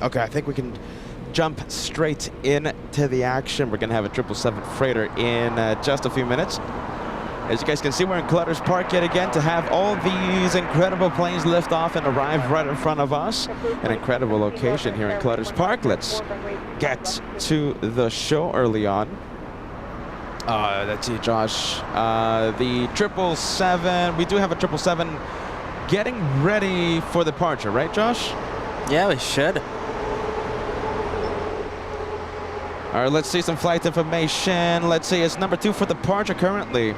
Okay, I think we can jump straight into the action. We're going to have a 777 freighter in just a few minutes. As you guys can see, we're in Clutters Park yet again to have all these incredible planes lift off and arrive right in front of us. An incredible location here in Clutters Park. Let's get to the show early on. Let's see, Josh. The 777, we do have a 777 getting ready for departure, right, Josh? Yeah, we should. All right, let's see some flight information. Let's see, it's number 2 for departure currently.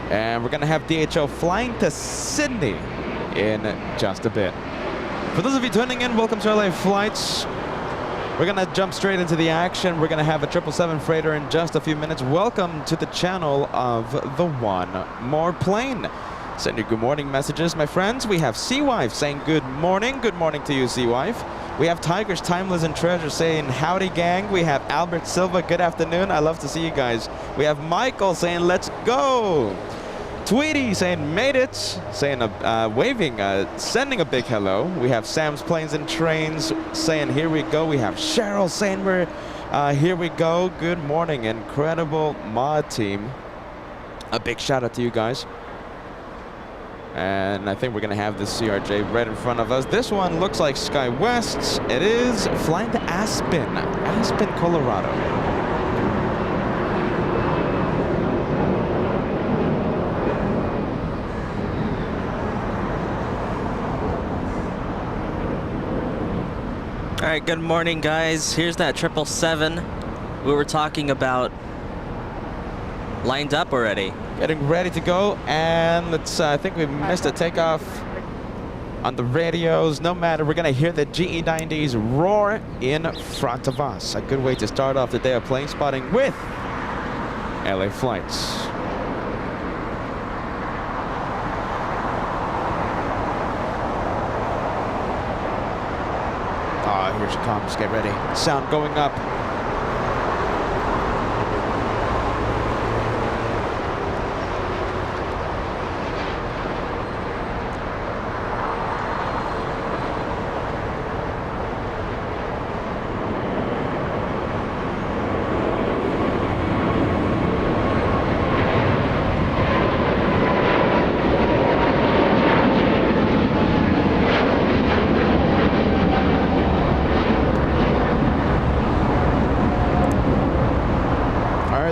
And we're going to have DHL flying to Sydney in just a bit. For those of you tuning in, welcome to LA Flights. We're going to jump straight into the action. We're going to have a 777 freighter in just a few minutes. Welcome to the channel of the One More Plane. Send your good morning messages, my friends. We have Sea-Wife saying good morning. Good morning to you, Sea-Wife. We have Tigers, Timeless, and Treasure saying howdy, gang. We have Albert Silva, good afternoon. I love to see you guys. We have Michael saying let's go. Tweety saying made it, saying waving, sending a big hello. We have Sam's Planes and Trains saying here we go. We have Cheryl saying we're here we go. Good morning, incredible mod team. A big shout out to you guys. And I think we're going to have this CRJ right in front of us. This one looks like Sky West. It is flying to Aspen, Colorado. All right, good morning, guys. Here's that 777 we were talking about, lined up already. Getting ready to go, and let's, I think we missed a takeoff on the radios. No matter, we're gonna hear the GE90s roar in front of us. A good way to start off the day of plane spotting with LA Flights. Here she comes, get ready. Sound going up.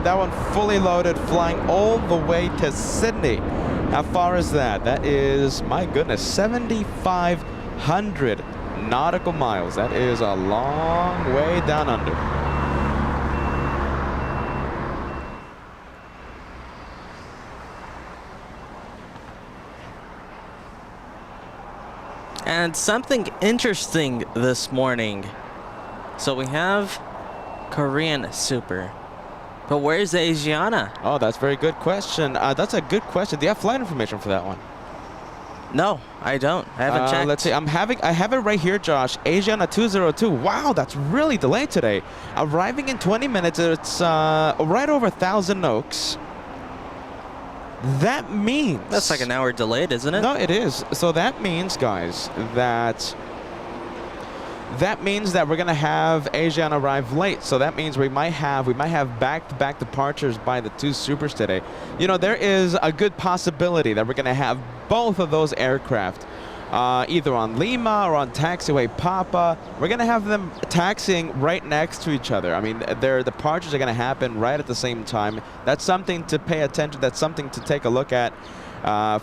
That one fully loaded, flying all the way to Sydney. How far is that? That is, my goodness, 7,500 nautical miles. That is a long way down under. And something interesting this morning. So we have Korean Super. But where's Asiana? Oh, that's a very good question. That's a good question. Do you have flight information for that one? No, I don't. I haven't checked. Let's see. I have it right here, Josh. Asiana 202. Wow, that's really delayed today. Arriving in 20 minutes. It's right over 1,000 Oaks. That means... That's like an hour delayed, isn't it? No, it is. So that means, guys, that means that we're going to have Asiana arrive late. So that means we might have back-to-back departures by the 2 supers today. You know, there is a good possibility that we're going to have both of those aircraft either on Lima or on Taxiway Papa. We're going to have them taxiing right next to each other. I mean, their departures are going to happen right at the same time. That's something to pay attention. That's something to take a look at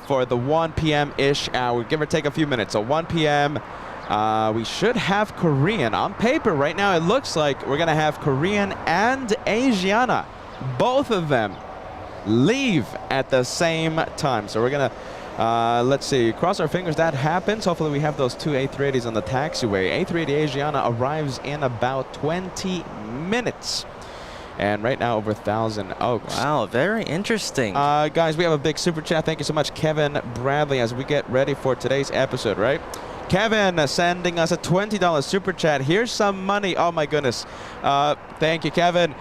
for the 1 p.m.-ish hour, give or take a few minutes. So 1 p.m., we should have Korean. On paper right now, it looks like we're going to have Korean and Asiana, both of them, leave at the same time. So we're going to, let's see, cross our fingers that happens. Hopefully we have those 2 A380s on the taxiway. A380 Asiana arrives in about 20 minutes. And right now over 1,000 Oaks. Wow, very interesting. Guys, we have a big super chat. Thank you so much, Kevin Bradley, as we get ready for today's episode, right? Kevin sending us a $20 super chat. Here's some money. Oh my goodness. Thank Thank you, Kevin.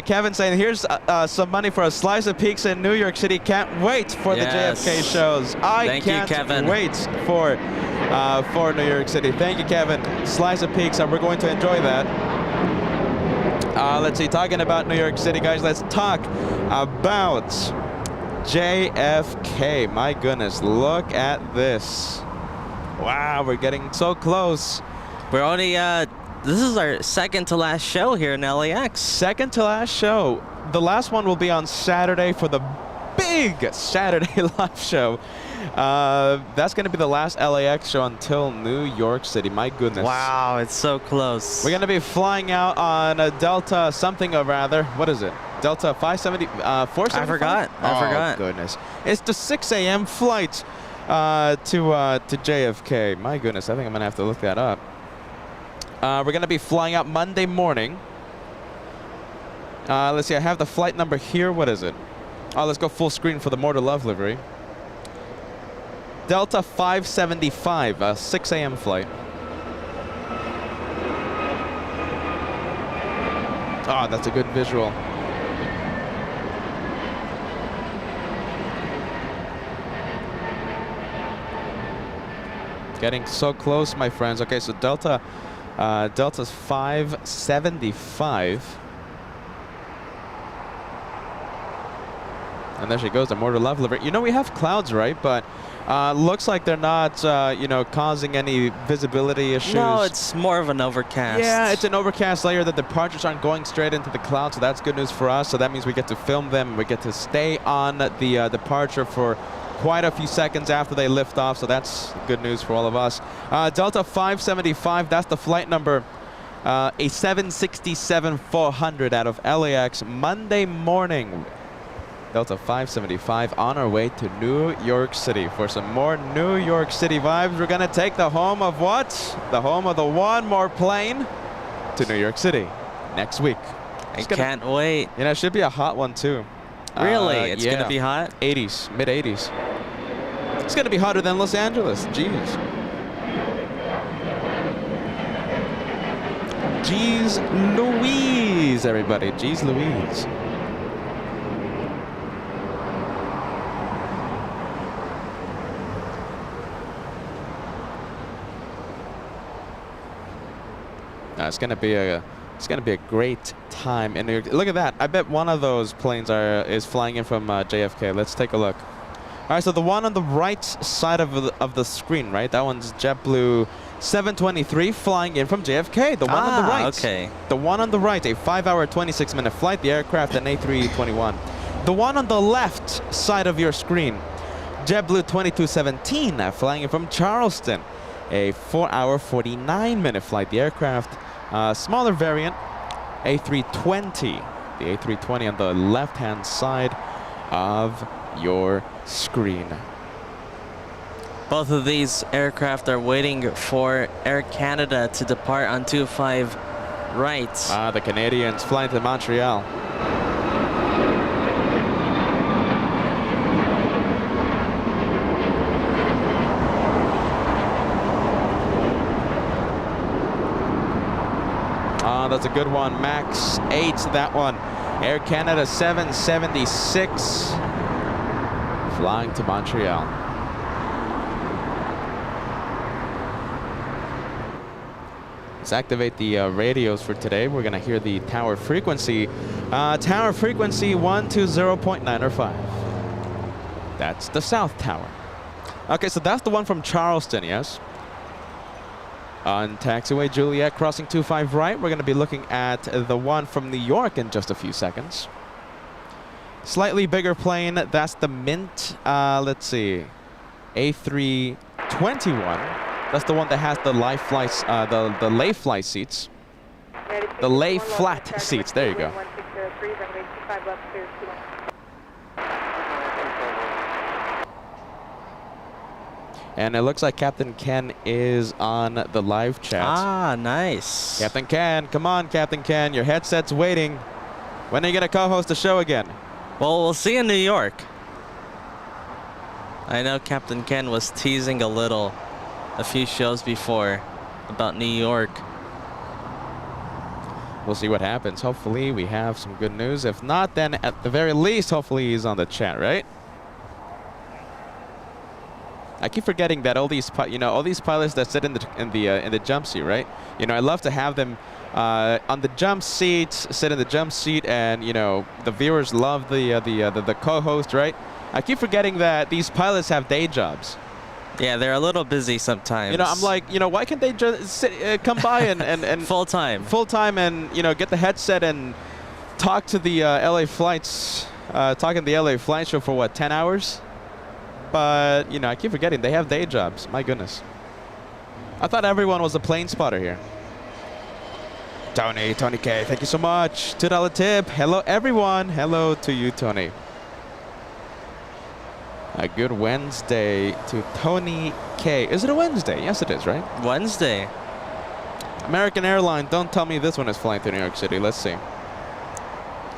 Kevin saying, here's some money for a slice of pizza in New York City. Can't wait for the JFK shows. I can't wait for New York City. Thank you, Kevin. Slice of pizza. We're going to enjoy that. Let's see. Talking about New York City, guys. Let's talk about JFK. My goodness. Look at this. Wow, we're getting so close. We're only, this is our second to last show here in LAX. Second to last show. The last one will be on Saturday for the big Saturday live show. That's going to be the last LAX show until New York City. My goodness. Wow, it's so close. We're going to be flying out on a Delta something or rather. What is it? Delta 570, 475? I forgot. I forgot. Goodness. It's the 6 a.m. flight to JFK. My goodness, I think I'm going to have to look that up. We're going to be flying out Monday morning. Let's see, I have the flight number here. What is it? Oh, let's go full screen for the More to Love livery. Delta 575, 6 a.m. flight. Oh, that's a good visual. Getting so close, my friends. Okay, so Delta's 575. And there she goes, the More to Love livery. You know, we have clouds, right? But looks like they're not, you know, causing any visibility issues. No, it's more of an overcast. Yeah, it's an overcast layer. The departures aren't going straight into the clouds, so that's good news for us. So that means we get to film them. We get to stay on the departure for quite a few seconds after they lift off, so that's good news for all of us. Delta 575, that's the flight number. A 767-400 out of LAX Monday morning. Delta 575 on our way to New York City. For some more New York City vibes, we're going to take the home of what? The home of the one more plane to New York City next week. I can't wait. You know, it should be a hot one too. Really? It's going to be hot? 80s, mid-80s. It's going to be hotter than Los Angeles. Jeez. Jeez Louise, everybody. Jeez Louise. It's going to be a great time in New York. Look at that. I bet one of those planes is flying in from JFK. Let's take a look. All right, so the one on the right side of the screen, right? That one's JetBlue 723 flying in from JFK. The one on the right. Okay. The one on the right, a 5-hour, 26-minute flight. The aircraft, an A321. The one on the left side of your screen, JetBlue 2217 flying in from Charleston. A 4-hour, 49-minute flight. The aircraft, smaller variant, A320. The A320 on the left-hand side of your screen. Both of these aircraft are waiting for Air Canada to depart on 25 right. The Canadians flying to Montreal. That's a good one. Max 8, that one. Air Canada 776 flying to Montreal. Let's activate the radios for today. We're going to hear the tower frequency. Tower frequency 120.905. That's the South Tower. Okay, so that's the one from Charleston, yes? On Taxiway Juliet crossing 25 right, we're going to be looking at the one from New York in just a few seconds. Slightly bigger plane, that's the Mint, let's see, A321. That's the one that has the lay fly seats. The lay flat seats, there you go. And it looks like Captain Ken is on the live chat. Ah, nice. Captain Ken, come on, Captain Ken. Your headset's waiting. When are you going to co-host the show again? Well, we'll see in New York. I know Captain Ken was teasing a little a few shows before about New York. we'll see what happens. Hopefully we have some good news. If not, then at the very least, hopefully he's on the chat, right? I keep forgetting that all these pilots that sit in the jump seat, right? You know, I love to have them on the jump seat, sit in the jump seat, and you know, the viewers love the co-host, right? I keep forgetting that these pilots have day jobs. Yeah, they're a little busy sometimes. You know, I'm like, you know, why can't they just come by and full time and you know, get the headset and talk to the LA flights, talking the LA flight show for what, 10 hours? But you know, I keep forgetting they have day jobs. My goodness, I thought everyone was a plane spotter here. Tony K, thank you so much. $2 tip. Hello everyone. Hello to you, Tony. A good Wednesday to Tony K. Is it a Wednesday? Yes, it is, right? Wednesday. American Airlines. Don't tell me this one is flying to New York City. Let's see.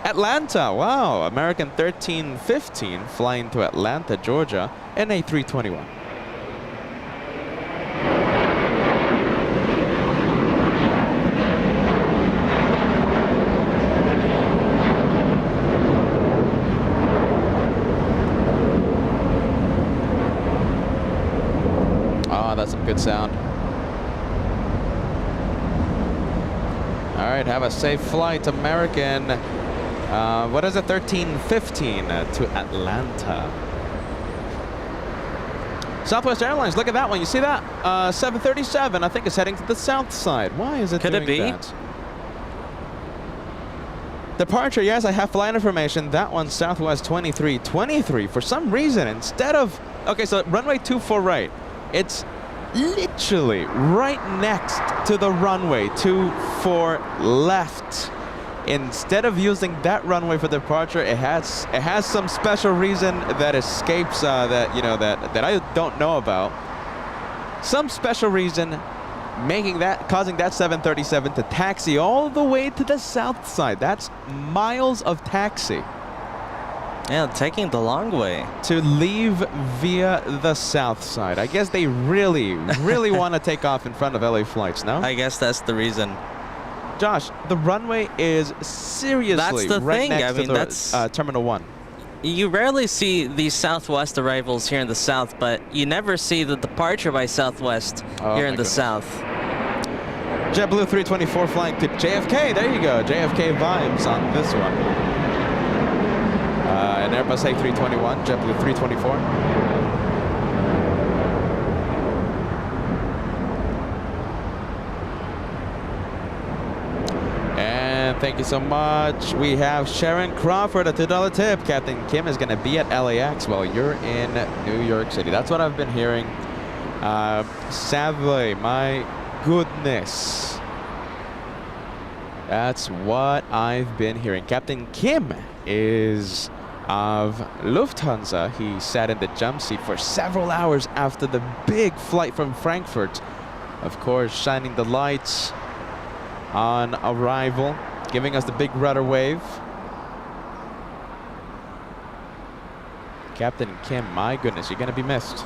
Atlanta. Wow. American 1315 flying to Atlanta, Georgia in A321. That's some good sound. All right, have a safe flight, American. What is it, 1315 to Atlanta. Southwest Airlines, look at that one. You see that? 737, I think, is heading to the south side. Why is it doing that? Could it be? Departure, yes, I have flight information. That one's Southwest 2323. For some reason, instead of... Okay, so runway 24 right. It's literally right next to the runway 24 left. Instead of using that runway for departure, it has some special reason that escapes that I don't know about. Some special reason causing that 737 to taxi all the way to the south side. That's miles of taxi. Yeah, taking the long way. To leave via the south side. I guess they really, really want to take off in front of LA flights, no? I guess that's the reason. Josh, the runway is seriously right next to the Terminal 1. You rarely see these Southwest arrivals here in the south, but you never see the departure by Southwest here in the south. JetBlue 324 flying to JFK. There you go. JFK vibes on this one. An Airbus A321, JetBlue 324. And thank you so much. We have Sharon Crawford, a $2 tip. Captain Kim is going to be at LAX while you're in New York City. That's what I've been hearing. Sadly, my goodness. That's what I've been hearing. Captain Kim is of Lufthansa. He sat in the jump seat for several hours after the big flight from Frankfurt. Of course, shining the lights on arrival, giving us the big rudder wave. Captain Kim, my goodness, you're going to be missed.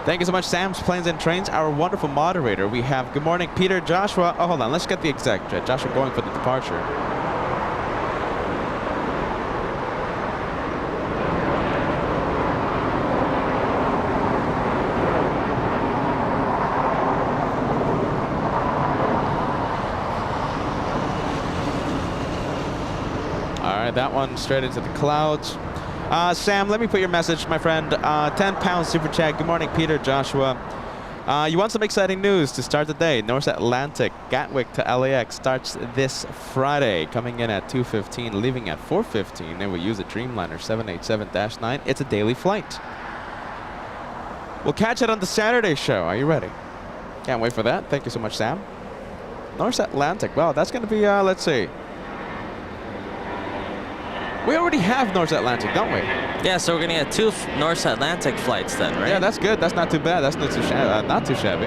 Thank you so much, Sam's Planes and Trains, our wonderful moderator. We have good morning, Peter, Joshua. Oh, hold on, let's get the exact jet. Joshua going for the departure. All right, that one straight into the clouds. Sam, let me put your message, my friend. 10 pounds super chat. Good morning, Peter, Joshua. You want some exciting news to start the day? North Atlantic, Gatwick to LAX starts this Friday, coming in at 2:15, leaving at 4:15, and we use a Dreamliner 787-9. It's a daily flight. We'll catch it on the Saturday show. Are you ready? Can't wait for that. Thank you so much, Sam. North Atlantic. Well, that's going to be, let's see. We already have North Atlantic, don't we? Yeah, so we're going to get 2 North Atlantic flights then, right? Yeah, that's good. That's not too bad. That's not too shabby.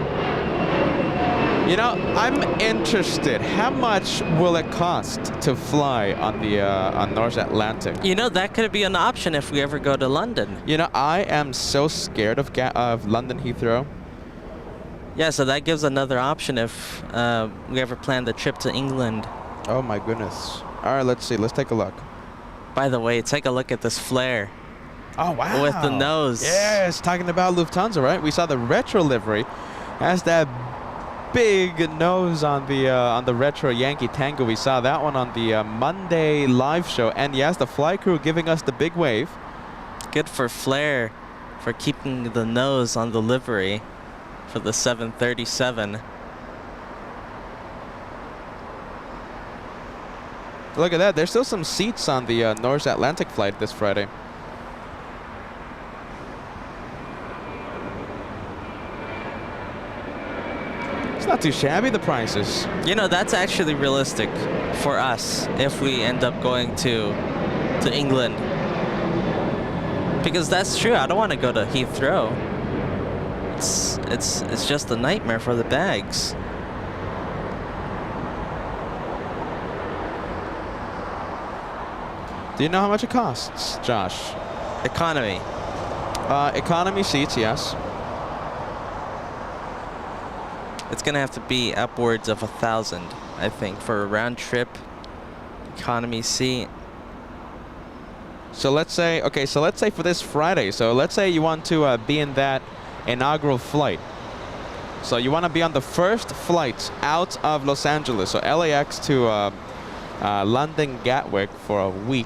You know, I'm interested. How much will it cost to fly on the on North Atlantic? You know, that could be an option if we ever go to London. You know, I am so scared of London Heathrow. Yeah, so that gives another option if we ever plan the trip to England. Oh my goodness. All right, let's see. Let's take a look. By the way, take a look at this flare. Oh, wow. With the nose. Yes, talking about Lufthansa, right? We saw the retro livery. Has that big nose on the retro Yankee Tango. We saw that one on the Monday live show. And yes, the flight crew giving us the big wave. Good for Flair for keeping the nose on the livery for the 737. Look at that. There's still some seats on the North Atlantic flight this Friday. It's not too shabby, the prices. You know, that's actually realistic for us if we end up going to England. Because that's true. I don't want to go to Heathrow. It's just a nightmare for the bags. Do you know how much it costs, Josh? Economy. Economy seats, yes. It's gonna have to be upwards of 1,000, I think, for a round trip economy seat. So let's say, okay, so let's say for this Friday, so let's say you want to be in that inaugural flight. So you want to be on the first flight out of Los Angeles, so LAX to London Gatwick for a week.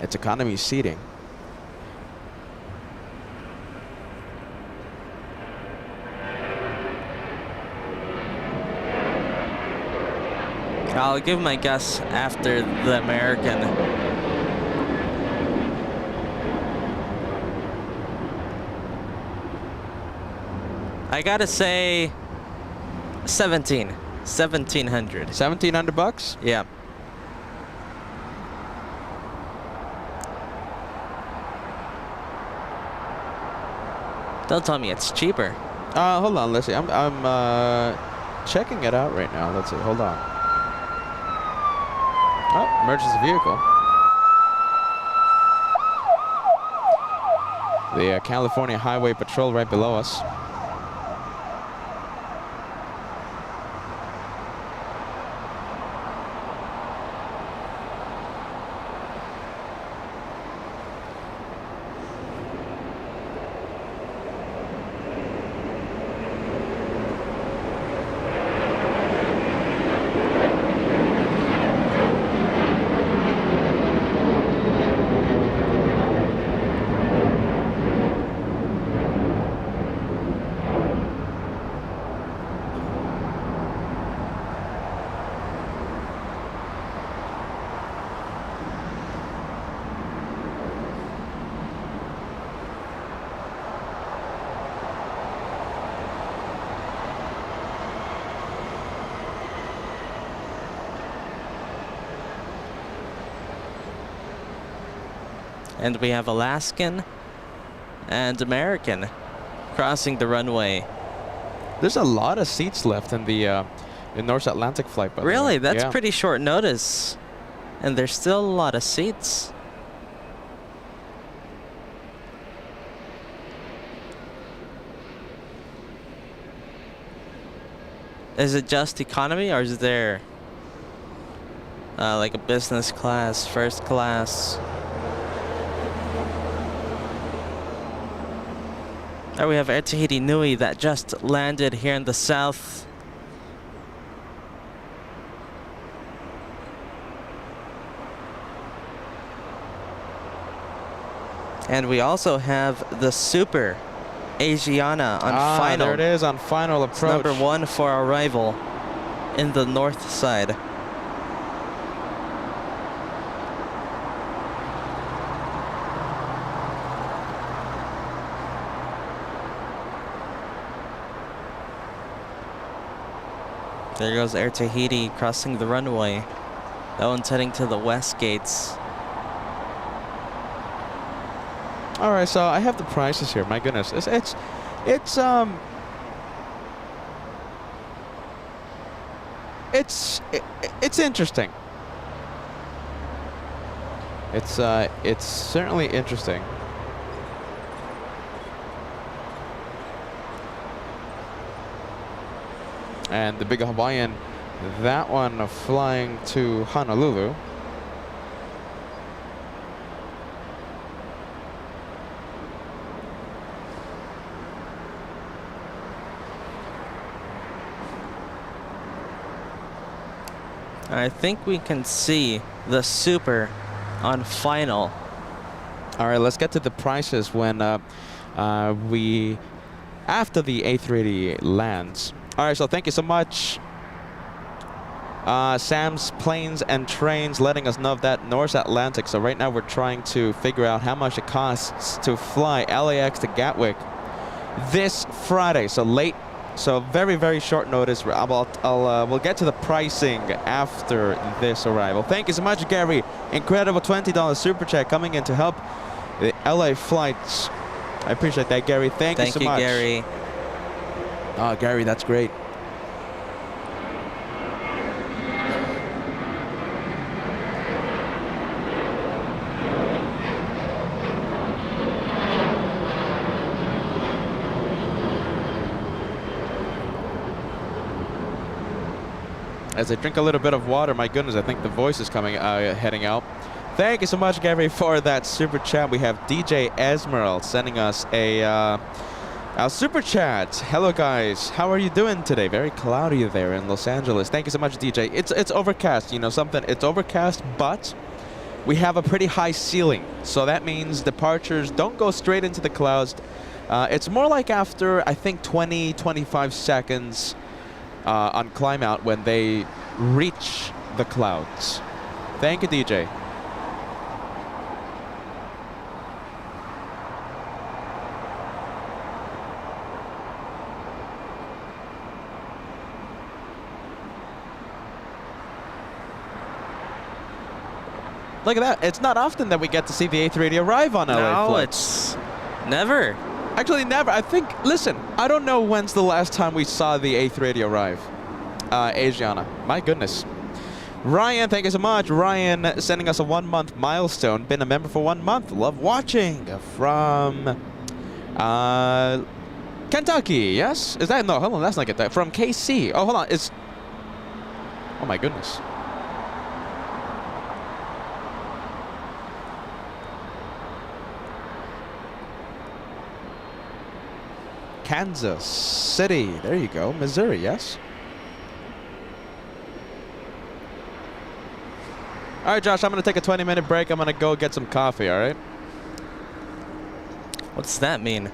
It's economy seating. I'll give my guess after the American. I gotta say 1700. 1,700 bucks? Yeah. Don't tell me it's cheaper. Hold on, let's see. I'm checking it out right now. Let's see. Hold on. Oh, emergency vehicle. The California Highway Patrol right below us. And we have Alaskan and American crossing the runway. There's a lot of seats left in the North Atlantic flight. By the way. Really? That's Yeah. pretty short notice. And there's still a lot of seats. Is it just economy, or is there like a business class, first class? Oh, we have Air Tahiti Nui that just landed here in the south. And we also have the Super Asiana on final. There it is on final It's approach. number 1 for our arrival in the north side. There goes Air Tahiti crossing the runway. That one's heading to the west gates. All right, so I have the prices here. My goodness, it's interesting. It's certainly interesting. And the big Hawaiian, that one flying to Honolulu. I think we can see the Super on final. All right, let's get to the prices when after the A380 lands. All right, so thank you so much. Sam's Planes and Trains letting us know of that North Atlantic. So right now we're trying to figure out how much it costs to fly LAX to Gatwick this Friday. So late, so very, very short notice. We'll get to the pricing after this arrival. Thank you so much, Gary. Incredible $20 super chat coming in to help the LA flights. I appreciate that, Gary. Thank you so much. Thank you, Gary. Oh, Gary, that's great. As I drink a little bit of water, my goodness, I think the voice is coming, heading out. Thank you so much, Gary, for that super chat. We have DJ Esmeralda sending us a super chat. Hello, guys. How are you doing today? Very cloudy there in Los Angeles. Thank you so much, DJ. It's overcast. You know something? It's overcast, but we have a pretty high ceiling, so that means departures don't go straight into the clouds. It's more like after, I think, 20-25 seconds on climb out when they reach the clouds. Thank you, DJ. Look at that. It's not often that we get to see the A380 arrive on LA flights. No, it's never. Actually, never. I think, listen, I don't know when's the last time we saw the A380 arrive. Asiana. My goodness. Ryan, thank you so much. Ryan sending us a 1-month milestone. Been a member for 1 month. Love watching. From Kentucky, yes? Is that? No, hold on. That's not Kentucky. From KC. Oh, hold on. It's. Oh, my goodness. Kansas City. There you go. Missouri, yes? All right, Josh, I'm going to take a 20-minute break. I'm going to go get some coffee, all right? What's that mean?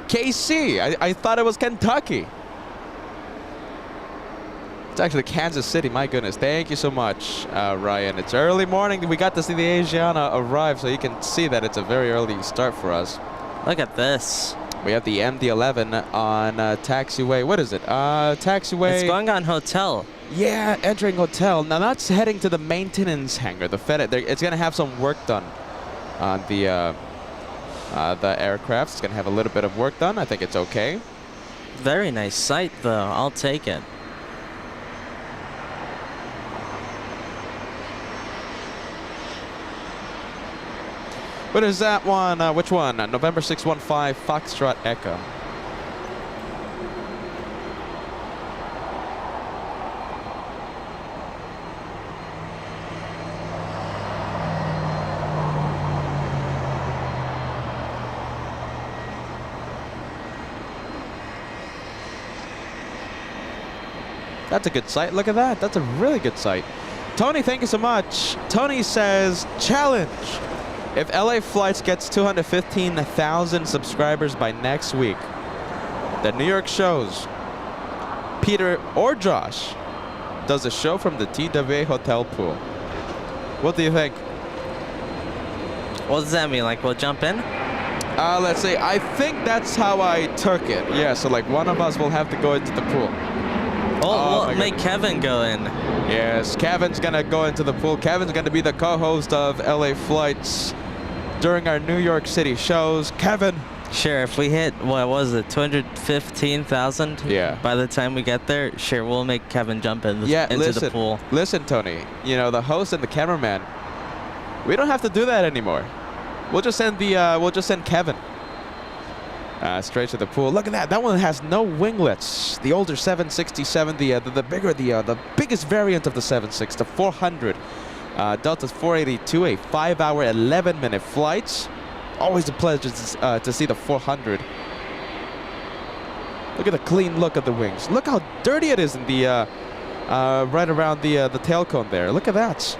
KC. I thought it was Kentucky. It's actually Kansas City. My goodness. Thank you so much, Ryan. It's early morning. We got to see the Asiana arrive, so you can see that it's a very early start for us. Look at this. We have the MD-11 on Taxiway. What is it? Taxiway. It's going on hotel. Yeah, entering hotel. Now that's heading to the maintenance hangar. The FedEx. It's going to have some work done on the aircraft. It's going to have a little bit of work done. I think it's okay. Very nice sight, though. I'll take it. What is that one? Which one? November 615 Foxtrot Echo. That's a good sight. Look at that. That's a really good sight. Tony, thank you so much. Tony says, challenge. If LA Flights gets 215,000 subscribers by next week, the New York shows, Peter or Josh does a show from the TWA hotel pool. What do you think? What does that mean? Like, we'll jump in? Let's see. I think that's how I took it. Yeah, so like one of us will have to go into the pool. We'll make Kevin go in. Yes, Kevin's going to go into the pool. Kevin's going to be the co-host of LA Flights during our New York City shows. Kevin. Sure, if we hit, what was it, 215,000 by the time we get there, sure, we'll make Kevin jump into the pool. Listen, Tony, you know, the host and the cameraman, we don't have to do that anymore. We'll just send Kevin. Straight to the pool. Look at that. That one has no winglets. The older 767, the biggest variant of the 76, the 400. Delta's 482, a 5-hour, 11-minute flight. Always a pleasure to see the 400. Look at the clean look of the wings. Look how dirty it is in the right around the tail cone there. Look at that.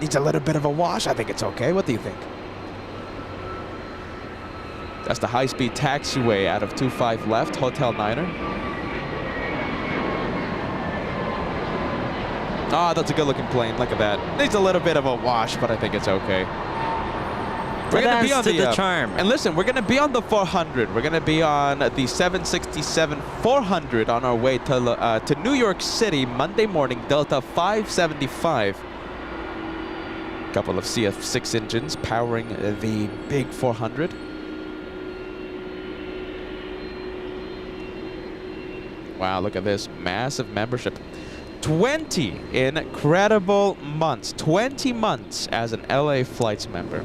Needs a little bit of a wash. I think it's okay. What do you think? That's the high-speed taxiway out of 25 left, Hotel Niner. Ah, that's a good-looking plane. Look at that. Needs a little bit of a wash, but I think it's okay. We're going to be on the charm. And listen, we're going to be on the 400. We're going to be on the 767-400 on our way to New York City Monday morning, Delta 575. Couple of CF6 engines powering the big 400. Wow, look at this massive membership. 20 incredible months. 20 months as an LA Flights member.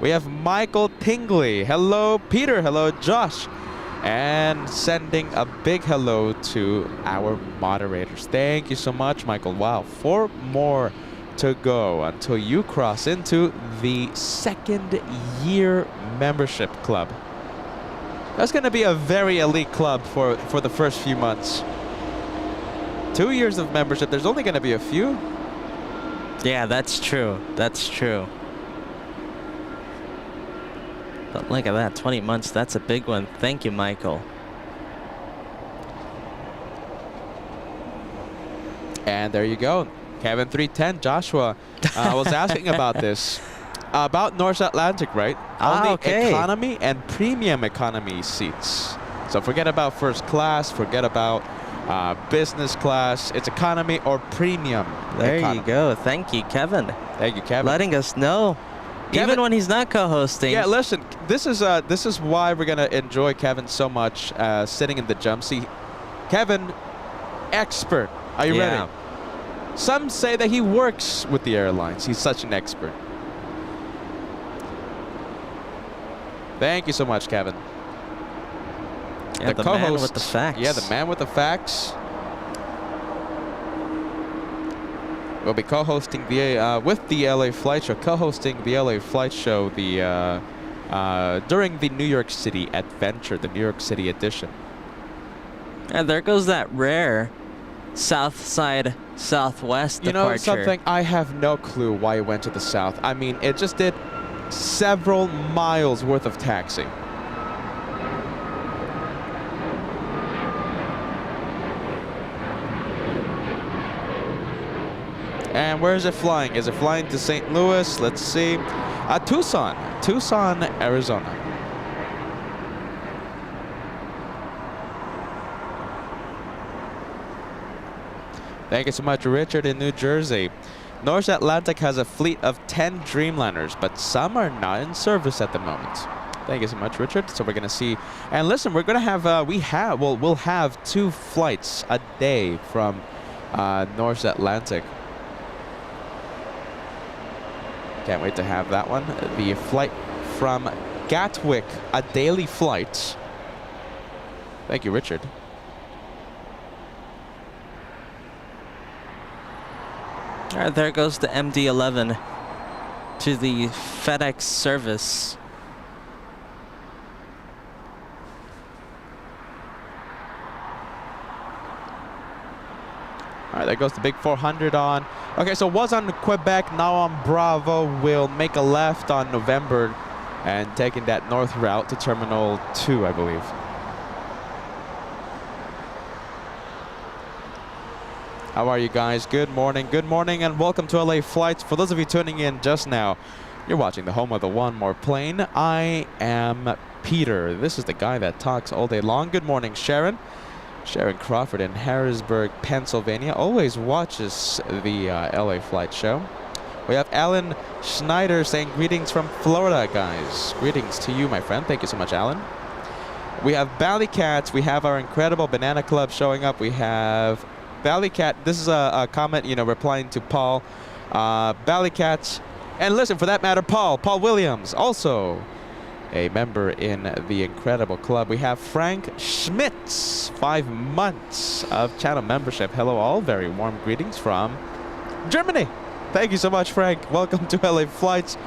We have Michael Tingley. Hello, Peter. Hello, Josh. And sending a big hello to our moderators. Thank you so much, Michael. Wow, 4 more to go until you cross into the 2nd year membership club. That's going to be a very elite club for the first few months. 2 years of membership, there's only going to be a few. Yeah, that's true. That's true. But look at that, 20 months, that's a big one. Thank you, Michael. And there you go. Kevin 310, Joshua was asking about this. About North Atlantic, right? Only okay. Economy and premium economy seats. So forget about first class, forget about business class. It's economy or premium. There economy. you go. Thank you, Kevin. Thank you, Kevin. Letting us know. Kevin, even when he's not co-hosting. Yeah, listen, this is why we're gonna enjoy Kevin so much sitting in the jump seat. Kevin, expert. Are you ready? Some say that he works with the airlines. He's such an expert. Thank you so much, Kevin. Yeah, the man with the facts. Yeah, the man with the facts. We'll be co-hosting the with the LA Flight Show, co-hosting the LA Flight Show during the New York City Adventure, the New York City edition. And there goes that rare South Side Southwest departure. You know something? I have no clue why it went to the south. I mean, it just did several miles worth of taxi. And where is it flying? Is it flying to St. Louis? Let's see. Tucson, Arizona. Thank you so much, Richard in New Jersey. North Atlantic has a fleet of 10 Dreamliners, but some are not in service at the moment. Thank you so much, Richard. So we're gonna see, and listen, we're gonna have, we'll have 2 flights a day from North Atlantic. Can't wait to have that one. The flight from Gatwick, a daily flight. Thank you, Richard. All right, there goes the MD-11 to the FedEx service. All right, there goes the big 400 on. Okay, so was on Quebec, now on Bravo. Will make a left on November and taking that north route to Terminal 2, I believe. How are you guys? Good morning, and welcome to LA Flights. For those of you tuning in just now, you're watching the home of the One More Plane. I am Peter. This is the guy that talks all day long. Good morning, Sharon. Sharon Crawford in Harrisburg, Pennsylvania, always watches the LA Flight Show. We have Alan Schneider saying greetings from Florida, guys. Greetings to you, my friend. Thank you so much, Alan. We have Ballycats. We have our incredible Banana Club showing up. We have Ballycat. This is a comment, you know, replying to Paul. Ballycats. And listen, for that matter, Paul Williams also a member in the incredible club. We have Frank Schmitz, 5 months of channel membership. Hello all, very warm greetings from Germany. Thank you so much, Frank. Welcome to LA Flights.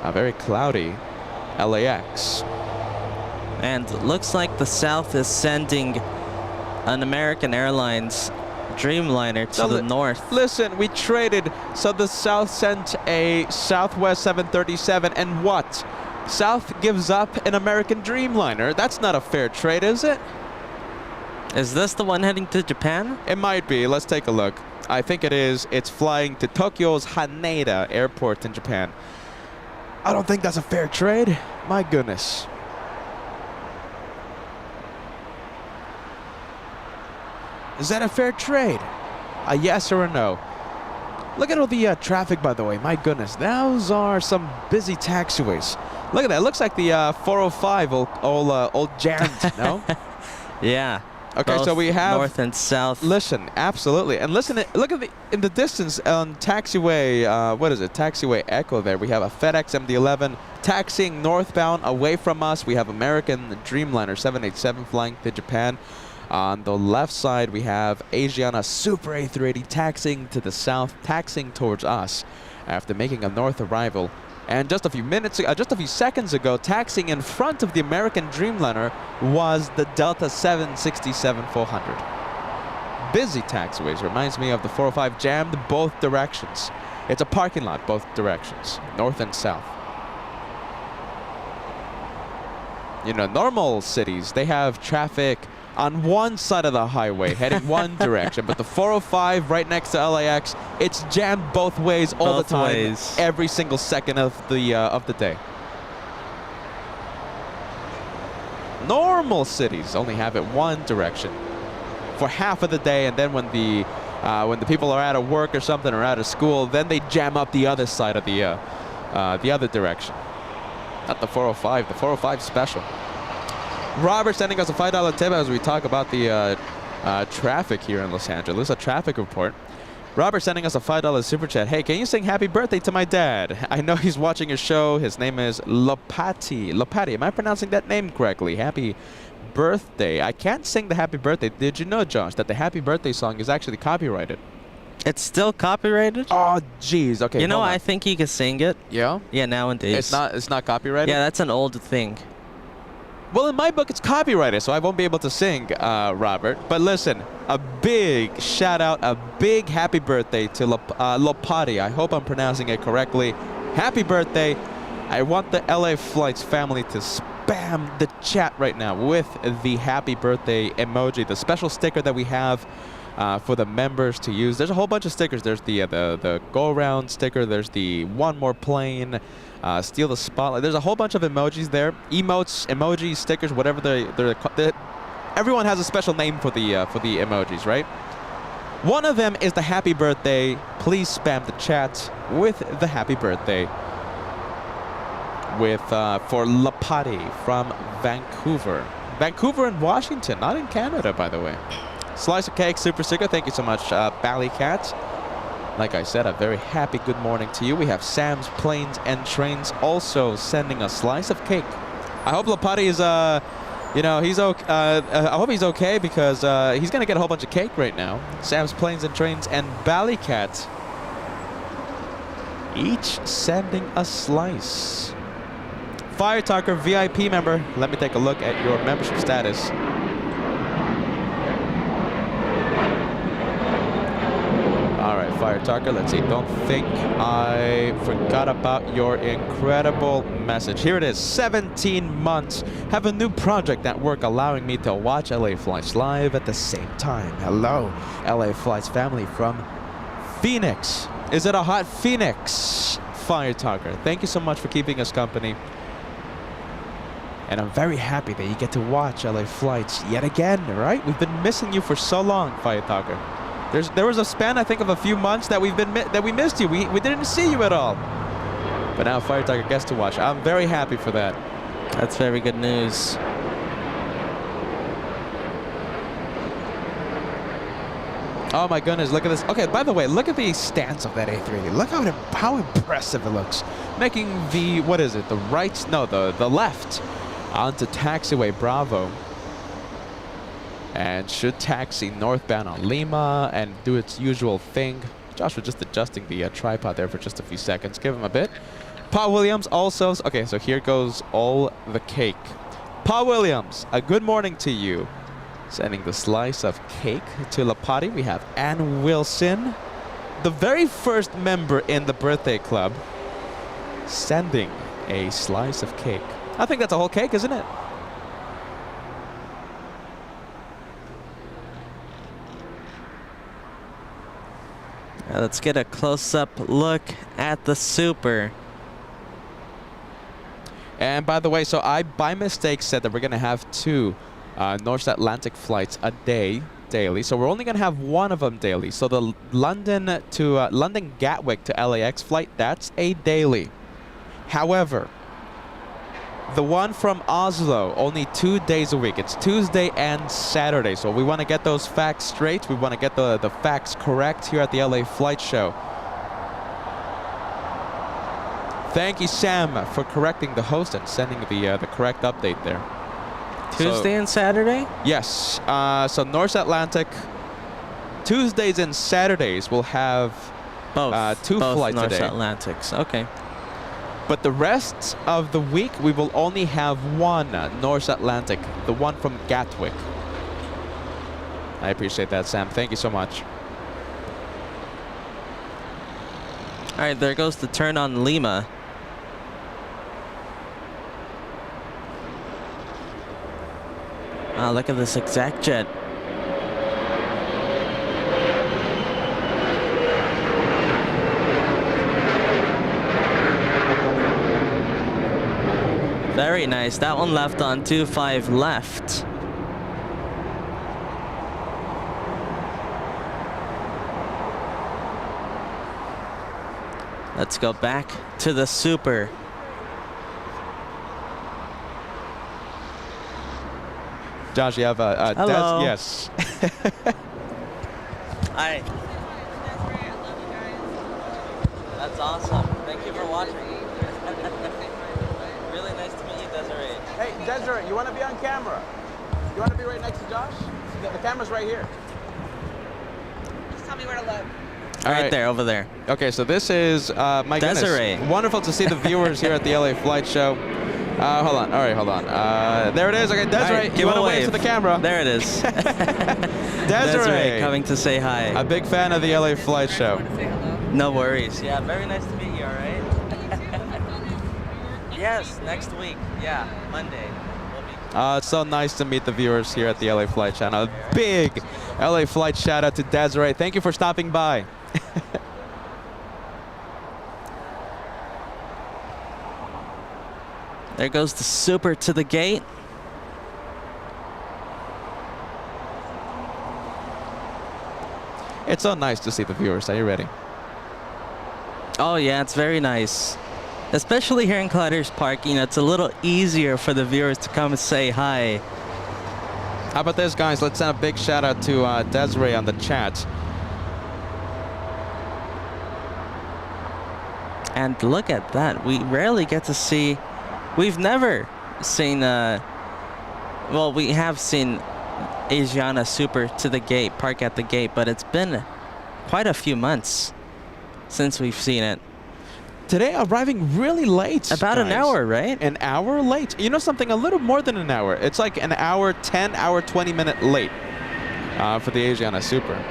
A very cloudy LAX. And looks like the South is sending an American Airlines Dreamliner to the north. Listen, we traded, so the South sent a Southwest 737, and what? South gives up an American Dreamliner. That's not a fair trade, is it? Is this the one heading to Japan? It might be. Let's take a look. I think it is. It's flying to Tokyo's Haneda Airport in Japan. I don't think that's a fair trade. My goodness. Is that a fair trade? A yes or a no? Look at all the traffic, by the way. My goodness. Those are some busy taxiways. Look at that. It looks like the 405 all jammed, no? Yeah. Okay, both so we have north and south. Listen, absolutely, and listen. Look at in the distance on Taxiway. What is it? Taxiway Echo. There we have a FedEx MD-11 taxiing northbound away from us. We have American Dreamliner 787 flying to Japan. On the left side, we have Asiana Super A380 taxiing to the south, taxiing towards us after making a north arrival. And just a few seconds ago, taxiing in front of the American Dreamliner was the Delta 767-400. Busy taxiways. Reminds me of the 405 jammed both directions. It's a parking lot both directions, north and south. You know, normal cities, they have traffic on one side of the highway heading one direction, but the 405 right next to LAX, it's jammed both ways all the time, every single second of the day. Normal cities only have it one direction for half of the day, and then when the people are out of work or something or out of school, then they jam up the other side of the other direction. Not the 405. The 405 special. Robert sending us a $5 tip as we talk about the traffic here in Los Angeles, a traffic report. Robert sending us a $5 super chat. Hey, can you sing happy birthday to my dad? I know he's watching your show. His name is Lopati. Lopati, am I pronouncing that name correctly? Happy birthday. I can't sing the happy birthday. Did you know, Josh, that the happy birthday song is actually copyrighted? It's still copyrighted? Oh, jeez. Okay, you know, I think you can sing it. Yeah? Yeah, nowadays. It's not copyrighted? Yeah, that's an old thing. Well, in my book, it's copyrighted, so I won't be able to sing, Robert. But listen, a big shout out, a big happy birthday to Lopati. I hope I'm pronouncing it correctly. Happy birthday. I want the LA Flights family to spam the chat right now with the happy birthday emoji, the special sticker that we have for the members to use. There's a whole bunch of stickers. There's the go-around sticker. There's the one more plane. Steal the spotlight. There's a whole bunch of emojis there. Emotes, emojis, stickers, whatever everyone has a special name for the emojis, right? One of them is the happy birthday. Please spam the chat with the happy birthday for Lapati from Vancouver. Vancouver and Washington, not in Canada, by the way. Slice of cake, super sticker. Thank you so much, Bally Cat. Like I said, a very happy good morning to you. We have Sam's Planes and Trains also sending a slice of cake. I hope Lapati is, you know, he's okay. I hope he's okay because he's gonna get a whole bunch of cake right now. Sam's Planes and Trains and Bally Cat each sending a slice. Fire Talker VIP member. Let me take a look at your membership status. Alright, Fire Talker, let's see. Don't think I forgot about your incredible message. Here it is, 17 months. Have a new project at work allowing me to watch LA Flights live at the same time. Hello, LA Flights family from Phoenix. Is it a hot Phoenix? Fire Talker, thank you so much for keeping us company. And I'm very happy that you get to watch LA Flights yet again, right? We've been missing you for so long, Fire Talker. There was a span, I think, of a few months that we missed you. We didn't see you at all. But now Fire Talker gets to watch. I'm very happy for that. That's very good news. Oh my goodness, look at this. Okay, by the way, look at the stance of that A380. Look how impressive it looks. making the, what is it, the right, no, the left onto Taxiway Bravo. And should taxi northbound on Lima and do its usual thing. Josh was just adjusting the tripod there for just a few seconds. Give him a bit. Pa Williams also, okay, so here goes all the cake. Pa Williams, a good morning to you. Sending the slice of cake to La Patti. We have Ann Wilson, the very first member in the birthday club, sending a slice of cake. I think that's a whole cake, isn't it? Let's get a close-up look at the Super. And by the way, so I by mistake said that we're going to have 2 North Atlantic flights a day daily. So we're only going to have one of them daily. So the London to London Gatwick to LAX flight, that's a daily. However, the one from Oslo, only 2 days a week. It's Tuesday and Saturday. So we want to get those facts straight. We want to get the facts correct here at the LA Flight Show. Thank you, Sam, for correcting the host and sending the correct update there. Tuesday and Saturday? Yes. So North Atlantic, Tuesdays and Saturdays will have Both. 2 flights a North day. Atlantics. Okay. But the rest of the week, we will only have 1 North Atlantic, the one from Gatwick. I appreciate that, Sam. Thank you so much. All right, there goes the turn on Lima. Wow, look at this exact jet. Very nice. That one left on 25 left. Let's go back to the Super. Josh, you have a Hello. yes. Hi. That's awesome. Thank you for watching. Really nice to meet you, Desiree. Hey, Desiree, you want to be on camera? You want to be right next to Josh? The camera's right here. Just tell me where to look. Right there, over there. Okay, so this is, my Desiree. goodness, wonderful to see the viewers here at the LA Flight Show. Hold on, all right, hold on. There it is. Okay, Desiree, Right, you want to wave to the camera? There it is. Desiree, coming to say hi. a big fan of the LA Flight Show. Want to say hello? No worries. Yeah, very nice to meet you, all right? Yes, next week. Yeah, Monday. We'll be It's so nice to meet the viewers here at the LA Flight Channel. A big LA Flight shout out to Desiree. Thank you for stopping by. There goes the Super to the gate. It's so nice to see the viewers. Are you ready? Oh yeah, it's very nice. Especially here in Clutters Park, you know, it's a little easier for the viewers to come and say hi. How about this, guys? Let's send a big shout out to Desiree on the chat. And look at that. We rarely get to see, we've never seen, well, we have seen Asiana Super to the gate, park at the gate, but it's been quite a few months since we've seen it. Today, arriving really late. About an guys. hour, right? An hour late. You know something? A little more than an hour. It's like an hour, 10 hour, 20 minute late for the Asiana Super.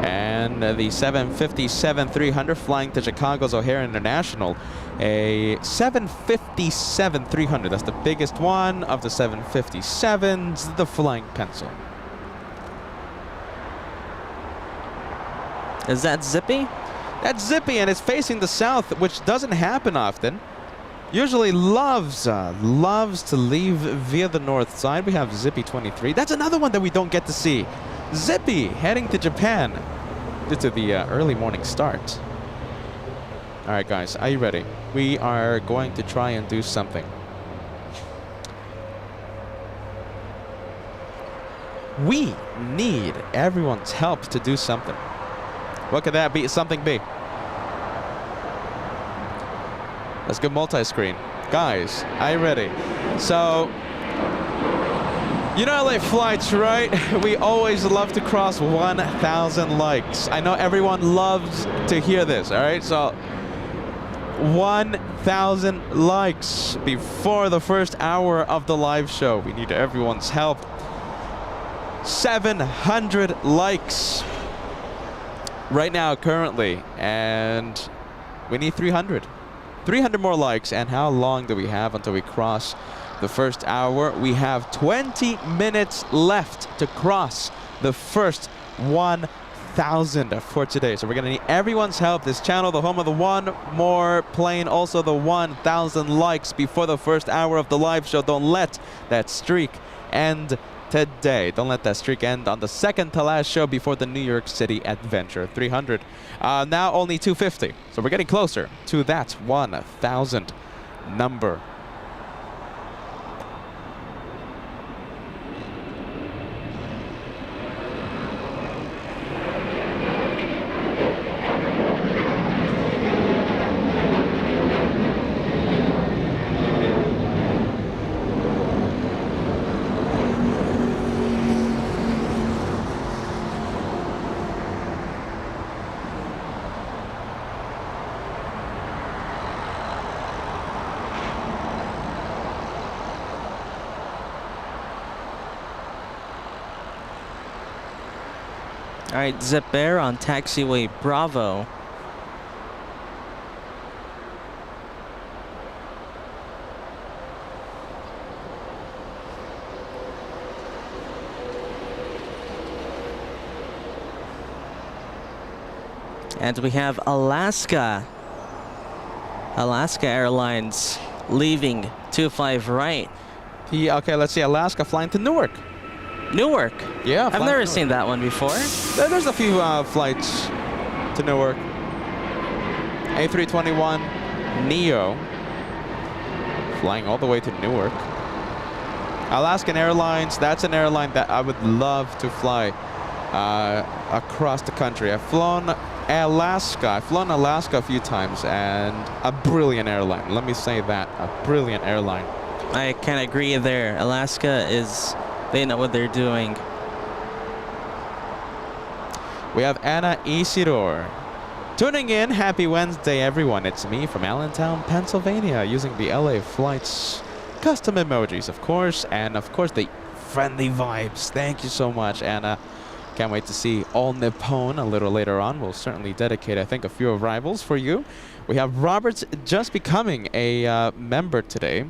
And the 757-300 flying to Chicago's O'Hare International. A 757-300. That's the biggest one of the 757s, the Flying Pencil. Is that Zippy? That's Zippy, and it's facing the south, which doesn't happen often. Usually loves to leave via the north side. We have Zippy 23. That's another one that we don't get to see. Zippy heading to Japan due to the early morning start. All right, guys, are you ready? We are going to try and do something. We need everyone's help to do something. What could that be? Something be? Let's go multi-screen. Guys, are you ready? So, you know LA Flights, right? We always love to cross 1,000 likes. I know everyone loves to hear this, all right? So, 1,000 likes before the first hour of the live show. We need everyone's help. 700 likes right now currently, and we need 300. 300 more likes, and how long do we have until we cross the first hour? We have 20 minutes left to cross the first 1,000 for today. So we're gonna need everyone's help. This channel, the home of the one more plane, also the 1,000 likes before the first hour of the live show. Don't let that streak end today. Don't let that streak end on the second to last show before the New York City adventure. 300. Now only 250. So we're getting closer to that 1,000 number. All right, Zip Air on Taxiway Bravo. And we have Alaska Airlines leaving 25 right. Okay, let's see. Alaska flying to Newark. Newark. Yeah, I've never seen that one before. There's a few flights to Newark. A321 Neo flying all the way to Newark. Alaskan Airlines, that's an airline that I would love to fly across the country. I've flown Alaska a few times, and a brilliant airline. Let me say that, a brilliant airline. I can agree there. Alaska is, they know what they're doing. We have Anna Isidore tuning in. Happy Wednesday, everyone. It's me from Allentown, Pennsylvania, using the LA Flights custom emojis, of course, and of course the friendly vibes. Thank you so much, Anna. Can't wait to see All Nippon a little later on. We'll certainly dedicate, I think, a few arrivals for you. We have Robert's just becoming a member today.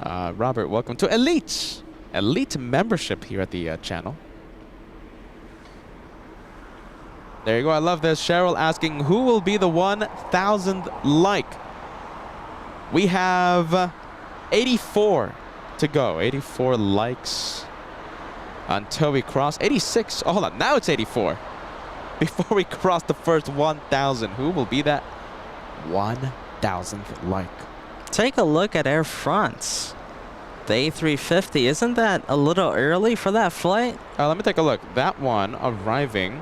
Robert, welcome to Elite membership here at the channel. There you go. I love this. Cheryl asking, who will be the 1,000th like? We have 84 to go. 84 likes until we cross 86. Oh, hold on. Now it's 84. Before we cross the first 1,000, who will be that 1,000th like? Take a look at Air France. The A350. Isn't that a little early for that flight? Let me take a look. That one arriving.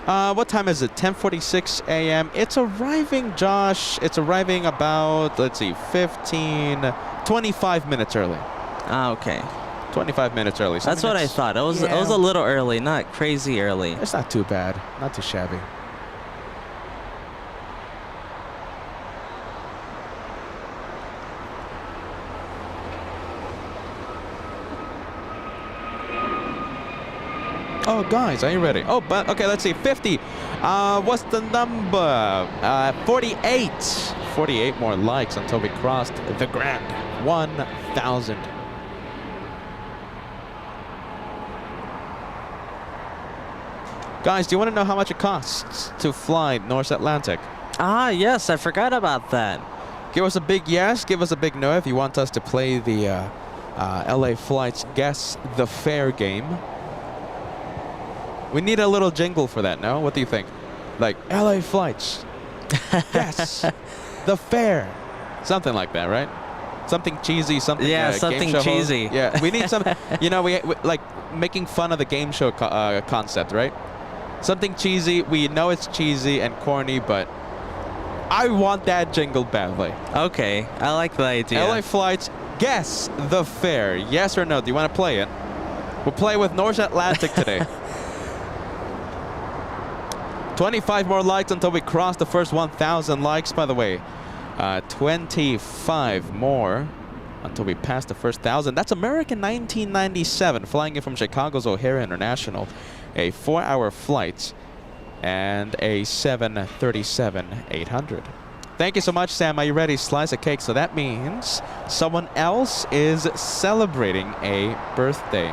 What time is it? 10:46 a.m. It's arriving, Josh. It's arriving about, let's see, 25 minutes early. Ah, okay. 25 minutes early. That's what I thought. It was a little early, not crazy early. It's not too bad. Not too shabby. Oh, guys, are you ready? Oh, but okay, let's see. 50. What's the number? 48. 48 more likes until we crossed the grand 1,000. Guys, do you want to know how much it costs to fly North Atlantic? Ah, yes, I forgot about that. Give us a big yes. Give us a big no if you want us to play the LA Flights Guess the Fare game. We need a little jingle for that, no? What do you think? Like, LA Flights. Yes. The fare. Something like that, right? something cheesy, something Yeah, game something show host. cheesy. Yeah, we need some. You know, we like making fun of the game show concept, right? Something cheesy. We know it's cheesy and corny, but I want that jingle badly. Okay, I like the idea. LA Flights, guess the fare. Yes or no? Do you want to play it? We'll play with North Atlantic today. 25 more likes until we cross the first 1,000 likes, by the way. 25 more until we pass the first 1,000. That's American 1997, flying in from Chicago's O'Hare International. A 4-hour flight and a 737-800. Thank you so much, Sam. Are you ready? Slice of cake. So that means someone else is celebrating a birthday.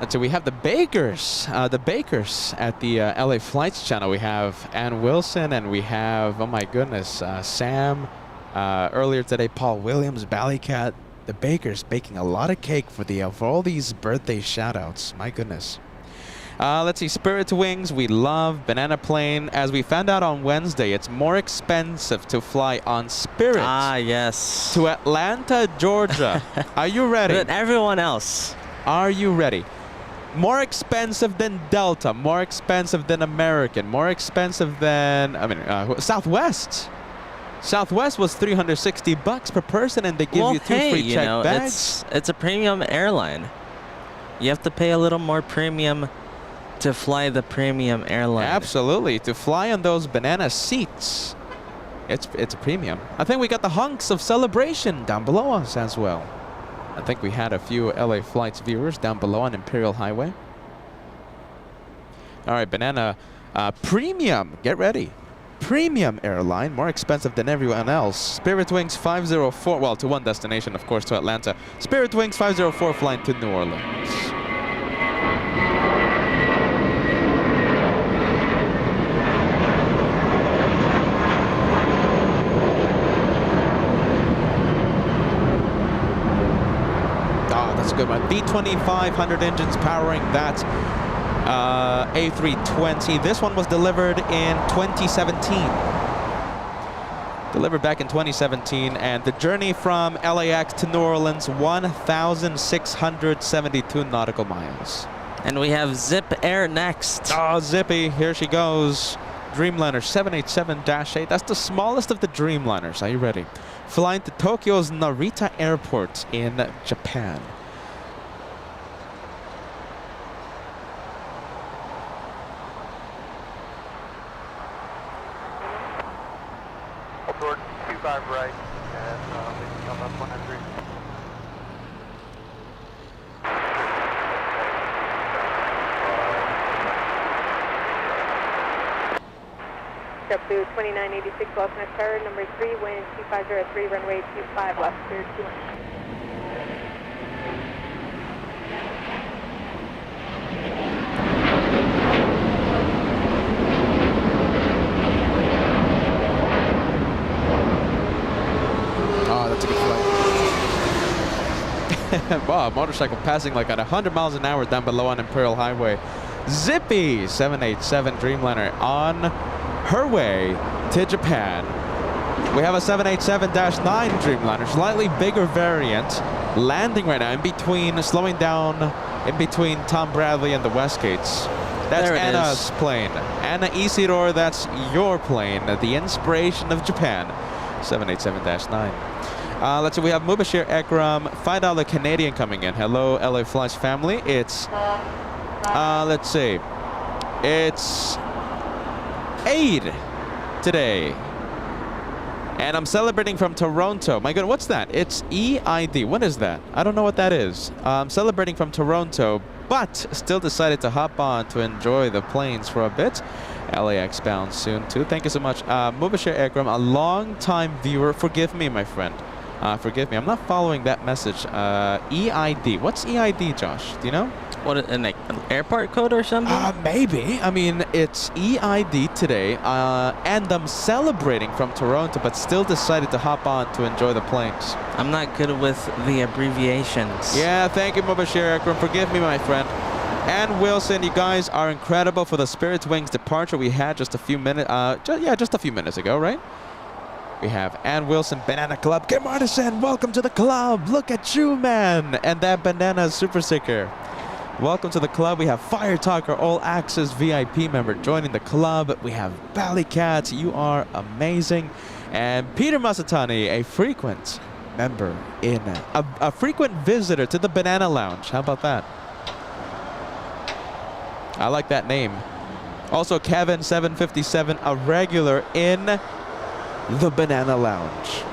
And so we have the bakers at the LA Flights channel. We have Ann Wilson, and we have, oh my goodness, Sam. Earlier today, Paul Williams, Ballycat. The bakers baking a lot of cake for all these birthday shout-outs. My goodness. Let's see, Spirit Wings, we love. Banana Plane. As we found out on Wednesday, it's more expensive to fly on Spirit. Ah, yes. To Atlanta, Georgia. Are you ready? But everyone else. Are you ready? More expensive than Delta, more expensive than American, more expensive than, Southwest. Southwest was $360 per person, and they give you 2 free checked bags. It's a premium airline. You have to pay a little more premium to fly the premium airline. Absolutely, to fly on those banana seats, it's a premium. I think we got the hunks of celebration down below us as well. I think we had a few LA Flights viewers down below on Imperial Highway. All right, Banana Premium. Get ready. Premium airline, more expensive than everyone else. Spirit Wings 504, well, to one destination, of course, to Atlanta. Spirit Wings 504 flying to New Orleans. Good one. B2500 engines powering that A320. This one was delivered in 2017. Delivered back in 2017, and the journey from LAX to New Orleans, 1,672 nautical miles. And we have Zip Air next. Oh, Zippy, here she goes. Dreamliner 787-8. That's the smallest of the Dreamliners. Are you ready? Flying to Tokyo's Narita Airport in Japan. Toward 25 right, and come up 100. JetBlue 2986 Los Angeles Tower, number 3, wind 2503, runway 25 left, clear 21. Wow, motorcycle passing like at 100 miles an hour down below on Imperial Highway. Zippy 787 Dreamliner on her way to Japan. We have a 787-9 Dreamliner, slightly bigger variant, landing right now in between, slowing down in between Tom Bradley and the Westgates. That's Anna's plane. Anna Isidore, that's your plane, the inspiration of Japan. 787-9. Let's see, we have Mubashir Ekram, $5 Canadian coming in. Hello, LA Flights family. It's, let's see, it's Eid today. And I'm celebrating from Toronto. My goodness, what's that? It's EID. What is that? I don't know what that is. I'm celebrating from Toronto, but still decided to hop on to enjoy the planes for a bit. LAX bound soon, too. Thank you so much. Mubashir Ekram, a long-time viewer. Forgive me, my friend. Forgive me. I'm not following that message. EID. What's EID, Josh? Do you know? an airport code or something? Maybe. I mean, it's EID today, and I'm celebrating from Toronto, but still decided to hop on to enjoy the planes. I'm not good with the abbreviations. Yeah, thank you, Mubashir Akram. Forgive me, my friend. And Wilson, you guys are incredible for the Spirit Wings departure we had just a few minutes. Just a few minutes ago, right? We have Ann Wilson, Banana Club. Kim Artisan, welcome to the club. Look at you, man. And that banana super sticker. Welcome to the club. We have Fire Talker, All Access VIP member joining the club. We have Valley Cats. You are amazing. And Peter Masatani, a frequent member in a frequent visitor to the Banana Lounge. How about that? I like that name. Also, Kevin 757, a regular in the Banana Lounge.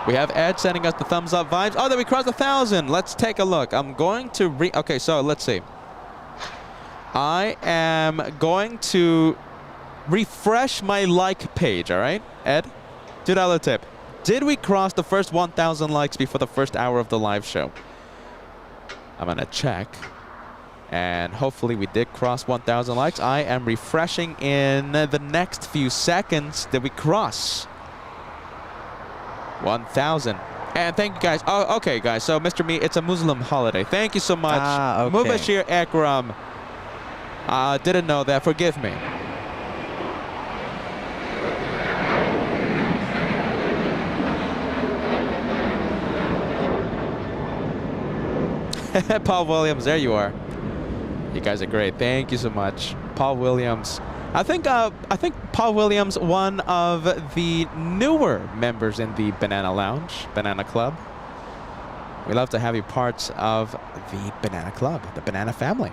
We have Ed sending us the thumbs up vibes. Oh, there we crossed 1,000. Let's take a look. I'm going to okay, so let's see. I am going to refresh my like page, all right? Ed, $2 tip. Did we cross the first 1,000 likes before the first hour of the live show? I'm gonna check. And hopefully we did cross 1,000 likes. I am refreshing in the next few seconds. Did we cross 1,000? And thank you guys. Oh, okay, guys. So, Mr. Me, it's a Muslim holiday. Thank you so much. Okay. Mubashir Akram. Didn't know that. Forgive me. Paul Williams, there you are. You guys are great. Thank you so much, Paul Williams. I think Paul Williams, one of the newer members in the Banana Lounge, Banana Club. We love to have you part of the Banana Club, the Banana family.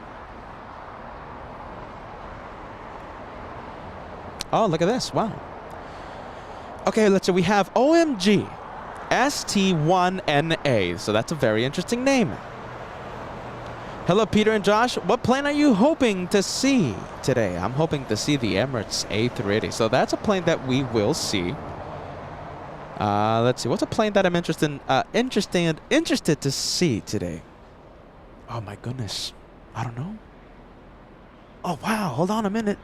Oh, look at this! Wow. Okay, let's see. We have OMG ST1NA. So that's a very interesting name. Hello, Peter and Josh. What plane are you hoping to see today? I'm hoping to see the Emirates A380. So that's a plane that we will see. Let's see. What's a plane that I'm interested to see today? Oh my goodness. I don't know. Oh wow. Hold on a minute.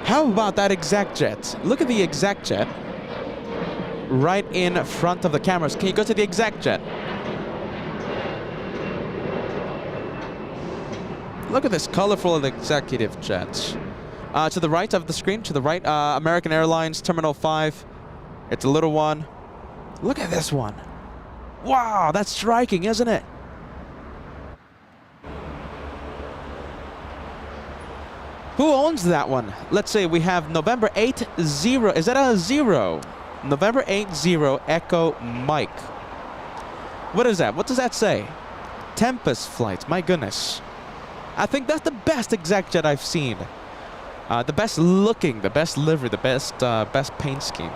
How about that exec jet? Look at the exec jet. Right in front of the cameras. Can you go to the exec jet? Look at this colorful executive jet. To the right of the screen, to the right, American Airlines Terminal 5. It's a little one. Look at this one. Wow, that's striking, isn't it? Who owns that one? Let's say we have November 80. Is that a 0? November 80 Echo Mike. What is that? What does that say? Tempest flights. My goodness. I think that's the best exec jet I've seen. The best looking, the best livery, the best paint scheme.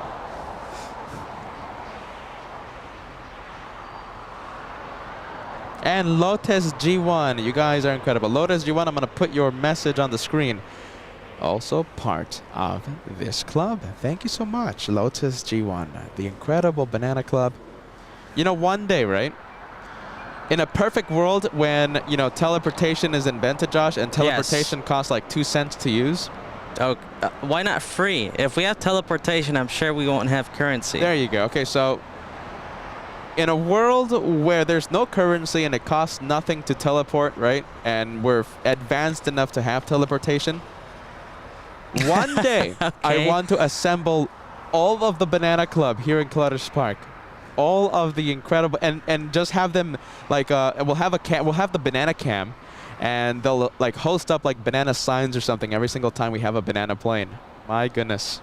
And Lotus G1. You guys are incredible. Lotus G1, I'm going to put your message on the screen. Also part of this club. Thank you so much, Lotus G1, the incredible Banana Club. You know, one day, right? In a perfect world when, you know, teleportation is invented, Josh, and teleportation costs like 2 cents to use. Oh, why not free? If we have teleportation, I'm sure we won't have currency. There you go. Okay, so in a world where there's no currency and it costs nothing to teleport, right? And we're advanced enough to have teleportation. One day, okay. I want to assemble all of the Banana Club here in Clutter's Park. All of the incredible, and just have them like, we'll have the banana cam, and they'll like host up like banana signs or something every single time we have a banana plane. My goodness.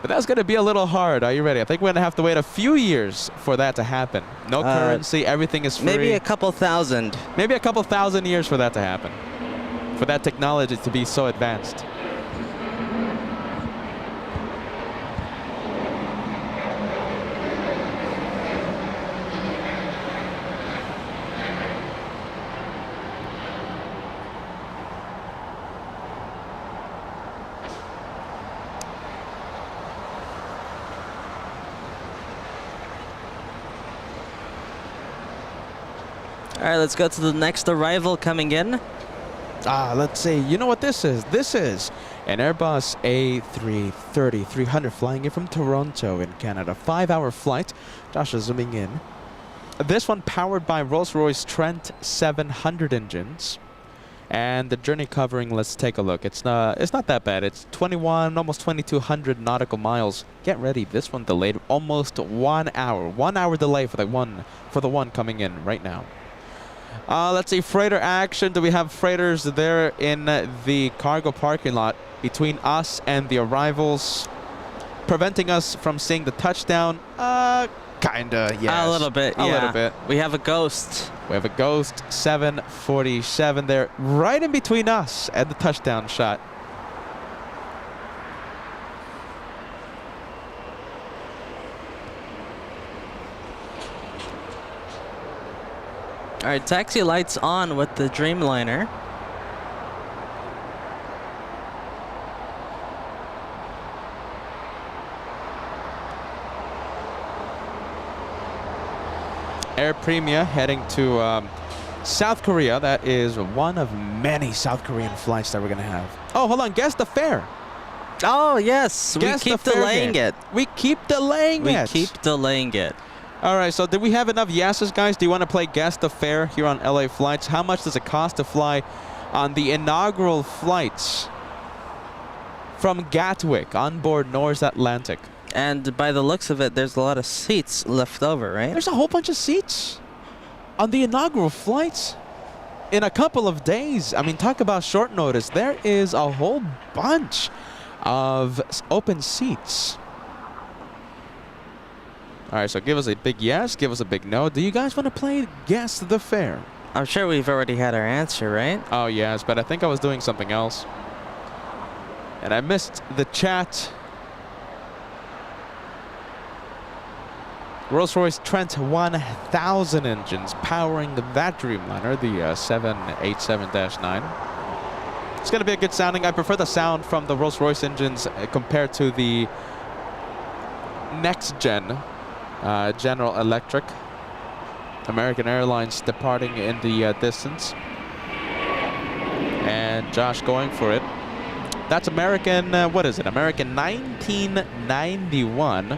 But that's going to be a little hard. Are you ready? I think we're going to have to wait a few years for that to happen. No currency, everything is free. Maybe a couple thousand. Maybe a couple thousand years for that to happen. For that technology to be so advanced. All right, let's go to the next arrival coming in. Let's see. You know what this is? This is an Airbus A330 300 flying in from Toronto in Canada. 5-hour flight. Josh is zooming in. This one powered by Rolls-Royce Trent 700 engines. And the journey covering, let's take a look. It's not that bad. It's 21, almost 2,200 nautical miles. Get ready. This one delayed almost 1 hour. 1 hour delay for the one coming in right now. Let's see, freighter action. Do we have freighters there in the cargo parking lot between us and the arrivals, preventing us from seeing the touchdown? Kinda, yes. A little bit, yeah. A little bit. We have a Ghost. We have a Ghost 747 there, right in between us and the touchdown shot. All right, taxi lights on with the Dreamliner. Air Premia heading to South Korea. That is one of many South Korean flights that we're going to have. Oh, hold on. Guess the fare. Oh, yes. Guess we keep the fare delaying game. it. We keep delaying it. We keep delaying it. All right, so did we have enough yeses, guys? Do you want to play Guess the Fare here on LA Flights? How much does it cost to fly on the inaugural flights from Gatwick on board North Atlantic? And by the looks of it, there's a lot of seats left over, right? There's a whole bunch of seats on the inaugural flights in a couple of days. I mean, talk about short notice. There is a whole bunch of open seats. All right, so give us a big yes, give us a big no. Do you guys want to play Guess the Fare? I'm sure we've already had our answer, right? Oh, yes, but I think I was doing something else. And I missed the chat. Rolls-Royce Trent 1000 engines powering that Dreamliner, the 787-9. It's going to be a good sounding. I prefer the sound from the Rolls-Royce engines compared to the next gen General Electric. American Airlines departing in the distance. And Josh going for it. That's American, what is it? American 1991.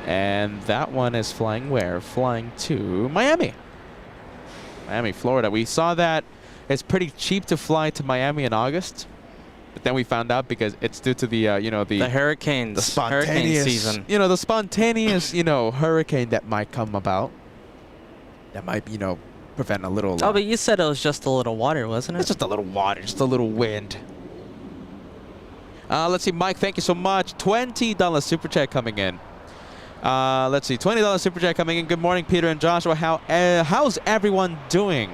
And that one is flying where? Flying to Miami. Miami, Florida. We saw that it's pretty cheap to fly to Miami in August. But then we found out because it's due to the, the hurricanes, the spontaneous, hurricane season. The spontaneous, hurricane that might come about. That might, prevent a little. Oh, but you said it was just a little water, wasn't it? It's just a little water, just a little wind. Let's see, Mike, thank you so much. $20 super chat coming in. Let's see, $20 super chat coming in. Good morning, Peter and Joshua. How's everyone doing?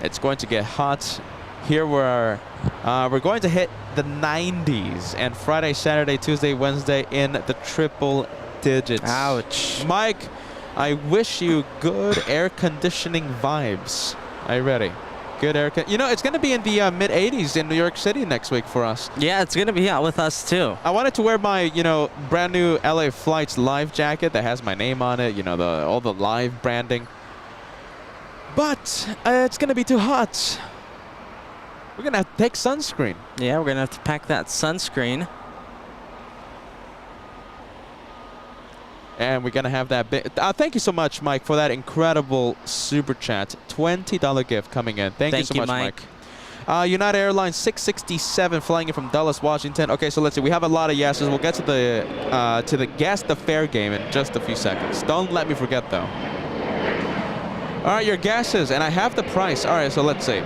It's going to get hot. Here we're going to hit the 90s, and Friday, Saturday, Tuesday, Wednesday in the triple digits. Ouch. Mike, I wish you good air conditioning vibes. Are you ready? Good air it's going to be in the mid 80s in New York City next week for us. Yeah, it's going to be out with us too. I wanted to wear my, brand new LA Flights live jacket that has my name on it, all the live branding. But it's going to be too hot. We're going to have to take sunscreen. Yeah, we're going to have to pack that sunscreen. And we're going to have that bit. Thank you so much, Mike, for that incredible super chat. $20 gift coming in. Thank you so much, Mike. United Airlines 667 flying in from Dulles, Washington. Okay, so let's see. We have a lot of yeses. We'll get to the Guess the Fare game in just a few seconds. Don't let me forget, though. All right, your guesses. And I have the price. All right, so let's see.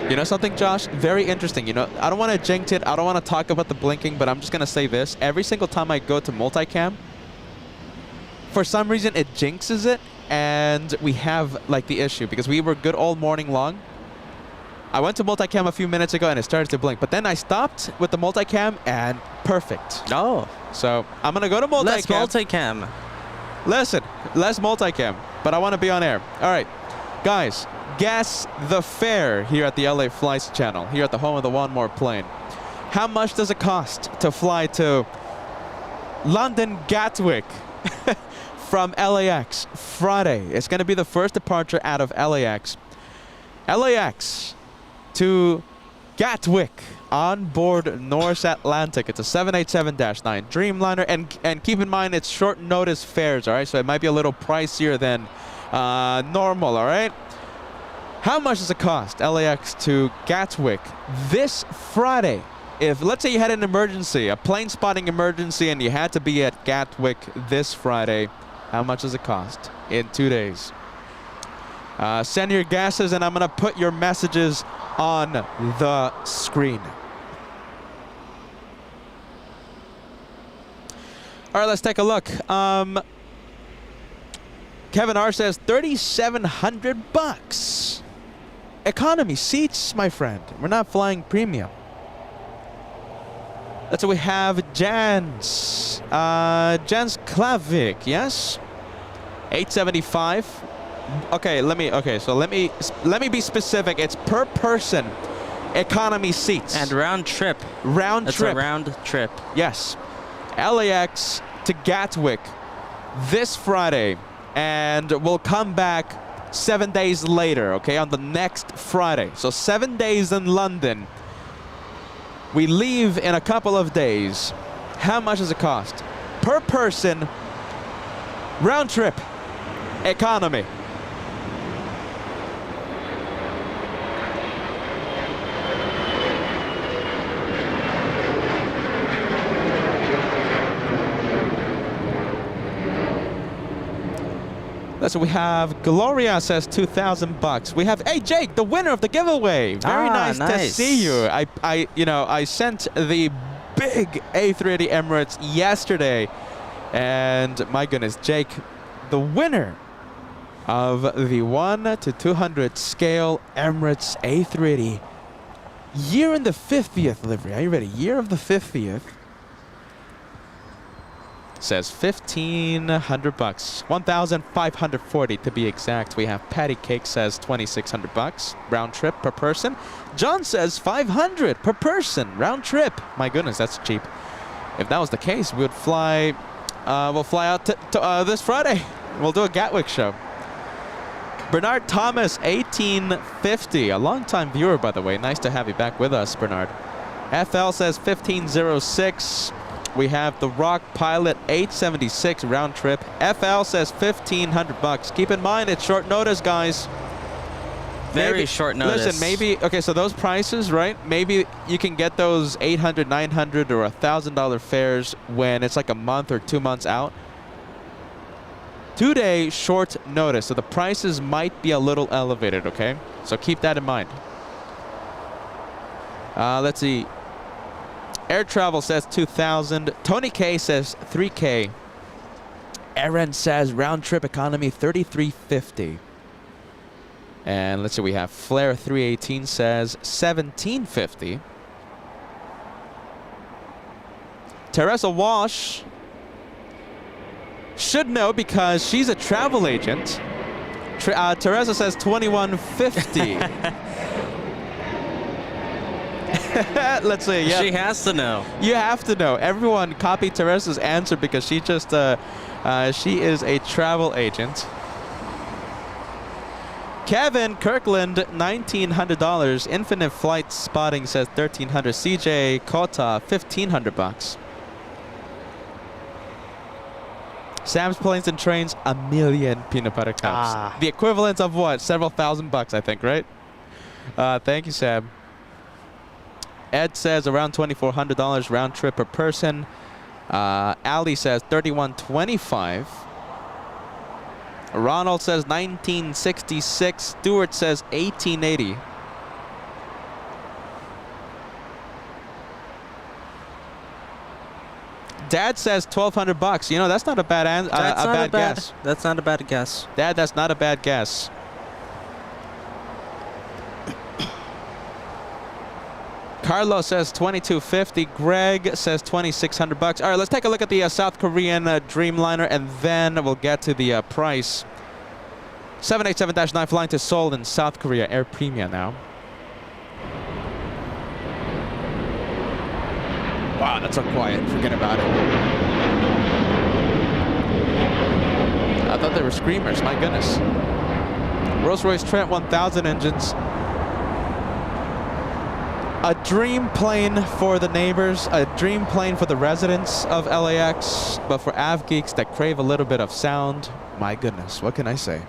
You know something, Josh? Very interesting. I don't want to jinx it. I don't want to talk about the blinking, but I'm just going to say this. Every single time I go to multicam, for some reason it jinxes it, and we have like the issue because we were good all morning long. I went to multicam a few minutes ago and it started to blink, but then I stopped with the multicam and perfect. Oh. So I'm going to go to multicam. Less multicam. Listen, less multicam, but I want to be on air. All right, guys. Guess the fare here at the LA Flights channel, here at the home of the One More Plane. How much does it cost to fly to London Gatwick from LAX, Friday. It's going to be the first departure out of LAX. LAX to Gatwick on board North Atlantic. It's a 787-9 Dreamliner, and keep in mind it's short notice fares, all right? So it might be a little pricier than normal, all right? How much does it cost, LAX to Gatwick this Friday? If, let's say you had an emergency, a plane spotting emergency, and you had to be at Gatwick this Friday, how much does it cost in 2 days? Send your guesses, and I'm going to put your messages on the screen. All right, let's take a look. Kevin R says 3,700 bucks. Economy seats, my friend. We're not flying premium. That's what we have. Jans Klavik, yes? 875. Okay, let me be specific. It's per person economy seats. And round trip. Round It's trip. a round trip. Yes. LAX to Gatwick this Friday, and we'll come back 7 days later, okay, on the next Friday. So 7 days in London. We leave in a couple of days. How much does it cost? Per person, round trip, economy. That's what we have. Gloria says 2,000 bucks. We have, hey Jake, the winner of the giveaway. Very nice to see you. I sent the big A380 Emirates yesterday, and my goodness, Jake, the winner of the 1 to 200 scale Emirates A380 year in the 50th livery. Are you ready? Year of the 50th. Says 1,500 bucks, 1,540 to be exact. We have Patty Cake says 2,600 bucks round trip per person. John says 500 per person round trip. My goodness, that's cheap. If that was the case, we would fly. We'll fly out to this Friday. We'll do a Gatwick show. Bernard Thomas 1850, a longtime viewer by the way. Nice to have you back with us, Bernard. FL says 1,506. We have the Rock Pilot 876 round trip. FL says 1,500 bucks. Keep in mind, it's short notice, guys. Very short notice. Listen, maybe, okay, so those prices, right? Maybe you can get those $800, $900, or $1,000 fares when it's like a month or 2 months out. 2 day short notice, so the prices might be a little elevated, okay? So keep that in mind. Let's see. Air Travel says 2,000. Tony K says 3K. Aaron says round trip economy 3,350. And let's see, we have Flair 318 says 1,750. Teresa Walsh should know because she's a travel agent. Teresa says 2,150. Let's see. Yeah. She has to know. You have to know. Everyone copy Teresa's answer because she just she is a travel agent. Kevin Kirkland, $1,900. Infinite Flight Spotting says 1,300. CJ Kota, 1,500 bucks. Sam's Planes and Trains, 1,000,000 peanut butter cups. The equivalent of what? Several thousand bucks, I think, right? Thank you, Sam. Ed says around $2,400 round trip per person. Ali says 3,125. Ronald says 1966. Stewart says 1880. Dad says 1,200 bucks. You know, that's not a bad guess. That's not a bad guess. Dad, that's not a bad guess. Carlos says 2,250. Greg says 2,600 bucks. All right, let's take a look at the South Korean Dreamliner, and then we'll get to the price. 787-9 flying to Seoul in South Korea. Air Premia now. Wow, that's so quiet. Forget about it. I thought they were Screamers, my goodness. Rolls-Royce Trent 1000 engines. A dream plane for the neighbors, a dream plane for the residents of LAX, but for Av geeks that crave a little bit of sound, my goodness, what can I say?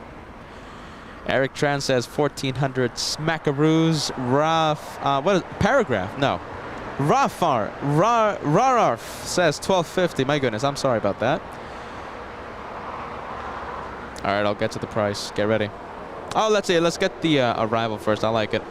Eric Tran says 1400 smackaroos, rough, what is paragraph? No. Rararf says 1250. My goodness, I'm sorry about that. All right, I'll get to the price. Get ready. Oh, let's see. Let's get the arrival first. I like it.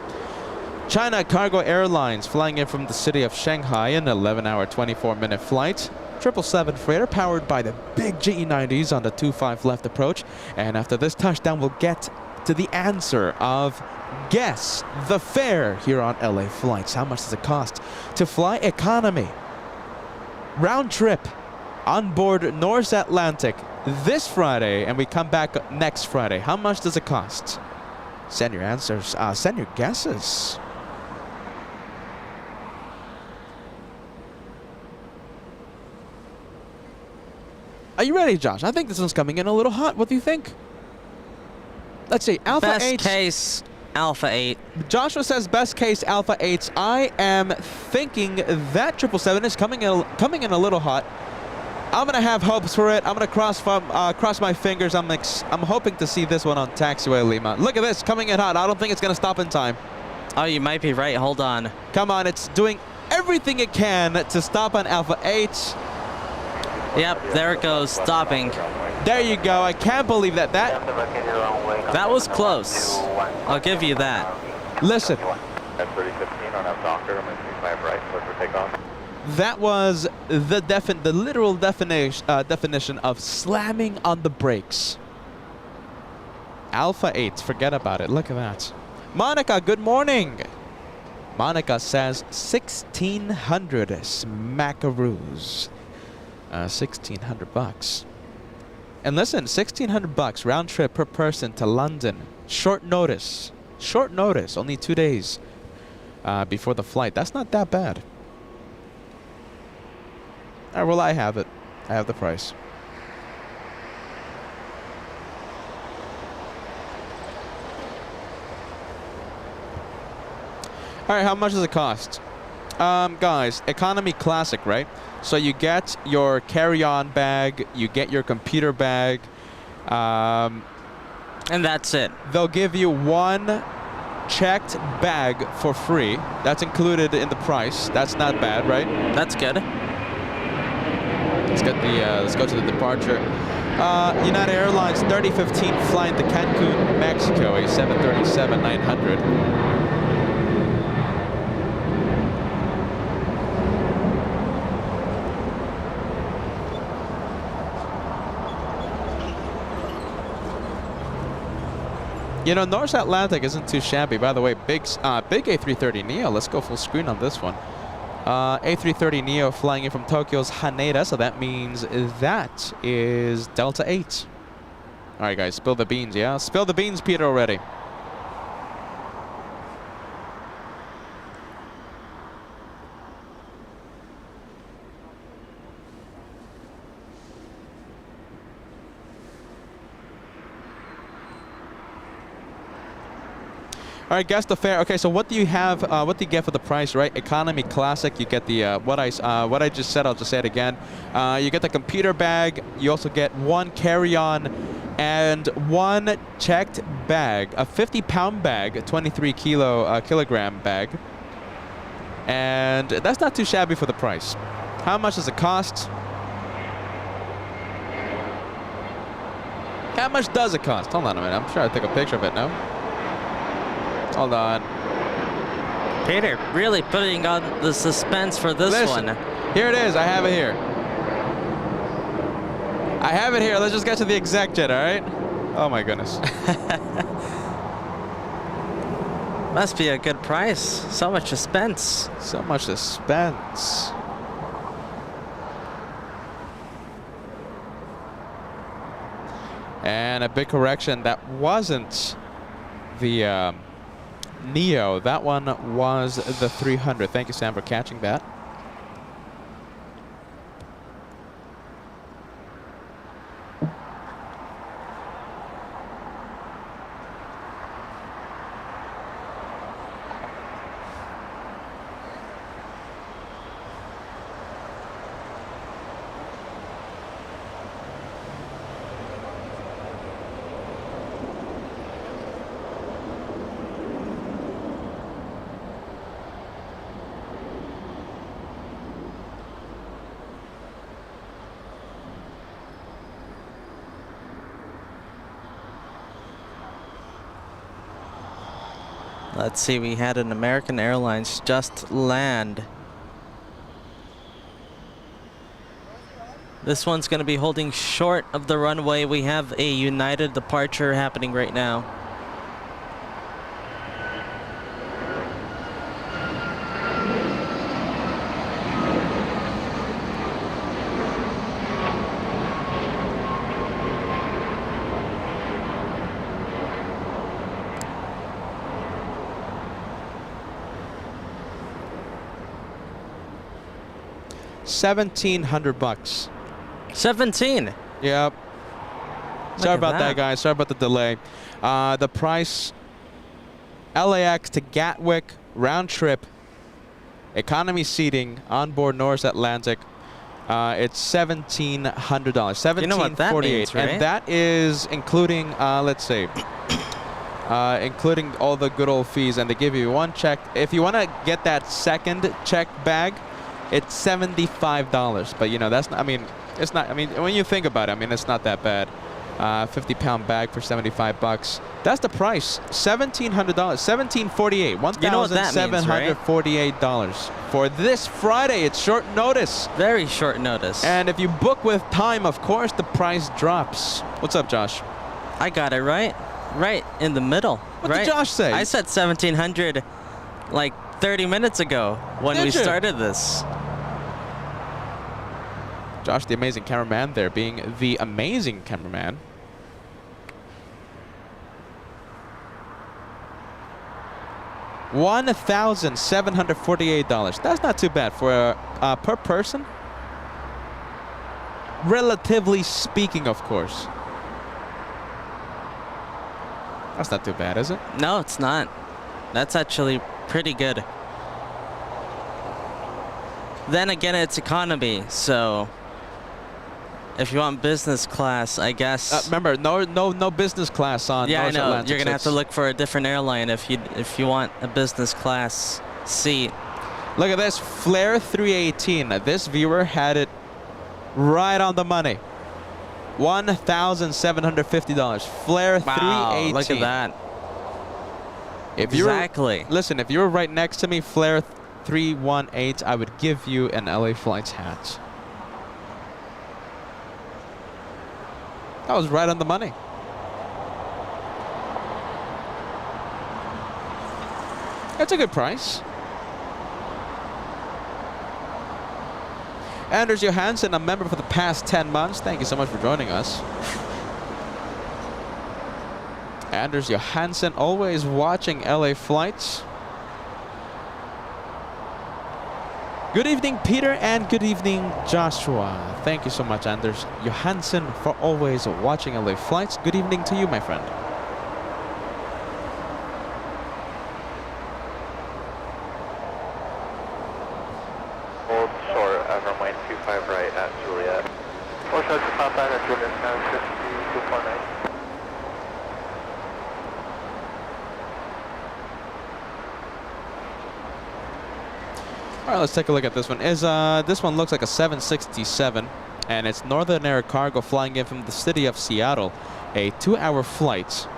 China Cargo Airlines flying in from the city of Shanghai, an 11-hour, 24-minute flight. 777 freighter powered by the big GE90s on the 25 left approach. And after this touchdown, we'll get to the answer of guess the fare here on LA Flights. How much does it cost to fly economy round trip on board North Atlantic this Friday, and we come back next Friday? How much does it cost? Send your answers. Send your guesses. Are you ready, Josh? I think this one's coming in a little hot. What do you think? Let's see. Alpha Best 8. case, Alpha 8. Joshua says best case Alpha 8s. I am thinking that 777 is coming in a little hot. I'm gonna have hopes for it. I'm gonna cross my fingers. I'm hoping to see this one on Taxiway Lima. Look at this, coming in hot. I don't think it's gonna stop in time. Oh, you might be right. Hold on. Come on, it's doing everything it can to stop on Alpha 8. Yep, there it goes, stopping. There you go. I can't believe that. That was close. I'll give you that. Listen. At 3015 on Doctor, I'm going to climb right, clear for takeoff. That was the literal definition of slamming on the brakes. Alpha 8, forget about it. Look at that. Monica, good morning. Monica says 1,600 smackaroos. 1,600 bucks. And listen, 1,600 bucks round trip per person to London. Short notice. Short notice. Only 2 days before the flight. That's not that bad. All right, well, I have it. I have the price. All right, how much does it cost? Guys, economy classic, right? So you get your carry-on bag, you get your computer bag. And that's it. They'll give you one checked bag for free. That's included in the price. That's not bad, right? That's good. Let's go to the departure. United Airlines 3015 flying to Cancun, Mexico, a 737-900. You know, North Atlantic isn't too shabby. By the way, big A330 Neo. Let's go full screen on this one. A330 Neo flying in from Tokyo's Haneda, so that means that is Delta 8. All right, guys, spill the beans, yeah? Spill the beans, Peter, already. All right, guess the fare. Okay, so what do you have? What do you get for the price, right? Economy Classic. You get the what I just said. I'll just say it again. You get the computer bag. You also get one carry-on and one checked bag, a 50-pound bag, a 23 kilogram bag, and that's not too shabby for the price. How much does it cost? How much does it cost? Hold on a minute. I'm sure I took a picture of it now. Hold on. Peter, really putting on the suspense for this Listen, one. Here it is. I have it here. I have it here. Let's just get to the exec jet, all right? Oh, my goodness. Must be a good price. So much suspense. So much suspense. And a big correction. That wasn't the Neo. That one was the 300. Thank you, Sam, for catching that. Let's see, we had an American Airlines just land. This one's going to be holding short of the runway. We have a United departure happening right now. $1,700. 17. Yep. Look Sorry at about that, that. guys. Sorry about the delay. The price, LAX to Gatwick, round trip, economy seating, onboard North Atlantic. It's $1,700. $1,748. You know what that means, right? And that is including, let's see, including all the good old fees. And they give you one check. If you want to get that second check bag, it's $75. But, you know, that's not, I mean, it's not, I mean, when you think about it, I mean, it's not that bad. 50-pound bag for $75. That's the price. $1,700. $1,748. You know what that means, right? $1,748 for this Friday. It's short notice. Very short notice. And if you book with time, of course, the price drops. What's up, Josh? I got it right. Right in the middle. What right? did Josh say? I said 1,700 like 30 minutes ago when we started this. Josh, the amazing cameraman there, being the amazing cameraman. $1,748. That's not too bad for per person. Relatively speaking, of course. That's not too bad, is it? No, it's not. That's actually pretty good. Then again, it's economy, so if you want business class, I guess. Remember, no business class on. Yeah, North I know. Atlantic You're gonna have to 6. look for a different airline if you want a business class seat. Look at this, Flair 318. This viewer had it right on the money. $1,750. Flair 318. Look at that. If Exactly. Listen, if you were right next to me, Flair 318, I would give you an LA Flights hat. That was right on the money. That's a good price. Anders Johansson, a member for the past 10 months. Thank you so much for joining us. Anders Johansson, always watching LA Flights. Good evening, Peter, and good evening, Joshua. Thank you so much, Anders Johansson, for always watching LA Flights. Good evening to you, my friend. Hold short at runway 25 right at Juliet. Hold short to Papa at Juliet, 5249. All right, let's take a look at this one. This one looks like a 767, and it's Northern Air Cargo flying in from the city of Seattle, a 2-hour flight.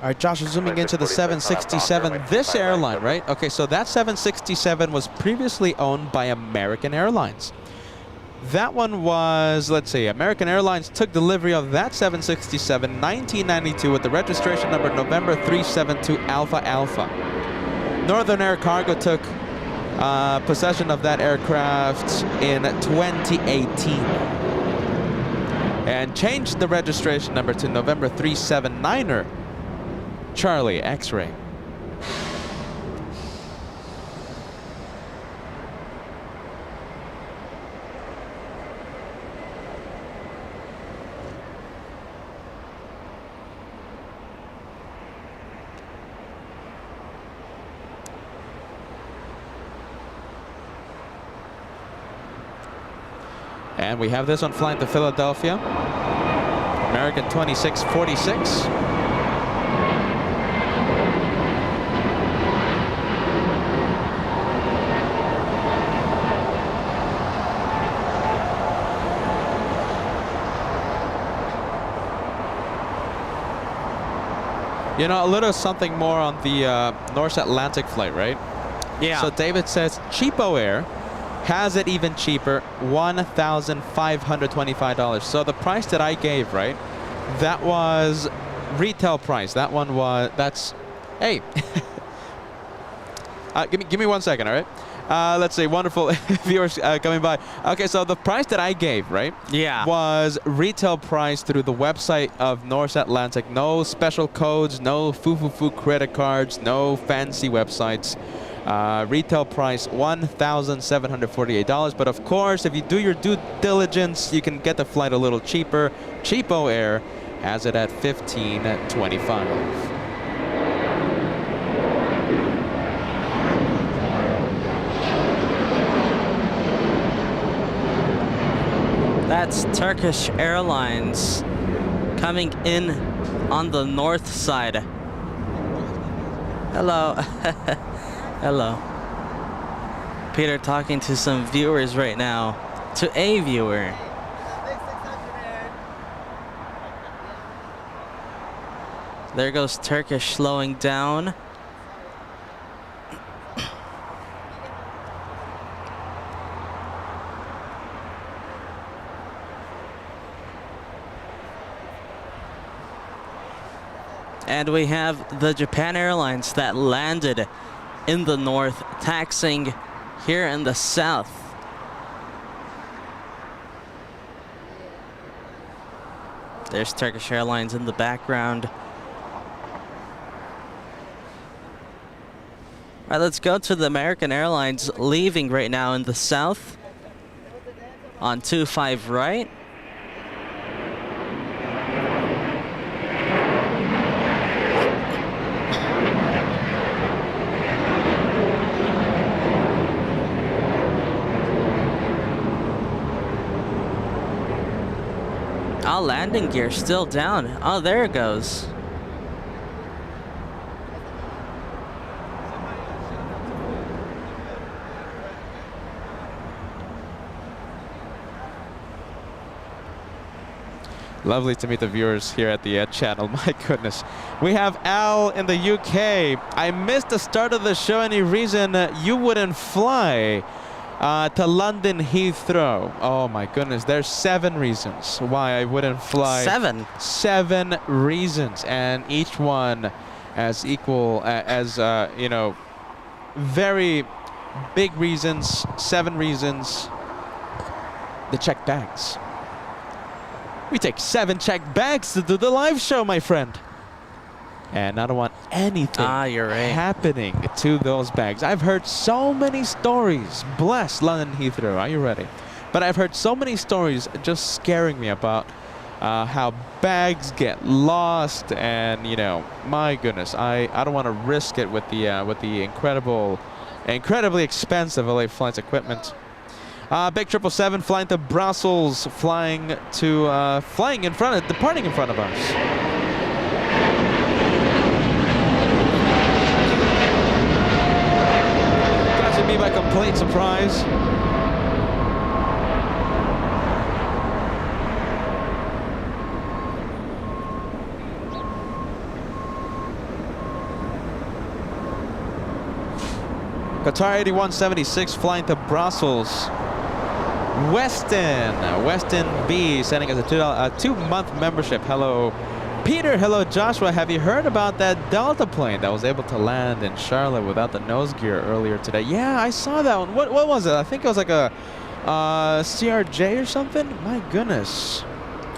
All right, Josh is zooming into the 767. This airline, right? Okay, so that 767 was previously owned by American Airlines. That one was, let's see, American Airlines took delivery of that 767 1992 with the registration number November 372 Alpha Alpha. Northern Air Cargo took possession of that aircraft in 2018 and changed the registration number to November 379er Charlie X-Ray. And we have this one flying to Philadelphia. American 2646. You know, a little something more on the North Atlantic flight, right? Yeah. So David says Cheapo Air has it even cheaper, $1,525. So the price that I gave, right? That was retail price. That one was, that's, hey. Give me 1 second, all right? Let's see, wonderful viewers coming by. Okay, so the price that I gave, right? Yeah. Was retail price through the website of North Atlantic. No special codes, no foo-foo-foo credit cards, no fancy websites. Retail price $1,748. But of course, if you do your due diligence, you can get the flight a little cheaper. Cheapo Air has it at $1,525. That's Turkish Airlines coming in on the north side. Hello. Hello. Peter talking to some viewers right now. To a viewer. There goes Turkish slowing down. And we have the Japan Airlines that landed in the north, taxiing here in the south. There's Turkish Airlines in the background. All right, let's go to the American Airlines leaving right now in the south on 25 right. Oh, landing gear still down. Oh, there it goes. Lovely to meet the viewers here at the channel. My goodness. We have Al in the UK. I missed the start of the show. Any reason you wouldn't fly to London Heathrow? Oh my goodness. There's 7 reasons why I wouldn't fly. 7? 7 reasons. And each one as equal as, you know, very big reasons. 7 reasons. The checked bags. We take 7 checked bags to do the live show, my friend. And I don't want anything you're right. happening to those bags. I've heard so many stories. Bless London Heathrow. Are you ready? But I've heard so many stories just scaring me about how bags get lost. And, you know, my goodness, I don't want to risk it with the incredibly expensive LA Flights equipment. Big 777 flying to Brussels, departing in front of us. Catching me by complete surprise. Qatar 8176 flying to Brussels. Weston B sending us a $2-month membership. Hello, Peter. Hello, Joshua. Have you heard about that Delta plane that was able to land in Charlotte without the nose gear earlier today? Yeah, I saw that one. What was it? I think it was like a CRJ or something. My goodness.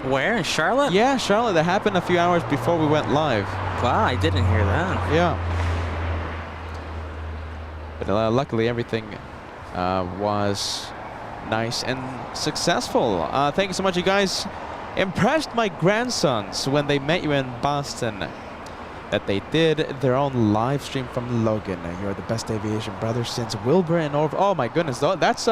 Where? In Charlotte? Yeah, Charlotte. That happened a few hours before we went live. Wow, I didn't hear that. Yeah. But luckily everything was nice and successful. Thank you so much, you guys. Impressed my grandsons when they met you in Boston that they did their own live stream from Logan. You're the best aviation brother since Wilbur and over. Oh my goodness, that's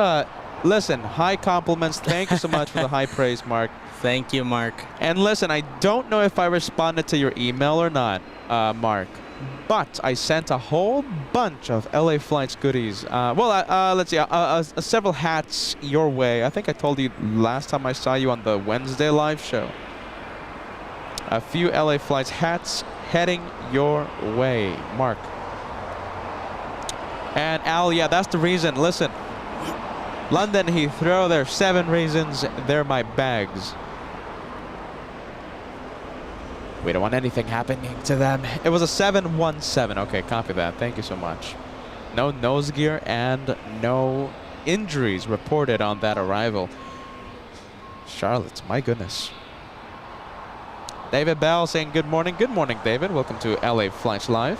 Listen, high compliments. Thank you so much for the high praise, Mark. Thank you, Mark. And listen, I don't know if I responded to your email or not, Mark, but I sent a whole bunch of LA Flights goodies. Let's see, several hats your way. I think I told you last time I saw you on the Wednesday live show. A few LA Flights hats heading your way, Mark. And Al, yeah, that's the reason. Listen, London Heathrow, there are 7 reasons. They're my bags. We don't want anything happening to them. It was a 717. Okay, copy that. Thank you so much. No nose gear and no injuries reported on that arrival. Charlotte, my goodness. David Bell saying good morning. Good morning, David. Welcome to LA Flights Live.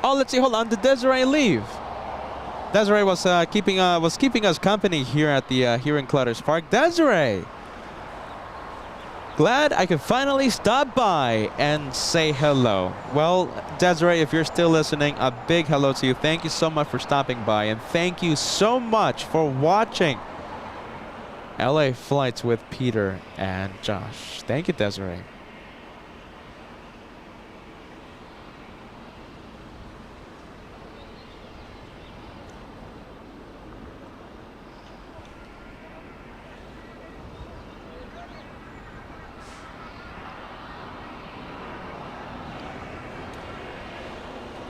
Oh, let's see. Hold on. Did Desiree leave? Desiree was keeping us company here at the here in Clutters Park. Desiree, glad I could finally stop by and say hello. Well, Desiree, if you're still listening, a big hello to you. Thank you so much for stopping by, and thank you so much for watching LA Flights with Peter and Josh. Thank you, Desiree.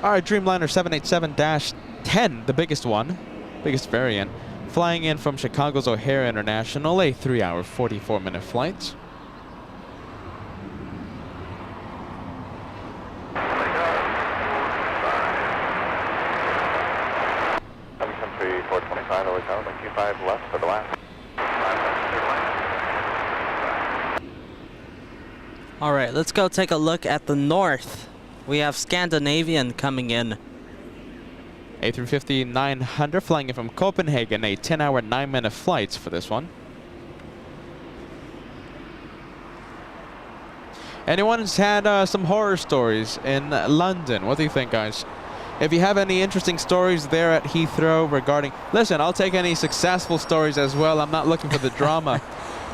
All right, Dreamliner 787-10, the biggest one, biggest variant, flying in from Chicago's O'Hare International, a 3-hour, 44-minute flight. Country 425, always home, 25 left for the last. All right, let's go take a look at the north. We have Scandinavian coming in. A350-900 flying in from Copenhagen, a 10-hour, 9-minute flight for this one. Anyone's had some horror stories in London? What do you think, guys? If you have any interesting stories there at Heathrow regarding... Listen, I'll take any successful stories as well. I'm not looking for the drama.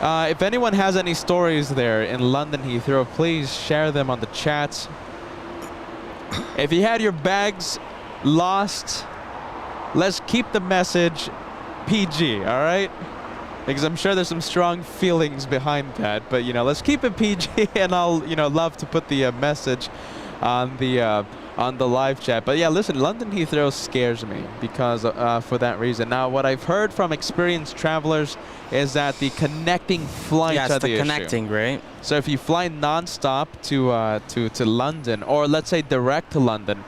If anyone has any stories there in London Heathrow, please share them on the chats. If you had your bags lost, let's keep the message PG, all right? Because I'm sure there's some strong feelings behind that. But, you know, let's keep it PG, and I'll, you know, love to put the message on the live chat. But yeah, listen, London Heathrow scares me because for that reason. Now, what I've heard from experienced travelers is that the connecting flights are the issue. connecting, right? So if you fly non-stop to London, or let's say direct to London,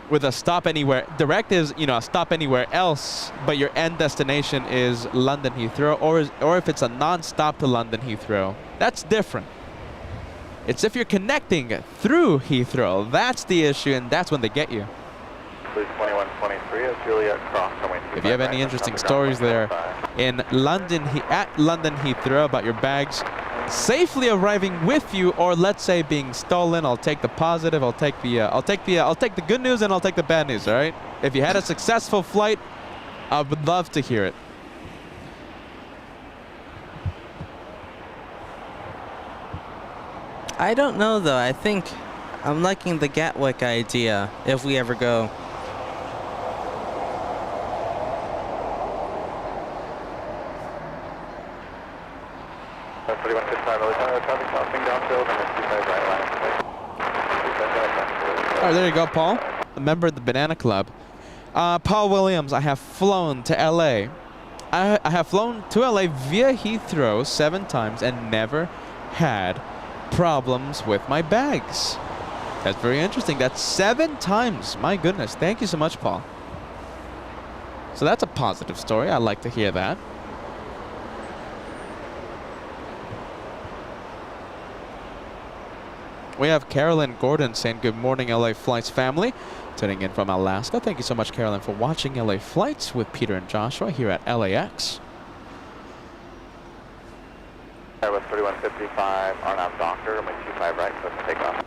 with a stop anywhere, direct is, you know, a stop anywhere else, but your end destination is London Heathrow, or if it's a non-stop to London Heathrow, that's different. It's if you're connecting through Heathrow, that's the issue, and that's when they get you. Please 2123 as Juliet Cross. If you have any interesting stories there in London, at London Heathrow about your bags safely arriving with you, or let's say being stolen, I'll take the positive, I'll take the good news, and I'll take the bad news. All right. If you had a successful flight, I would love to hear it. I don't know though. I think I'm liking the Gatwick idea if we ever go. All right, there you go, Paul, a member of the Banana Club. Paul Williams, I have flown to LA. I have flown to LA via Heathrow 7 times and never had problems with my bags. That's very interesting. That's 7 times. My goodness. Thank you so much, Paul. So that's a positive story. I'd like to hear that. We have Carolyn Gordon saying good morning, LA Flights family. Tuning in from Alaska. Thank you so much, Carolyn, for watching LA Flights with Peter and Joshua here at LAX. Gulf 3155, RNAV Doctor, runway 25 right, close to takeoff.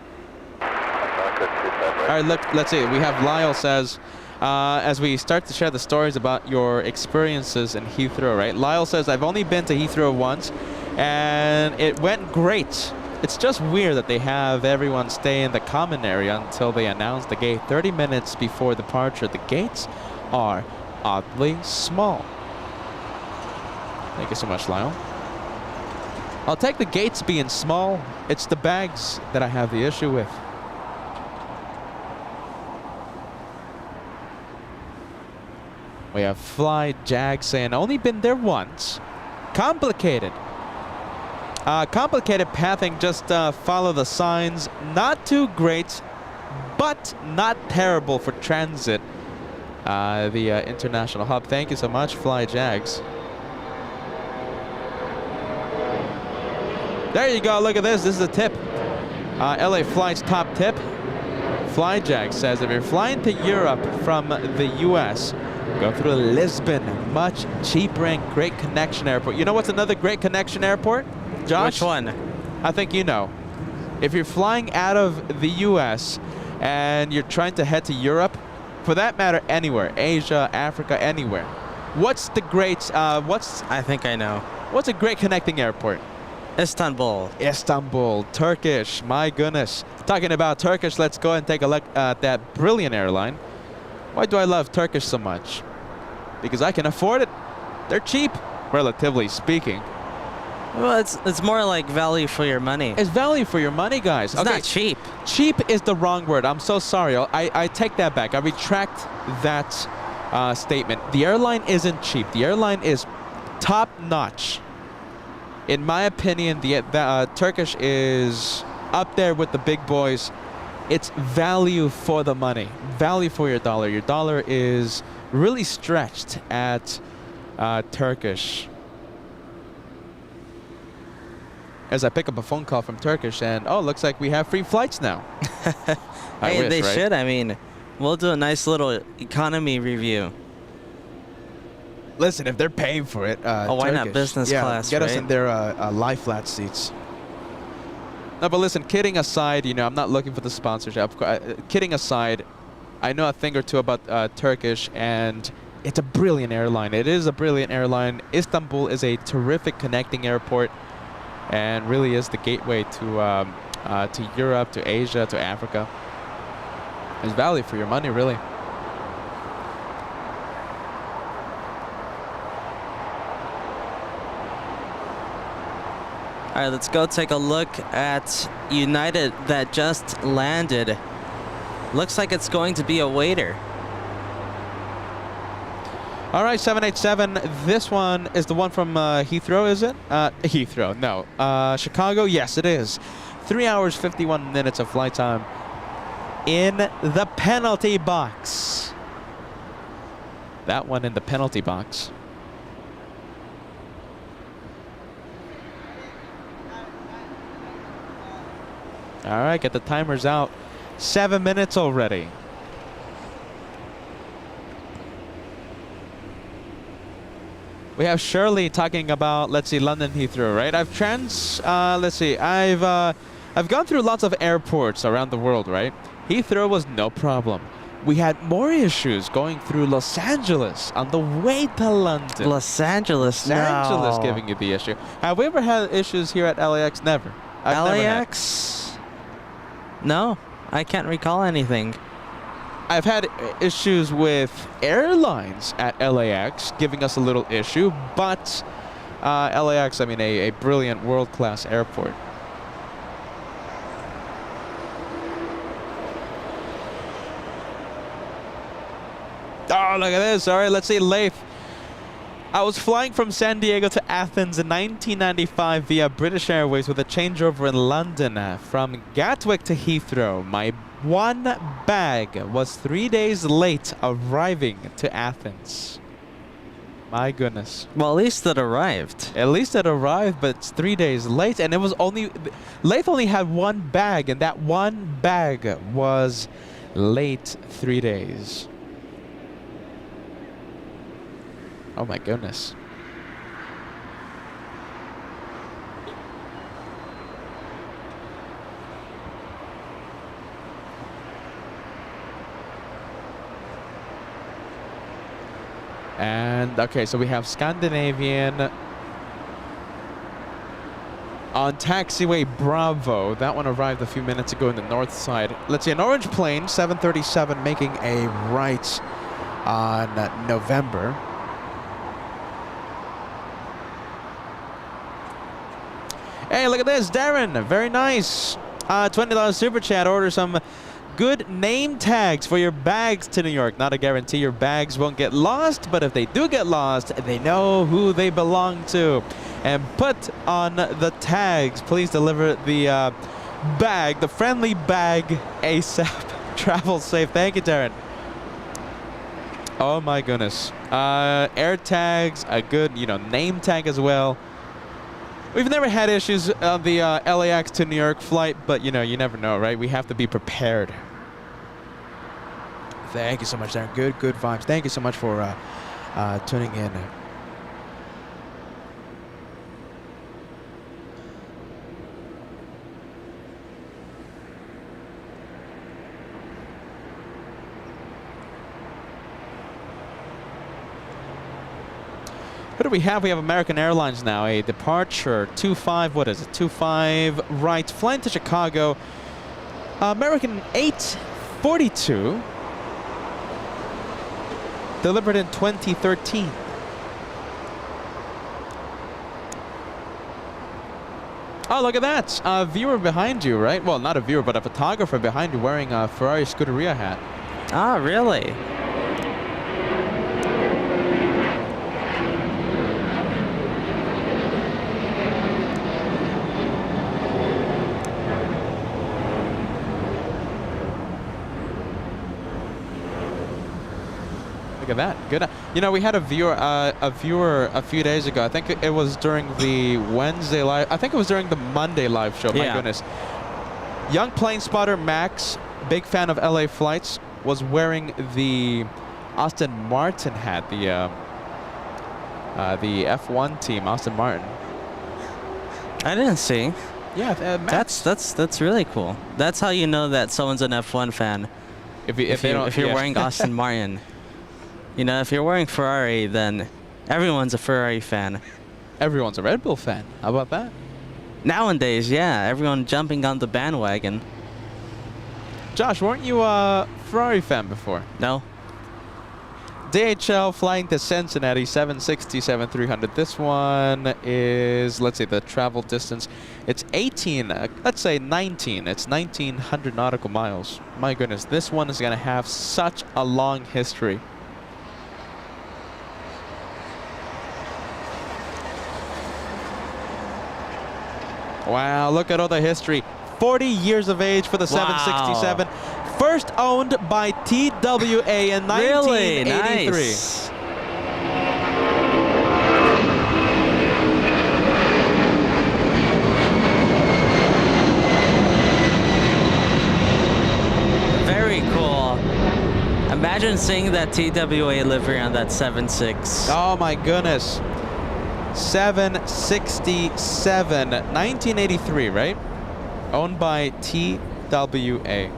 All right, let's see. We have Lyle says, as we start to share the stories about your experiences in Heathrow, right? Lyle says, I've only been to Heathrow once, and it went great. It's just weird that they have everyone stay in the common area until they announce the gate 30 minutes before departure. The gates are oddly small. Thank you so much, Lyle. I'll take the gates being small. It's the bags that I have the issue with. We have Fly Jag saying, only been there once. Complicated. Complicated pathing, just follow the signs. Not too great, but not terrible for transit. The international hub. Thank you so much, Fly Jags. There you go, look at this. This is a tip. LA Flight's top tip. Fly Jag says, if you're flying to Europe from the US, go through Lisbon, much cheaper and great connection airport. You know what's another great connection airport, Josh? Which one? I think you know. If you're flying out of the US and you're trying to head to Europe, for that matter, anywhere, Asia, Africa, anywhere, what's the great, I think I know. what's a great connecting airport? Istanbul. Istanbul, Turkish, my goodness. Talking about Turkish, let's go and take a look at that brilliant airline. Why do I love Turkish so much? Because I can afford it. They're cheap, relatively speaking. Well, it's more like value for your money. It's value for your money, guys. It's not cheap. Cheap is the wrong word. I'm so sorry. I take that back. I retract that statement. The airline isn't cheap. The airline is top-notch. In my opinion, the Turkish is up there with the big boys. It's value for the money, value for your dollar. Your dollar is really stretched at Turkish. As I pick up a phone call from Turkish, and oh, looks like we have free flights now. Hey, wish, they right? should. I mean, we'll do a nice little economy review. Listen, if they're paying for it, why not Turkish, business class, get us right? in their lie flat seats. No, but listen, kidding aside, you know, I'm not looking for the sponsorship. Kidding aside, I know a thing or two about Turkish, and it's a brilliant airline. It is a brilliant airline. Istanbul is a terrific connecting airport, and really is the gateway to Europe, to Asia, to Africa. There's value for your money, really. All right, let's go take a look at United that just landed. Looks like it's going to be a waiter. All right, 787. This one is the one from Heathrow, is it? Heathrow, no. Chicago, yes, it is. 3 hours, 51 minutes of flight time in the penalty box. That one in the penalty box. All right, get the timers out. 7 minutes already. We have Shirley talking about, let's see, London Heathrow, right? I've gone through lots of airports around the world, right? Heathrow was no problem. We had more issues going through Los Angeles on the way to London. Los Angeles, Los Angeles no. giving you the issue. Have we ever had issues here at LAX? Never. I've never had. LAX? No, I can't recall anything. I've had issues with airlines at LAX giving us a little issue, but LAX, I mean, a brilliant world-class airport. Oh, look at this. All right, let's see, Leif. I was flying from San Diego to Athens in 1995 via British Airways with a changeover in London from Gatwick to Heathrow. My one bag was 3 days late arriving to Athens. My goodness. Well, at least it arrived. At least it arrived, but it's 3 days late, and it was only... Leif only had one bag, and that one bag was late 3 days. Oh my goodness. And okay, so we have Scandinavian on Taxiway Bravo. That one arrived a few minutes ago in the north side. Let's see, an orange plane, 737, making a right on November. Hey, look at this, Darren. Very nice. $20 super chat. Order some good name tags for your bags to New York. Not a guarantee your bags won't get lost, but if they do get lost, they know who they belong to. And put on the tags. Please deliver the bag, the friendly bag, ASAP. Travel safe. Thank you, Darren. Oh my goodness. Air tags, a good, name tag as well. We've never had issues on the LAX to New York flight, but you never know, right? We have to be prepared. Thank you so much, Darren. Good vibes. Thank you so much for tuning in. Who do we have? We have American Airlines now. A departure 25. What is it? 25 right. Flying to Chicago. American 842. Delivered in 2013. Oh, look at that. A viewer behind you, right? Well, not a viewer, but a photographer behind you wearing a Ferrari Scuderia hat. Ah, really? Look at that. Good. We had a viewer a few days ago. I think it was during the Wednesday live. I think it was during the Monday live show. My goodness. Young plane spotter Max, big fan of LA flights, was wearing the Aston Martin hat, the F1 team, Aston Martin. I didn't see. Yeah, Max. That's really cool. That's how you know that someone's an F1 fan. If you're wearing Aston Martin. If you're wearing Ferrari, then everyone's a Ferrari fan. Everyone's a Red Bull fan. How about that? Nowadays, yeah, everyone jumping on the bandwagon. Josh, weren't you a Ferrari fan before? No. DHL flying to Cincinnati, 767-300. This one is, let's say, the travel distance. It's 18, let's say 19. It's 1,900 nautical miles. My goodness, this one is going to have such a long history. Wow, look at all the history. 40 years of age for the 767. First owned by TWA in 1983. Really? Nice. Very cool. Imagine seeing that TWA livery on that 76. Oh my goodness. 767, 1983, right? Owned by TWA.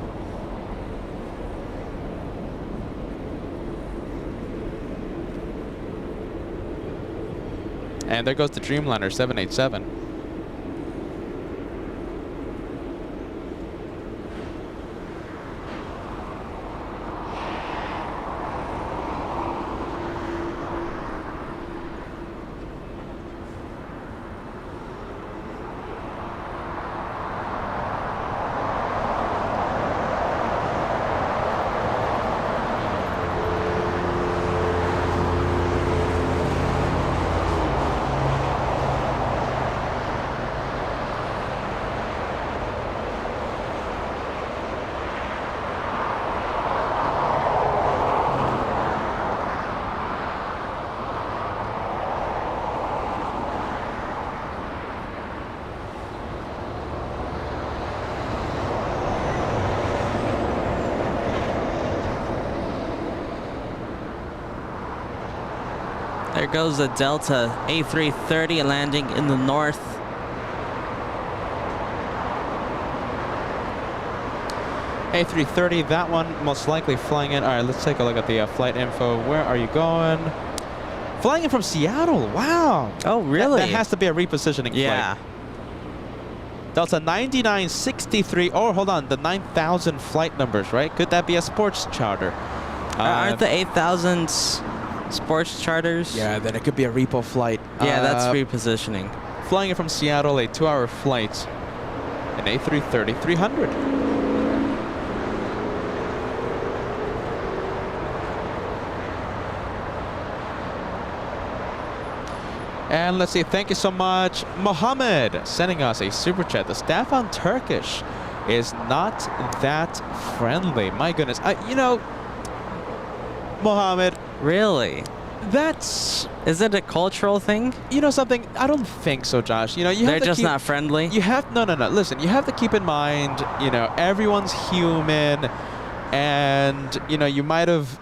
And there goes the Dreamliner 787. There goes the Delta A380 landing in the north. A330, that one most likely flying in. All right, let's take a look at the flight info. Where are you going? Flying in from Seattle. Wow. Oh, really? That has to be a repositioning Yeah. flight. Delta 9963. Oh, hold on. The 9,000 flight numbers, right? Could that be a sports charter? Aren't the 8,000s sports charters? Yeah, then it could be a repo flight. Yeah, that's repositioning. Flying in from Seattle, a 2-hour flight. An A330 300. And let's see, thank you so much, Mohammed, sending us a super chat. The staff on Turkish is not that friendly. My goodness, you know, Mohammed, Really? that's, Is it a cultural thing? you know something, I don't think so, Josh. You know, you They're have to just keep, not friendly? you have, no, listen, you have to keep in mind, you know, everyone's human, and, you know, you might have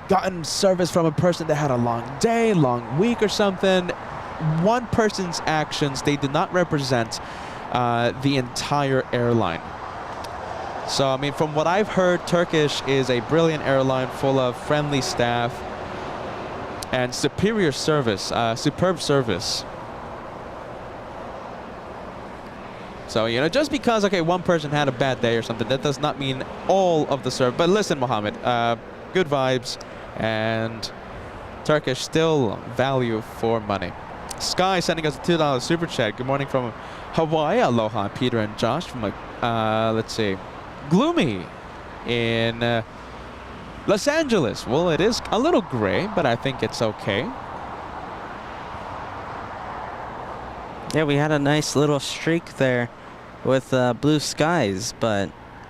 gotten service from a person that had a long day, long week or something. One person's actions, they do not represent the entire airline. So, I mean, from what I've heard, Turkish is a brilliant airline full of friendly staff and superior service, superb service. So, you know, just because, okay, one person had a bad day or something, that does not mean all of the service. But listen, Mohammed, good vibes, and Turkish still value for money. Sky sending us a $2 super chat. Good morning from Hawaii. Aloha, Peter and Josh from, let's see, gloomy in Los Angeles. Well, it is a little gray, but I think it's okay. Yeah, we had a nice little streak there with blue skies, but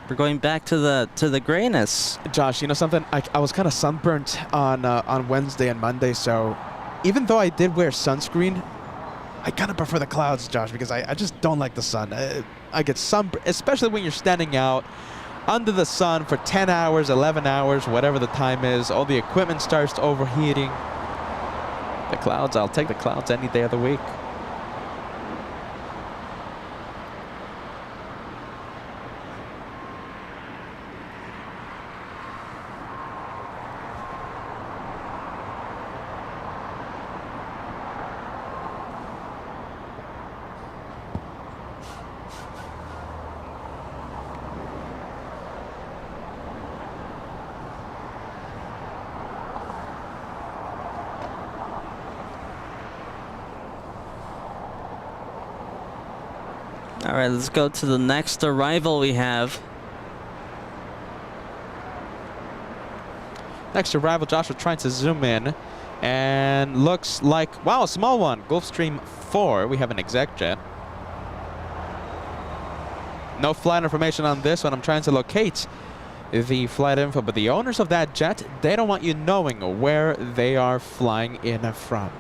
we're going back to the grayness. Josh, you know something? I was kind of sunburnt on Wednesday and Monday, so even though I did wear sunscreen, I kind of prefer the clouds, Josh, because I just don't like the sun. I get sunburned, especially when you're standing out under the sun for 10 hours, 11 hours, whatever the time is. All the equipment starts overheating. The clouds, I'll take the clouds any day of the week. All right, let's go to the next arrival we have. Next arrival, Josh, we're trying to zoom in, and looks like, wow, a small one, Gulfstream 4. We have an exec jet. No flight information on this one. I'm trying to locate the flight info, but the owners of that jet, they don't want you knowing where they are flying in from.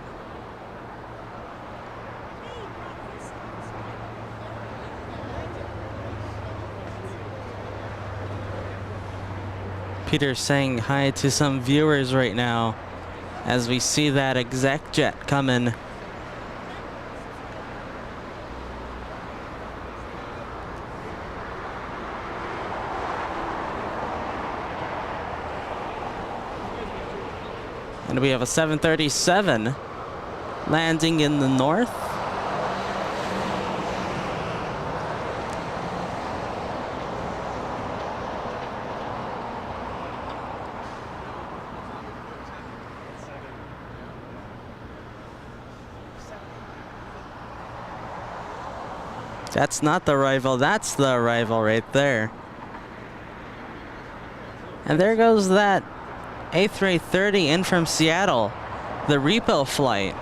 Peter's saying hi to some viewers right now as we see that exec jet coming. And we have a 737 landing in the north. That's not the arrival, that's the arrival right there. And there goes that A380 in from Seattle, the repo flight.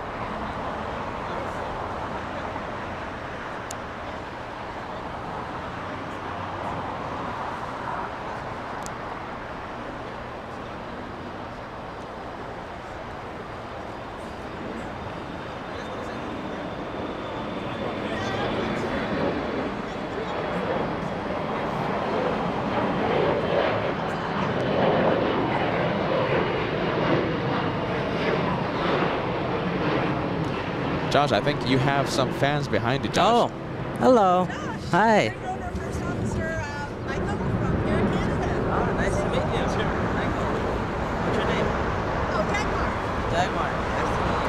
Josh, I think you have some fans behind you, Josh. Oh, hello. Hi. Rover First Officer Michael from here in Canada. Nice to meet you. Michael. What's your name? Oh, Dagmar. Dagmar. Nice to meet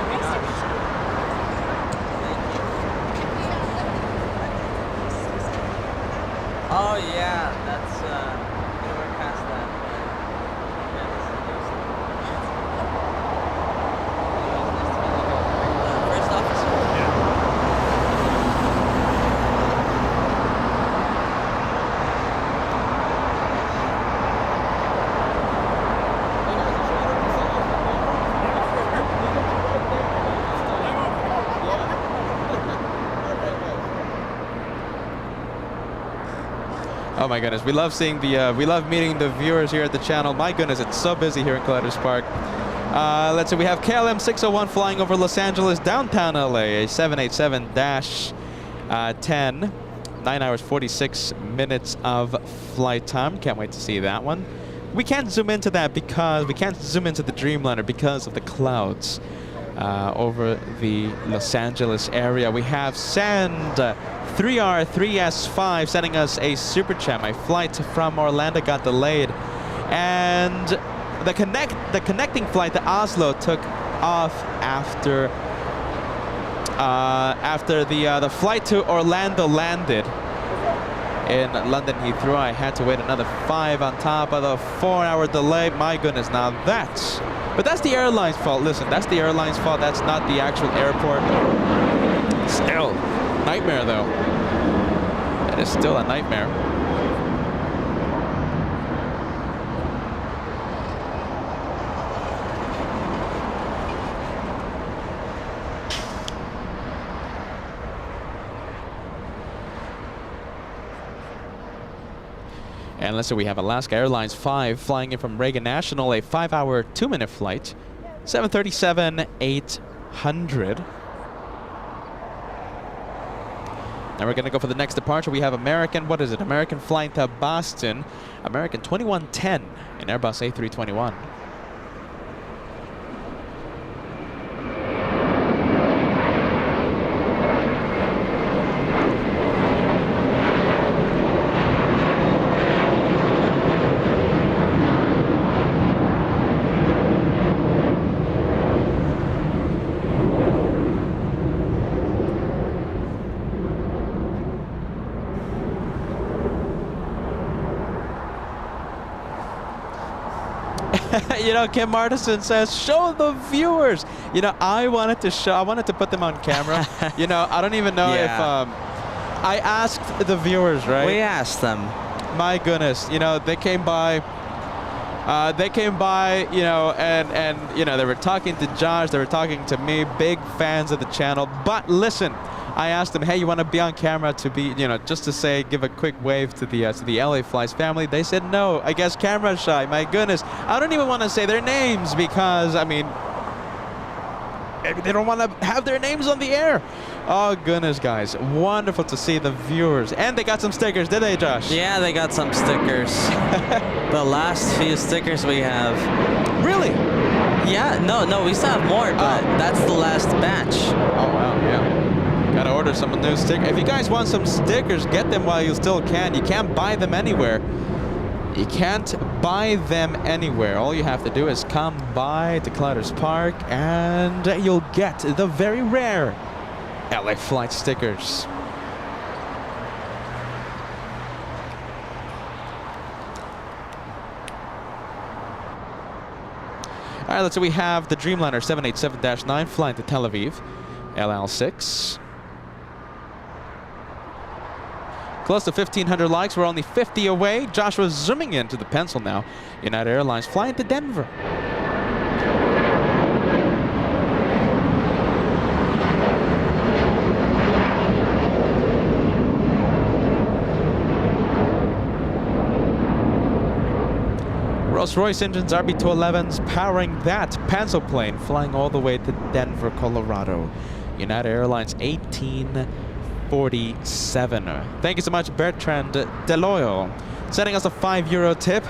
Oh my goodness, we love seeing the, we love meeting the viewers here at the channel. My goodness, it's so busy here in Colliders Park. Let's see, we have KLM 601 flying over Los Angeles, downtown LA, a 787-10, 9 hours 46 minutes of flight time. Can't wait to see that one. We can't zoom into that because we can't zoom into the Dreamliner because of the clouds over the Los Angeles area. We have Sand 3R3S5 sending us a super chat. My flight from Orlando got delayed, and the connecting flight to Oslo took off after the flight to Orlando landed in London Heathrow. I had to wait another 5 on top of the 4-hour delay. My goodness, now that's... But that's the airline's fault. Listen, that's the airline's fault. That's not the actual airport. Still, nightmare though. It is still a nightmare. And let's see, we have Alaska Airlines 5 flying in from Reagan National, a 5-hour, 2-minute flight, 737-800. Now we're going to go for the next departure. We have American, what is it? American flying to Boston, American 2110, an Airbus A321. You know, Kim Martison says, show the viewers. You know, I wanted to put them on camera. You know, I don't even know if, I asked the viewers, right? We asked them. My goodness, you know, they came by, you know, and, you know, they were talking to Josh, they were talking to me, big fans of the channel. But listen, I asked them, hey, you want to be on camera to be, you know, just to say, give a quick wave to the LA Flies family? They said no. I guess camera shy. My goodness, I don't even want to say their names because, I mean, maybe they don't want to have their names on the air. Oh goodness, guys, wonderful to see the viewers, and they got some stickers, did they, Josh? Yeah, they got some stickers. The last few stickers we have. Really? Yeah, no, we still have more, but that's the last batch. Oh wow, yeah. Gotta order some new stickers. If you guys want some stickers, get them while you still can. You can't buy them anywhere. You can't buy them anywhere. All you have to do is come by to Colliders Park and you'll get the very rare LA Flight stickers. All right, let's see. We have the Dreamliner 787-9 flying to Tel Aviv, LL6. Close to 1,500 likes. We're only 50 away. Joshua's zooming into the pencil now. United Airlines flying to Denver. Rolls-Royce engines, RB211s powering that pencil plane flying all the way to Denver, Colorado. United Airlines 1847. Thank you so much, Bertrand Deloyle, sending us a €5 tip.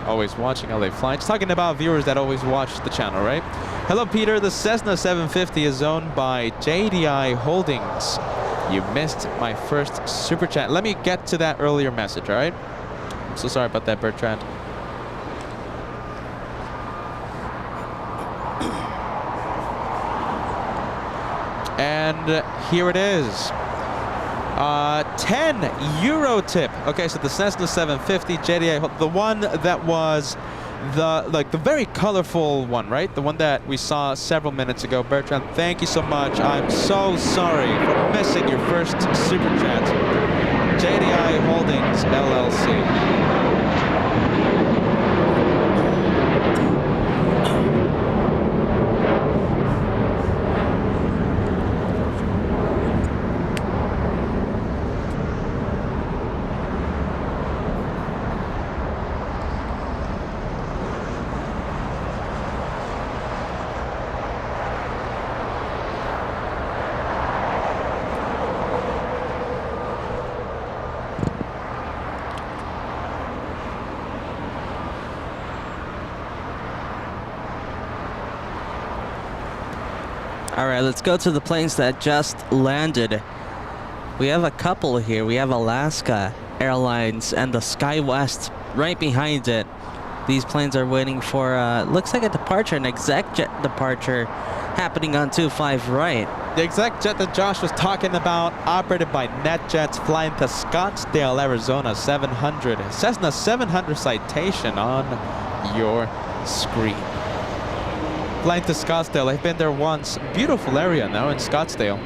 Always watching LA Flights. Talking about viewers that always watch the channel, right? Hello, Peter. The Cessna 750 is owned by JDI Holdings. You missed my first super chat. Let me get to that earlier message, all right? I'm so sorry about that, Bertrand. And here it is. €10 tip. Okay, so the Cessna 750 JDI, the one that was the very colorful one, right? The one that we saw several minutes ago. Bertrand, thank you so much. I'm so sorry for missing your first super chat. JDI Holdings LLC. All right, let's go to the planes that just landed. We have a couple here. We have Alaska Airlines and the SkyWest right behind it. These planes are waiting for, looks like a departure, an exec jet departure happening on 25 right. The exec jet that Josh was talking about, operated by NetJets, flying to Scottsdale, Arizona, 700. Cessna 700 citation on your screen. Flying to Scottsdale. I've been there once. Beautiful area now in Scottsdale.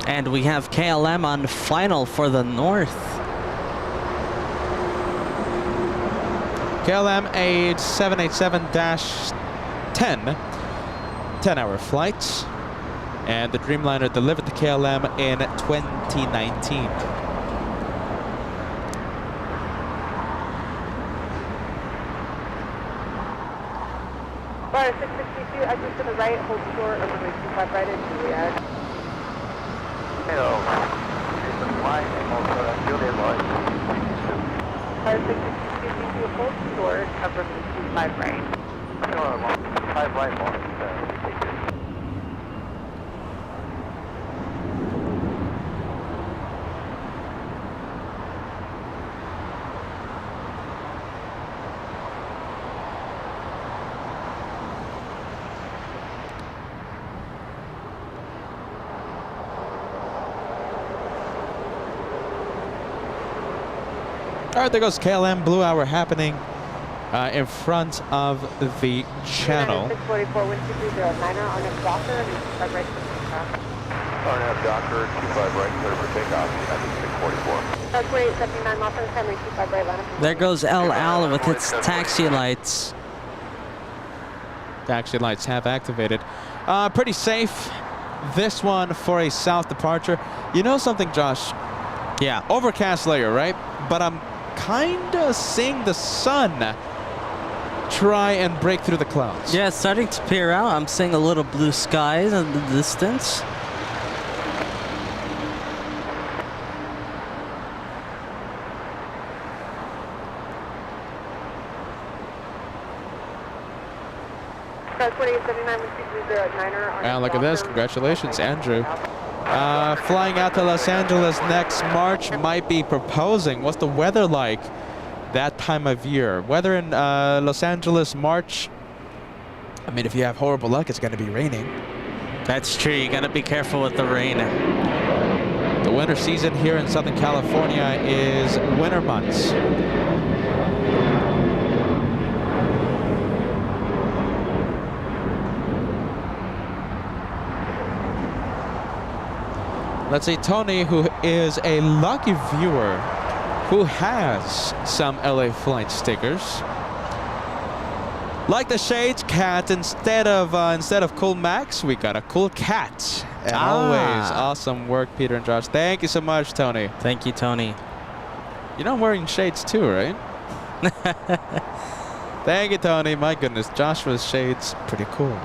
And we have KLM on final for the north. KLM A787-10, 10-hour flight. And the Dreamliner delivered to KLM in 2019. Bar 662, exit to the right, hold short, over 25 right into Juliet. Hello. It's a flight and also a Juliet Lloyd. Bar 662, hold short, cover 25 right. 5 right more. All right, there goes KLM Blue Hour happening in front of the channel. 644, wind 2309er, on a Docker, and 25 right for takeoff. RNF Docker, 25 right, clear for takeoff, United 644. Taxiway 79 Mountain, Henry 25 right, line up. There goes El Al with its taxi lights. Taxi lights have activated. Pretty safe. This one for a south departure. You know something, Josh? Yeah. Overcast layer, right? But I'm kind of seeing the sun try and break through the clouds. Yeah, it's starting to peer out. I'm seeing a little blue skies in the distance. And look at this. Congratulations, Andrew. Flying out to Los Angeles next March, might be proposing. What's the weather like that time of year? Weather in Los Angeles, March. I mean, if you have horrible luck, it's going to be raining. That's true. You got to be careful with the rain. The winter season here in Southern California is winter months. Let's see, Tony, who is a lucky viewer who has some LA flight stickers. Like the shades, cat, instead of cool Max, we got a cool cat. And always awesome work, Peter and Josh. Thank you so much, Tony. Thank you, Tony. You know I'm wearing shades too, right? Thank you, Tony. My goodness, Joshua's shades, pretty cool.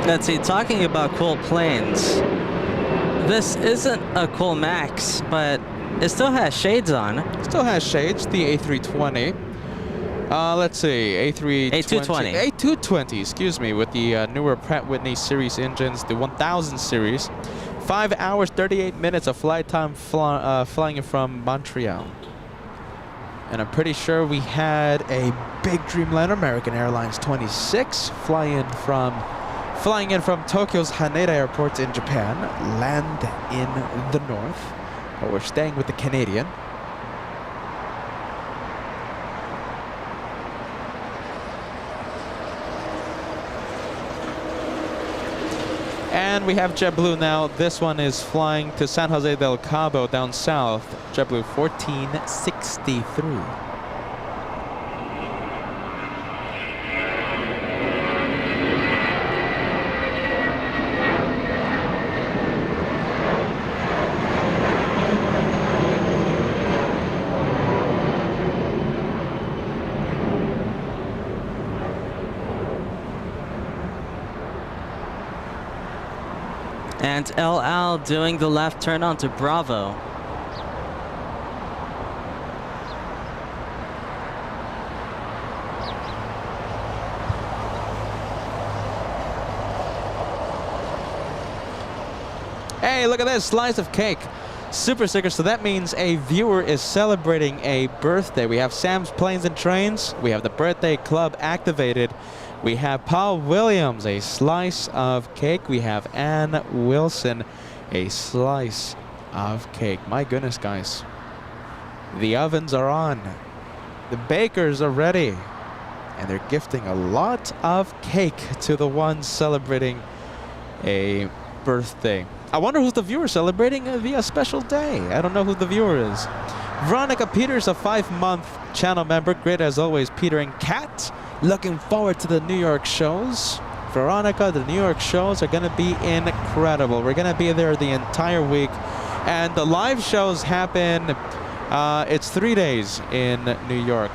Let's see, talking about cool planes. This isn't a cool Max, but it still has shades on. Still has shades, the A320. Let's see, A220, excuse me, with the newer Pratt Whitney series engines, the 1000 series. 5 hours, 38 minutes of flight time flying from Montreal. And I'm pretty sure we had a big Dreamliner, American Airlines 26, flying in from Tokyo's Haneda Airport in Japan, land in the north. But we're staying with the Canadian. And we have JetBlue now. This one is flying to San Jose del Cabo down south. JetBlue 1463. And El Al doing the left turn onto Bravo. Hey, look at this slice of cake. Super sticker. So that means a viewer is celebrating a birthday. We have Sam's Planes and Trains. We have the birthday club activated. We have Paul Williams, a slice of cake. We have Ann Wilson, a slice of cake. My goodness, guys. The ovens are on. The bakers are ready. And they're gifting a lot of cake to the ones celebrating a birthday. I wonder who's the viewer celebrating via special day. I don't know who the viewer is. Veronica Peters, a 5-month channel member. Great as always, Peter and Kat. Looking forward to the New York shows. Veronica, the New York shows are going to be incredible. We're going to be there the entire week. And the live shows happen, it's 3 days in New York.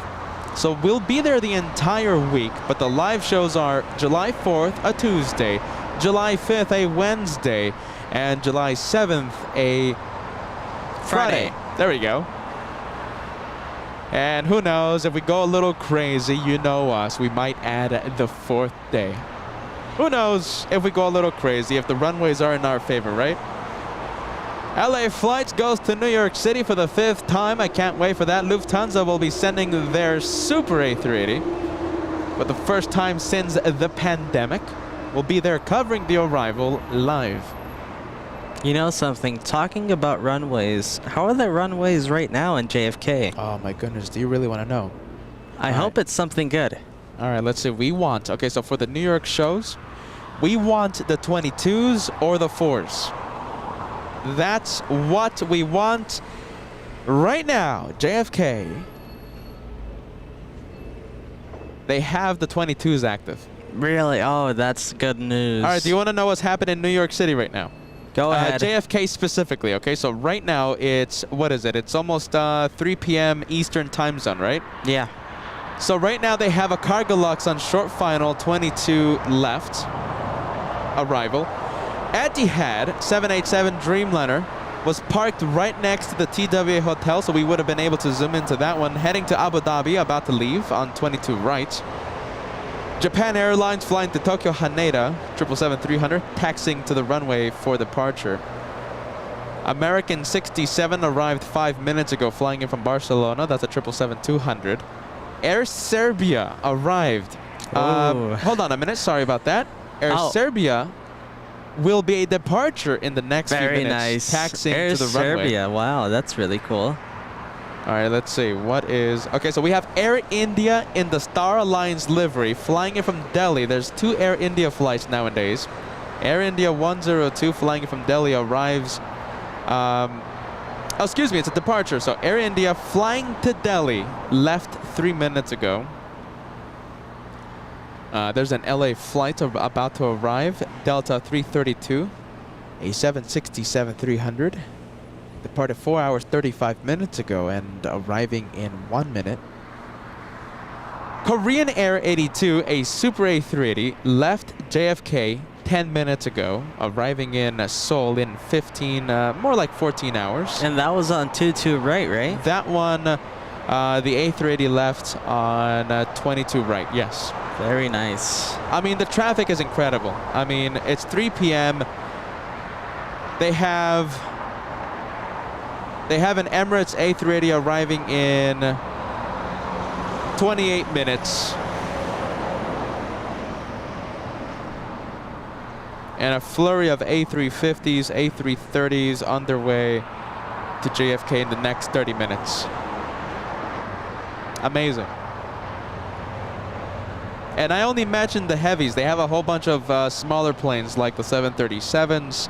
So we'll be there the entire week, but the live shows are July 4th, a Tuesday, July 5th, a Wednesday, and July 7th, a Friday. There we go. And who knows, if we go a little crazy, you know us, we might add the 4th day. Who knows if we go a little crazy, if the runways are in our favor, right? LA Flights goes to New York City for the 5th time. I can't wait for that. Lufthansa will be sending their Super A380 for the first time since the pandemic. We'll be there covering the arrival live. You know something, talking about runways, how are the runways right now in JFK? Oh my goodness, do you really want to know? I hope it's something good. All right, let's see. We want, okay, so for the New York shows, we want the 22s or the 4s. That's what we want right now. JFK, they have the 22s active. Really? Oh, that's good news. All right, do you want to know what's happening in New York City right now? Go ahead. JFK specifically, okay? So right now it's, what is it? It's almost 3 p.m. Eastern time zone, right? Yeah. So right now they have a Cargolux on short final, 22 left, arrival. Etihad 787 Dreamliner was parked right next to the TWA Hotel, so we would have been able to zoom into that one. Heading to Abu Dhabi, about to leave on 22 right. Japan Airlines flying to Tokyo Haneda, 777-300, taxiing to the runway for departure. American 67 arrived 5 minutes ago, flying in from Barcelona. That's a 777-200. Air Serbia arrived. Hold on a minute, sorry about that. Air Serbia will be a departure in the next few minutes. Very nice. Taxiing Air to the runway. Serbia, wow, that's really cool. All right, let's see. What is... Okay, so we have Air India in the Star Alliance livery flying in from Delhi. There's 2 Air India flights nowadays. Air India 102 flying in from Delhi arrives... excuse me, it's a departure. So Air India flying to Delhi left 3 minutes ago. There's an LA flight about to arrive. Delta 332, a 767-300. Departed 4 hours 35 minutes ago and arriving in 1 minute. Korean Air 82, a Super A380, left JFK 10 minutes ago, arriving in Seoul in 15, more like 14 hours. And that was on 22 right? That one, the A380 left on 22 right, yes. Very nice. I mean, the traffic is incredible. I mean, it's 3 p.m. They have an Emirates A380 arriving in 28 minutes. And a flurry of A350s, A330s on their way to JFK in the next 30 minutes. Amazing. And I only mentioned the heavies. They have a whole bunch of smaller planes like the 737s,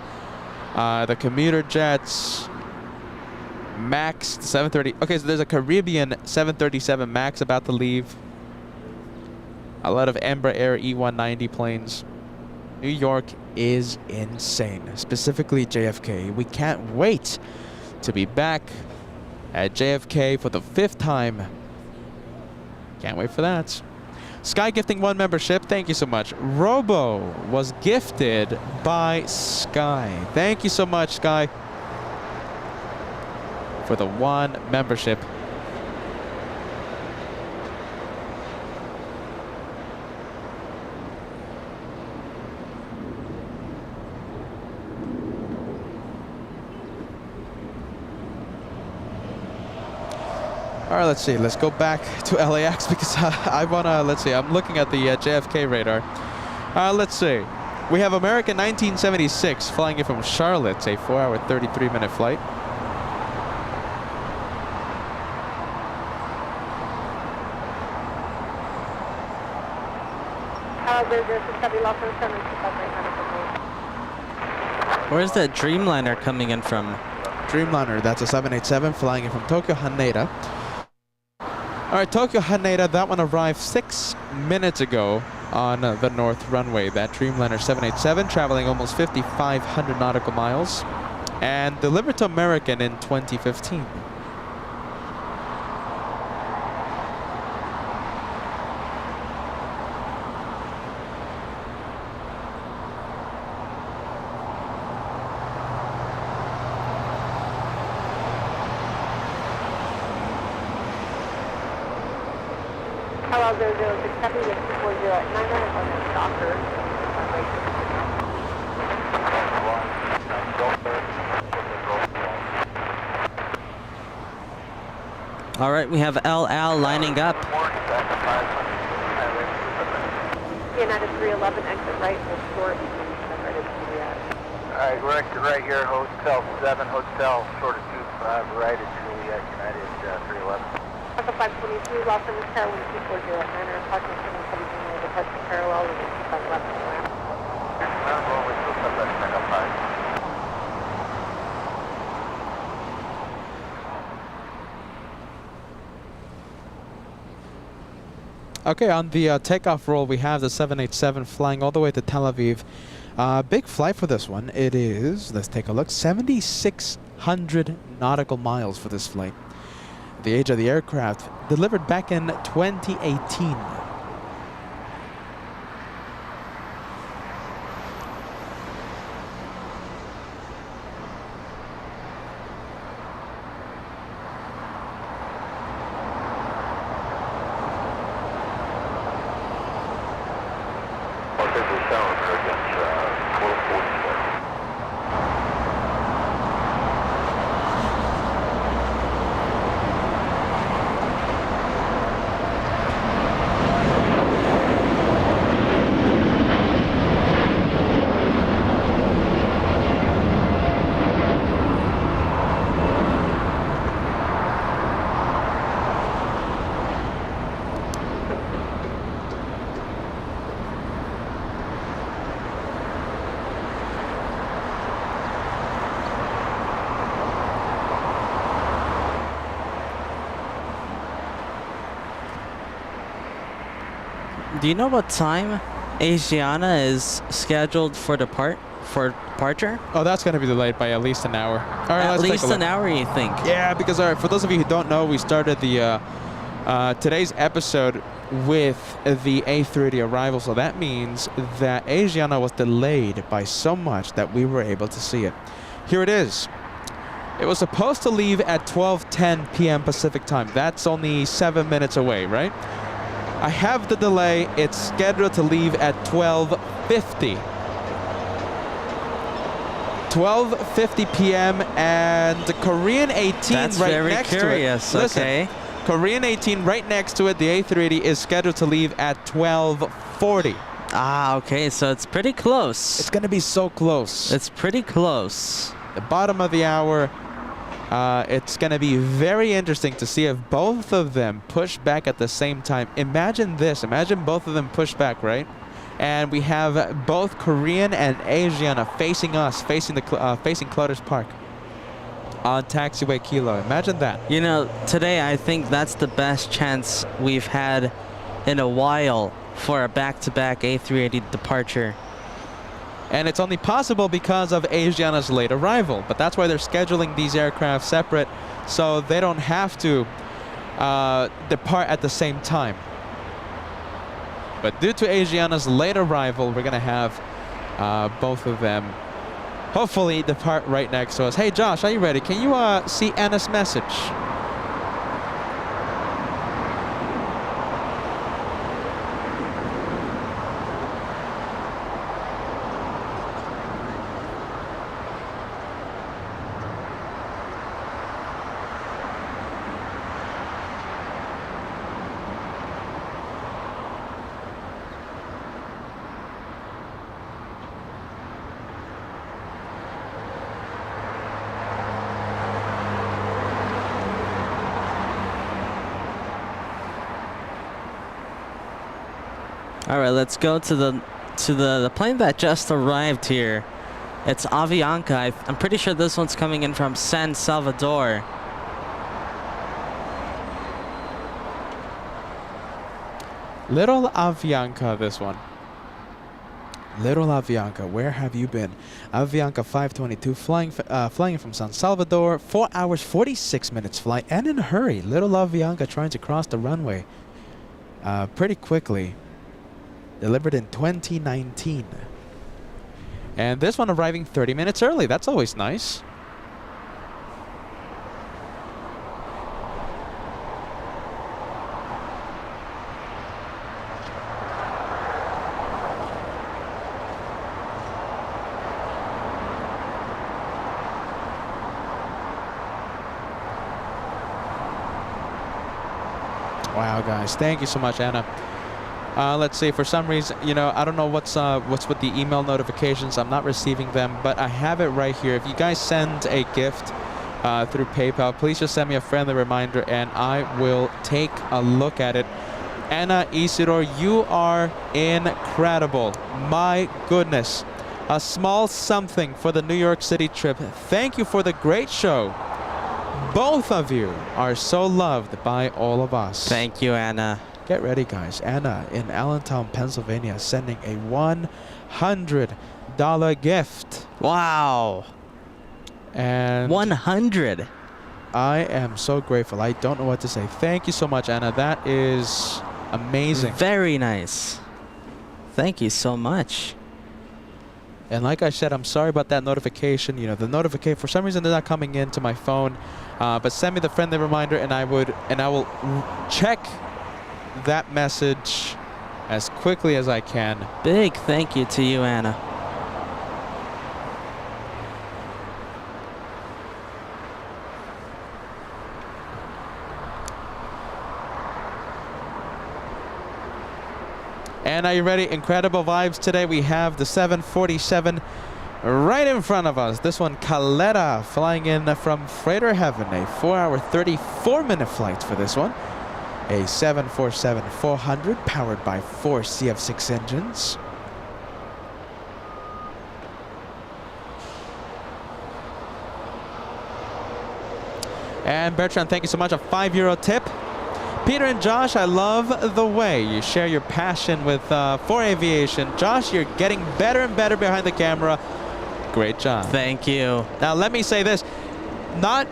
the commuter jets, Max 730. Okay, so there's a Caribbean 737 Max about to leave. A lot of Embraer E190 planes. New York is insane, specifically JFK. We can't wait to be back at JFK for the 5th time. Can't wait for that. Sky gifting 1 membership. Thank you so much. Robo was gifted by Sky. Thank you so much, Sky, for the 1 membership. All right, let's see. Let's go back to LAX because I wanna. Let's see. I'm looking at the JFK radar. Let's see. We have American 1976 flying in from Charlotte. It's a 4-hour, 33-minute flight. Where's that Dreamliner coming in from? Dreamliner. That's a 787 flying in from Tokyo Haneda. All right, Tokyo Haneda, that one arrived 6 minutes ago on the North Runway. That Dreamliner 787 traveling almost 5,500 nautical miles and delivered to American in 2015. Hello, 006 with 240 at 99 on the stalker. All right, we have LL lining up. United 311 exit right, will short. Alright, we're exit right here, Hotel 7, Hotel, short of 25, right at Juliet, United 311. Alpha 522, Los Angeles Tower, 240 at 9, approximately 770, departure parallel with 25 left on the ramp. Okay, on the takeoff roll, we have the 787 flying all the way to Tel Aviv. Big flight for this one. It is, let's take a look, 7,600 nautical miles for this flight. The age of the aircraft, delivered back in 2018. Do you know what time Asiana is scheduled for departure? Oh, that's going to be delayed by at least an hour. All right, At let's take least a look. an hour, you think? Yeah, because all right, for those of you who don't know, we started the today's episode with the A380 arrival, so that means that Asiana was delayed by so much that we were able to see it. Here it is. It was supposed to leave at 12:10 p.m. Pacific time. That's only 7 minutes away, right? I have the delay. It's scheduled to leave at 12:50. 12:50 p.m. and the Korean 18 That's right very next curious, to it. Listen, okay. Korean 18 right next to it. The A380 is scheduled to leave at 12:40. Ah, okay, so it's pretty close. It's going to be so close. It's pretty close. The bottom of the hour. It's going to be very interesting to see if both of them push back at the same time. Imagine this. Imagine both of them push back, right? And we have both Korean and Asiana facing us, facing Clouders Park on Taxiway Kilo. Imagine that. You know, today I think that's the best chance we've had in a while for a back-to-back A380 departure. And it's only possible because of Asiana's late arrival. But that's why they're scheduling these aircraft separate, so they don't have to depart at the same time. But due to Asiana's late arrival, we're going to have both of them hopefully depart right next to us. Hey, Josh, are you ready? Can you see Anna's message? All right, let's go to the plane that just arrived here. It's Avianca. I'm pretty sure this one's coming in from San Salvador. Little Avianca, this one. Little Avianca, where have you been? Avianca 522 flying from San Salvador, 4 hours 46 minutes flight, and in a hurry. Little Avianca trying to cross the runway pretty quickly. Delivered in 2019. And this one arriving 30 minutes early. That's always nice. Wow, guys. Thank you so much, Anna. Let's see, for some reason, you know, I don't know what's with the email notifications. I'm not receiving them, but I have it right here. If you guys send a gift through PayPal, please just send me a friendly reminder and I will take a look at it. Anna Isidore, you are incredible. My goodness. A small something for the New York City trip. Thank you for the great show. Both of you are so loved by all of us. Thank you, Anna. Get ready, guys. Anna in Allentown, Pennsylvania, sending a $100 gift. Wow. And 100. I am so grateful. I don't know what to say. Thank you so much, Anna. That is amazing. Very nice. Thank you so much. And like I said, I'm sorry about that notification. You know, the notification, for some reason, they're not coming into my phone. But send me the friendly reminder, and I will check that message as quickly as I can. Big thank you to you, Anna. And are you ready? Incredible vibes today. We have the 747 right in front of us. This one, Calera, flying in from Freighter Heaven. A 4-hour, 34-minute flight for this one. A 747-400 powered by 4 CF6 engines. And Bertrand, thank you so much. A €5 tip. Peter and Josh, I love the way you share your passion with for aviation. Josh, you're getting better and better behind the camera. Great job. Thank you. Now let me say this, not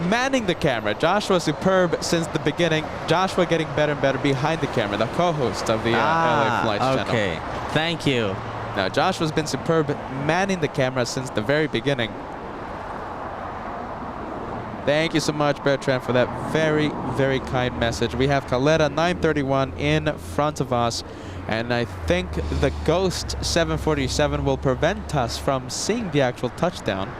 manning the camera. Joshua superb since the beginning. Joshua getting better and better behind the camera, the co-host of the LA Flights channel. Okay, thank you. Now Joshua's been superb manning the camera since the very beginning. Thank you so much, Bertrand, for that very, very kind message. We have Calera 931 in front of us, and I think the Ghost 747 will prevent us from seeing the actual touchdown.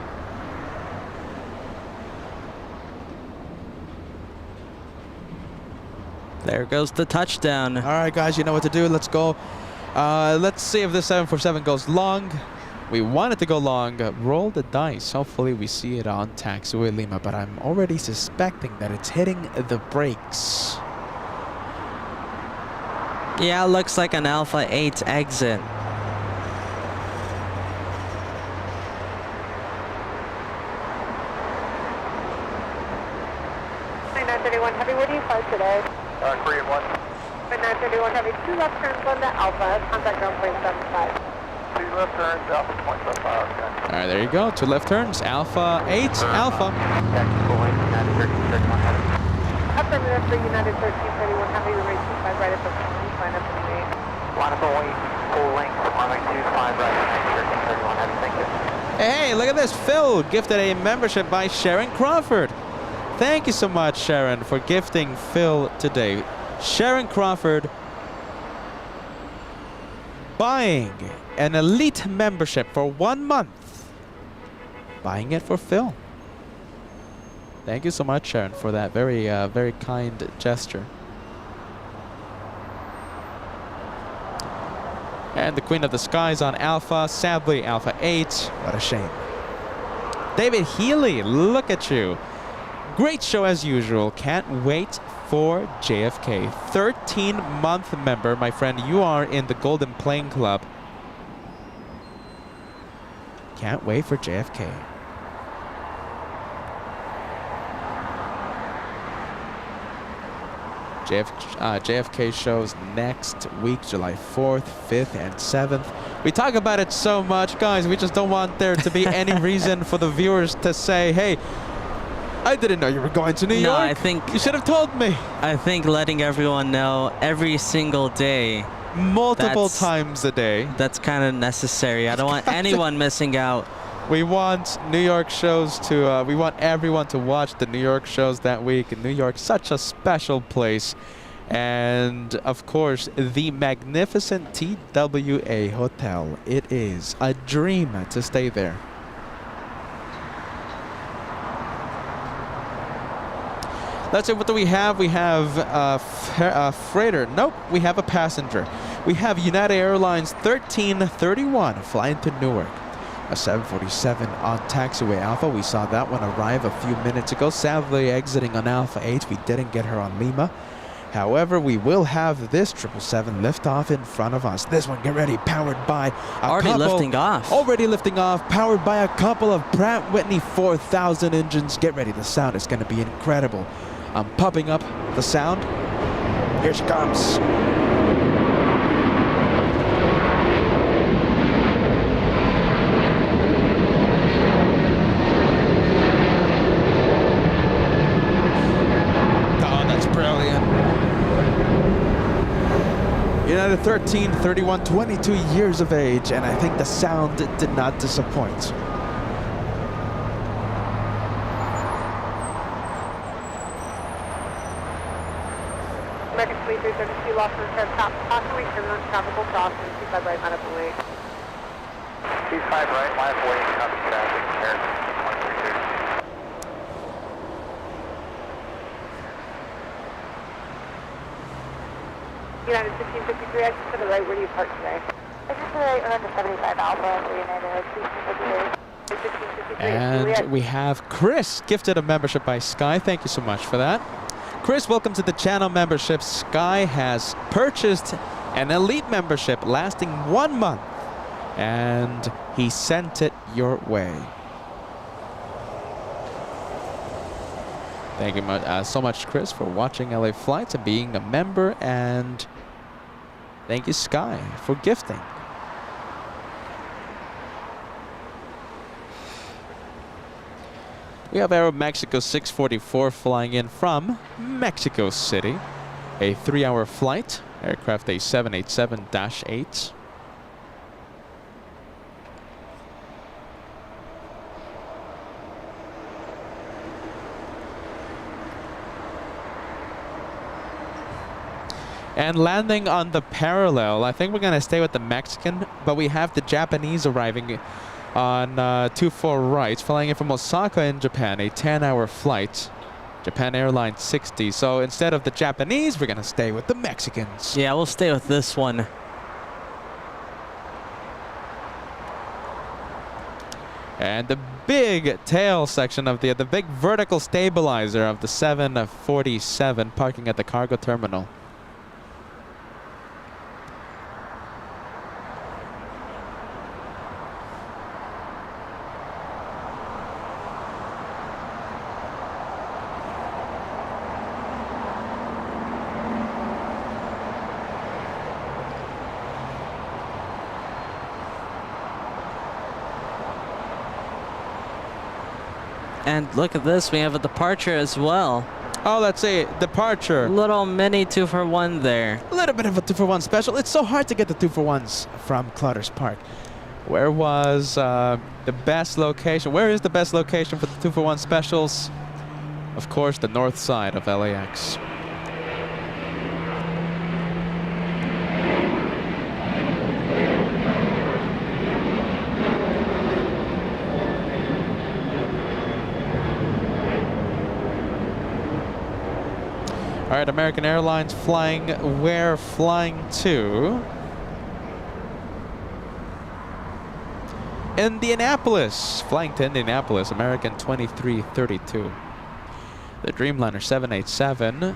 There goes the touchdown. All right, guys, you know what to do. Let's go. Let's see if this 747 goes long. We want it to go long. Roll the dice. Hopefully we see it on Taxiway Lima, but I'm already suspecting that it's hitting the brakes. Yeah, looks like an Alpha 8 exit. Heavy, what do you fly today? Korean 1. 931 Heavy, 2 left turns on to Alpha, contact ground point 75. 2 left turns, Alpha 0.75. All right, there you go. 2 left turns. Alpha 8, Alpha. Taxiway, United 1331 Heavy. Affirmative for United 1331 Heavy, remain 25 right at the line up in the Line up and wait, full length, runway 25 right, 1331, thank you. Hey, look at this. Phil gifted a membership by Sharon Crawford. Thank you so much, Sharon, for gifting Phil today. Sharon Crawford buying an elite membership for 1 month. Buying it for Phil. Thank you so much, Sharon, for that very kind gesture. And the Queen of the Skies on Alpha, sadly Alpha 8. What a shame. David Healy, look at you. Great show as usual. Can't wait for JFK. 13-month member. My friend, you are in the Golden Plane Club. Can't wait for JFK. JFK shows next week, July 4th, 5th, and 7th. We talk about it so much, guys. We just don't want there to be any reason for the viewers to say, hey, I didn't know you were going to New York. I think you should have told me. I think letting everyone know every single day, multiple times a day. That's kind of necessary. I don't want anyone missing out. We want New York shows to, we want everyone to watch the New York shows that week. New York, such a special place. And of course, the magnificent TWA Hotel. It is a dream to stay there. Let's see, what do we have? We have a freighter. Nope, we have a passenger. We have United Airlines 1331 flying to Newark. A 747 on Taxiway Alpha. We saw that one arrive a few minutes ago. Sadly, exiting on Alpha 8. We didn't get her on Lima. However, we will have this 777 lift off in front of us. This one, get ready, powered by already lifting off. Already lifting off, powered by a couple of Pratt & Whitney 4000 engines. Get ready, the sound is going to be incredible. I'm pumping up the sound. Here she comes. United 1331, 22 years of age, and I think the sound did not disappoint. American 2372 lost in the top, possibly terminal tropical crossing, 25 right, line up and wait. 25 right, line up waiting, copy traffic, American 132. United 1553, exit to the right, where do you park today? Exit to the right, around the 75 Alpha, for United 1553. And we have Chris gifted a membership by Sky. Thank you so much for that. Chris, welcome to the channel membership. Sky has purchased an elite membership lasting 1 month, and he sent it your way. Thank you so much, Chris, for watching LA Flights and being a member, and thank you, Sky, for gifting. We have Aeromexico 644 flying in from Mexico City. A 3-hour flight, aircraft a 787-8. And landing on the parallel, I think we're going to stay with the Mexican, but we have the Japanese arriving on 24 right, flying in from Osaka in Japan, a 10-hour flight. Japan Airlines 60. So instead of the Japanese, we're going to stay with the Mexicans. Yeah, we'll stay with this one. And the big tail section of the big vertical stabilizer of the 747 parking at the cargo terminal. And look at this, we have a departure as well. Oh, let's see. Departure. Little mini 2-for-1 there. A little bit of a 2-for-1 special. It's so hard to get the 2-for-1s from Clutters Park. Where was the best location? Where is the best location for the 2-for-1 specials? Of course, the north side of LAX. All right, American Airlines flying where? Flying to Indianapolis. Flying to Indianapolis, American 2332. The Dreamliner 787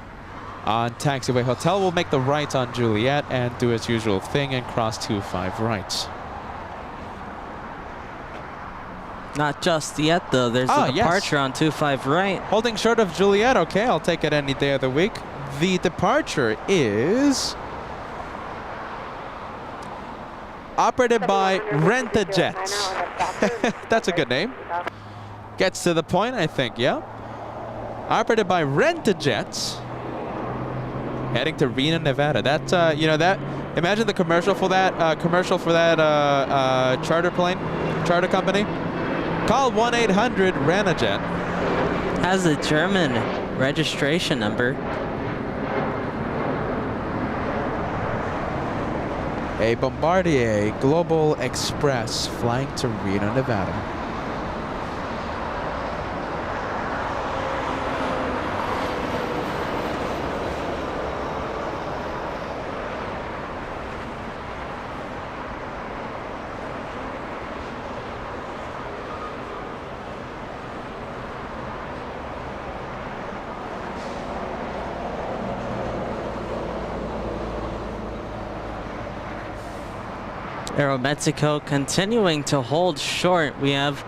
on Taxiway Hotel will make the right on Juliet and do its usual thing and cross 25 right. Not just yet, though. There's a departure on 25 right. Holding short of Juliet. Okay, I'll take it any day of the week. The departure is operated by Rent-A-Jets. That's a good name. Gets to the point, I think, yeah. Operated by Rent-A-Jets. Heading to Reno, Nevada. That, you know, that, imagine the commercial for that, charter plane, charter company. Call 1-800-RENAJET. Has a German registration number. A Bombardier Global Express flying to Reno, Nevada. Aeromexico continuing to hold short. We have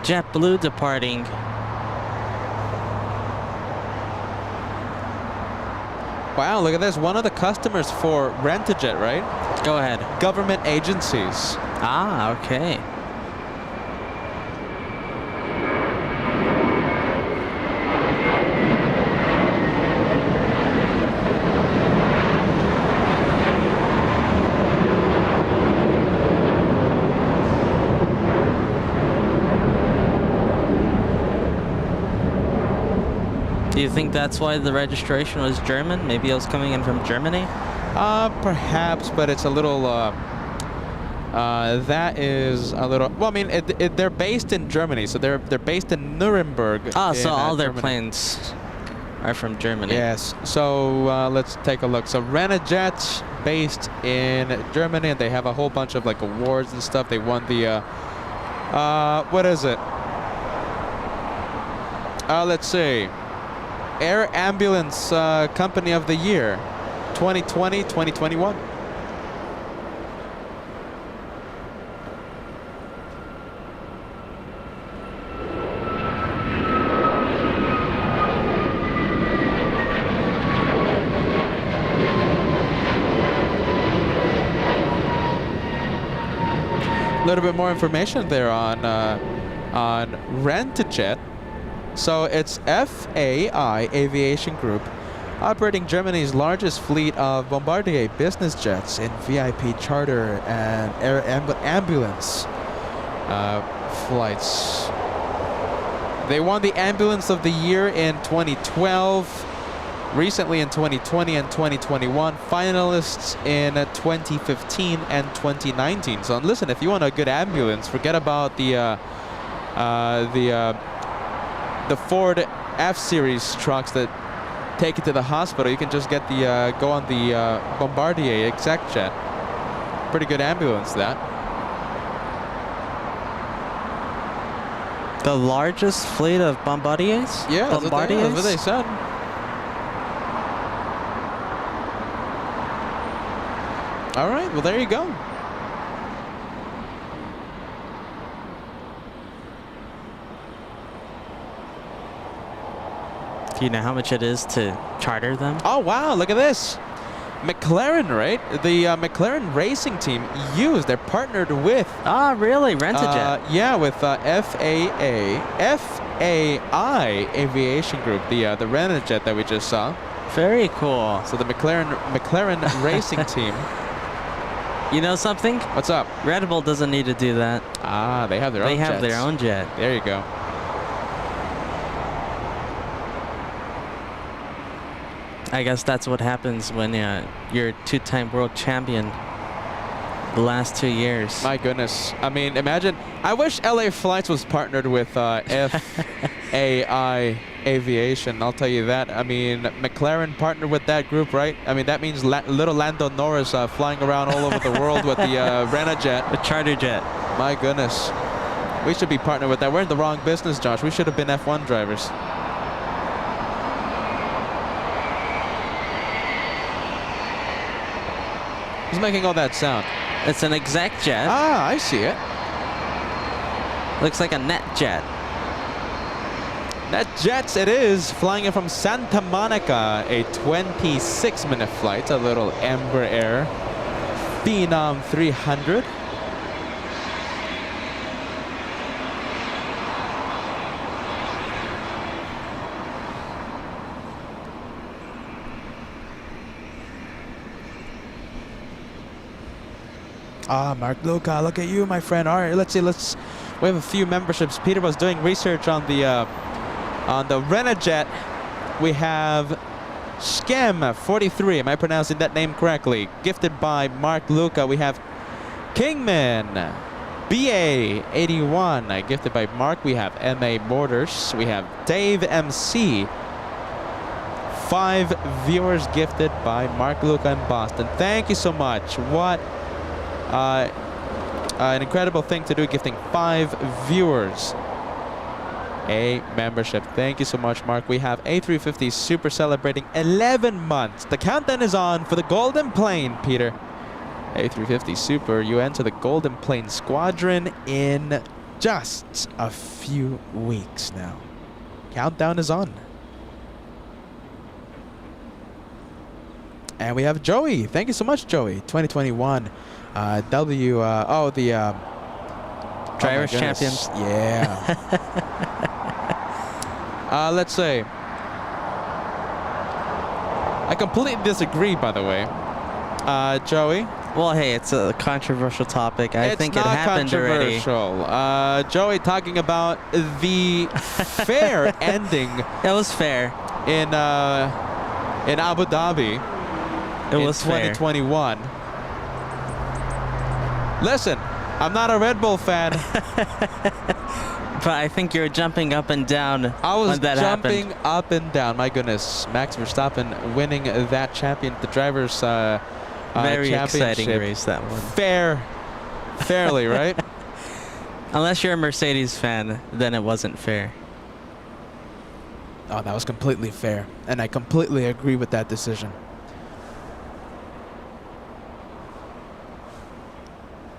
JetBlue departing. Wow, look at this. One of the customers for Rent-A-Jet, right? Go ahead. Government agencies. Ah, okay. Do you think that's why the registration was German? Maybe it was coming in from Germany? Perhaps, but it's a little, that is a little, well, I mean, they're based in Germany, so they're based in Nuremberg. Ah, so all their Germany. planes are from Germany. Yes, so let's take a look. So Rent-A-Jet based in Germany, and they have a whole bunch of like awards and stuff. They won the, what is it? Let's see. Air Ambulance Company of the Year, 2020, 2021. A little bit more information there on Rent-A-Jet. So it's FAI Aviation Group, operating Germany's largest fleet of Bombardier business jets in VIP charter and air ambulance flights. They won the Ambulance of the Year in 2012, recently in 2020 and 2021, finalists in 2015 and 2019. So listen, if you want a good ambulance, forget about the Ford F-Series trucks that take it to the hospital. You can just get the go on the Bombardier ExecJet. Pretty good ambulance, that. The largest fleet of Bombardiers? Yeah, that's what they said. All right, well, there you go. Do you know how much it is to charter them? Oh, wow, look at this. McLaren, right? The McLaren racing team used. They're partnered with. Ah, really? Rent-A-Jet. Yeah, with FAI Aviation Group, the Rent-A-Jet that we just saw. Very cool. So the McLaren racing team. You know something? What's up? Red Bull doesn't need to do that. Ah, they have their own They have jets. their own jet. There you go. I guess that's what happens when you're a two-time world champion the last 2 years. My goodness. I mean, imagine. I wish LA Flights was partnered with FAI Aviation. I'll tell you that. I mean, McLaren partnered with that group, right? I mean, that means little Lando Norris flying around all over the world with the Rent-A-Jet. A charter jet. My goodness. We should be partnered with that. We're in the wrong business, Josh. We should have been F1 drivers. Who's making all that sound? It's an exec jet. Ah, I see it. Looks like a net jet. Net Jets it is, flying in from Santa Monica, a 26-minute flight, a little Embraer Air Phenom 300. Ah, Mark Luca, look at you, my friend. All right, let's see. We have a few memberships. Peter was doing research on the Rent-A-Jet. We have Scam 43. Am I pronouncing that name correctly? Gifted by Mark Luca. We have Kingman BA 81. Gifted by Mark. We have MA Borders. We have Dave MC. 5 viewers gifted by Mark Luca in Boston. Thank you so much. What an incredible thing to do, gifting 5 viewers a membership. Thank you so much, Mark. We have A350 Super celebrating 11 months. The countdown is on for the Golden Plane, Peter. A350 Super, you enter the Golden Plane Squadron in just a few weeks now. Countdown is on. And we have Joey. Thank you so much, Joey. 2021 Drivers Champions. Yeah. Let's say. I completely disagree, by the way. Joey. Well, hey, it's a controversial topic. I think it happened already. It's not controversial. Joey talking about the fair ending. It was fair. In Abu Dhabi. It was fair. 2021. Listen, I'm not a Red Bull fan. But I think you're jumping up and down I was when that jumping happened. up and down. My goodness, Max Verstappen winning that the drivers' Very championship. exciting race, that one. Fairly, right? Unless you're a Mercedes fan, then it wasn't fair. Oh, that was completely fair, and I completely agree with that decision.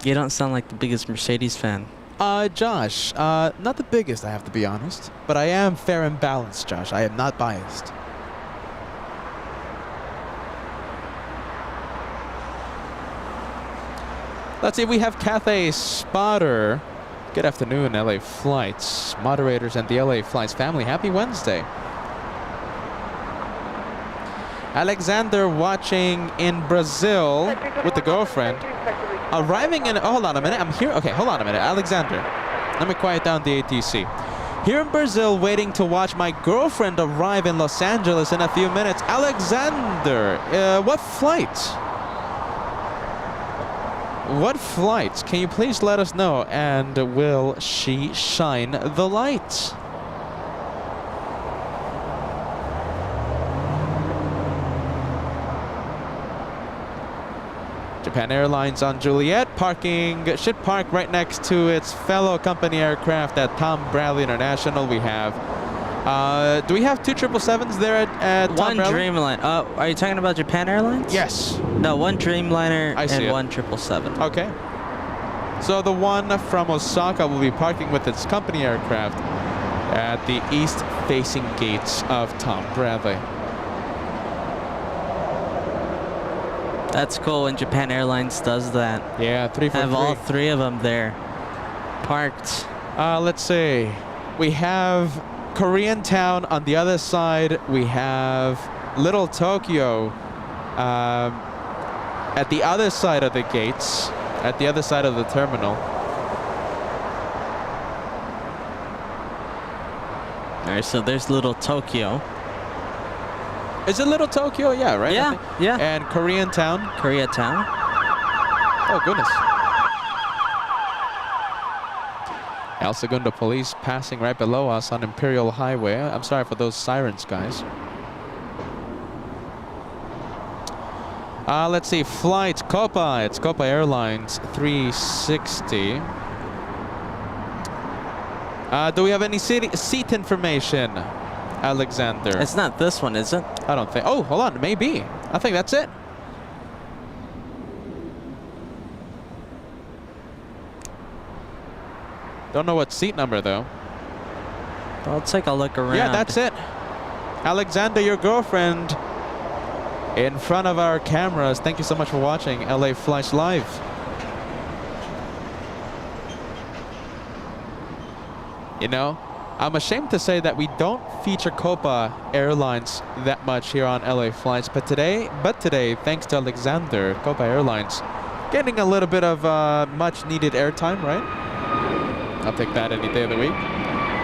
You don't sound like the biggest Mercedes fan. Josh, not the biggest, I have to be honest, but I am fair and balanced, Josh. I am not biased. Let's see, we have Cathay Spotter. Good afternoon, LA Flights moderators and the LA Flights family. Happy Wednesday. Alexander watching in Brazil with the girlfriend. Arriving in, oh, hold on a minute, I'm here. Okay, hold on a minute, Alexander. Let me quiet down the ATC. Here in Brazil, waiting to watch my girlfriend arrive in Los Angeles in a few minutes. Alexander, what flight? What flight? Can you please let us know? And will she shine the light? Japan Airlines on Juliet should park right next to its fellow company aircraft at Tom Bradley International. We have, do we have 2 777s there at Tom One Bradley? Dreamliner. Are you talking about Japan Airlines? Yes. No, one Dreamliner I see and it. 1 777. Okay. So the one from Osaka will be parking with its company aircraft at the east-facing gates of Tom Bradley. That's cool when Japan Airlines does that. Yeah, 343. Have all three of them there, parked. Let's see. We have Korean Town on the other side. We have Little Tokyo at the other side of the gates, at the other side of the terminal. All right, so there's Little Tokyo. Is it Little Tokyo? Yeah, right? Yeah, yeah. And Korean Town. Koreatown. Oh, goodness. El Segundo Police passing right below us on Imperial Highway. I'm sorry for those sirens, guys. Let's see. Flight Copa. It's Copa Airlines 360. Do we have any seat information, Alexander? It's not this one, is it? I don't think. Oh, hold on. Maybe. I think that's it. Don't know what seat number, though. I'll take a look around. Yeah, that's it. Alexander, your girlfriend, in front of our cameras. Thank you so much for watching LA Flights Live. You know, I'm ashamed to say that we don't feature Copa Airlines that much here on LA Flights, but today, thanks to Alexander, Copa Airlines getting a little bit of much needed airtime, right? I'll take that any day of the week.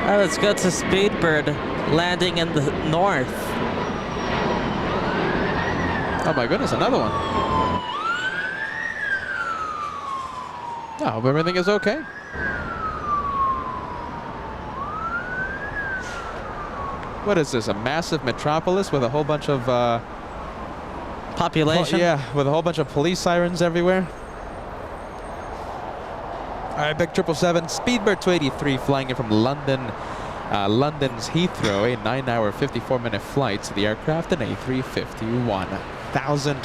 Let's go to Speedbird, landing in the north. Oh my goodness, another one. I hope everything is okay. What is this, a massive metropolis with a whole bunch of... Population? yeah, with a whole bunch of police sirens everywhere. All right, Big 777, Speedbird 283 flying in from London, London's Heathrow, a 9-hour, 54-minute flight to the aircraft, an A350-1000.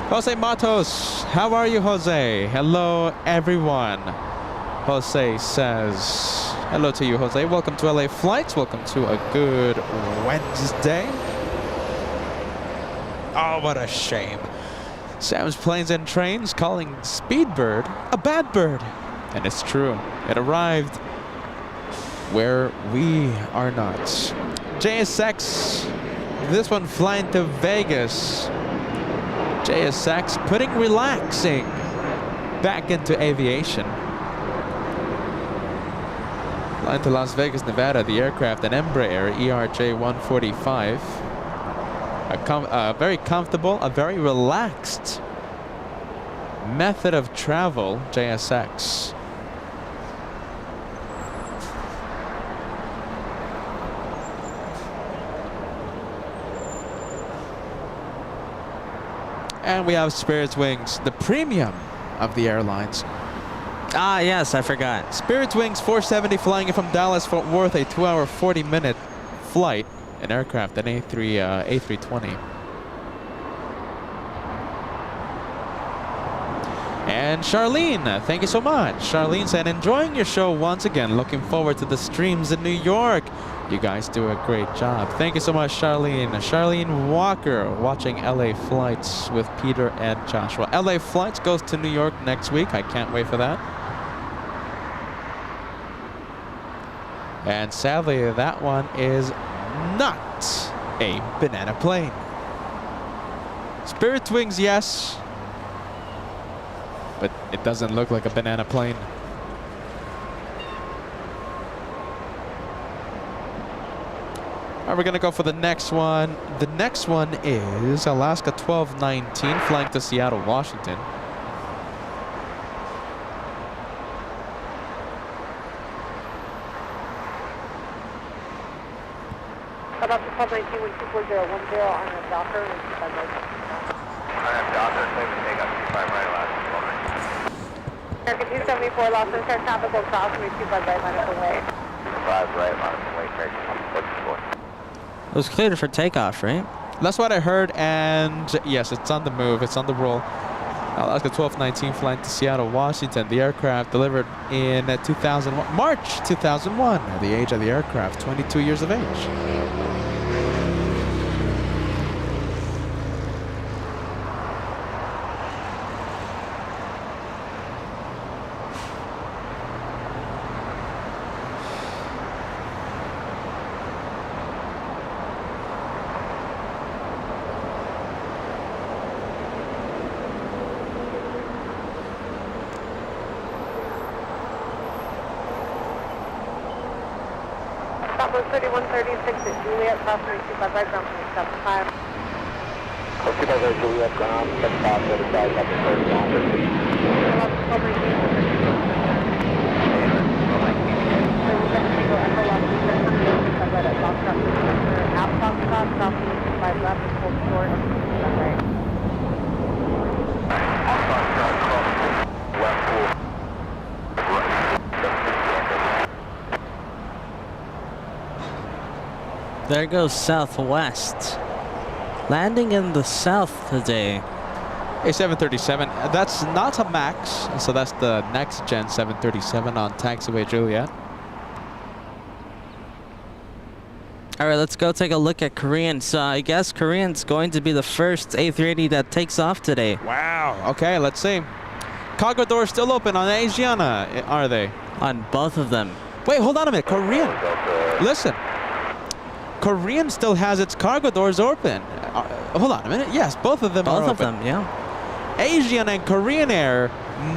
Jose Matos, how are you, Jose? Hello, everyone. Jose says, hello to you, Jose. Welcome to LA Flights. Welcome to a good Wednesday. Oh, what a shame. Sam's Planes and Trains calling Speedbird a bad bird. And it's true. It arrived where we are not. JSX, this one flying to Vegas. JSX putting relaxing back into aviation. Flying to Las Vegas, Nevada, the aircraft, an Embraer ERJ-145. A very comfortable, a very relaxed method of travel, JSX. And we have Spirit Wings, the premium of the airlines. Ah, yes, I forgot. Spirit Wings 470 flying in from Dallas, Fort Worth, a 2-hour, 40-minute flight. An aircraft, an A320. And Charlene, thank you so much. Charlene said, enjoying your show once again. Looking forward to the streams in New York. You guys do a great job. Thank you so much, Charlene. Charlene Walker, watching LA Flights with Peter and Joshua. LA Flights goes to New York next week. I can't wait for that. And sadly, that one is not a banana plane. Spirit Wings, yes, but it doesn't look like a banana plane. All right, we're gonna go for the next one. The next one is Alaska 1219 flying to Seattle, Washington. About the 1219 124010 on a Docker and 25 right. I have Docker, claim to take up 25 right, last 12. American 274, Los Angeles traffic will cross me 25 right, minus away. 5 right, minus away, correct. It was cleared for takeoff, right? That's what I heard, and yes, it's on the move. It's on the roll. Alaska 1219 flying to Seattle, Washington. The aircraft delivered in 2001, March 2001. The age of the aircraft, 22 years of age. Southwest 3136 at Juliet, crossing 25 right, ground point 75. 25 right, Juliet, ground, 75, 35, up to 30, down 50. There goes Southwest. Landing in the south today. A 737. That's not a MAX, so that's the next gen 737 on Taxiway Juliet. All right, let's go take a look at Korean. So I guess Korean's going to be the first A380 that takes off today. Wow. Okay, let's see. Cargo doors still open on Asiana, are they? On both of them. Wait, hold on a minute. Korean. Listen. Korean still has its cargo doors open. Hold on a minute. Yes, both of them are open. Both of them, yeah. Asian and Korean Air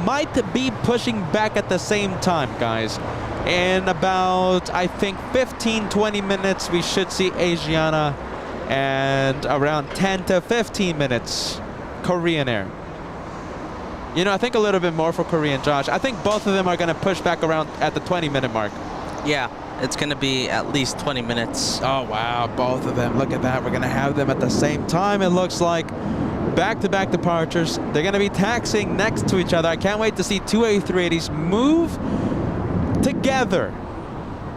might be pushing back at the same time, guys. In about, I think, 15-20 minutes, we should see Asiana, and around 10 to 15 minutes, Korean Air. You know, I think a little bit more for Korean, Josh. I think both of them are going to push back around at the 20-minute mark. Yeah, it's going to be at least 20 minutes. Oh, wow, both of them. Look at that. We're going to have them at the same time, it looks like. Back-to-back departures. They're going to be taxiing next to each other. I can't wait to see two A380s move together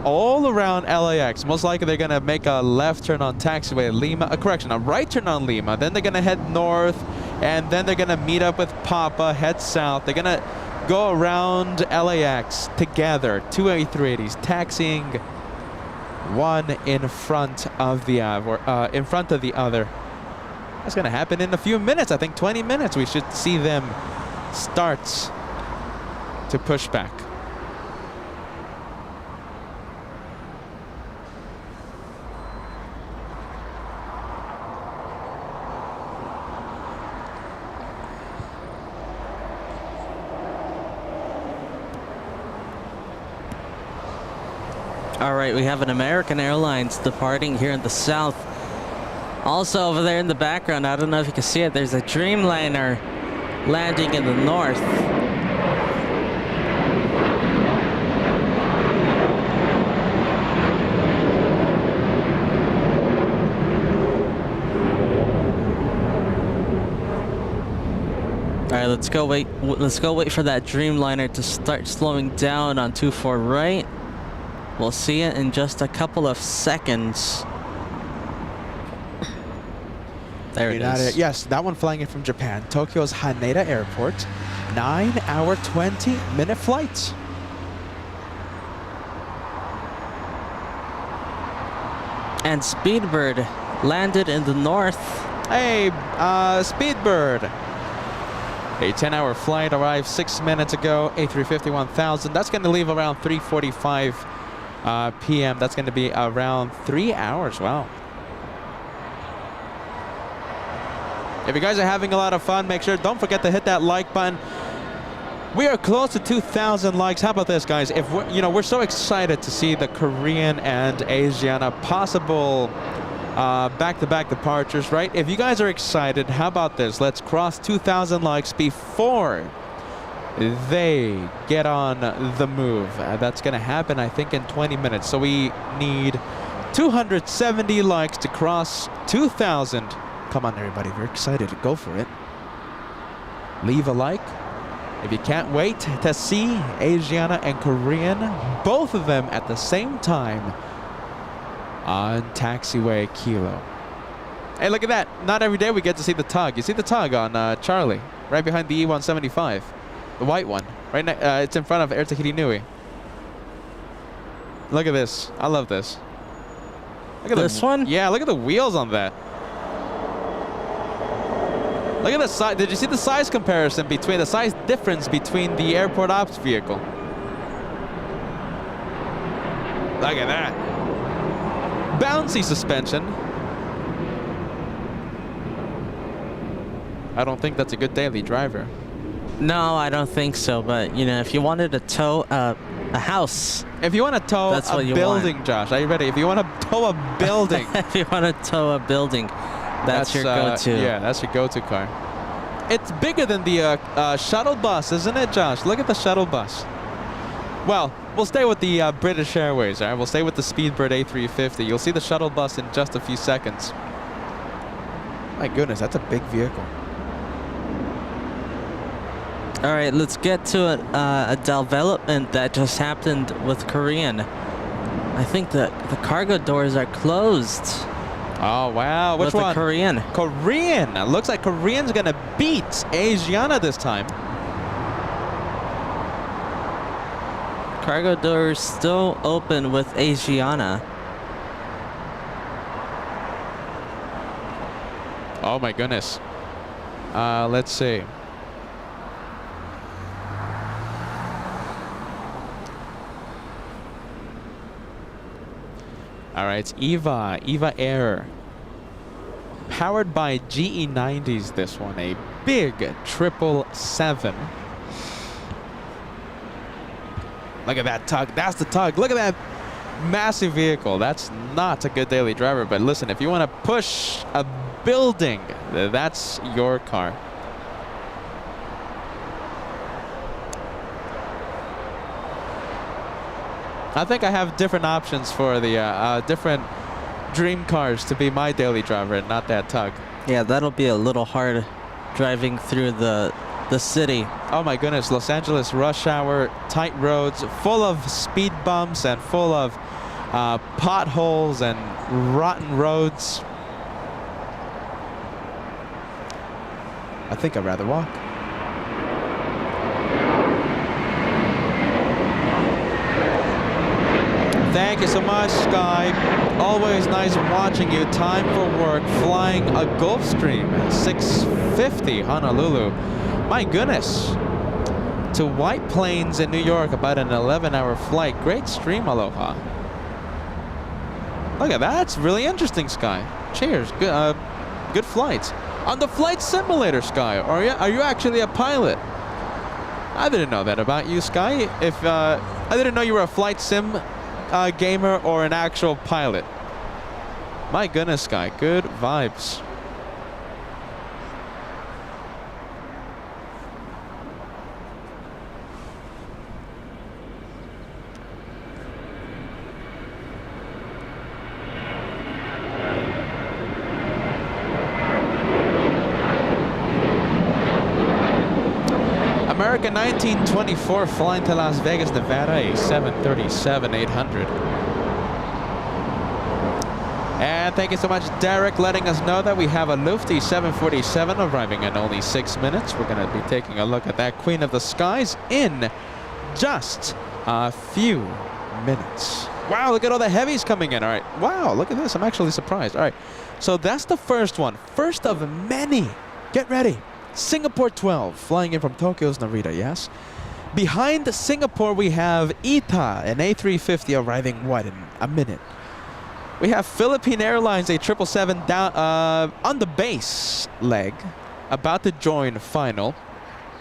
all around LAX. Most likely they're going to make a left turn on Taxiway Lima, a right turn on Lima. Then they're going to head north, and then they're going to meet up with Papa, head south. They're going to go around LAX together. Two A380s taxiing, one in front of the other. That's going to happen in a few minutes. I think 20 minutes. We should see them start to push back. All right, we have an American Airlines departing here in the south. Also over there in the background, I don't know if you can see it, there's a Dreamliner landing in the north. All right, let's go wait for that Dreamliner to start slowing down on 24 right. We'll see it in just a couple of seconds. There it is. Yes, that one flying in from Japan. Tokyo's Haneda Airport. 9-hour, 20-minute flight. And Speedbird landed in the north. Hey, Speedbird. A 10-hour flight arrived 6 minutes ago. A350 1000. That's going to leave around 3:45 p.m. That's going to be around 3 hours. Wow. If you guys are having a lot of fun, don't forget to hit that like button. We are close to 2,000 likes. How about this, guys? If we're so excited to see the Korean and Asiana possible back-to-back departures, right? If you guys are excited, how about this? Let's cross 2,000 likes before they get on the move. That's going to happen, I think, in 20 minutes. So we need 270 likes to cross 2,000. Come on, everybody. If you're excited, go for it. Leave a like. If you can't wait to see Asiana and Korean, both of them at the same time on Taxiway Kilo. Hey, look at that. Not every day we get to see the tug. You see the tug on Charlie, right behind the E175. The white one. Right it's in front of Air Tahiti Nui. Look at this. I love this. Look at this one? Yeah, look at the wheels on that. Look at the size. Did you see the size comparison between the size difference between the airport ops vehicle? Look at that. Bouncy suspension. I don't think that's a good daily driver. No, I don't think so. But if you wanted to tow a A house. If you want to tow That's a what you building, want. Josh, are you ready? If you want to tow a building, If you want to tow a building, that's your go-to. Yeah, that's your go-to car. It's bigger than the shuttle bus, isn't it, Josh? Look at the shuttle bus. Well, we'll stay with the British Airways, all right? We'll stay with the Speedbird A350. You'll see the shuttle bus in just a few seconds. My goodness, that's a big vehicle. All right, let's get to a development that just happened with Korean. I think the cargo doors are closed. Oh, wow. Which with one? The Korean. Korean. Looks like Korean's going to beat Asiana this time. Cargo doors still open with Asiana. Oh, my goodness. Let's see. All right, it's Eva Air. Powered by GE90s, this one. A big 777. Look at that tug. That's the tug. Look at that massive vehicle. That's not a good daily driver. But listen, if you want to push a building, that's your car. I think I have different options for the different dream cars to be my daily driver and not that tug. Yeah, that'll be a little hard driving through the city. Oh my goodness, Los Angeles rush hour, tight roads, full of speed bumps and full of potholes and rotten roads. I think I'd rather walk. Thank you so much, Sky. Always nice watching you. Time for work, flying a Gulfstream 650 Honolulu. My goodness. To White Plains in New York, about an 11-hour flight. Great stream, aloha. Look at that. That's really interesting, Sky. Cheers. Good flights. On the flight simulator, Sky. Are you actually a pilot? I didn't know that about you, Sky. I didn't know you were a flight sim gamer or an actual pilot. My goodness, Sky. Good vibes. American 1924 flying to Las Vegas, Nevada, a 737-800. And thank you so much, Derek, letting us know that we have a Lufty 747 arriving in only 6 minutes. We're going to be taking a look at that Queen of the Skies in just a few minutes. Wow, look at all the heavies coming in. All right. Wow, look at this. I'm actually surprised. All right. So that's the first one. First of many. Get ready. Singapore 12, flying in from Tokyo's Narita, yes? Behind Singapore, we have ITA, an A350 arriving, what, in a minute? We have Philippine Airlines, a 777 down, on the base leg, about to join final.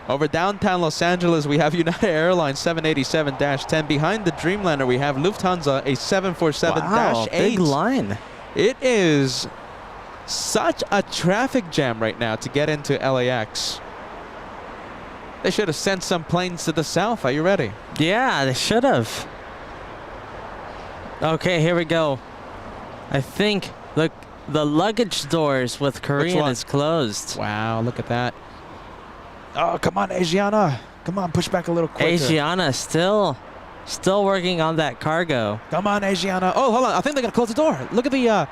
Over downtown Los Angeles, we have United Airlines 787-10. Behind the Dreamliner, we have Lufthansa, a 747-8. Wow, big line. It is such a traffic jam right now to get into LAX. They should have sent some planes to the south. Are you ready? Yeah, they should have. Okay, here we go. I think the luggage doors with Korean is closed. Wow, look at that. Oh, come on, Asiana. Come on, push back a little quicker. Asiana still working on that cargo. Come on, Asiana. Oh, hold on. I think they're going to close the door. Look at the...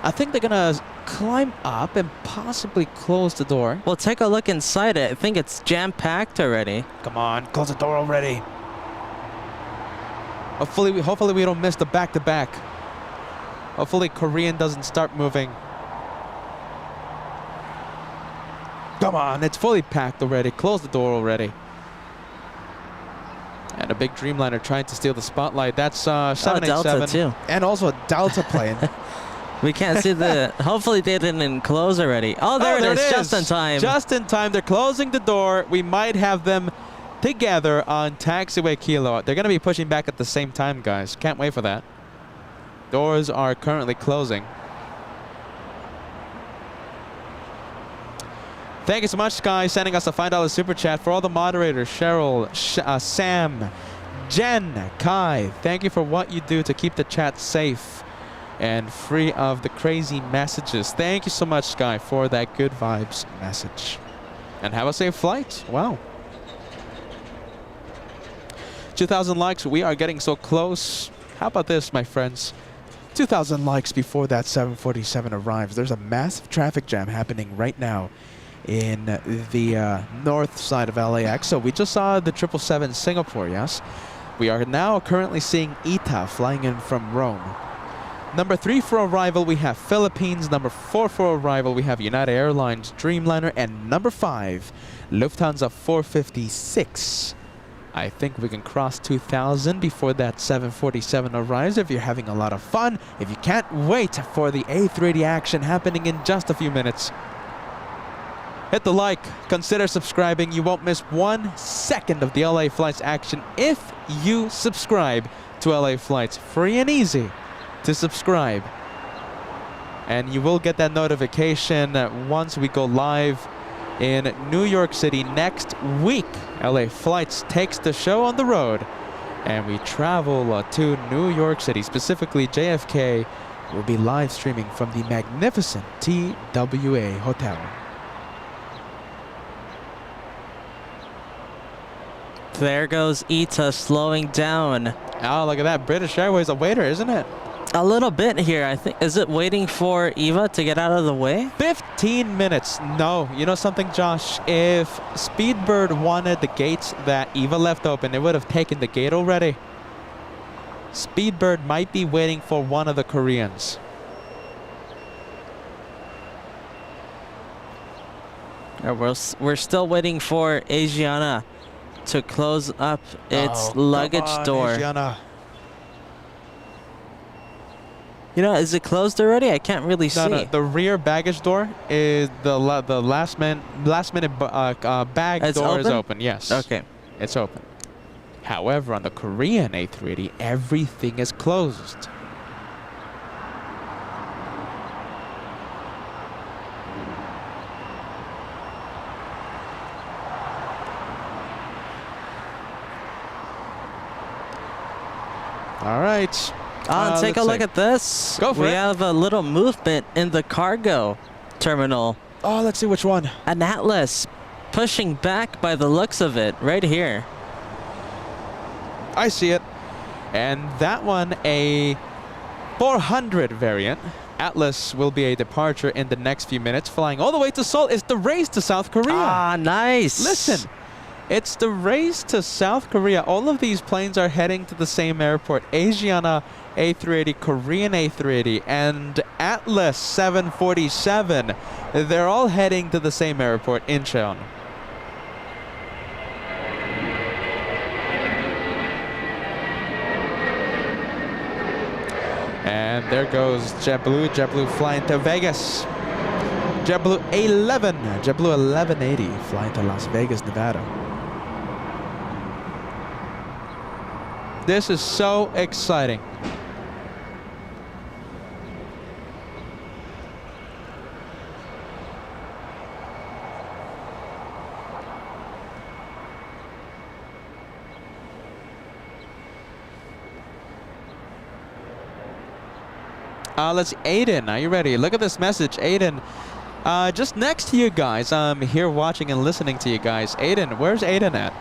I think they're going to climb up and possibly close the door. Well, take a look inside it. I think it's jam-packed already. Come on, close the door already. Hopefully we don't miss the back-to-back. Hopefully Korean doesn't start moving. Come on, it's fully packed already. Close the door already. And a big Dreamliner trying to steal the spotlight. That's 787. Delta too. And also a Delta plane. We can't see the... Hopefully they didn't close already. Oh, there it is. Just in time. Just in time. They're closing the door. We might have them together on Taxiway Kilo. They're going to be pushing back at the same time, guys. Can't wait for that. Doors are currently closing. Thank you so much, guys, sending us a $5 super chat. For all the moderators, Cheryl, Sam, Jen, Kai, thank you for what you do to keep the chat safe and free of the crazy messages. Thank you so much, Sky, for that good vibes message. And have a safe flight. Wow. 2,000 likes. We are getting so close. How about this, my friends? 2,000 likes before that 747 arrives. There's a massive traffic jam happening right now in the north side of LAX. So we just saw the 777 Singapore, yes? We are now currently seeing ITA flying in from Rome. Number 3 for arrival, we have Philippines. Number 4 for arrival, we have United Airlines Dreamliner. And number 5, Lufthansa 456. I think we can cross 2,000 before that 747 arrives if you're having a lot of fun. If you can't wait for the A380 action happening in just a few minutes, hit the like, consider subscribing. You won't miss 1 second of the LA Flights action if you subscribe to LA Flights. Free and easy to subscribe. And you will get that notification once we go live in New York City next week. LA Flights takes the show on the road and we travel to New York City, specifically JFK. We'll be live streaming from the magnificent TWA Hotel. There goes ITA slowing down. Oh, look at that. British Airways a waiter, isn't it? A little bit here, I think. Is it waiting for Eva to get out of the way? 15 minutes. No. You know something, Josh? If Speedbird wanted the gates that Eva left open, it would have taken the gate already. Speedbird might be waiting for one of the Koreans. We're still waiting for Asiana to close up its luggage door. Asiana. You know, is it closed already? I can't really see. No, the rear baggage door is the last minute bag It's door is open? open. Yes. Okay. It's open. However, on the Korean A380, everything is closed. All right. Take a look at this. Go for we it. have a little movement in the cargo terminal. Oh, let's see which one. An Atlas pushing back by the looks of it right here. I see it. And that one, a 400 variant. Atlas will be a departure in the next few minutes, flying all the way to Seoul. It's the race to South Korea. Ah, nice. Listen, it's the race to South Korea. All of these planes are heading to the same airport. Asiana A380, Korean A380, and Atlas 747. They're all heading to the same airport, Incheon. And there goes JetBlue. JetBlue flying to Vegas. JetBlue 11. JetBlue 1180 flying to Las Vegas, Nevada. This is so exciting. Let's see, Aiden, are you ready? Look at this message, Aiden. Just next to you guys. I'm here watching and listening to you guys. Aiden, where's Aiden at?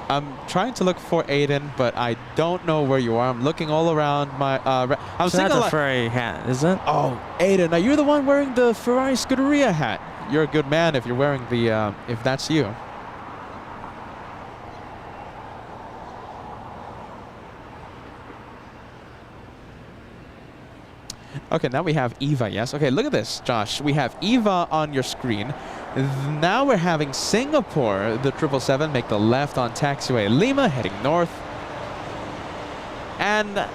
I'm trying to look for Aiden, but I don't know where you are. I'm looking all around my. It's not the Ferrari hat, is it? Oh, Aiden, are you the one wearing the Ferrari Scuderia hat? You're a good man if you're wearing the. If that's you. Okay, now we have Eva, yes? Okay, look at this, Josh. We have Eva on your screen. Now we're having Singapore, the 777, make the left on Taxiway Lima, heading north. And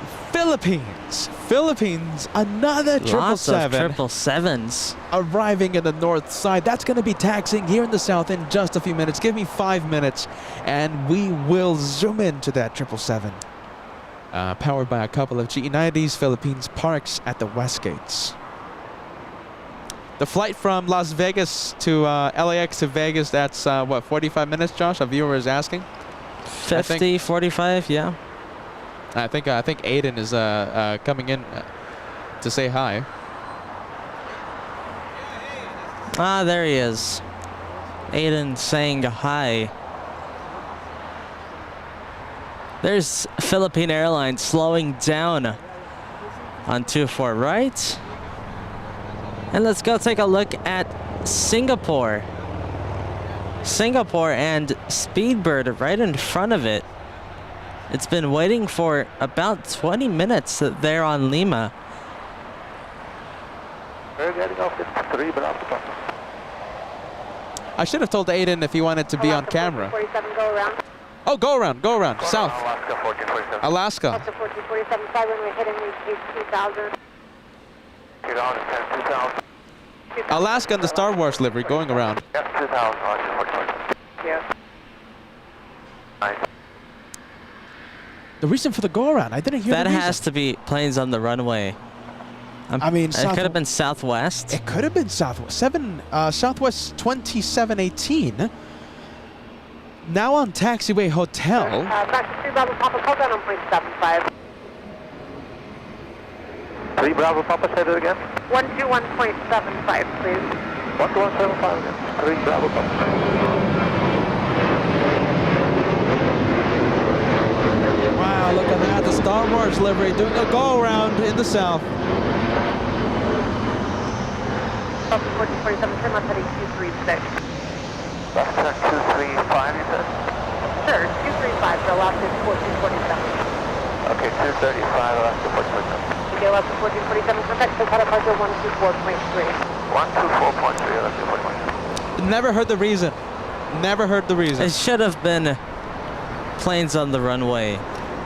Philippines, another Lots of 777 777s. arriving in the north side. That's going to be taxiing here in the south in just a few minutes. Give me 5 minutes and we will zoom into that 777. Powered by a couple of GE90s, Philippines parks at the west gates. The flight from Las Vegas to LAX to Vegas, that's what, 45 minutes, Josh? A viewer is asking. 50, 45, yeah. I think Aiden is coming in to say hi. Ah, there he is. Aiden saying hi. There's Philippine Airlines slowing down on 24 right. And let's go take a look at Singapore. Singapore and Speedbird right in front of it. It's been waiting for about 20 minutes there on Lima. We're getting off at 3 Bravo. I should have told Aiden if he wanted to be on camera. 47, go around. Oh, go around, south. Alaska 1447. Alaska. Delta 1447, 5 runway heading is 2000. Get on at 10, 2000. Alaska and the Star Wars livery going around. Yep, 2000, Alaska 1447. Yeah. Nice. The reason for the go around, I didn't hear That the reason. has to be planes on the runway. I mean, it could have been Southwest. It could have been Southwest. Southwest 2718. Now on Taxiway Hotel. Back to 3 Bravo Papa, call down on point 75. 3 Bravo Papa, say that again. 121.75, please. 1175 again. 3 Bravo Papa. Wow, look at that. The Star Wars livery doing a go around in the south. Delta 1447, turn left heading 236. Left turn 235, you said? Sure, 235, the last is 1447. Okay, 235, Alaska 1447. Okay, left to 1447, contact the departure 124.3. 124.3, Alaska 1447. Never heard the reason. Never heard the reason. It should have been planes on the runway.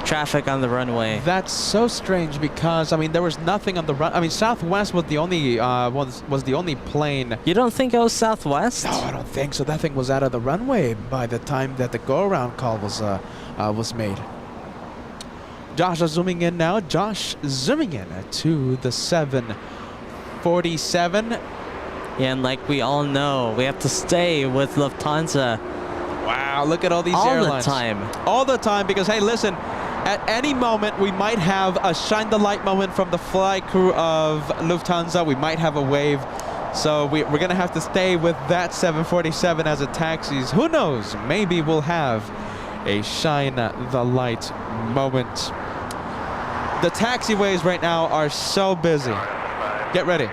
Traffic on the runway. That's so strange because I mean there was nothing on the run. I mean Southwest was the only was the only plane. You don't think it was Southwest? No, I don't think so. That thing was out of the runway by the time that the go around call was made. Josh is zooming in now. Josh zooming in to the 747. Yeah, and like we all know, we have to stay with Lufthansa Wow, look at all these all airlines. the time. All the time because hey, listen. At any moment, we might have a shine the light moment from the flight crew of Lufthansa. We might have a wave. So we're going to have to stay with that 747 as it taxis. Who knows? Maybe we'll have a shine the light moment. The taxiways right now are so busy. Get ready.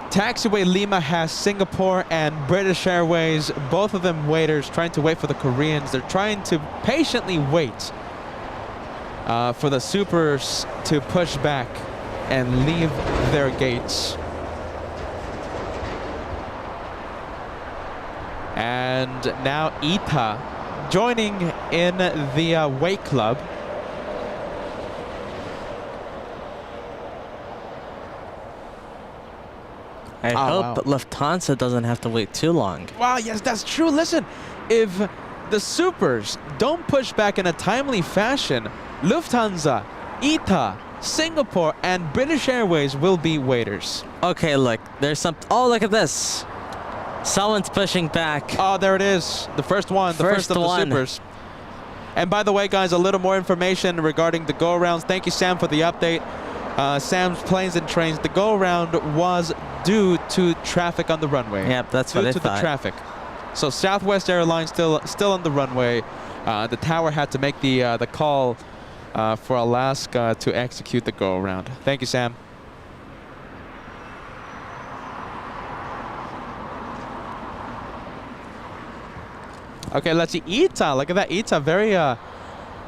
Taxiway Lima has Singapore and British Airways, both of them waiters, trying to wait for the Koreans. They're trying to patiently wait for the supers to push back and leave their gates. And now ITA joining in the wait club. I hope Lufthansa doesn't have to wait too long. Wow, yes, that's true. Listen, if the supers don't push back in a timely fashion, Lufthansa, ITA, Singapore, and British Airways will be waiters. Okay, look, there's some. Oh, look at this. Someone's pushing back. Oh, there it is. The first one. The first of the supers. And by the way, guys, a little more information regarding the go-arounds. Thank you, Sam, for the update. Sam's Planes and Trains. The go-around was due to traffic on the runway. Yep, that's what I thought. Due to the traffic. So Southwest Airlines still on the runway. The tower had to make the call for Alaska to execute the go-around. Thank you, Sam. Okay, let's see. ITA, look at that. ITA,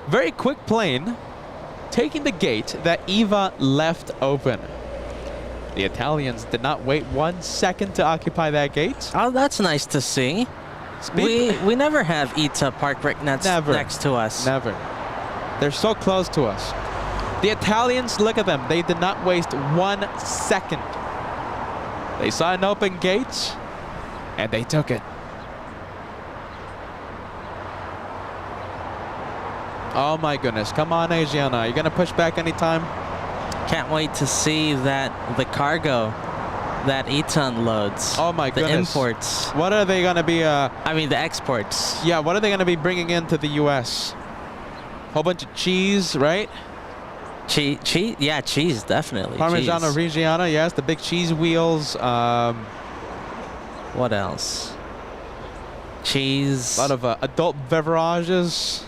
very quick plane, taking the gate that Eva left open. The Italians did not wait 1 second to occupy that gate. Oh, that's nice to see. We never have ITA parked right next to us. Never. They're so close to us. The Italians, look at them. They did not waste 1 second. They saw an open gate, and they took it. Oh my goodness. Come on, Asiana. You're going to push back anytime? Can't wait to see the cargo that Eton loads. Oh my goodness. The imports. What are they going to be... I mean, the exports. Yeah, what are they going to be bringing into the U.S.? Whole bunch of cheese, right? Cheese? Yeah, cheese, definitely. Parmigiano cheese. Reggiano, yes. The big cheese wheels. What else? Cheese. A lot of adult beverages.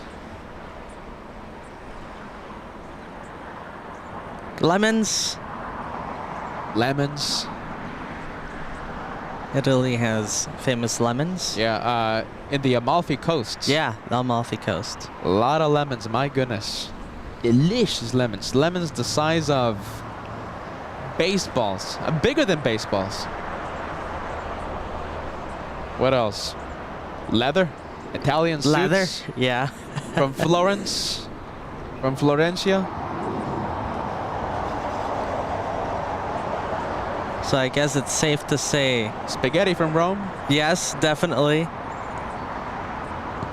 Lemons. Lemons. Italy has famous lemons. Yeah, in the Amalfi Coast. Yeah, the Amalfi Coast. A lot of lemons, my goodness. Delicious lemons. Lemons the size of baseballs. Bigger than baseballs. What else? Leather. Italian suits. Leather? Yeah. From Florence. From Florencia. So I guess it's safe to say... Spaghetti from Rome. Yes, definitely.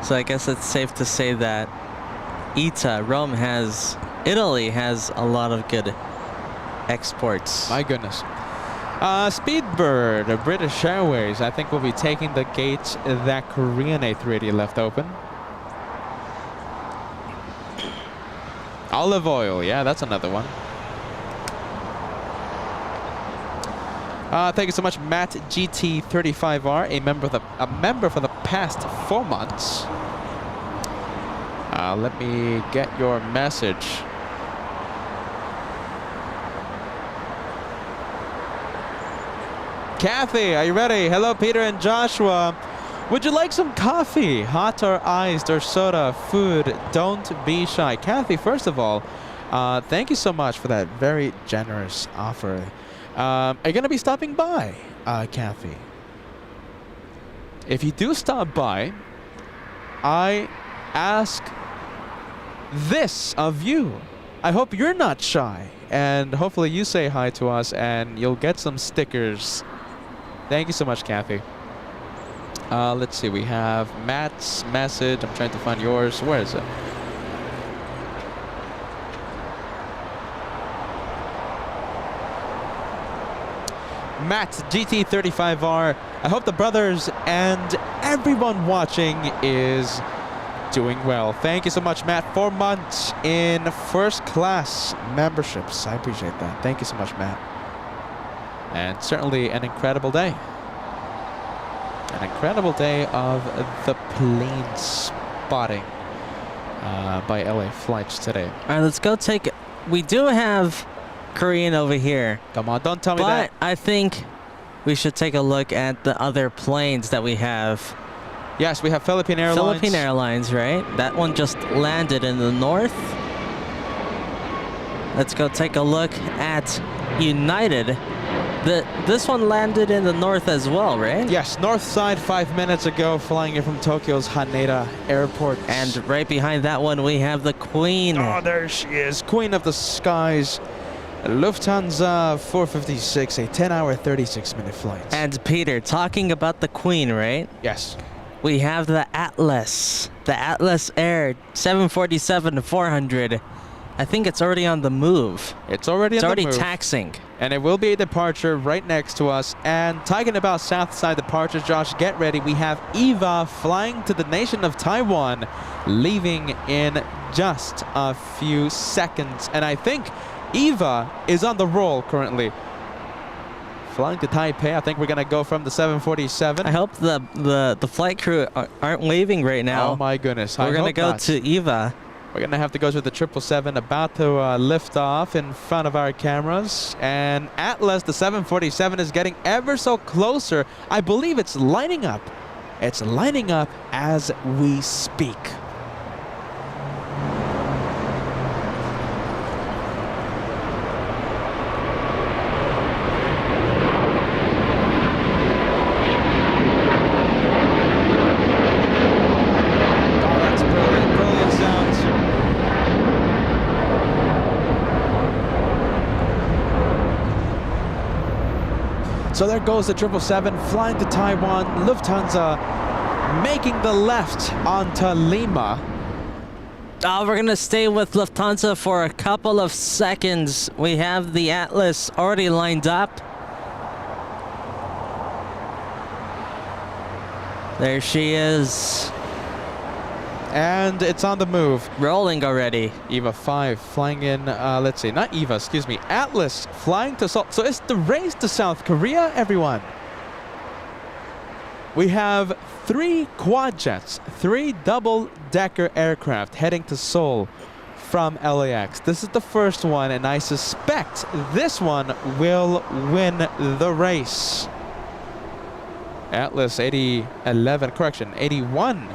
So I guess it's safe to say that Italy has a lot of good exports. My goodness. Speedbird of British Airways, I think, will be taking the gate that Korean A380 left open. Olive oil, yeah, that's another one. Thank you so much, Matt GT35R, a member for the past 4 months. Let me get your message. Kathy, are you ready? Hello, Peter and Joshua. Would you like some coffee? Hot or iced or soda? Food? Don't be shy. Kathy, first of all, thank you so much for that very generous offer. Are you going to be stopping by, Kathy? If you do stop by, I ask this of you. I hope you're not shy, and hopefully you say hi to us and you'll get some stickers. Thank you so much, Kathy. Let's see, we have Matt's message. I'm trying to find yours. Where is it? Matt GT35R. I hope the brothers and everyone watching is doing well. Thank you so much, Matt. 4 months in first class memberships. I appreciate that. Thank you so much, Matt. And certainly an incredible day. An incredible day of the plane spotting by LA Flights today. All right, let's go take it. We do have Korean over here. Come on, don't tell me that. But I think we should take a look at the other planes that we have. Yes, we have Philippine Airlines. Philippine Airlines, right? That one just landed in the north. Let's go take a look at United. This one landed in the north as well, right? Yes, north side 5 minutes ago, flying in from Tokyo's Haneda Airport. And right behind that one, we have the Queen. Oh, there she is, Queen of the Skies. Lufthansa 456, a 10-hour, 36-minute flight. And Peter, talking about the Queen, right? Yes. We have the Atlas Air 747-400. I think it's already on the move. It's already taxing. And it will be a departure right next to us. And talking about south side departures, Josh, get ready. We have Eva flying to the nation of Taiwan, leaving in just a few seconds. And I think Eva is on the roll currently. Flying to Taipei. I think we're gonna go from the 747. I hope the flight crew aren't waving right now. Oh my goodness. We're gonna go to Eva. We're gonna have to go to the 777, about to lift off in front of our cameras. And Atlas, the 747, is getting ever so closer. I believe it's lining up. It's lining up as we speak. So there goes the 777 flying to Taiwan. Lufthansa making the left onto Lima. We're gonna stay with Lufthansa for a couple of seconds. We have the Atlas already lined up. There she is. And it's on the move. Rolling already. EVA 5 flying in, let's see, not EVA, excuse me, Atlas flying to Seoul. So it's the race to South Korea, everyone. We have 3 quad jets, 3 double-decker aircraft heading to Seoul from LAX. This is the first one, and I suspect this one will win the race. Atlas 8011, correction, 81.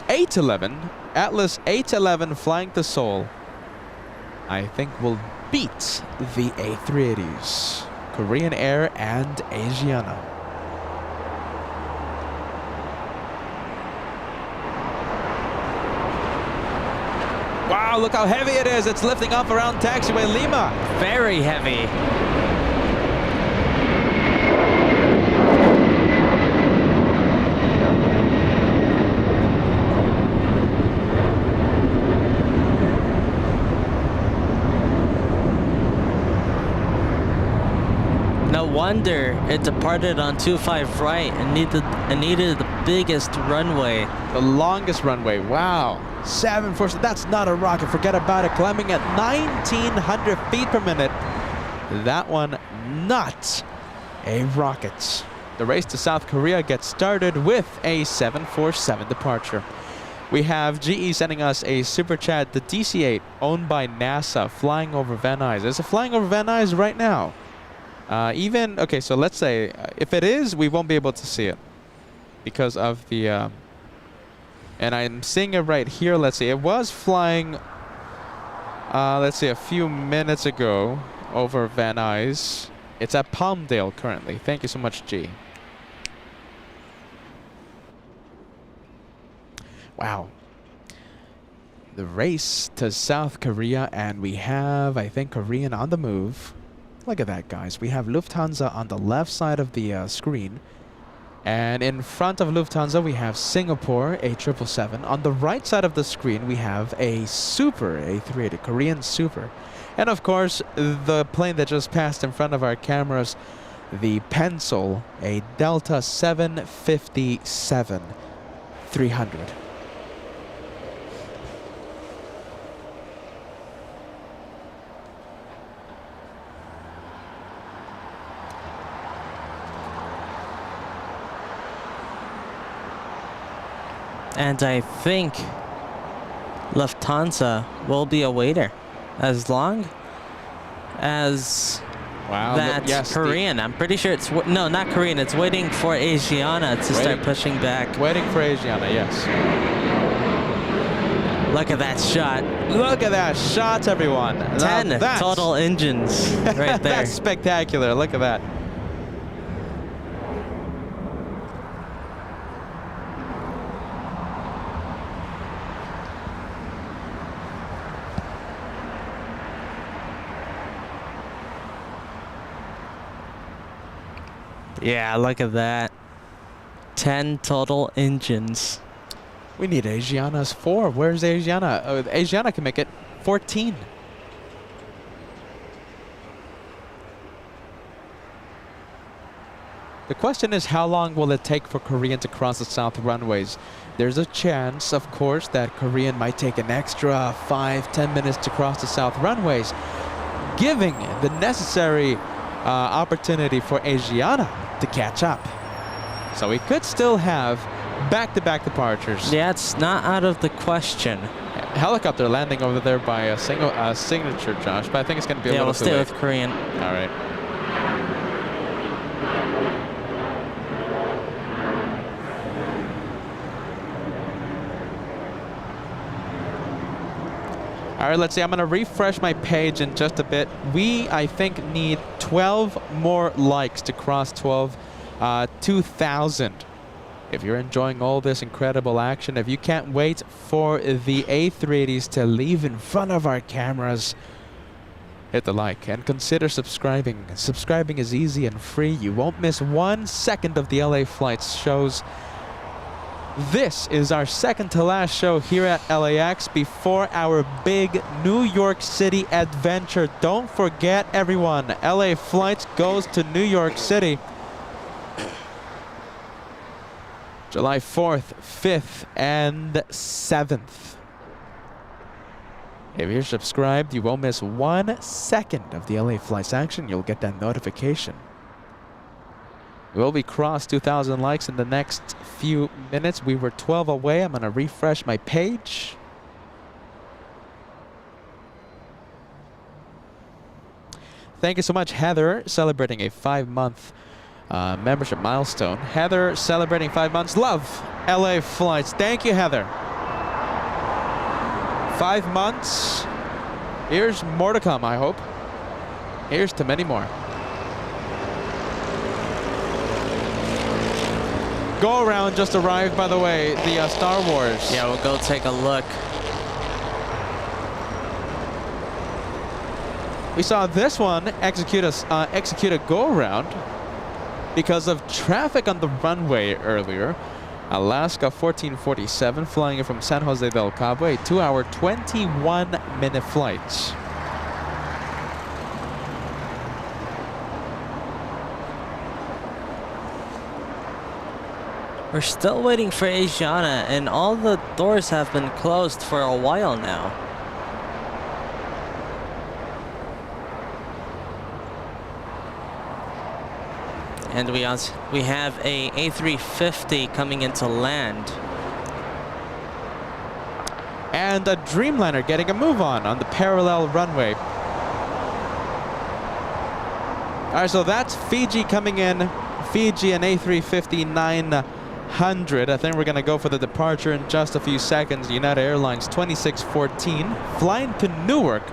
811, Atlas 811 flying to Seoul, I think will beat the A380s, Korean Air and Asiana. Wow, look how heavy it is. It's lifting up around Taxiway Lima. Very heavy. No wonder it departed on 25 right and needed the biggest runway. The longest runway. Wow. 747. That's not a rocket. Forget about it. Climbing at 1,900 feet per minute. That one not a rocket. The race to South Korea gets started with a 747 departure. We have GE sending us a super chat. The DC-8 owned by NASA flying over Van Nuys. Is it flying over Van Nuys right now? Okay, so let's say if it is, we won't be able to see it because of the, and I'm seeing it right here. Let's see, it was flying, let's see, a few minutes ago over Van Nuys. It's at Palmdale currently. Thank you so much, G. Wow. The race to South Korea, and we have, I think, Korean on the move. Look at that, guys. We have Lufthansa on the left side of the screen. And in front of Lufthansa, we have Singapore A777. On the right side of the screen, we have a Super A380, Korean Super. And of course, the plane that just passed in front of our cameras, the Pencil, a Delta 757-300. And I think Lufthansa will be a waiter as long as that's Korean. I'm pretty sure it's, no, not Korean. It's waiting for Asiana to start pushing back. Waiting for Asiana, yes. Look at that shot. Look at that shot, everyone. 10 total engines right there. That's spectacular. Look at that. Yeah, look at that. 10 total engines. We need Asiana's 4. Where's Asiana? Oh, Asiana can make it 14. The question is, how long will it take for Korean to cross the south runways? There's a chance, of course, that Korean might take an extra 5-10 minutes to cross the south runways, giving the necessary opportunity for Asiana to catch up. So we could still have back-to-back departures. Yeah, it's not out of the question. Helicopter landing over there by a signature, Josh, but I think it's going to be a little too late. Yeah, we'll stay with Korean. All right. All right, let's see. I'm going to refresh my page in just a bit. We, I think, need 12 more likes to cross 2,000. If you're enjoying all this incredible action, if you can't wait for the A380s to leave in front of our cameras, hit the like and consider subscribing. Subscribing is easy and free. You won't miss 1 second of the LA Flights shows. This is our second to last show here at LAX before our big New York City adventure. Don't forget, everyone, LA Flights goes to New York City July 4th, 5th, and 7th. If you're subscribed, you won't miss 1 second of the LA Flights action. You'll get that notification. Will we cross 2,000 likes in the next few minutes? We were 12 away. I'm going to refresh my page. Thank you so much, Heather, celebrating a 5-month membership milestone. Heather celebrating 5 months. Love LA Flights. Thank you, Heather. 5 months. Here's more to come, I hope. Here's to many more. Go around just arrived, by the way, the Star Wars. Yeah, we'll go take a look. We saw this one execute a go around because of traffic on the runway earlier. Alaska 1447 flying in from San Jose del Cabo, a 2-hour, 21-minute flight. We're still waiting for Asiana, and all the doors have been closed for a while now. And we have a A350 coming into land. And a Dreamliner getting a move on the parallel runway. All right, so that's Fiji coming in. Fiji and A350 900. I think we're going to go for the departure in just a few seconds. United Airlines 2614 flying to Newark,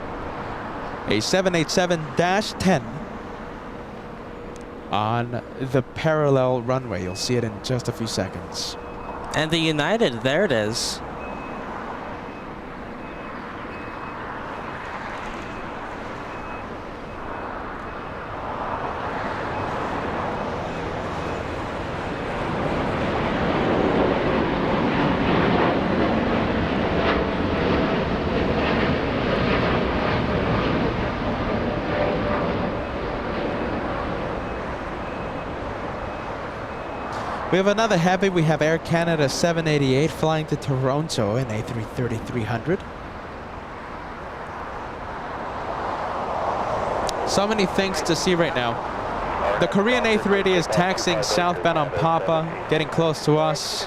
a 787-10 on the parallel runway. You'll see it in just a few seconds. And the United, there it is. We have another heavy. We have Air Canada 788 flying to Toronto in A330-300. So many things to see right now. The Korean A380 is taxiing southbound on Papa, getting close to us.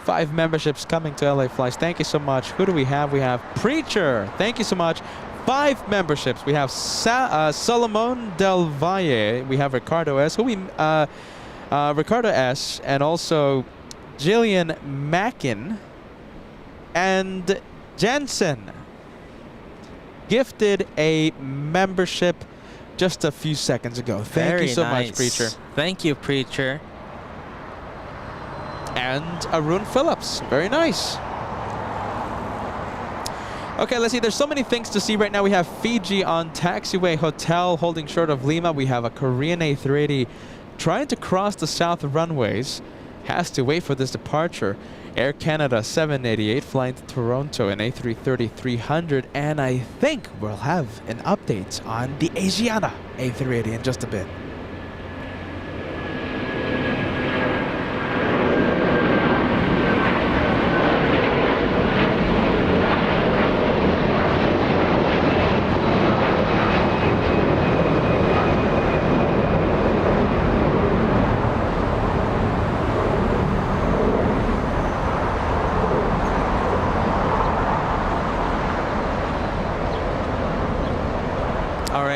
5 memberships coming to LA Flights. Thank you so much. Who do we have? We have Preacher. Thank you so much. 5 memberships. We have Solomon Del Valle. We have Ricardo S. Ricardo S. And also Jillian Mackin and Jensen gifted a membership just a few seconds ago. Thank you so much, Preacher. Thank you, Preacher. And Arun Phillips. Very nice. Okay, let's see. There's so many things to see right now. We have Fiji on Taxiway Hotel holding short of Lima. We have a Korean A380 trying to cross the south runways. Has to wait for this departure. Air Canada 788 flying to Toronto in A330-300. And I think we'll have an update on the Asiana A380 in just a bit.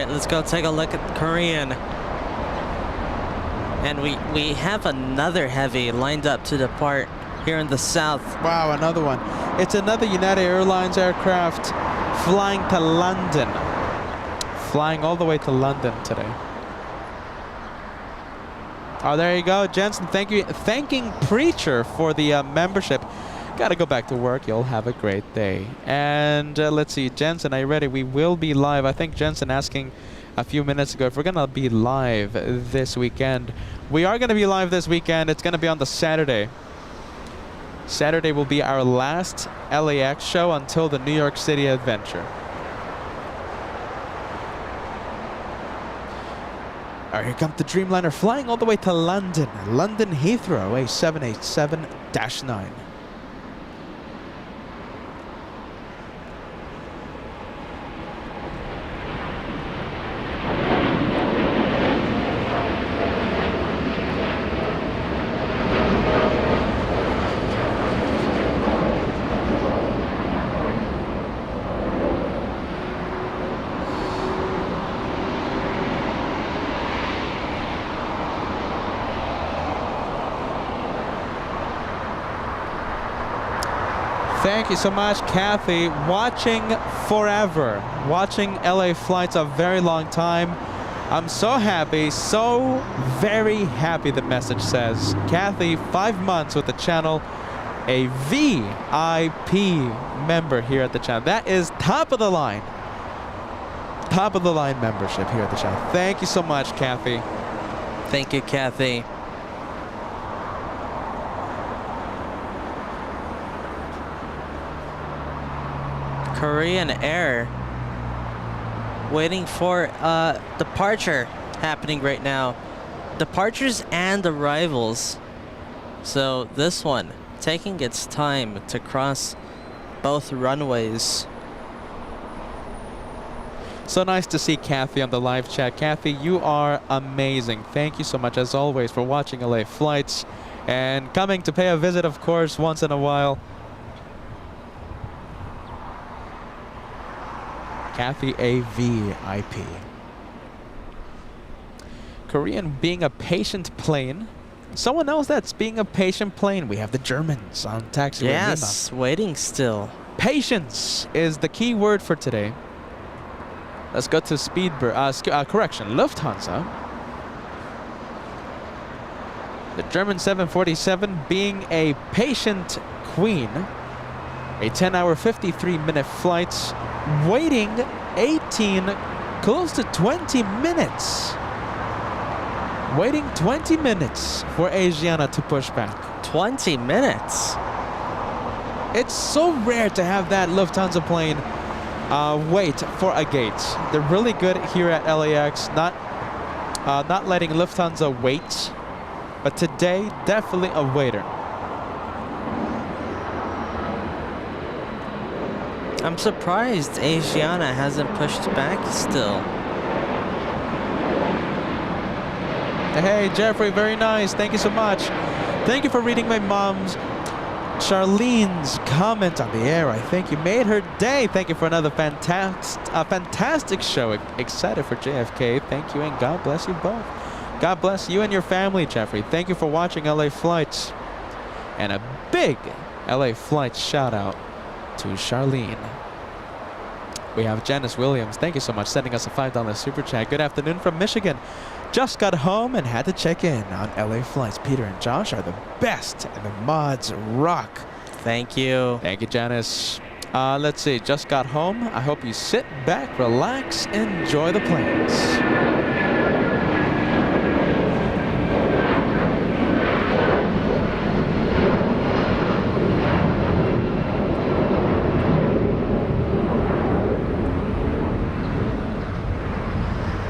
Let's go take a look at Korean. And we have another heavy lined up to depart here in the south. Wow, another one. It's another United Airlines aircraft flying to London. Flying all the way to London today. Oh, there you go, Jensen. Thank you. Thanking Preacher for the membership. Gotta go back to work. You'll have a great day. And let's see, Jensen, are you ready? We will be live. I think Jensen asking a few minutes ago if we're gonna be live this weekend. We are gonna be live this weekend. It's gonna be on the Saturday. Saturday will be our last LAX show until the New York City adventure. All right, here comes the Dreamliner flying all the way to London. London Heathrow, a 787-9. Thank you so much, Kathy. Watching forever. Watching LA Flights a very long time. I'm so happy, so very happy, the message says. Kathy, 5 months with the channel. A VIP member here at the channel. That is top of the line. Top of the line membership here at the channel. Thank you so much, Kathy. Thank you, Kathy. Korean Air waiting for departure happening right now. Departures and arrivals. So this one taking its time to cross both runways. So nice to see Kathy on the live chat. Kathy, you are amazing. Thank you so much as always for watching LA Flights and coming to pay a visit, of course, once in a while. Kathy, a VIP. Korean being a patient plane. Someone else that's being a patient plane. We have the Germans on Taxiway. Yes, waiting still. Patience is the key word for today. Let's go to correction, Lufthansa. The German 747 being a patient queen. A 10-hour, 53-minute flight, waiting 18, close to 20 minutes. Waiting 20 minutes for Asiana to push back. 20 minutes? It's so rare to have that Lufthansa plane wait for a gate. They're really good here at LAX, not letting Lufthansa wait. But today, definitely a waiter. I'm surprised Asiana hasn't pushed back still. Hey, Jeffrey, very nice. Thank you so much. Thank you for reading my mom's, Charlene's comment on the air. I think you made her day. Thank you for another fantastic show. Excited for JFK. Thank you, and God bless you both. God bless you and your family, Jeffrey. Thank you for watching LA Flights. And a big LA Flights shout out to Charlene. We have Janice Williams. Thank you so much, sending us a $5 super chat. Good afternoon from Michigan. Just got home and had to check in on LA Flights. Peter and Josh are the best, and the mods rock. Thank you. Thank you, Janice. Let's see. Just got home. I hope you sit back, relax, enjoy the planes.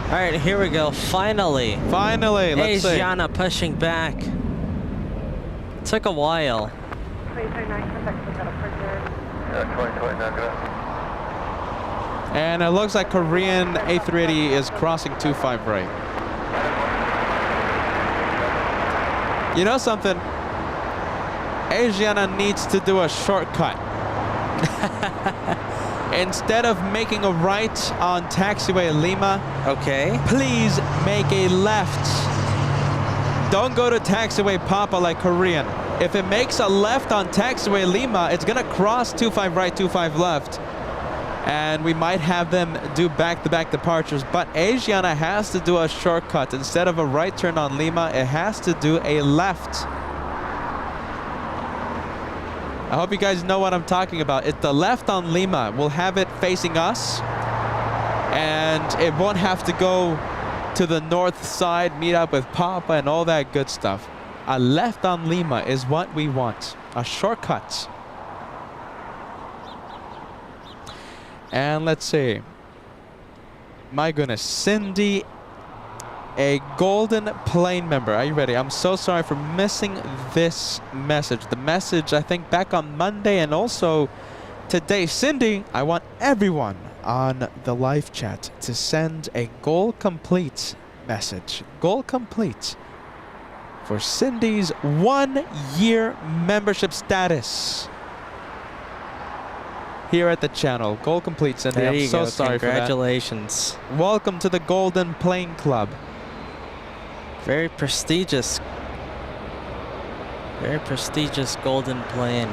All right, here we go. Finally. Finally, let's see. Asiana pushing back. Took a while. 2029, contact with departure. Yeah, 2029, good. And it looks like Korean A380 is crossing 25 right. You know something? Asiana needs to do a shortcut. Instead of making a right on Taxiway Lima, Okay. please make a left. Don't go to Taxiway Papa like Korean. If it makes a left on Taxiway Lima, it's gonna cross 25 right, 25 left. And we might have them do back-to-back departures, but Asiana has to do a shortcut. Instead of a right turn on Lima, it has to do a left. I hope you guys know what I'm talking about. It's the left on Lima. We'll have it facing us. And it won't have to go to the north side, meet up with Papa and all that good stuff. A left on Lima is what we want. A shortcut. And let's see. My goodness. Cindy, a golden plane member. Are you ready? I'm so sorry for missing this message. The message, I think, back on Monday and also today. Cindy, I want everyone on the live chat to send a goal complete message. Goal complete for Cindy's 1-year membership status here at the channel. Goal complete, Cindy. There I'm you so go. sorry for that. Congratulations. Welcome to the Golden Plane Club. Very prestigious. Very prestigious golden plane.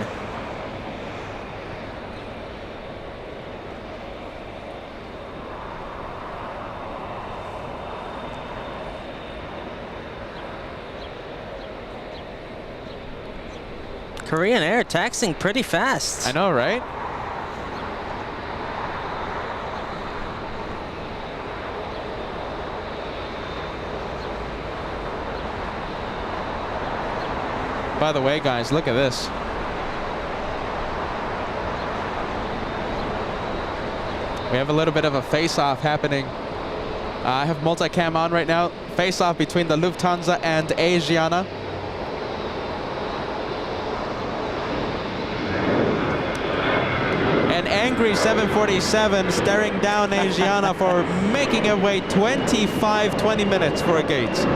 Korean Air taxiing pretty fast. I know, right? By the way, guys, look at this. We have a little bit of a face-off happening. I have multicam on right now. Face-off between the Lufthansa and Asiana. An angry 747 staring down Asiana for making it wait 20 minutes for a gate.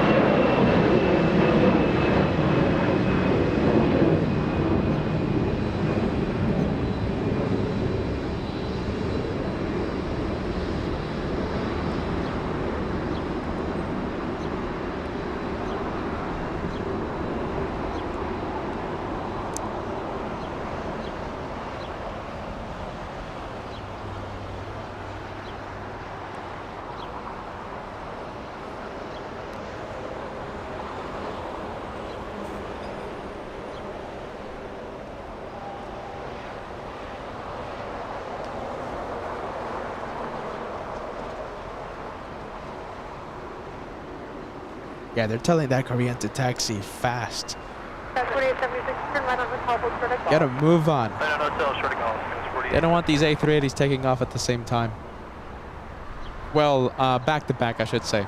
Yeah, they're telling that Korean to taxi fast. That's 4876, turn right on Hotel Protocol. Gotta move on. Hotel, shorting off. They don't want these A380s taking off at the same time. Well, back to back, I should say.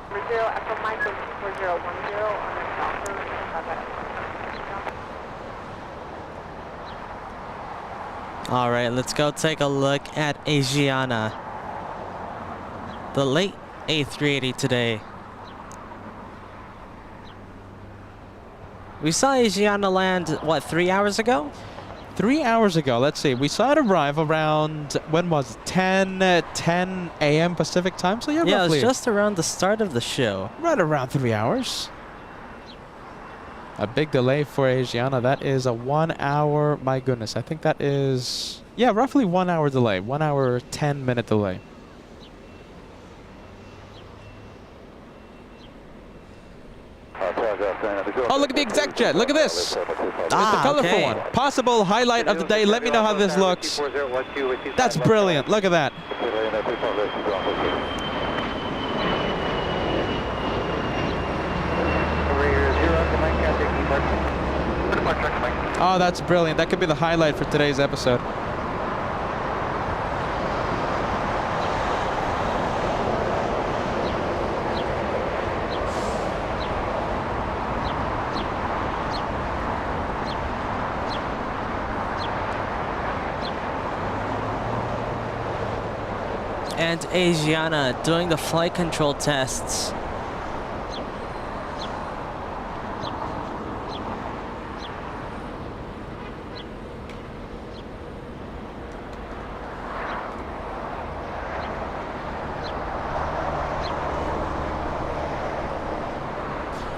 Number 0, Echo Mike 4010 on the All right, let's go take a look at Asiana. The late A380 today. We saw Asiana land, what, 3 hours ago? 3 hours ago, let's see. We saw it arrive around, when was it? 10 a.m. Pacific time? So yeah, Yeah, it roughly was just around the start of the show. right around 3 hours. A big delay for Asiana. That is a 1 hour, my goodness. I think that is, yeah, roughly 1 hour delay. 1 hour, 10-minute delay. Oh, look at the exec jet. Look at this. It's the colorful okay. one. Possible highlight of the day. Let me know how this looks. That's brilliant. Look at that. Oh, that's brilliant. That could be the highlight for today's episode. And Asiana doing the flight control tests.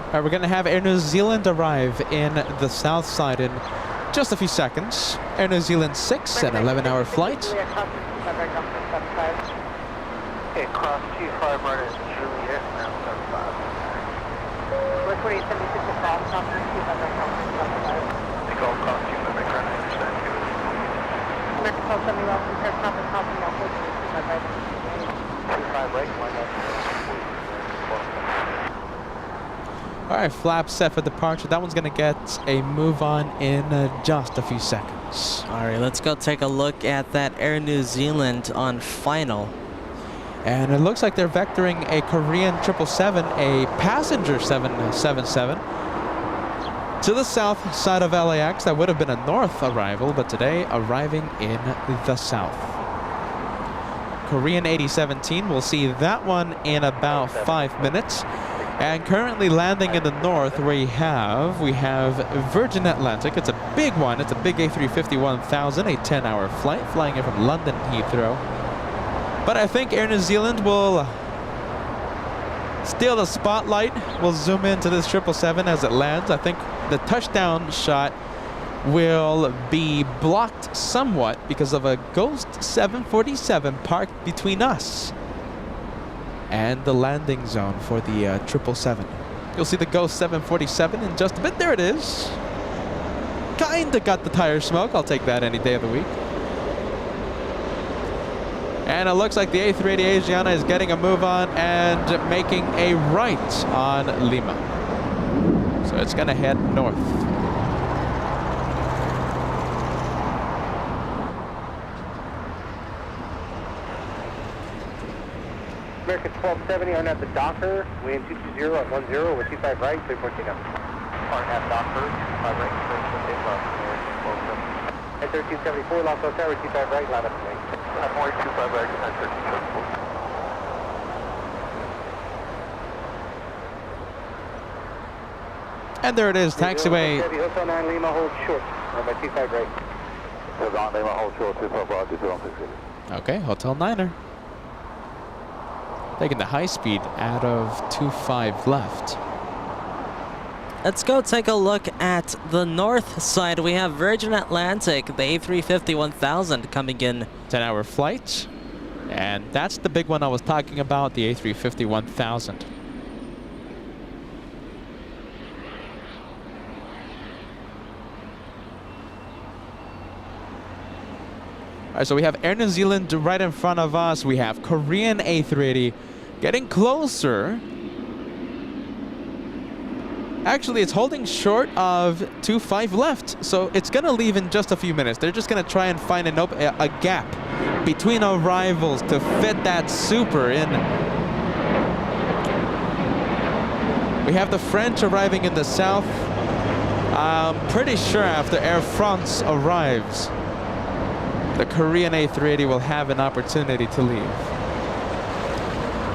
All right, we're going to have Air New Zealand arrive in the south side in just a few seconds. Air New Zealand 6, an 11-hour flight. Okay, cross 25 right at Juliet, now 75. 2876 across, Conference 25 right, Conference 75. They call cross 25 right, I understand you. American 1270 Welcome, Paris Conference, Conference, Welcome, 25 right. 25 right, line up. All right, flap set for departure. That one's gonna get a move on in just a few seconds. All right, let's go take a look at that Air New Zealand on final. And it looks like they're vectoring a Korean 777, a passenger 777, to the south side of LAX. That would have been a north arrival, but today arriving in the south. Korean 8017, we'll see that one in about 5 minutes. And currently landing in the north, we have Virgin Atlantic. It's a big one. It's a big A350-1000, a 10-hour flight flying in from London Heathrow. But I think Air New Zealand will steal the spotlight. We'll zoom into this 777 as it lands. I think the touchdown shot will be blocked somewhat because of a Ghost 747 parked between us and the landing zone for the 777. You'll see the Ghost 747 in just a bit. There it is. Kinda got the tire smoke. I'll take that any day of the week. And it looks like the A380 Asiana is getting a move on and making a right on Lima. So it's gonna head north. American 1270 on at the Docker, wind 220 at 10 with 25 right, 3.8 up. On at Docker, 25 right, 3.8 left, at 1374, Los Angeles Tower, 25 right, line up to wing. I'm more 25 right, at 1374. And there it is, taxiway. Hotel 9 Lima, hold short, by 25 right. Hotel 9 Lima, hold short, 25 right, 260. Okay, Hotel Niner. Taking the high speed out of 25 left. Let's go take a look at the north side. We have Virgin Atlantic, the A350-1000 coming in. 10-hour flight. And that's the big one I was talking about, the A350-1000. All right, so we have Air New Zealand right in front of us. We have Korean A380 getting closer. Actually, it's holding short of 25 left, so it's going to leave in just a few minutes. They're just going to try and find a gap between arrivals to fit that super in. We have the French arriving in the south. I'm pretty sure after Air France arrives, the Korean A380 will have an opportunity to leave.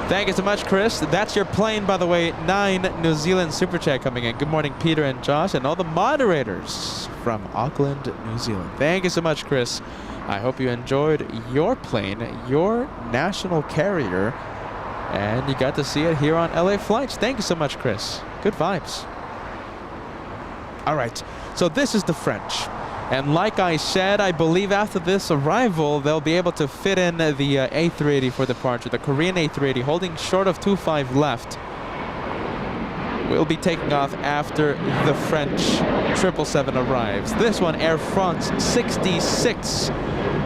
Thank you so much, Chris. That's your plane, by the way. 9 New Zealand Super Chat coming in. Good morning, Peter and Josh, and all the moderators from Auckland, New Zealand. Thank you so much, Chris. I hope you enjoyed your plane, your national carrier, and you got to see it here on LA Flights. Thank you so much, Chris. Good vibes. All right, so this is the French. And like I said, I believe after this arrival, they'll be able to fit in the A380 for departure. The Korean A380 holding short of 25 left will be taking off after the French 777 arrives. This one, Air France 66,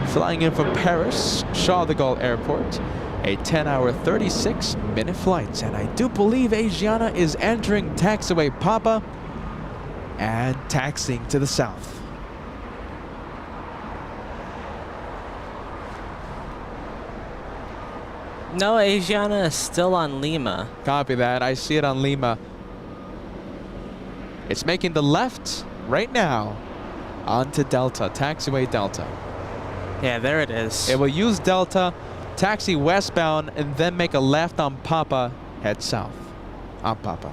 flying in from Paris, Charles de Gaulle Airport. A 10-hour, 36-minute flight. And I do believe Asiana is entering taxiway Papa and taxiing to the south. No, Asiana is still on Lima. Copy that. I see it on Lima. It's making the left right now onto Delta, taxiway Delta. Yeah, there it is. It will use Delta, taxi westbound, and then make a left on Papa, head south on Papa.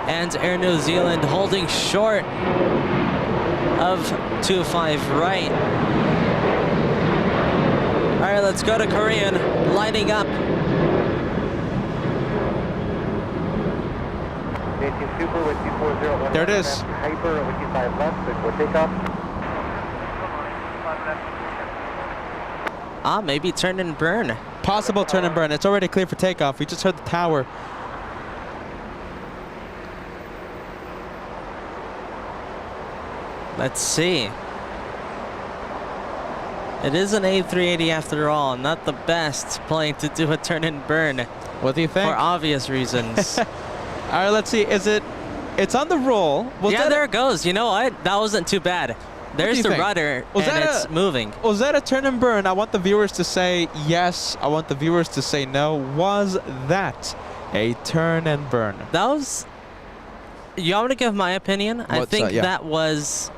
And Air New Zealand holding short of 25 right. All right, right, let's go to Korean. Lighting up. 18 Super with 240. There it is. Hyper with 25 left, before takeoff. Ah, maybe turn and burn. Possible turn and burn. It's already clear for takeoff. We just heard the tower. Let's see. It is an A380 after all, not the best plane to do a turn and burn What do you think? for obvious reasons. All right, let's see. Is it? It's on the roll. Was Yeah, that there it goes. You know what? That wasn't too bad. There's you the think? rudder, Was and that it's moving. Was that a turn and burn? I want the viewers to say yes. I want the viewers to say no. Was that a turn and burn? That was... You want me to give my opinion? I What's think that? Yeah. that was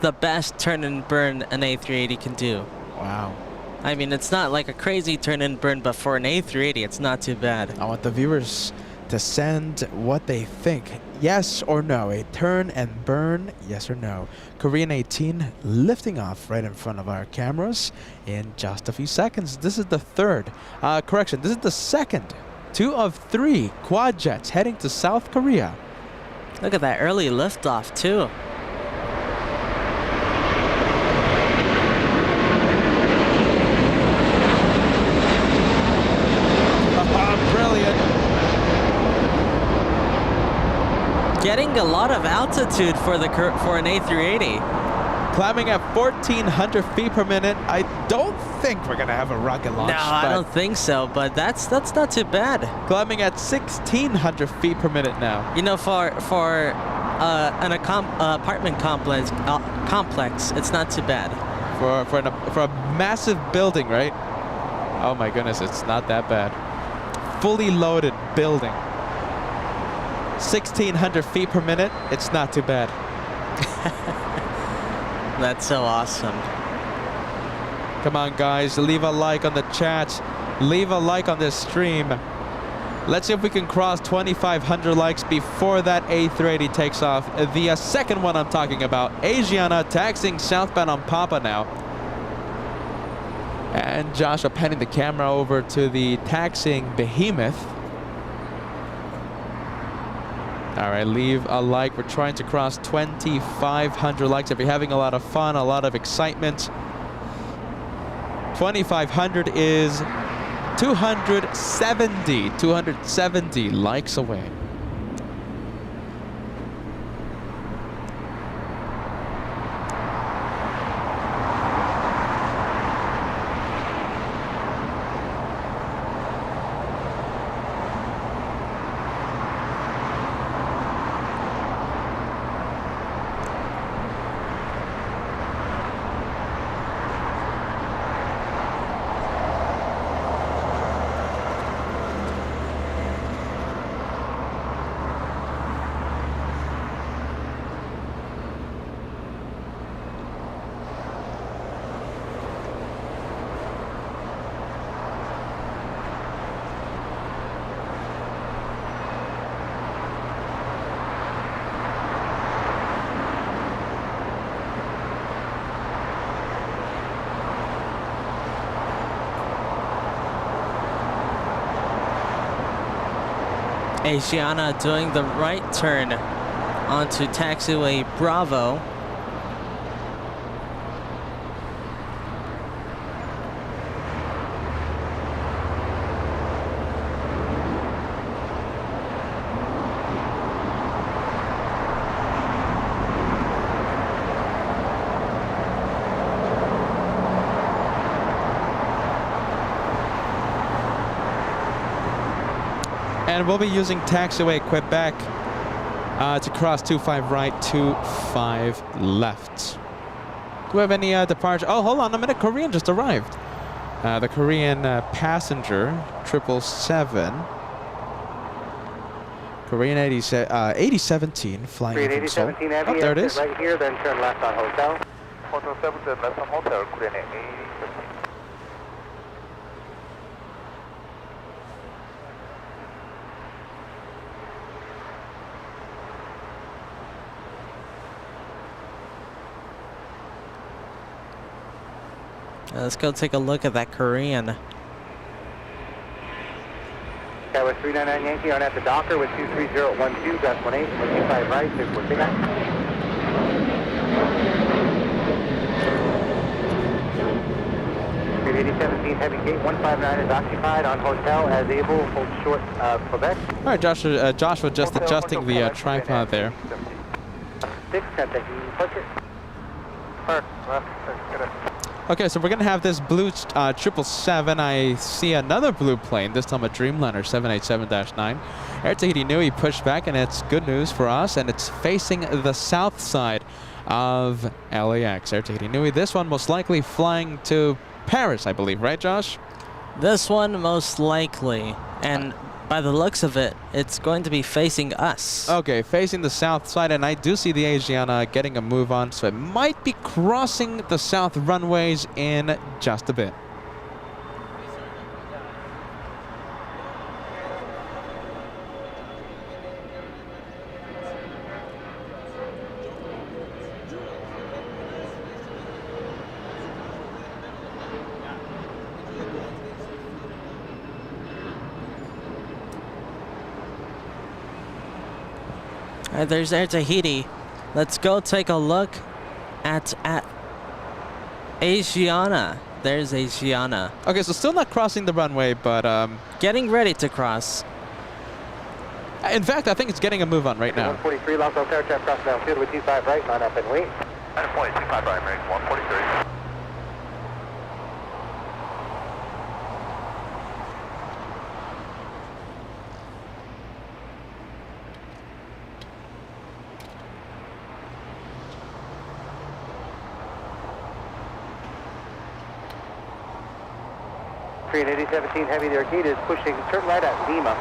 the best turn and burn an A380 can do. Wow. I mean, it's not like a crazy turn and burn, but for an A380, it's not too bad. I want the viewers to send what they think. Yes or no? A turn and burn? Yes or no? Korean 18 lifting off right in front of our cameras in just a few seconds. This is the third. Correction. This is the second. 2 of 3 quad jets heading to South Korea. Look at that early liftoff, too. Brilliant. Getting a lot of altitude for an A380. Climbing at 1,400 feet per minute. I don't think we're going to have a rocket launch. No, I don't think so, but that's not too bad. Climbing at 1,600 feet per minute now. You know, for an apartment complex, it's not too bad. For a massive building, right? Oh my goodness, it's not that bad. Fully loaded building. 1,600 feet per minute. It's not too bad. That's so awesome. Come on, guys, leave a like on the chat. Leave a like on this stream. Let's see if we can cross 2,500 likes before that A380 takes off. The second one I'm talking about, Asiana taxiing southbound on Papa now. And Josh are panning the camera over to the taxiing behemoth. All right, leave a like. We're trying to cross 2,500 likes. If you're having a lot of fun, a lot of excitement. 2,500 is 270 likes away. Asiana doing the right turn onto Taxiway Bravo. And we'll be using Taxiway Quebec to cross 25 right, 25 left. Do we have any departure? Oh, hold on a minute. Korean just arrived. The Korean passenger, 777. Korean 8017 flying Korean from Seoul. 8017 Heavy, Oh, there it is. right here, then turn left on Hotel. Hotel 7 left on Hotel, Korean 8017. Let's go take a look at that Korean. Tower 399 Yankee on at the Docker with 23012, gust 18, 125 right, 649. 38017 heavy gate 159 is occupied on hotel as able, hold short Quebec. All right, Joshua just adjusting the tripod there. 6, contact departure. Park, left, get it. Okay, so we're gonna have this blue 777. I see another blue plane, this time a Dreamliner 787-9. Air Tahiti Nui pushed back, and it's good news for us, and it's facing the south side of LAX. Air Tahiti Nui, this one most likely flying to Paris, I believe, right, Josh? This one most likely, and by the looks of it, it's going to be facing us. Okay, facing the south side, and I do see the Asiana getting a move on, so it might be crossing the south runways in just a bit. All right, there's Air Tahiti. Let's go take a look at Asiana. There's Asiana. Okay, so still not crossing the runway, but Getting ready to cross. in fact, I think it's getting a move on right now. 143, Los Altair, trap cross downfield with 25 right, line up and wait. 9.25 right, American 143. Korean 8017 heavy, the arcade is pushing, turn right at Lima.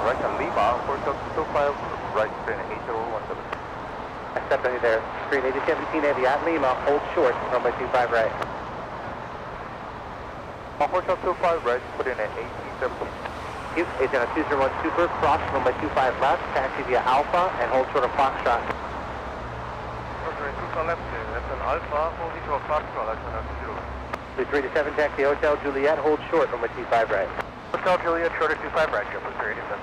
Right on Lima, 425 right, train 8017. I stepped on you there. Korean 8017 heavy at Lima, hold short, runway 25 right. 425 right, put in an 1817. It's in a 201 super, cross runway 25 left, taxi via Alpha, and hold short of Foxtrot. Roger, 2 left, that's an Alpha, hold short of Foxtrot, that's an 0. 337 taxi Hotel Juliet, hold short, runway 25 right. Hotel Juliet, short of 25 right, Jumbo 387.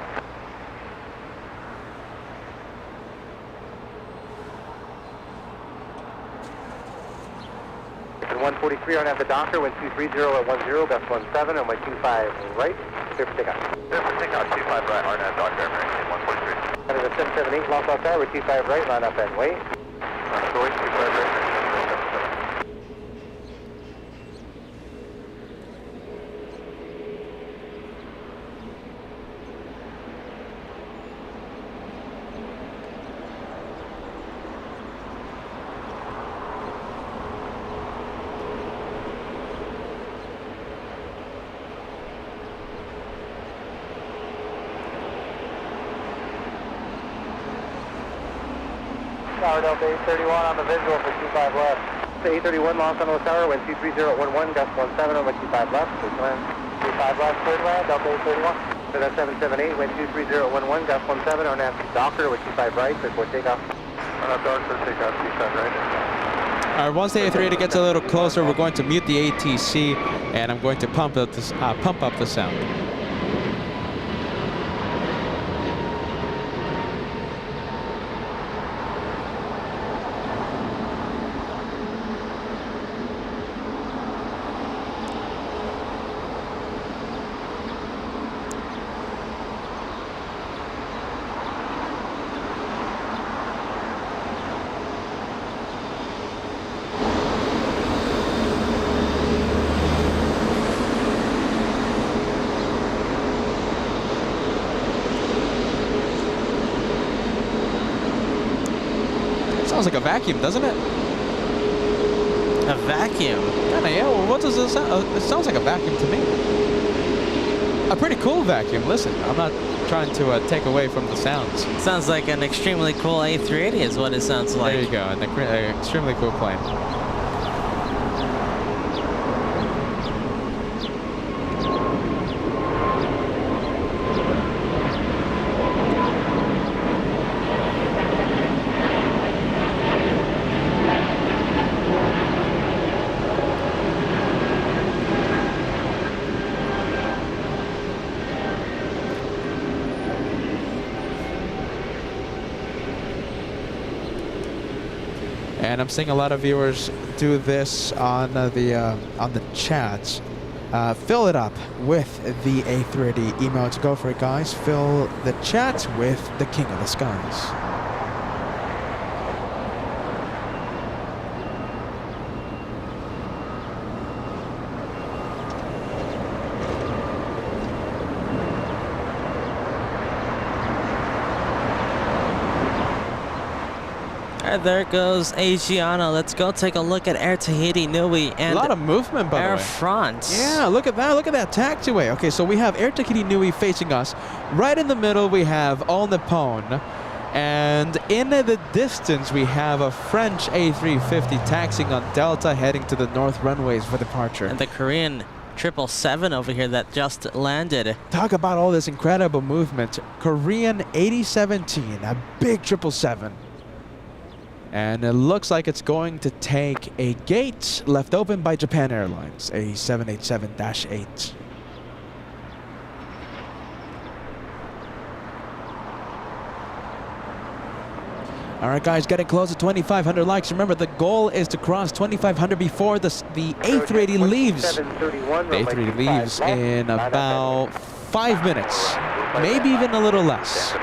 It's in 143 on at the Docker, wind 230 at 10, gust 17, runway 25 right, clear for takeoff. Clear for takeoff, 25 right, RNAV Docker, American 143. That is a 778, Los Altair with 25 right, line up and wait. Going 25 right, Tower Delta 831 on the visual for 25 left. The 831 Los Angeles Tower, wind 230 gust 17, on 25 left, please land. 25 left, clear to land, Delta 831. So that's 778, wind 230 gust 17, on at Docker with 25 right, clear for takeoff. Docker, takeoff, 25 right. All right, once the A380 gets a little closer, we're going to mute the ATC, and I'm going to pump up the sound. Sounds like a vacuum, doesn't it? A vacuum? Yeah, well, what does it sound? It sounds like a vacuum to me. A pretty cool vacuum. Listen, I'm not trying to take away from the sounds. Sounds like an extremely cool A380 is what it sounds like. There you go, an extremely cool plane. And I'm seeing a lot of viewers do this on the chats. Fill it up with the A380 emotes. Go for it, guys. Fill the chat with the King of the Skies. And there goes Asiana. Let's go take a look at Air Tahiti Nui and A lot of movement, by the Air way. France. Yeah, look at that. Look at that taxiway. Okay, so we have Air Tahiti Nui facing us. Right in the middle, we have All Nippon. And in the distance, we have a French A350 taxiing on Delta, heading to the north runways for departure. And the Korean 777 over here that just landed. Talk about all this incredible movement. Korean 8017, a big 777. And it looks like it's going to take a gate left open by Japan Airlines, a 787-8. All right, guys, getting close to 2,500 likes. Remember, the goal is to cross 2,500 before the A380 leaves. The A380 leaves in about 5 minutes, maybe even a little less.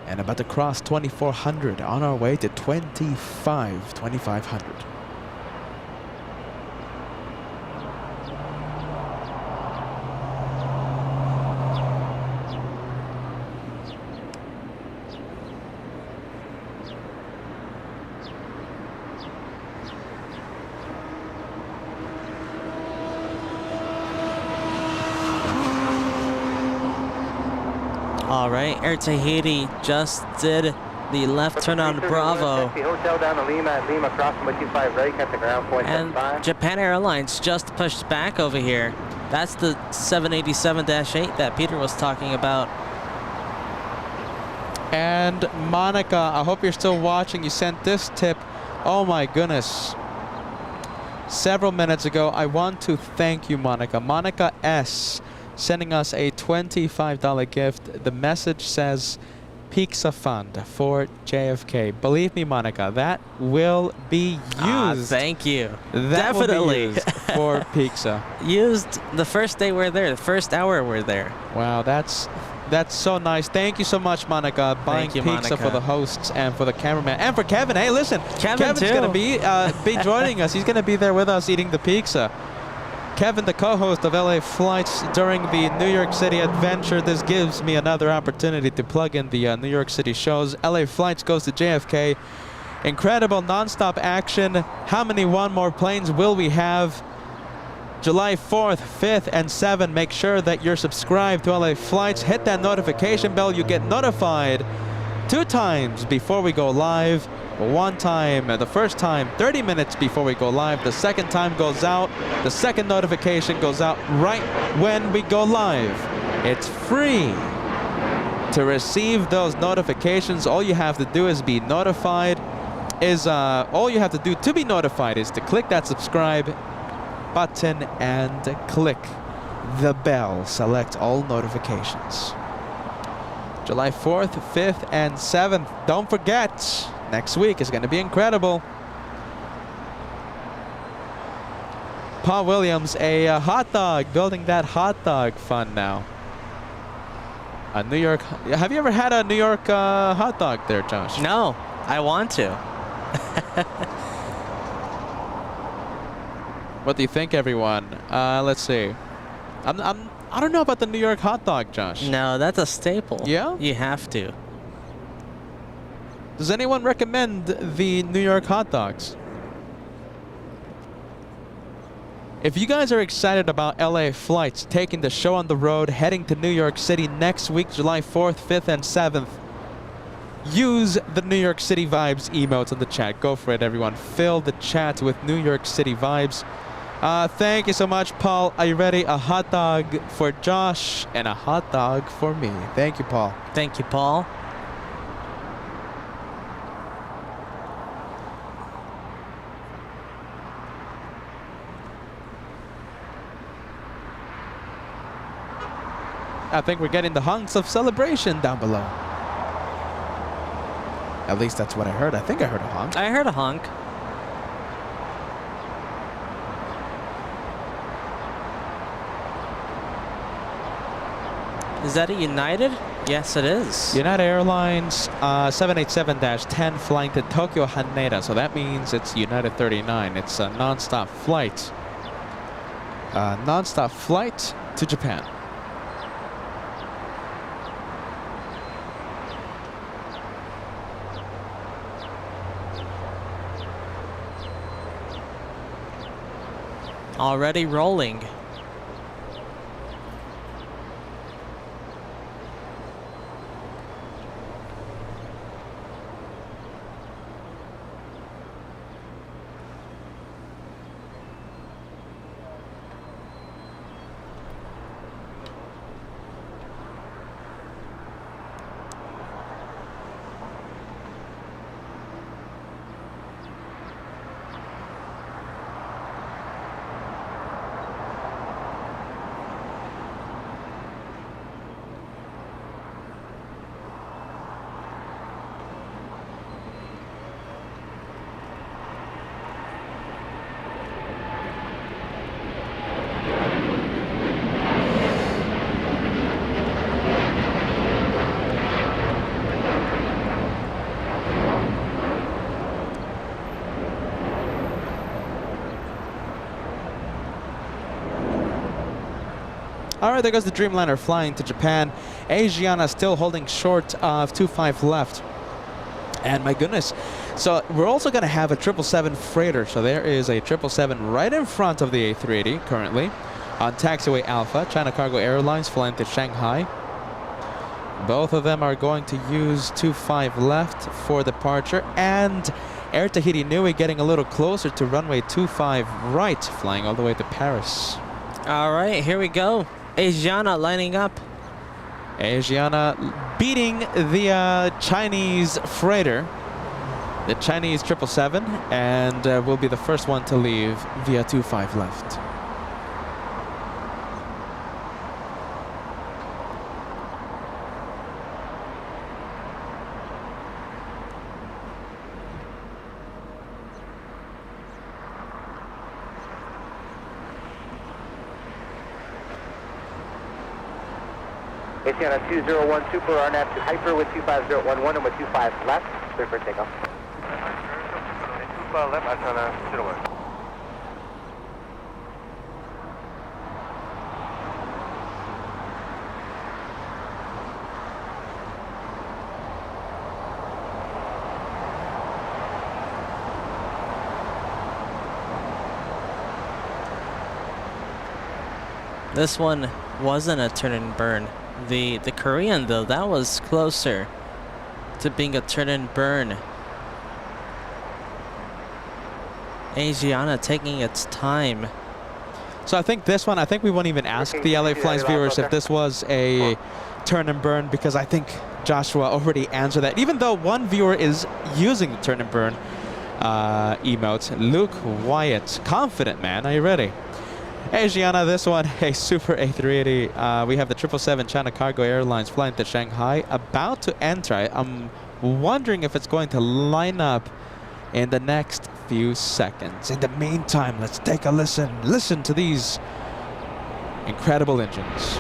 And about to cross 2,400 on our way to 2,500. All right, Air Tahiti just did the left turn on Bravo. Hotel down to Lima at Lima, crossing by 25 right, kept the ground point And 75. Japan Airlines just pushed back over here. That's the 787-8 that Peter was talking about. And Monica, I hope you're still watching. You sent this tip. Oh my goodness. Several minutes ago. I want to thank you, Monica. Monica S. sending us a $25 gift. The message says Pizza Fund for JFK. Believe me, Monica, that will be used. Thank you. That Definitely. will be used for pizza. Used the first day we're there, the first hour we're there. Wow, that's so nice. Thank you so much, Monica. Buying you, pizza Monica. for the hosts and for the cameraman and for Kevin. Hey, listen, Kevin's too. gonna be joining us. He's gonna be there with us eating the pizza. Kevin, the co-host of LA Flights during the New York City adventure. This gives me another opportunity to plug in the New York City shows. LA Flights goes to JFK. Incredible non-stop action. How many one more planes will we have? July 4th, 5th, and 7th. Make sure that you're subscribed to LA Flights. Hit that notification bell. You get notified 2 times before we go live. One time, the first time 30 minutes before we go live. The second time goes out. The second notification goes out right when we go live. It's free to receive those notifications. All you have to do is be notified. All you have to do to be notified is to click that subscribe button and click the bell. Select all notifications. July 4th, 5th, and 7th. Don't forget. Next week is going to be incredible. Paul Williams, a hot dog, building that hot dog fun now. A New York. Have you ever had a New York hot dog there, Josh? No, I want to. What do you think, everyone? Let's see. I don't know about the New York hot dog, Josh. No, that's a staple. Yeah? You have to. Does anyone recommend the New York hot dogs? If you guys are excited about LA Flights taking the show on the road, heading to New York City next week, July 4th, 5th, and 7th, use the New York City Vibes emotes in the chat. Go for it, everyone. Fill the chat with New York City vibes. Thank you so much, Paul. Are you ready? A hot dog for Josh and a hot dog for me. Thank you, Paul. Thank you, Paul. I think we're getting the hunks of celebration down below. At least that's what I heard. I think I heard a honk. I heard a honk. Is that a United? Yes, it is. United Airlines 787-10 flying to Tokyo Haneda. So that means it's United 39. It's a non-stop flight. Non-stop flight to Japan. Already rolling. All right, there goes the Dreamliner flying to Japan. Asiana still holding short of 2.5 left. And my goodness. So we're also going to have a 777 freighter. So there is a 777 right in front of the A380 currently on Taxiway Alpha. China Cargo Airlines flying to Shanghai. Both of them are going to use 2.5 left for departure. And Air Tahiti Nui getting a little closer to runway 25 right, flying all the way to Paris. All right, here we go. Asiana lining up. Asiana beating the Chinese freighter, the Chinese 777, and will be the first one to leave via 2.5 left. Asiana 201 Super RNAV to Hyper with 25011 and with 25 left, clear for takeoff. Super left, Asiana 01. This one wasn't a turn and burn. The Korean though, that was closer to being a turn and burn. Asiana taking its time. So I think this one, I think we won't even ask the LA Flies viewers if this was a turn and burn, because I think Joshua already answered that. Even though one viewer is using the turn and burn emote, Luke Wyatt, confident man, are you ready? Asiana, this one, a Super A380. We have the 777 China Cargo Airlines flying to Shanghai, about to enter. I'm wondering if it's going to line up in the next few seconds. In the meantime, let's take a listen. Listen to these incredible engines.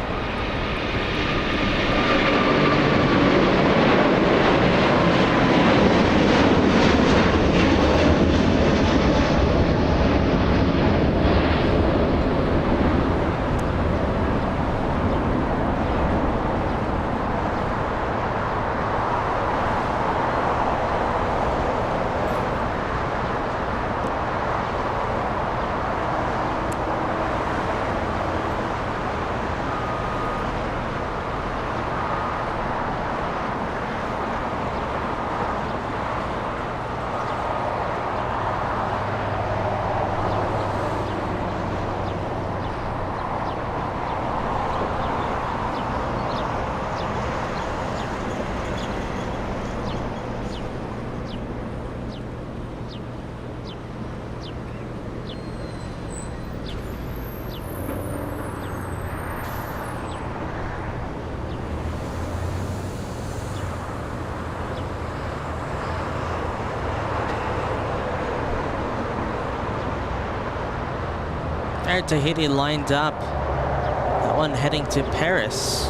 Air Tahiti lined up. That one heading to Paris.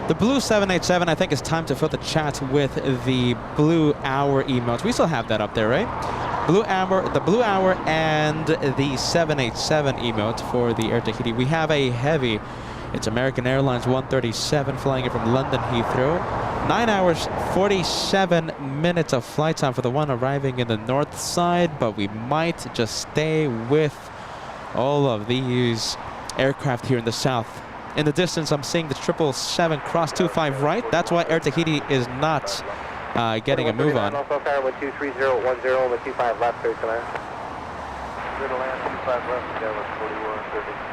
The blue 787, I think it's time to fill the chat with the blue hour emotes. We still have that up there, right? Blue hour, the blue hour and the 787 emote for the Air Tahiti. We have a heavy, it's American Airlines 137 flying in from London Heathrow. 9 hours, 47 minutes of flight time for the one arriving in the north side, but we might just stay with all of these aircraft here in the south. In the distance, I'm seeing the 777 cross 25 right. That's why Air Tahiti is not getting a move on. Also fire 123010 with 25 left, clear to land. Clear to land, 25 left, Dallas 4130.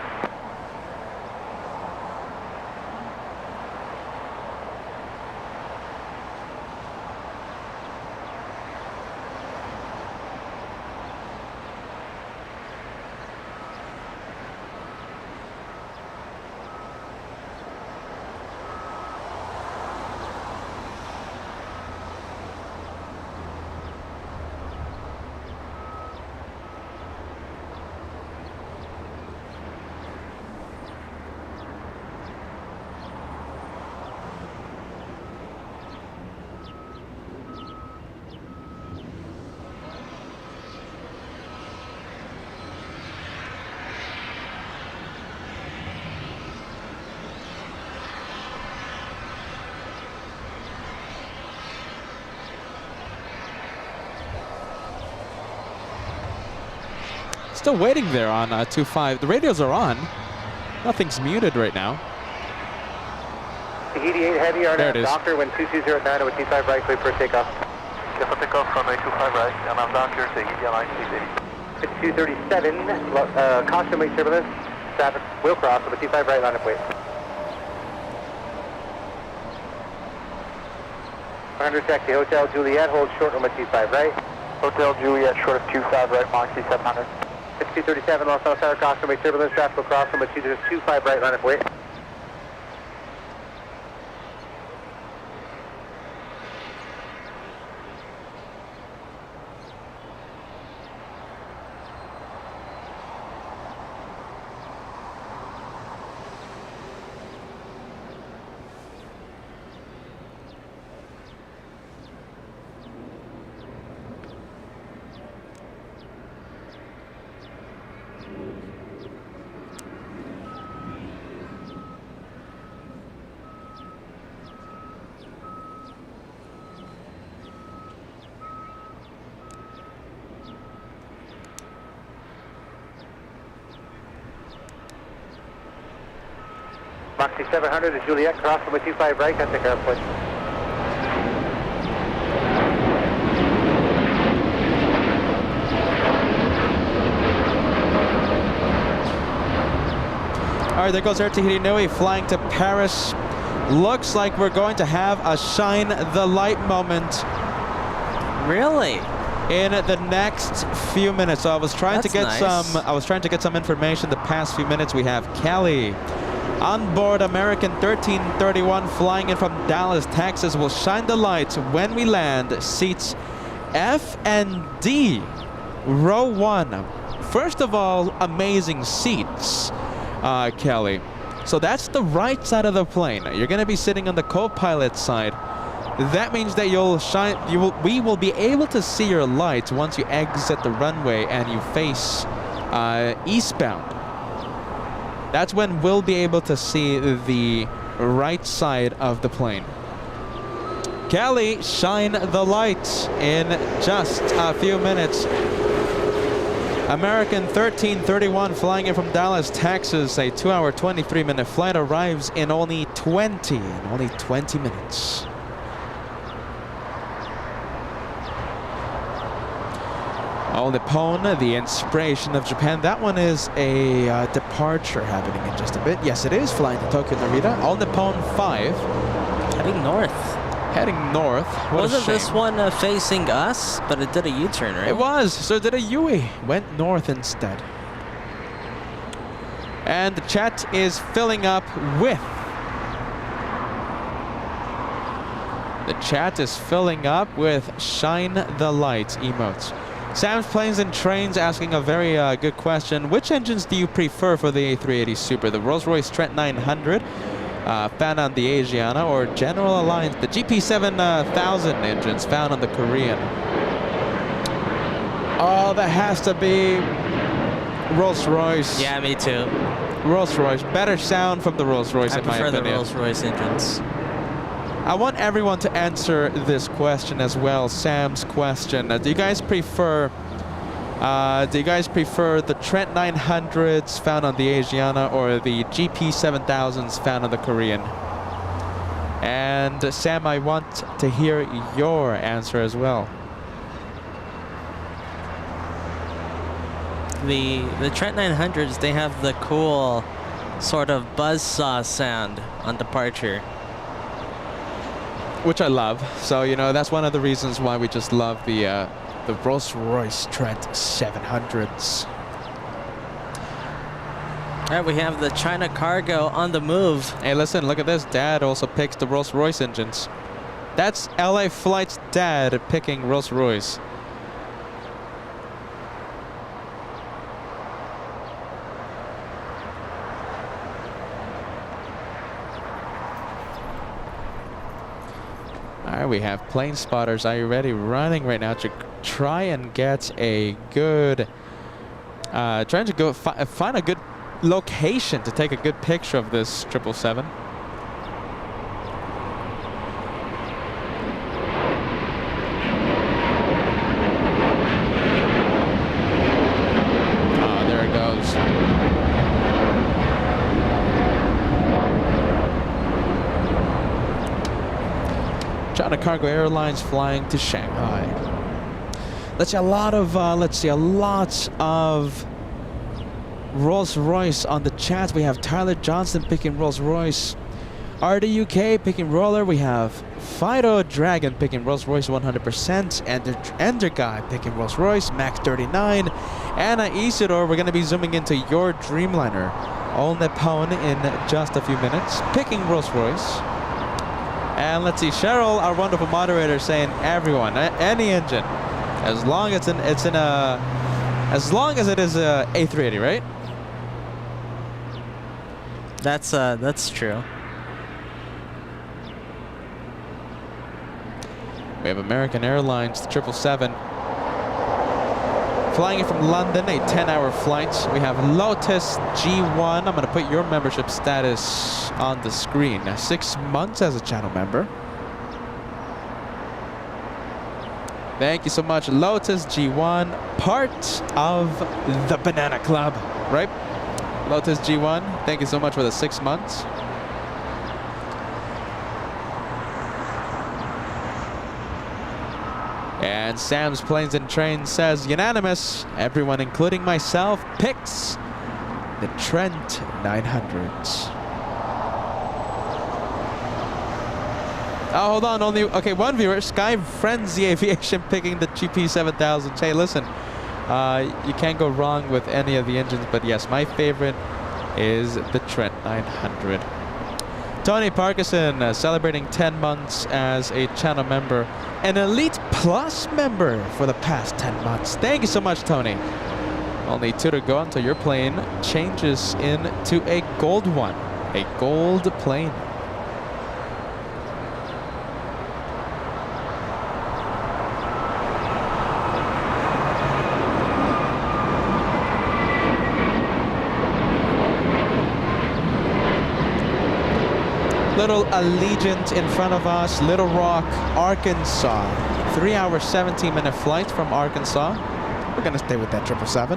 Still waiting there on 25. The radios are on. Nothing's muted right now. Tahiti 8 heavy, There it is. Docker, wind 2209 with 25 right, clear for takeoff. Clear for takeoff, runway 25 right, RNAV Docker, Tahiti Airlines 880. 237, caution wait turbulence, traffic will cross with 25 right, line of wait. 100 taxi, Hotel Juliet, hold short on 25 right. Hotel Juliet, short of 25 right, Moxie 700. 237, Los Angeles Tower, caution wait turbulence, traffic will cross on 25 right, line of wait. Moxie 700 to Juliet, cross from 25 right, contact airport. All right, there goes Air Tahiti Nui flying to Paris. Looks like we're going to have a shine the light moment Really? in the next few minutes. So I was trying to That's get nice. some information the past few minutes. We have Kelly on board American 1331 flying in from Dallas, Texas. Will shine the lights when we land. Seats F and D, row 1. First of all, amazing seats, Kelly. So that's the right side of the plane. You're going to be sitting on the co-pilot side. That means that we will be able to see your lights once you exit the runway and you face eastbound. That's when we'll be able to see the right side of the plane. Kelly, shine the lights in just a few minutes. American 1331 flying in from Dallas, Texas. A 2-hour, 23-minute flight arrives in only 20 minutes. All Nippon, the inspiration of Japan. That one is a departure happening in just a bit. Yes, it is flying to Tokyo Narita. All Nippon 5. Heading north. Heading north. What Wasn't a shame. this one facing us? But it did a U-turn, right? It was. So did a Yui. Went north instead. And the chat is filling up with The chat is filling up with shine the lights emotes. Sam's Planes and Trains asking a very good question. Which engines do you prefer for the A380 Super? The Rolls-Royce Trent 900, found on the Asiana, or General Alliance, the GP7000 engines found on the Korean? Oh, that has to be Rolls-Royce. Yeah, me too. Rolls-Royce. Better sound from the Rolls-Royce I in my prefer the opinion. Rolls-Royce engines. I want everyone to answer this question as well. Sam's question: do you guys prefer the Trent 900s found on the Asiana or the GP7000s found on the Korean? And Sam, I want to hear your answer as well. The Trent 900s, they have the cool sort of buzzsaw sound on departure. Which I love. So, you know, that's one of the reasons why we just love the Rolls-Royce Trent 700s. All right, we have the China Cargo on the move. Hey, listen, look at this. Dad also picks the Rolls-Royce engines. That's LA Flight's dad picking Rolls-Royce. All right, we have plane spotters. Are you ready? Running right now to try and get a good, trying to go find a good location to take a good picture of this 777. Oh, there it goes. China Cargo Airlines flying to Shanghai. Let's see a lot of Rolls-Royce on the chat. We have Tyler Johnson picking Rolls-Royce. RDUK picking Roller. We have Fido Dragon picking Rolls-Royce 100%. Ender Guy picking Rolls-Royce. Max 39. Anna Isidore, we're going to be zooming into your Dreamliner. All Nippon in just a few minutes. Picking Rolls-Royce. And let's see, Cheryl, our wonderful moderator, saying everyone, any engine, as long as it is a A380, right? That's true. We have American Airlines, the 777, flying in from London, a 10-hour flight. We have Lotus G1. I'm going to put your membership status on the screen. 6 months as a channel member. Thank you so much, Lotus G1, part of the Banana Club, right? Lotus G1, thank you so much for the 6 months. And Sam's Planes and Trains says unanimous. Everyone, including myself, picks the Trent 900s. Oh, hold on, okay, one viewer, Sky Frenzy Aviation picking the GP7000. Hey, listen, you can't go wrong with any of the engines, but yes, my favorite is the Trent 900. Tony Parkinson celebrating 10 months as a channel member, an Elite Plus member for the past 10 months. Thank you so much, Tony. Only 2 to go until your plane changes into a gold one, a gold plane. Little Allegiant in front of us, Little Rock, Arkansas. 3 hour, 17-minute flight from Arkansas. We're gonna stay with that 777.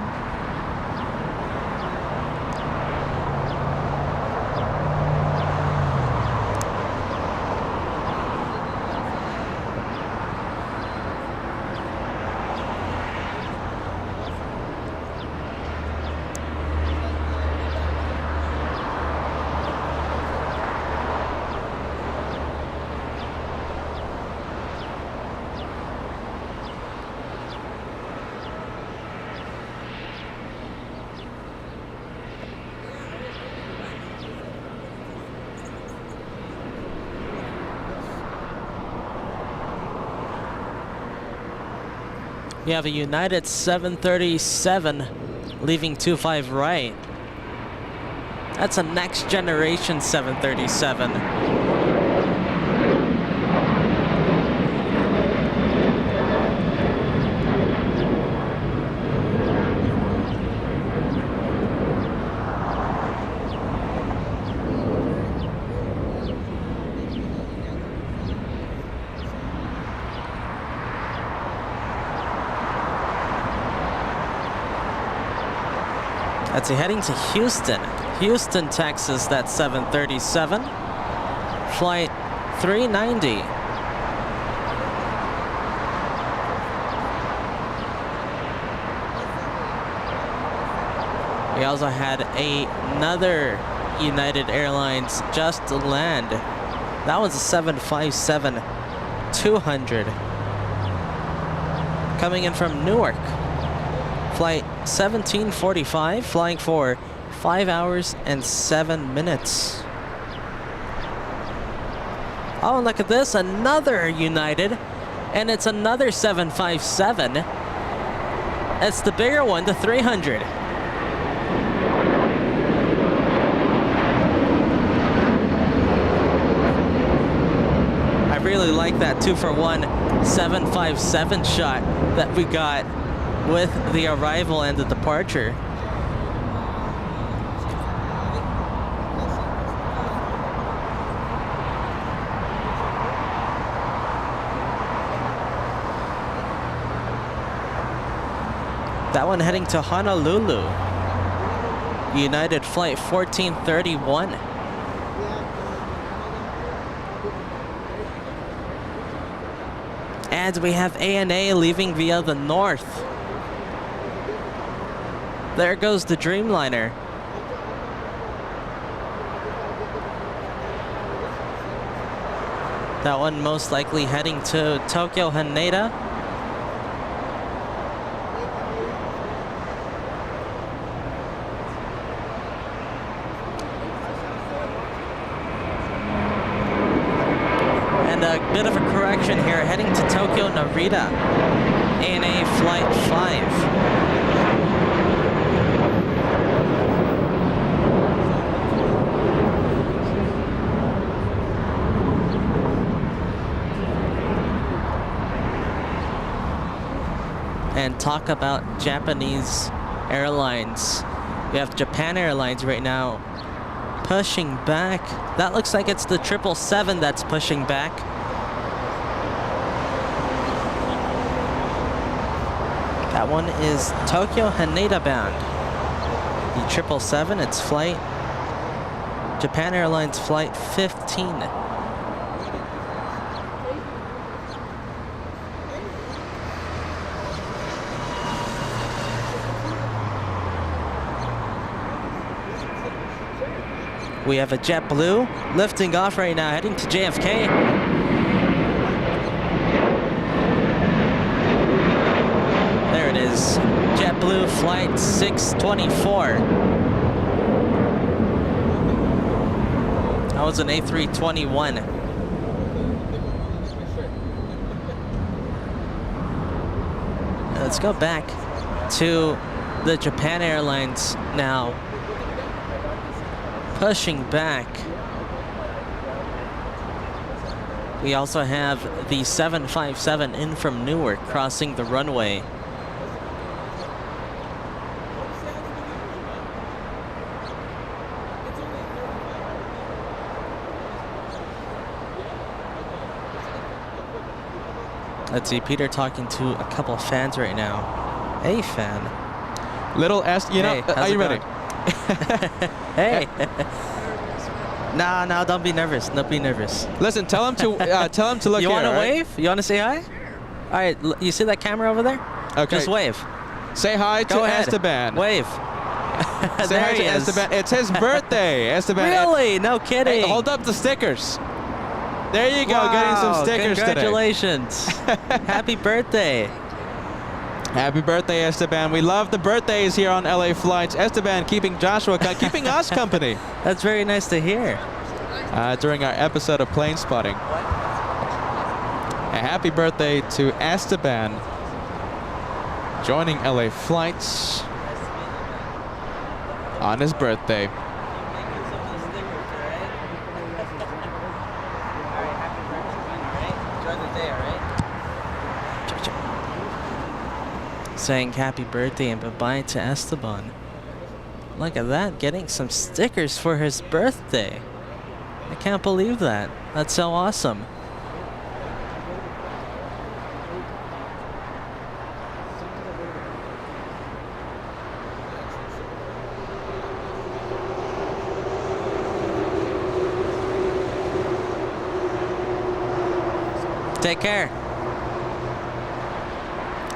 You have a United 737 leaving 25 right. That's a next generation 737. That's heading to Houston, Texas, that's 737. Flight 390. We also had another United Airlines just to land. That was a 757-200. Coming in from Newark. Flight 1745, flying for 5 hours and 7 minutes. Oh, and look at this, another United, and it's another 757. It's the bigger one, the 300. I really like that 2-for-1 757 shot that we got with the arrival and the departure. That one heading to Honolulu. United Flight 1431. And we have ANA leaving via the north. There goes the Dreamliner. That one most likely heading to Tokyo Haneda. And a bit of a correction here, heading to Tokyo Narita. ANA Flight 5. And talk about Japanese airlines. We have Japan Airlines right now pushing back. That looks like it's the 777 that's pushing back. That one is Tokyo Haneda bound. The 777, it's flight Japan Airlines flight 15. We have a JetBlue lifting off right now, heading to JFK. There it is, JetBlue flight 624. That was an A321. Let's go back to the Japan Airlines now. Pushing back. We also have the 757 in from Newark crossing the runway. Let's see, Peter talking to a couple of fans right now. Hey, fan. Little S, you know, are you ready? Hey. No, don't be nervous. Don't be nervous. Listen, tell him to look You here. want to right? wave? You want to say hi? All right, you see that camera over there? Okay. Just wave. Say hi to Go ahead. Esteban. Wave. Say There hi he to is. Esteban. It's his birthday, Esteban. Really? No kidding. Hey, hold up the stickers. There you go, getting some Wow, stickers congratulations. Happy birthday. today. Happy birthday, Esteban. We love the birthdays here on LA Flights. Esteban keeping keeping us company That's very nice to hear. during our episode of Plane Spotting. A happy birthday to Esteban. joining LA Flights on his birthday. Saying happy birthday and bye-bye to Esteban. Look at that, getting some stickers for his birthday. I can't believe that. That's so awesome. Take care.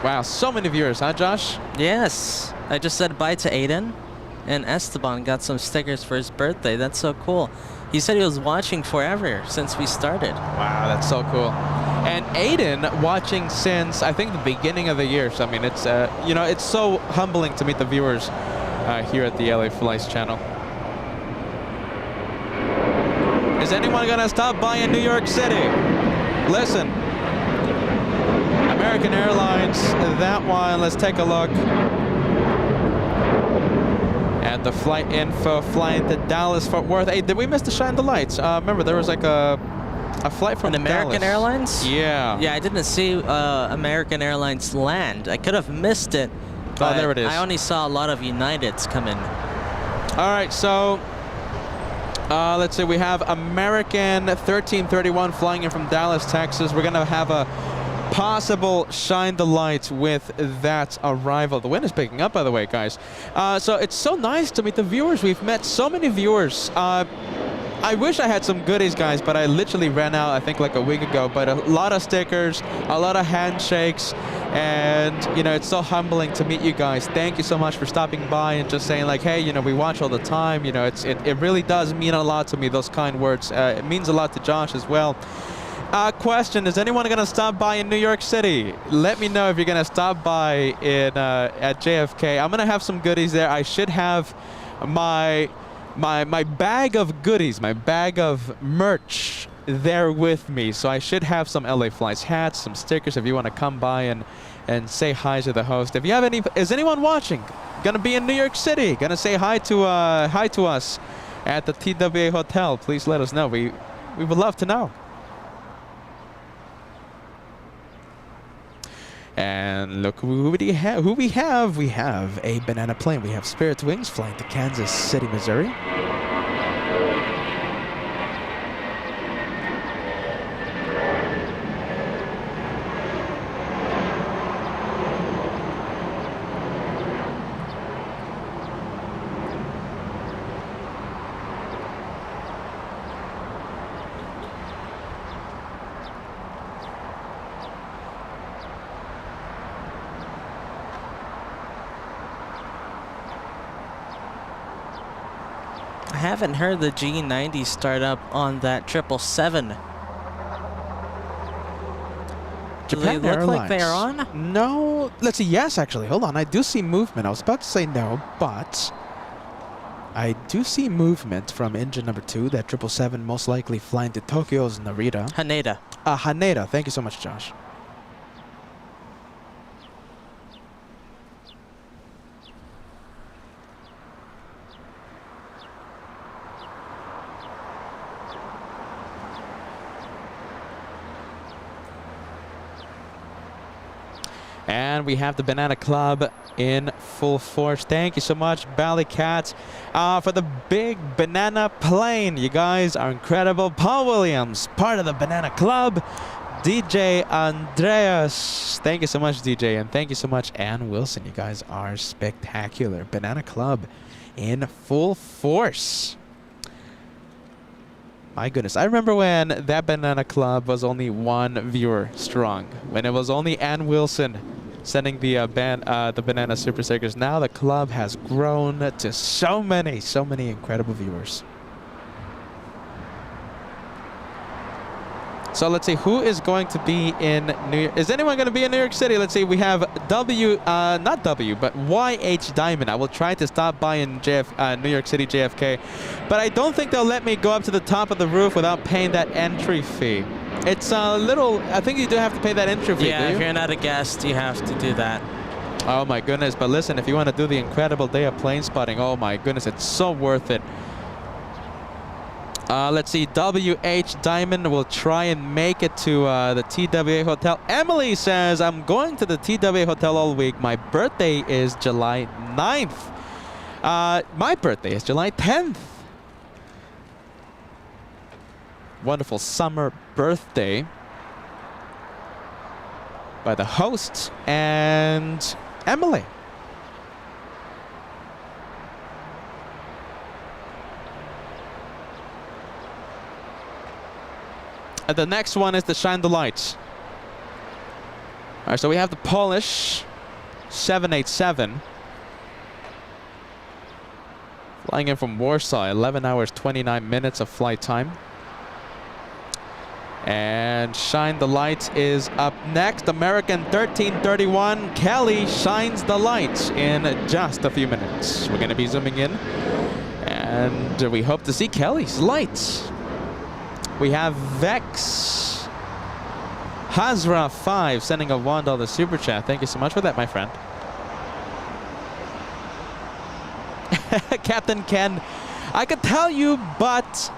Wow, so many viewers, huh, Josh? Yes, I just said bye to Aiden, and Esteban got some stickers for his birthday. That's so cool. He said he was watching forever since we started. Wow, that's so cool. And Aiden watching since I think the beginning of the year. So I mean, it's you know, it's so humbling to meet the viewers here at the LA Flights channel. Is anyone gonna stop by in New York City? Listen. American Airlines, that one, let's take a look at the flight info, flying to Dallas, Fort Worth. Hey, did we miss the shine the lights? Remember, there was like a flight from American Dallas. Airlines? Yeah. Yeah, I didn't see American Airlines land. I could have missed it, but there it is. I only saw a lot of Uniteds come in. All right, so let's see, we have American 1331 flying in from Dallas, Texas. We're gonna have a possible shine the lights with that arrival. The wind is picking up, by the way, guys. So it's so nice to meet the viewers. We've met so many viewers. I wish I had some goodies, guys, but I literally ran out, I think, like a week ago. But a lot of stickers, a lot of handshakes, and, you know, it's so humbling to meet you guys. Thank you so much for stopping by and just saying, like, hey, you know, we watch all the time. You know, it really does mean a lot to me, those kind words. It means a lot to Josh as well. Question, is anyone going to stop by in New York City? Let me know if you're going to stop by in at JFK. I'm going to have some goodies there. I should have my bag of goodies, my bag of merch there with me. So I should have some LA Flights hats, some stickers if you want to come by and say hi to the host. If you have any, is anyone watching going to be in New York City? Going to say hi to us at the TWA Hotel? Please let us know. We would love to know. And look who we have. We have a banana plane. We have Spirit Wings flying to Kansas City, Missouri. I haven't heard the G90 start up on that 777. Do they look like they are on? No. Let's see. Yes, actually. Hold on. I do see movement. I was about to say no, but I do see movement from engine number 2. That 777 most likely flying to Tokyo's Narita. Haneda. Haneda. Thank you so much, Josh. And we have the Banana Club in full force. Thank you so much, Bally Cat, for the big banana plane. You guys are incredible. Paul Williams, part of the Banana Club. DJ Andreas, thank you so much, DJ. And thank you so much, Ann Wilson. You guys are spectacular. Banana Club in full force. My goodness, I remember when that Banana Club was only one viewer strong, when it was only Ann Wilson sending the Banana Super Stickers. Now the club has grown to so many incredible viewers. So let's see, who is going to be in New York? Is anyone going to be in New York City? Let's see, we have not W, but YH Diamond. I will try to stop by in New York City, JFK. But I don't think they'll let me go up to the top of the roof without paying that entry fee. It's a little, I think you do have to pay that entry fee, Yeah, do you? if you're not a guest, you have to do that. Oh my goodness, but listen, if you want to do the incredible day of plane spotting, oh my goodness, it's so worth it. Let's see, WH Diamond will try and make it to the TWA Hotel. Emily says, I'm going to the TWA Hotel all week. My birthday is July 9th. My birthday is July 10th. Wonderful summer birthday by the host and Emily. The next one is the Shine the Lights. All right, so we have the Polish 787 flying in from Warsaw, 11 hours, 29 minutes of flight time. And Shine the Lights is up next. American 1331, Kelly shines the lights in just a few minutes. We're going to be zooming in, and we hope to see Kelly's lights. We have Vex Hazra 5 sending a $1 super chat. Thank you so much for that, my friend. Captain Ken, I could tell you, but ...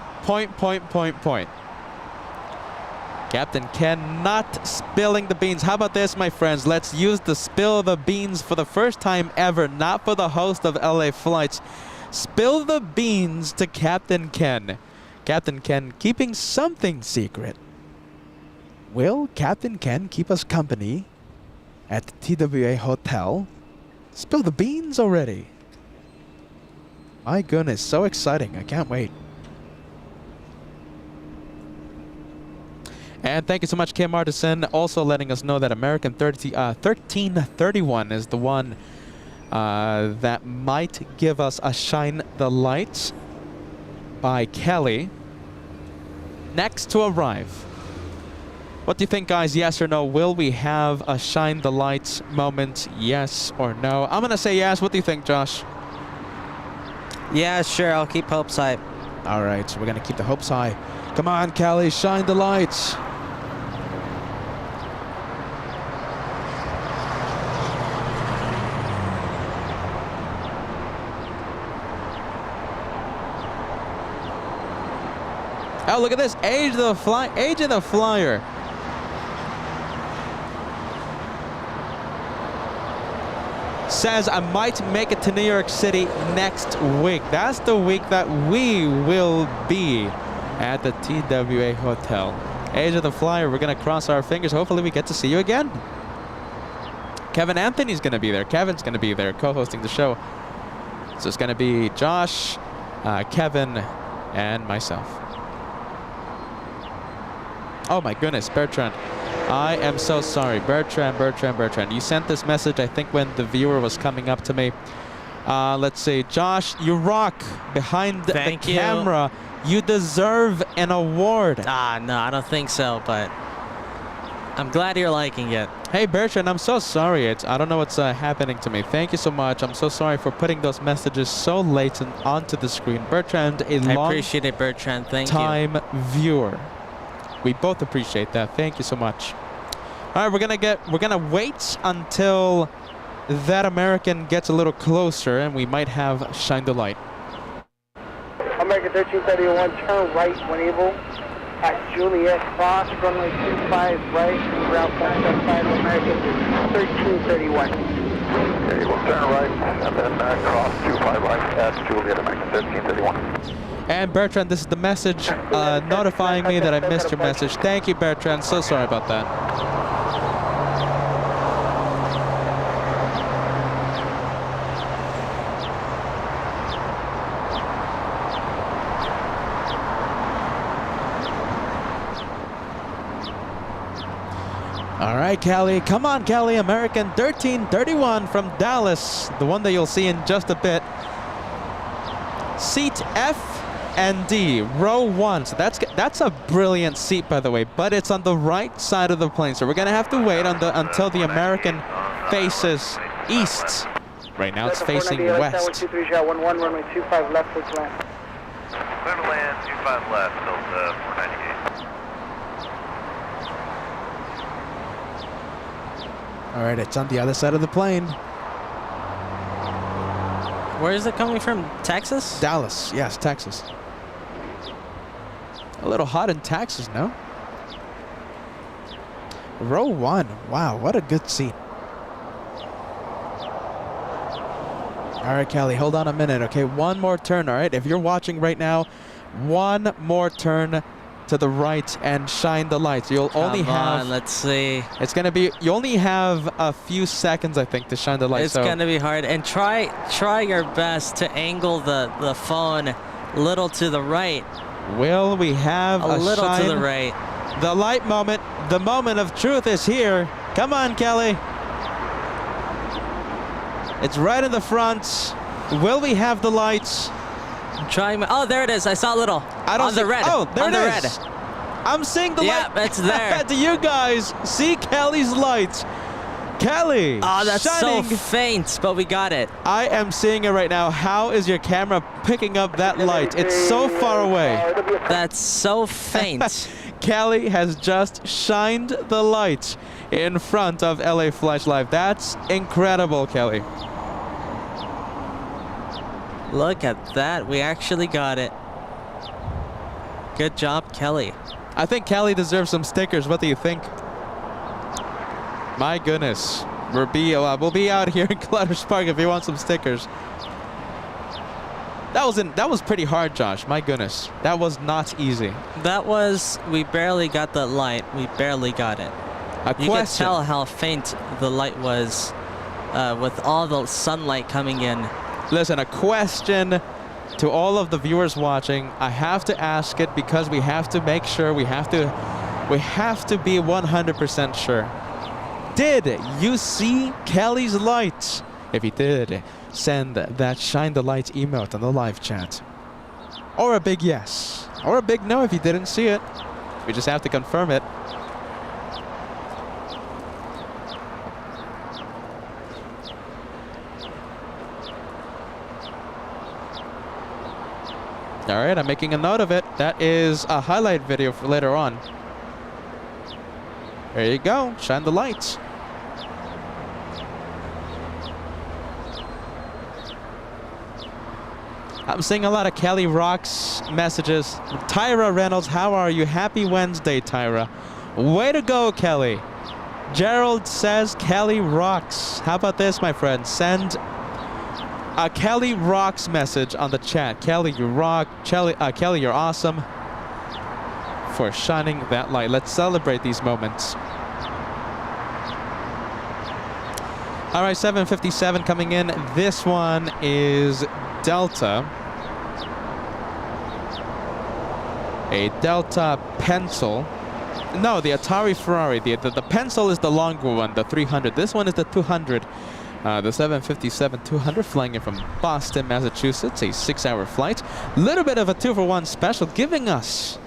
Captain Ken not spilling the beans. How about this, my friends? Let's use the spill the beans for the first time ever, not for the host of LA Flights. Spill the beans to Captain Ken. Captain Ken keeping something secret. Will Captain Ken keep us company at the TWA Hotel? Spill the beans already. My goodness, so exciting. I can't wait. And thank you so much, Kim Artisan, also letting us know that American 1331 is the one that might give us a Shine the Lights by Kelly. Next to arrive. What do you think, guys? Yes or no? Will we have a Shine the Lights moment? Yes or no? I'm going to say yes. What do you think, Josh? Yeah, sure. I'll keep hopes high. All right, so we're going to keep the hopes high. Come on, Kelly, shine the lights. Oh, look at this. Age of the Flyer. Says I might make it to New York City next week. That's the week that we will be at the TWA Hotel. Age of the Flyer, we're going to cross our fingers. Hopefully we get to see you again. Kevin Anthony's going to be there. Kevin's going to be there co-hosting the show. So it's going to be Josh, Kevin, and myself. Oh my goodness, Bertrand. I am so sorry. Bertrand. You sent this message, I think, when the viewer was coming up to me. Let's see. Josh, you rock behind the camera. You deserve an award. No, I don't think so, but I'm glad you're liking it. Hey, Bertrand, I'm so sorry. I don't know what's happening to me. Thank you so much. I'm so sorry for putting those messages so late onto the screen. Bertrand, I appreciate it, Bertrand. Thank you. Time viewer. We both appreciate that. Thank you so much. All right, we're gonna wait until that American gets a little closer, and we might have Shine the Light. American 1331, turn right when able at Juliet Cross, runway 25 right, ground 175, American 1331. Okay, we'll turn right and then cross 25 right at Juliet, American 1331. And Bertrand, this is the message notifying me that I missed your message. Thank you, Bertrand. So sorry about that. All right, Kelly. Come on, Kelly. American 1331 from Dallas. The one that you'll see in just a bit. Seat F and D, row 1. So that's a brilliant seat, by the way, but it's on the right side of the plane. So we're gonna have to wait until the American faces east. Right now it's facing west. 11, runway 25 left, clear to land. Clear to land, 25 left, Delta 498. All right, it's on the other side of the plane. Where is it coming from? Texas? Dallas, yes, Texas. A little hot in Texas, no? Row 1. Wow, what a good seat. All right, Kelly, hold on a minute, okay? One more turn, all right? If you're watching right now, one more turn to the right and shine the lights. You'll only have... Come on, let's see. It's going to be... You only have a few seconds, I think, to shine the lights. It's going to be hard. And try your best to angle the phone a little to the right. Will we have a little shine? to the right. The light moment, the moment of truth is here. Come on, Kelly. It's right in the front. Will we have the lights? I'm trying. Oh, there it is. I saw a little. I don't on the red. Oh, there on it the is. red. I'm seeing the light. Yeah, it's there. Do you guys see Kelly's lights? Kelly. Oh, that's shining. so faint, but we got it. I am seeing it right now. How is your camera picking up that light? It's so far away. That's so faint. Kelly has just shined the light in front of LA Flash Live. That's incredible, Kelly. Look at that. We actually got it. Good job, Kelly. I think Kelly deserves some stickers. What do you think? My goodness. We'll be out here in Clutter's Park if you want some stickers. That was pretty hard, Josh. My goodness. That was not easy. We barely got that light. We barely got it. You could tell how faint the light was with all the sunlight coming in. Listen, a question to all of the viewers watching. I have to ask it because we have to make sure, we have to be 100% sure. Did you see Kelly's lights? If you did, send that shine the lights emote on the live chat. Or a big yes. Or a big no if you didn't see it. We just have to confirm it. All right, I'm making a note of it. That is a highlight video for later on. There you go. Shine the lights. I'm seeing a lot of Kelly Rocks messages. Tyra Reynolds, how are you? Happy Wednesday, Tyra. Way to go, Kelly. Gerald says Kelly rocks. How about this, my friend? Send a Kelly rocks message on the chat. Kelly, you rock. Kelly, you're awesome for shining that light. Let's celebrate these moments. All right, 757 coming in. This one is Delta. A Delta Pencil. No, the Atari Ferrari. The Pencil is the longer one, the 300. This one is the 200. The 757-200 flying in from Boston, Massachusetts. A 6-hour flight. Little bit of a 2-for-1 special, giving us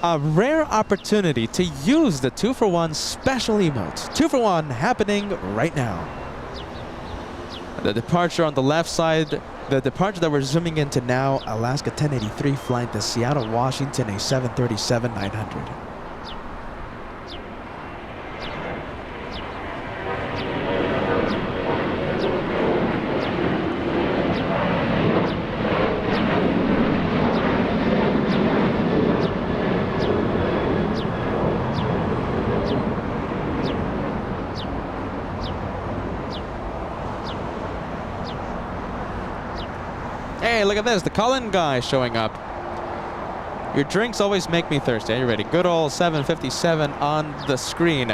a rare opportunity to use the 2-for-1 special emote. 2-for-1 happening right now. The departure on the left side, the departure that we're zooming into now, Alaska 1083 flying to Seattle, Washington, a 737-900. Hey, look at this, the Cullen guy showing up. Your drinks always make me thirsty. Are you ready? Good old 757 on the screen.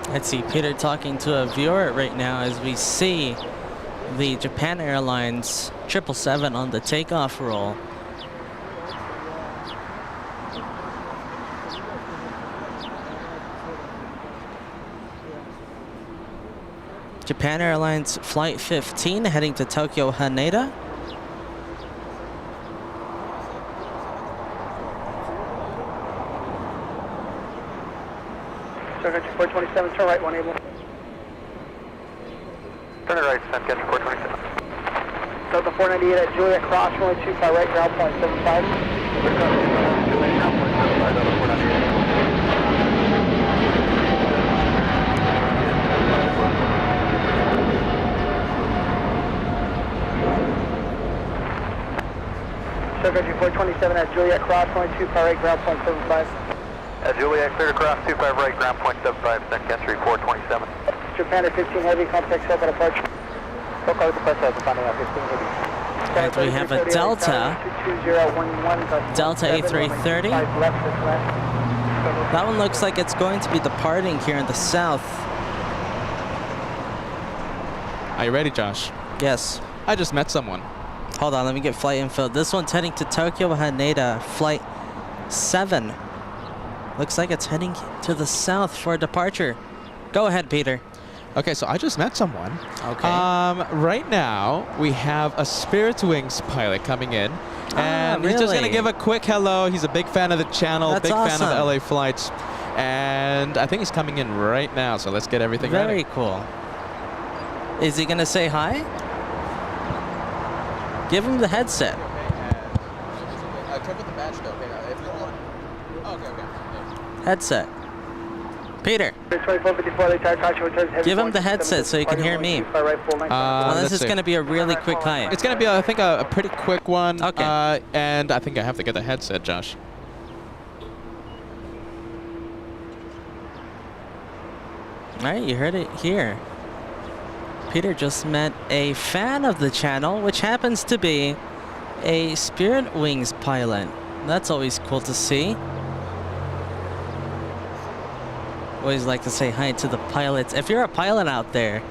Let's see, Peter talking to a viewer right now as we see the Japan Airlines 777 on the takeoff roll. Japan Airlines Flight 15 heading to Tokyo Haneda. Turn 427, turn right, 1 able. Turn it right, Suncatcher 427. Delta 498 at Juliet Cross, runway 25 right, ground point 75. Juliet ground point 75, Delta 498. Subject 427 at Juliet Cross, runway 25 right, ground point 75. At Juliet, clear to cross 25 right, ground point 75, second entry 427. Japan 15 heavy, contact self at approach. Local to press out, finding out 15 heavy. And we have a Delta A380. That one looks like it's going to be departing here in the south. Are you ready, Josh? Yes. I just met someone. Hold on, let me get flight info. This one's heading to Tokyo Haneda, flight 7. Looks like it's heading to the south for departure. Go ahead, Peter. Okay, so I just met someone. Okay. Right now, we have a Spirit Wings pilot coming in. And he's just going to give a quick hello. He's a big fan of the channel, That's big fan awesome. of LA flights. And I think he's coming in right now, so let's get everything ready. Very cool. Is he going to say hi? Give him the headset. Check with the badge, though. If you want. Okay. Headset. Peter, give him the headset so you can hear me. Well, this is going to be a really quick climb. It's going to be, I think, a pretty quick one. Okay. And I think I have to get the headset, Josh. All right, you heard it here. Peter just met a fan of the channel, which happens to be a Spirit Wings pilot. That's always cool to see. Always like to say hi to the pilots. If you're a pilot out there,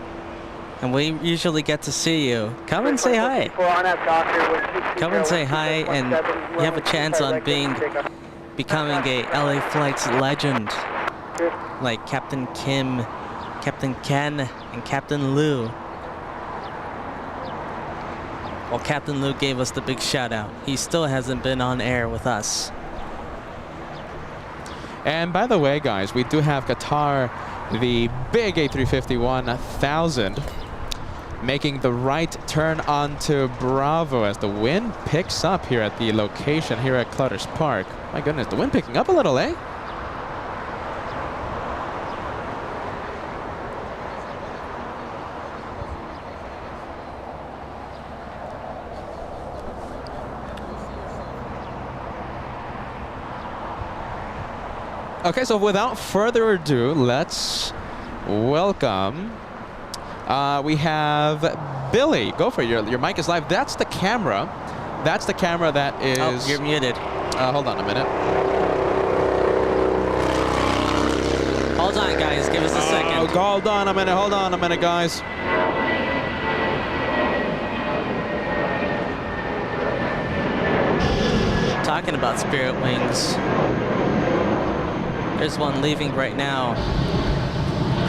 and we usually get to see you, come and say hi. Come and say hi, and you have a chance on becoming a LA Flights legend, like Captain Kim, Captain Ken, and Captain Lou. Well, Captain Lou gave us the big shout out. He still hasn't been on air with us. And by the way, guys, we do have Qatar, the big A350-1000, making the right turn onto Bravo as the wind picks up here at the location here at Clutters Park. My goodness, the wind picking up a little, eh? Okay, so without further ado, let's welcome. We have Billy. Go for it. Your mic is live. That's the camera. That's the camera that is. Oh, you're muted. Hold on a minute. Hold on, guys. Give us a second. Hold on a minute. Hold on a minute, guys. Talking about Spirit Wings. There's one leaving right now.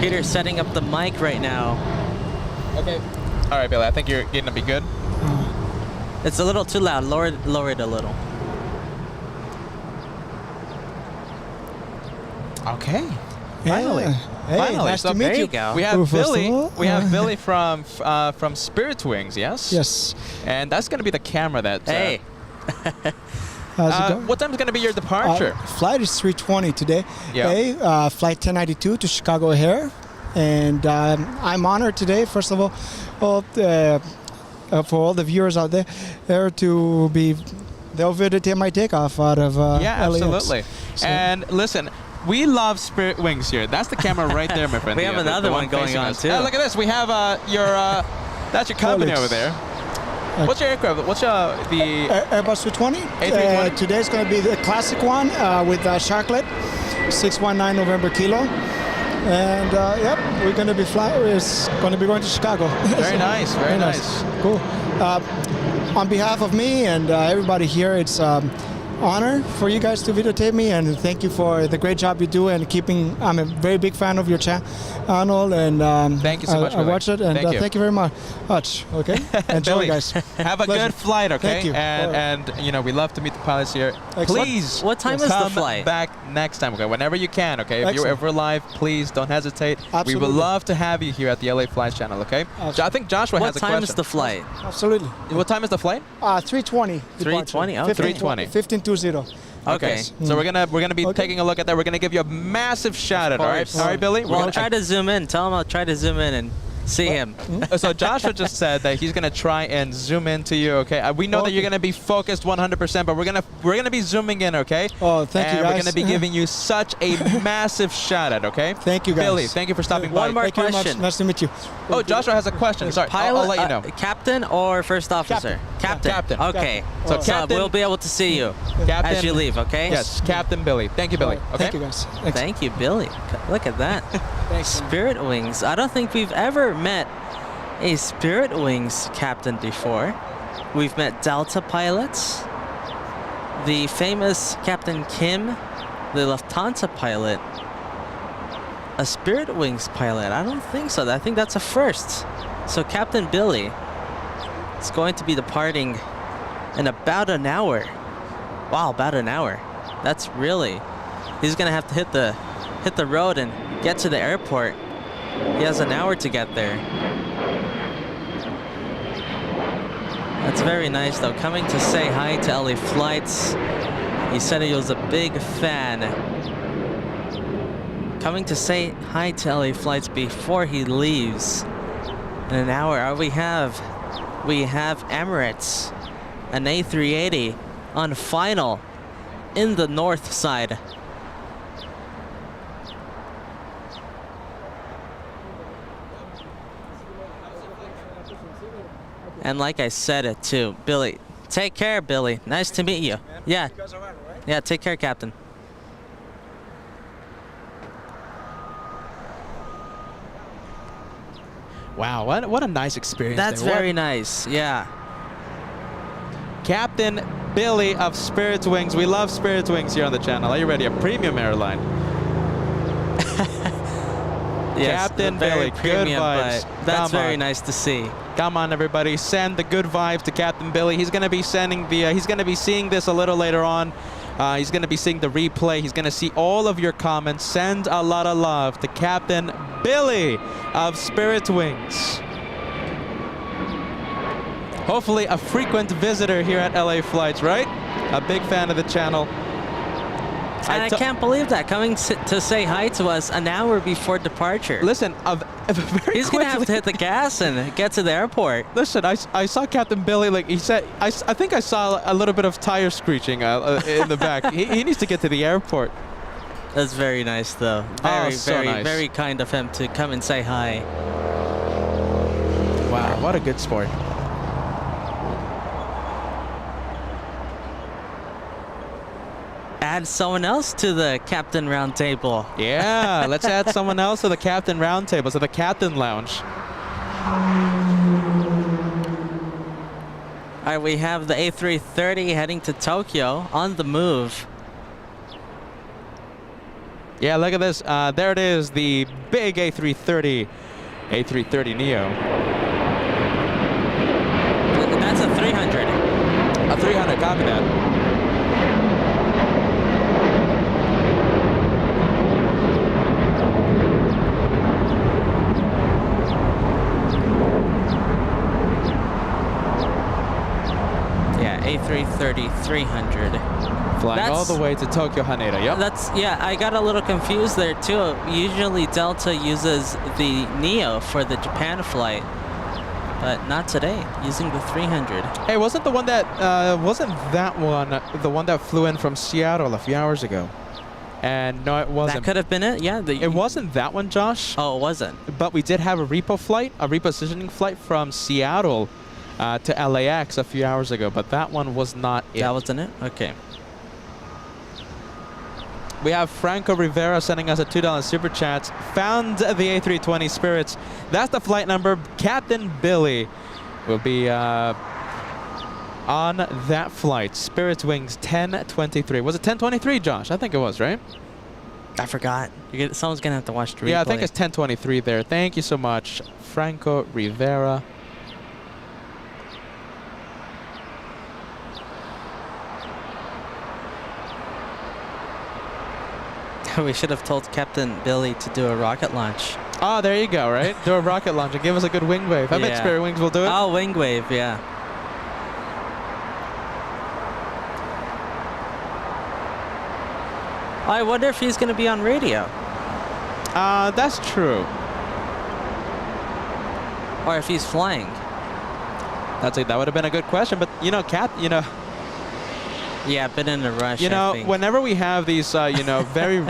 Peter's setting up the mic right now. Okay. All right, Billy. I think you're getting to be good. It's a little too loud. Lower it a little. Okay. Finally. Hey, Finally. nice So to meet there you. you go. We have First of Billy. all, We have Billy from Spirit Wings. Yes. Yes. And that's going to be the camera that. Hey. How's it going? What time is going to be your departure? Flight is 3:20 today. Yeah. Hey, flight 1092 to Chicago O'Hare. And I'm honored today, first of all, for all the viewers out there to be, they'll videotape my takeoff out of Yeah, LAX. absolutely. So- And listen, we love Spirit Wings here. That's the camera right there, my friend. We have another one going facing on, us. too. Look at this. We have that's your company Felix. over there. What's your aircraft? What's the Airbus 320. A320? Today's going to be the classic one with Sharklet, 619 November Kilo. And yep, we're going to be going to Chicago. Very nice, very nice. Cool. On behalf of me and everybody here, it's honor for you guys to videotape me, and thank you for the great job you do and keeping. I'm a very big fan of your channel, and thank you so much. I watch it, and thank you very much. Okay, enjoy, Billy, guys. have a good flight, okay? Thank you. And you know, we love to meet the pilots here. Please, What time is the flight? Back next time, okay? Whenever you can, okay? If you're ever live, please don't hesitate. Absolutely. We would love to have you here at the LA Flights channel, okay? I think Joshua has a question. What time is the flight? Absolutely. What time is the flight? 3:20. 3:20. Okay. 3:20. 15:20. Okay. So we're gonna be taking a look at that. We're gonna give you a massive shout out. All right, Billy. Well, I'll try to zoom in. Tell him I'll try to zoom in and see him. So Joshua just said that he's gonna try and zoom into you. Okay. We know that you're gonna be focused 100%, but we're gonna be zooming in. Okay. Oh, thank you, guys. We're gonna be giving you such a massive shout out. Okay. Thank you, guys. Billy, thank you for stopping by. One more Thank you very much. question. Nice to meet you. Oh, Joshua has a question. Sorry, Pilot, I'll let you know. captain or first officer? Captain. Captain. Okay. So So Captain- we'll be able to see you Captain, as you leave. Okay. Yes, Captain Billy. Thank you, Billy. Okay. Thank you, guys. Thanks. Thank you, Billy. Look at that. Thanks. Spirit Wings. I don't think we've ever met a Spirit Wings captain before. We've met Delta pilots, the famous Captain Kim, the Lufthansa pilot, a Spirit Wings pilot. I don't think so. I think that's a first. So Captain Billy is going to be departing in about an hour. Wow, about an hour. That's really. He's gonna have to hit the road and get to the airport. He has an hour to get there. That's very nice though. Coming to say hi to LA Flights. He said he was a big fan. Coming to say hi to LA Flights before he leaves. In an hour, we have Emirates, an A380 on final in the north side. And like I said it too, Billy, take care, Billy. Nice to meet you. Yeah. Yeah, take care, Captain. Wow, what a nice experience. That's there. very nice. Yeah. Captain Billy of Spirit Wings. We love Spirit Wings here on the channel. Are you ready? A premium airline. Yes, Captain very Billy, good premium, vibes. but that's Come very on. nice to see. Come on, everybody, send the good vibes to Captain Billy. He's gonna be sending the. He's gonna be seeing this a little later on. He's gonna be seeing the replay. He's gonna see all of your comments. Send a lot of love to Captain Billy of Spirit Wings. Hopefully a frequent visitor here at LA Flights, right? A big fan of the channel. And I can't believe that, coming to say hi to us an hour before departure. Listen, very He's going to have to hit the gas and get to the airport. Listen, I saw Captain Billy, like he said, I think I saw a little bit of tire screeching in the back. He needs to get to the airport. That's very nice, though. Very, so very, nice. very kind of him to come and say hi. Wow, what a good sport. Add someone else to the Captain Roundtable. Yeah, let's add someone else to the Captain Roundtable, so the Captain Lounge. All right, we have the A330 heading to Tokyo on the move. Yeah, look at this. There it is, the big A330 Neo. That's a 300. A 300, copy that. A330 300. Flying all the way to Tokyo Haneda, yep. Yeah, I got a little confused there too. Usually Delta uses the Neo for the Japan flight, but not today, using the 300. Hey, wasn't that one the one that flew in from Seattle a few hours ago? And no, it wasn't. That could have been it, yeah. It wasn't that one, Josh. Oh, it wasn't. But we did have a repositioning flight from Seattle to LAX a few hours ago, but that one was not it. That wasn't it? Okay. We have Franco Rivera sending us a $2 super chat. Found the A320 Spirits. That's the flight number. Captain Billy will be on that flight. Spirit Wings 1023. Was it 1023, Josh? I think it was, right? I forgot. Someone's gonna have to watch the replay. Yeah, I think it's 1023 there. Thank you so much, Franco Rivera. We should have told Captain Billy to do a rocket launch. Oh, there you go, right? Do a rocket launch and give us a good wing wave. I bet Spirit Wings will do it. Oh, wing wave, yeah. I wonder if he's going to be on radio. That's true. Or if he's flying. That would have been a good question, but you know, Yeah, a bit in a rush. You know, I think. whenever we have these, very,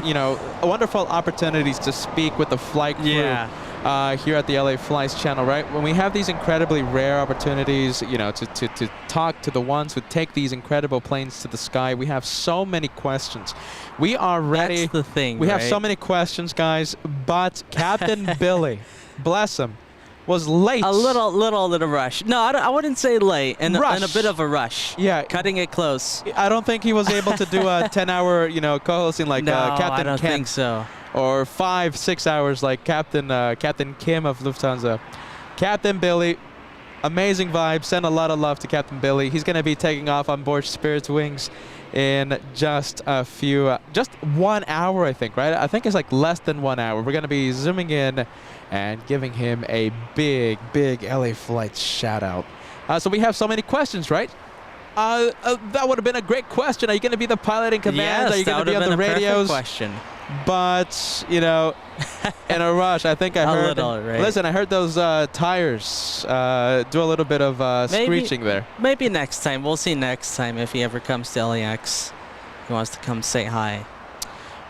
wonderful opportunities to speak with the flight crew here at the LA Flights channel, right? When we have these incredibly rare opportunities, to talk to the ones who take these incredible planes to the sky, we have so many questions. We are ready. That's the thing, We have so many questions, guys, but Captain Billy, bless him, was late. A little rush. No, I wouldn't say late. And a bit of a rush. Yeah. Cutting it close. I don't think he was able to do a 10-hour, co-hosting like Captain I don't Ken. think so. Or 5-6 hours like Captain Kim of Lufthansa. Captain Billy, amazing vibe. Send a lot of love to Captain Billy. He's going to be taking off on board Spirit Wings in just 1 hour, I think, right? I think it's like less than 1 hour. We're going to be zooming in and giving him a big LA Flights shout out. So we have so many questions, right? That would have been a great question. Are you going to be the pilot in command? Yes, Are you going to be on the radios? Question. But, in a rush, I think I heard. Right? Listen, I heard those tires do a little bit of screeching there. Maybe next time. We'll see next time if he ever comes to LAX. He wants to come say hi.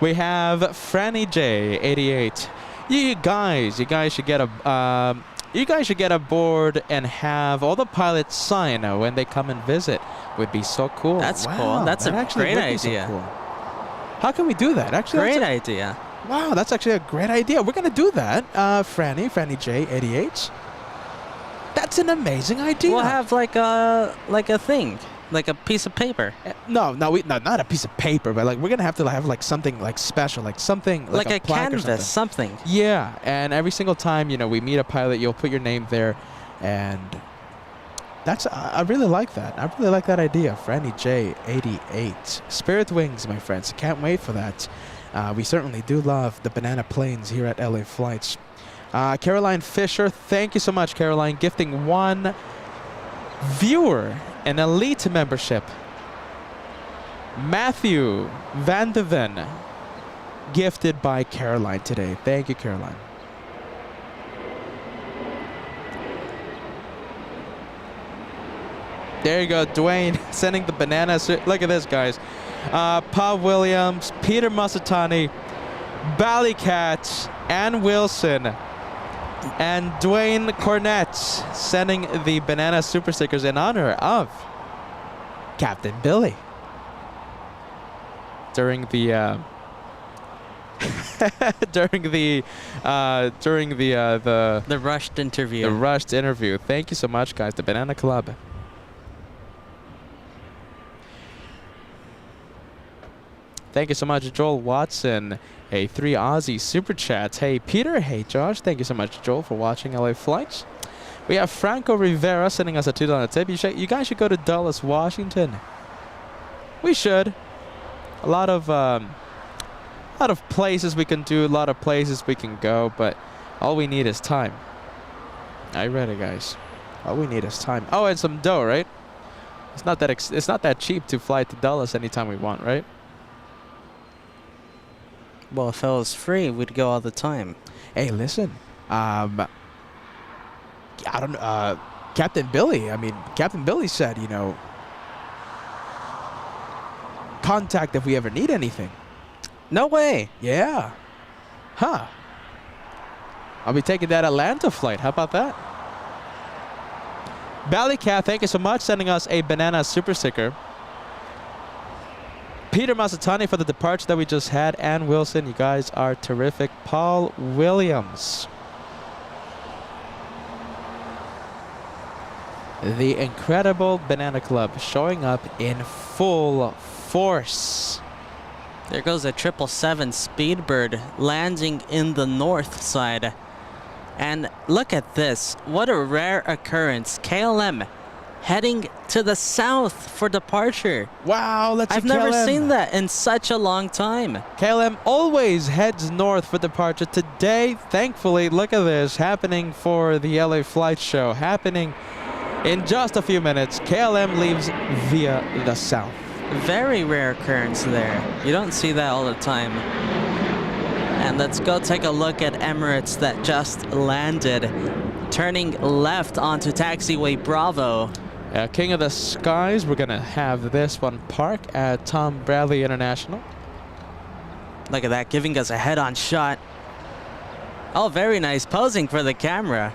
We have Franny J 88. You guys should get aboard and have all the pilots sign when they come and visit. Would be so cool. That's cool. That's a great idea. So cool. How can we do that? Actually, great idea. Wow, that's actually a great idea. We're gonna do that. Franny J 88. That's an amazing idea. We'll have like a thing. Like a piece of paper. No, not a piece of paper, but like we're gonna have to have like something like special, like something like a canvas, something. Yeah, and every single time we meet a pilot, you'll put your name there, and I really like that. I really like that idea. Franny J 88, Spirit Wings, my friends. Can't wait for that. We certainly do love the banana planes here at LA Flights. Caroline Fisher, thank you so much, Caroline, gifting one viewer an elite membership. Matthew Van de Ven, gifted by Caroline today. Thank you, Caroline. There you go, Dwayne sending the bananas. Look at this, guys. Paul Williams, Peter Masatani, Ballycat, Ann Wilson, and Dwayne Cornett sending the banana super stickers in honor of Captain Billy during the the rushed interview. The rushed interview. Thank you so much, guys. The Banana Club. Thank you so much, Joel Watson. Hey, 3 Aussie super chats. Hey, Peter. Hey, Josh. Thank you so much, Joel, for watching LA Flights. We have Franco Rivera sending us a $2 tip. You guys should go to Dulles, Washington. We should. A lot of places we can do, a lot of places we can go, but all we need is time. Are you ready, guys? All we need is time. Oh, and some dough, right? It's not that cheap to fly to Dulles anytime we want, right? Well, if it was free, we'd go all the time. Hey, listen. I don't know. Captain Billy. I mean, Captain Billy said, contact if we ever need anything. No way. Yeah. Huh. I'll be taking that Atlanta flight. How about that? Ballycat, thank you so much, sending us a banana super sticker. Peter Masatani for the departure that we just had. Ann Wilson, you guys are terrific. Paul Williams. The incredible Banana Club showing up in full force. There goes a 777 Speedbird landing in the north side. And look at this. What a rare occurrence. KLM heading to the south for departure. Wow, let's see I've never KLM. seen that in such a long time. KLM always heads north for departure. Today, thankfully, look at this, happening for the LA Flight Show. Happening in just a few minutes. KLM leaves via the south. Very rare occurrence there. You don't see that all the time. And let's go take a look at Emirates that just landed, turning left onto Taxiway Bravo. King of the Skies, we're going to have this one park at Tom Bradley International. Look at that, giving us a head-on shot. Oh, very nice posing for the camera.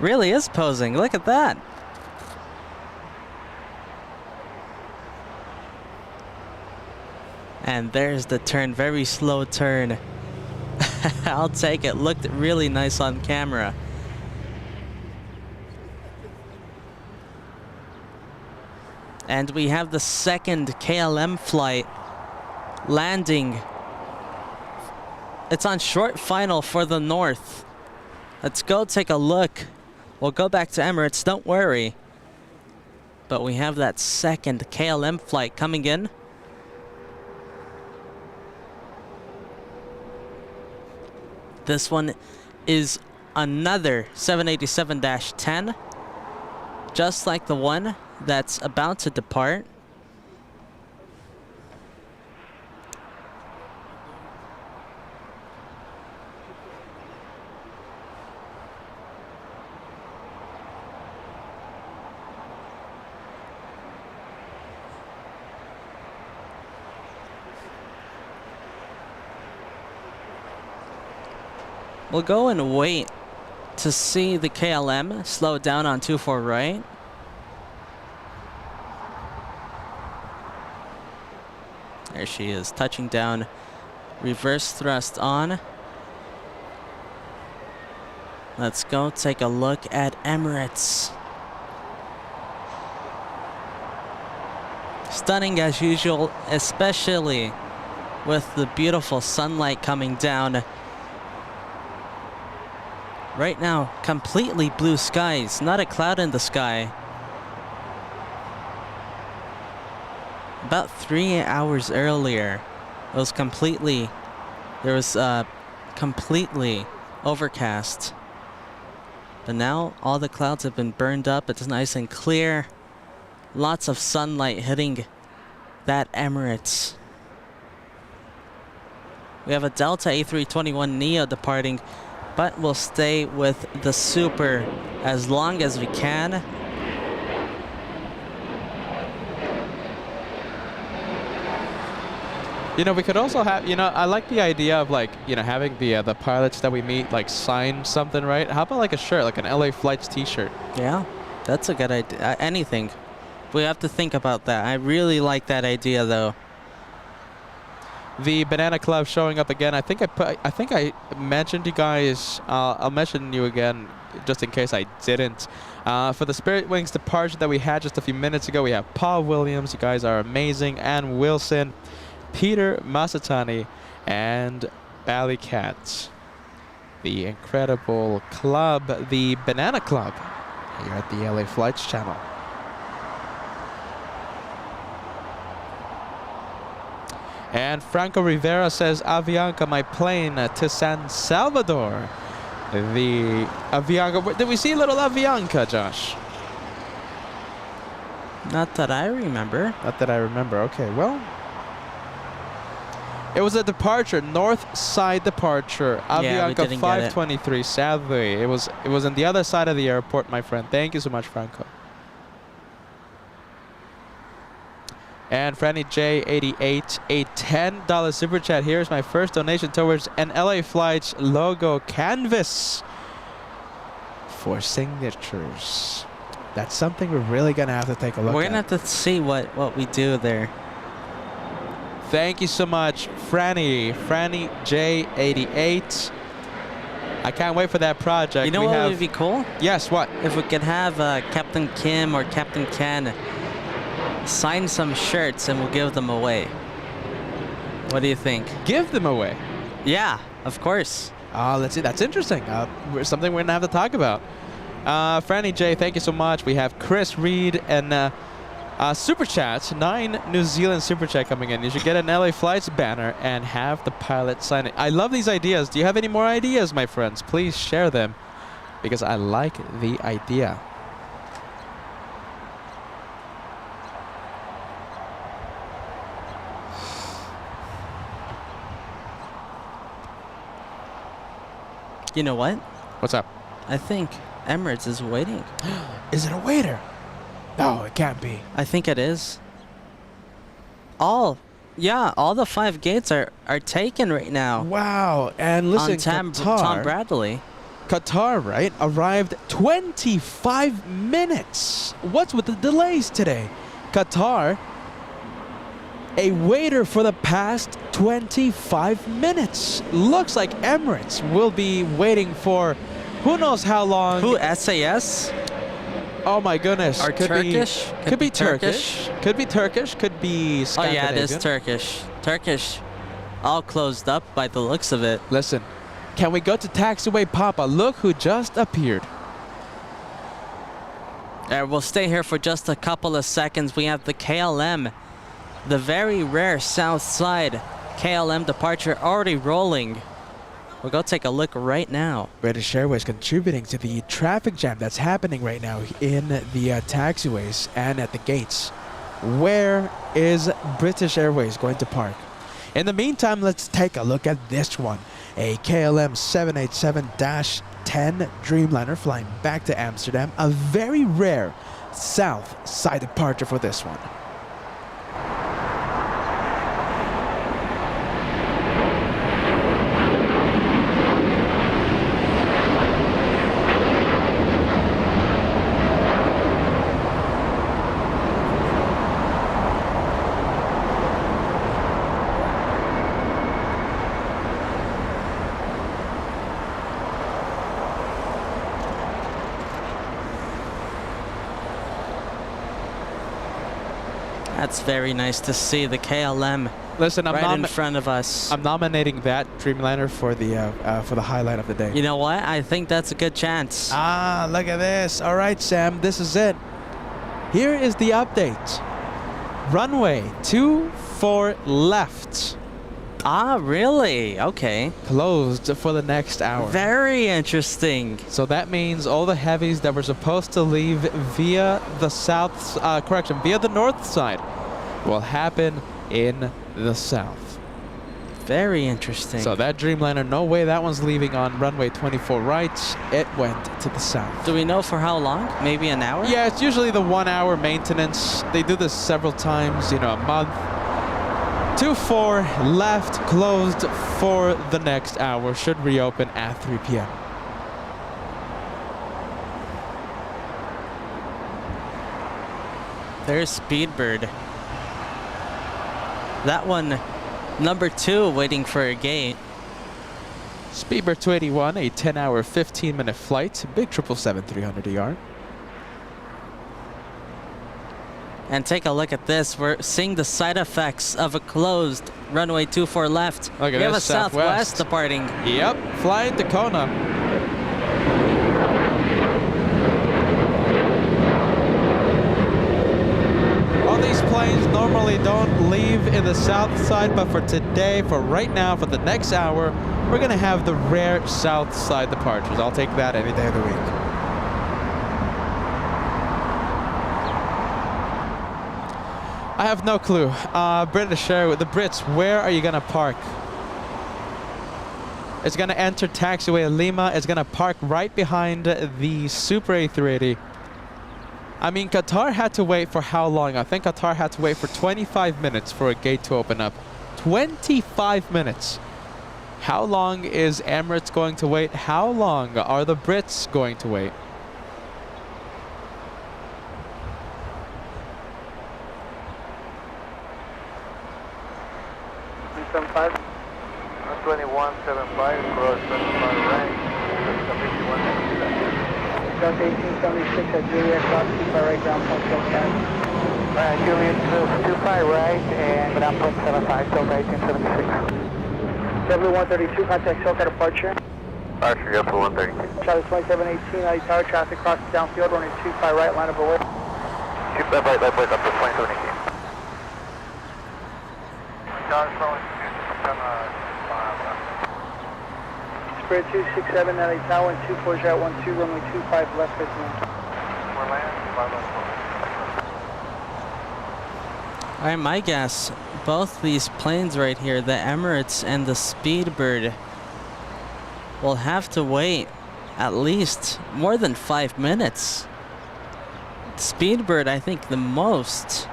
Really is posing, look at that. And there's the turn, very slow turn. I'll take it, looked really nice on camera. And we have the second KLM flight landing. It's on short final for the north. Let's go take a look. We'll go back to Emirates, don't worry. But we have that second KLM flight coming in. This one is another 787-10, just like the one that's about to depart. We'll go and wait to see the KLM slow down on 24 right. There she is, touching down, reverse thrust on. Let's go take a look at Emirates. Stunning as usual, especially with the beautiful sunlight coming down. Right now, completely blue skies, not a cloud in the sky. About 3 hours earlier, it was completely overcast. But now all the clouds have been burned up. It's nice and clear. Lots of sunlight hitting that Emirates. We have a Delta A321 Neo departing, but we'll stay with the Super as long as we can. You know, we could also have, you know, I like the idea of like, you know, having the pilots that we meet like sign something, right? How about like a shirt, like an LA Flights t-shirt? Yeah, that's a good idea. Anything. We have to think about that. I really like that idea though. The Banana Club showing up again. I think I mentioned you guys. I'll mention you again just in case I didn't. For the Spirit Wings departure that we had just a few minutes ago, we have Paul Williams. You guys are amazing. Ann Wilson, Peter Masatani, and Bally Cat. The incredible club, the Banana Club, here at the LA Flights channel. And Franco Rivera says, Avianca, my plane to San Salvador. The Avianca, did we see little Avianca, Josh? Not that I remember. Not that I remember. Okay, well. It was a departure, north side departure. Avianca 523, sadly. It was on the other side of the airport, my friend. Thank you so much, Franco. And Franny J88, a $10 super chat. Here's my first donation towards an LA Flights logo canvas for signatures. That's something we're really gonna have to take a look at. We're gonna have to see what we do there. Thank you so much, Franny J88. I can't wait for that project. You know what would be cool? Yes, what? If we could have Captain Kim or Captain Ken sign some shirts and we'll give them away. What do you think? Give them away. Yeah, of course. Let's see. That's interesting. Something we're going to have to talk about. Franny J, thank you so much. We have Chris Reed and Superchats. 9 New Zealand Superchat coming in. You should get an LA Flights banner and have the pilot sign it. I love these ideas. Do you have any more ideas, my friends? Please share them because I like the idea. You know what? What's up? I think Emirates is waiting. Is it a waiter? No, it can't be. I think it is. All the 5 gates are taken right now. Wow. And listen, on Tom Bradley. Qatar, right, arrived 25 minutes. What's with the delays today? Qatar, a waiter for the past 25 minutes. Looks like Emirates will be waiting for who knows how long. Who, SAS? Oh my goodness. Or Turkish? Could be Turkish. Could be Turkish. Could be Scandinavian. Oh yeah, it is Turkish. Turkish. All closed up by the looks of it. Listen, can we go to Taxiway Papa? Look who just appeared. We'll stay here for just a couple of seconds. We have the KLM. The very rare South Side KLM departure already rolling. We'll go take a look right now. British Airways contributing to the traffic jam that's happening right now in the taxiways and at the gates. Where is British Airways going to park? In the meantime, let's take a look at this one. A KLM 787-10 Dreamliner flying back to Amsterdam. A very rare South Side departure for this one. That's very nice to see the KLM. Listen, I'm right in front of us. I'm nominating that Dreamliner for the highlight of the day. You know what? I think that's a good chance. Ah, look at this. All right, Sam, this is it. Here is the update. Runway 24 left. Ah, really? Okay. Closed for the next hour. Very interesting. So that means all the heavies that were supposed to leave via the via the north side will happen in the south. Very interesting. So that Dreamliner, no way that one's leaving on runway 24 right. It went to the south. Do we know for how long? Maybe an hour? Yeah, it's usually the 1 hour maintenance. They do this several times, you know, a month. 24 left, closed for the next hour. Should reopen at 3 p.m. There's Speedbird. That one, number 2, waiting for a gate. Speedbird 281, a 10-hour, 15-minute flight. Big 777-300ER. And take a look at this. We're seeing the side effects of a closed runway 24 left. Look at we have this, a Southwest departing. Yep, flying to Kona. All these planes normally don't leave in the south side, but for today, for right now, for the next hour, we're going to have the rare south side departures. I'll take that any day of the week. I have no clue. British Airways, the Brits, where are you going to park? It's going to enter Taxiway Lima. It's going to park right behind the Super A380. I mean, Qatar had to wait for how long? I think Qatar had to wait for 25 minutes for a gate to open up. 25 minutes. How long is Emirates going to wait? How long are the Brits going to wait? On 2175, cross 25 right. Qantas 1876 at Juliet, cross 25 right, ground point 75. Juliet, 25 right, and ground point 75, SoCal 1876. W132, contact SoCal departure. Departure, yes, 132. Charlie 2718, LA Tower, traffic crosses downfield, running 25 right, line of away. Keep that right, up to 2718. Charlie 2718, Spirit 267, LA Tower, and 24 jet 12, runway 25 left 15. we're landing, 514. All right, my guess, both these planes right here, the Emirates and the Speedbird, will have to wait at least more than 5 minutes. Speedbird, I think, the most.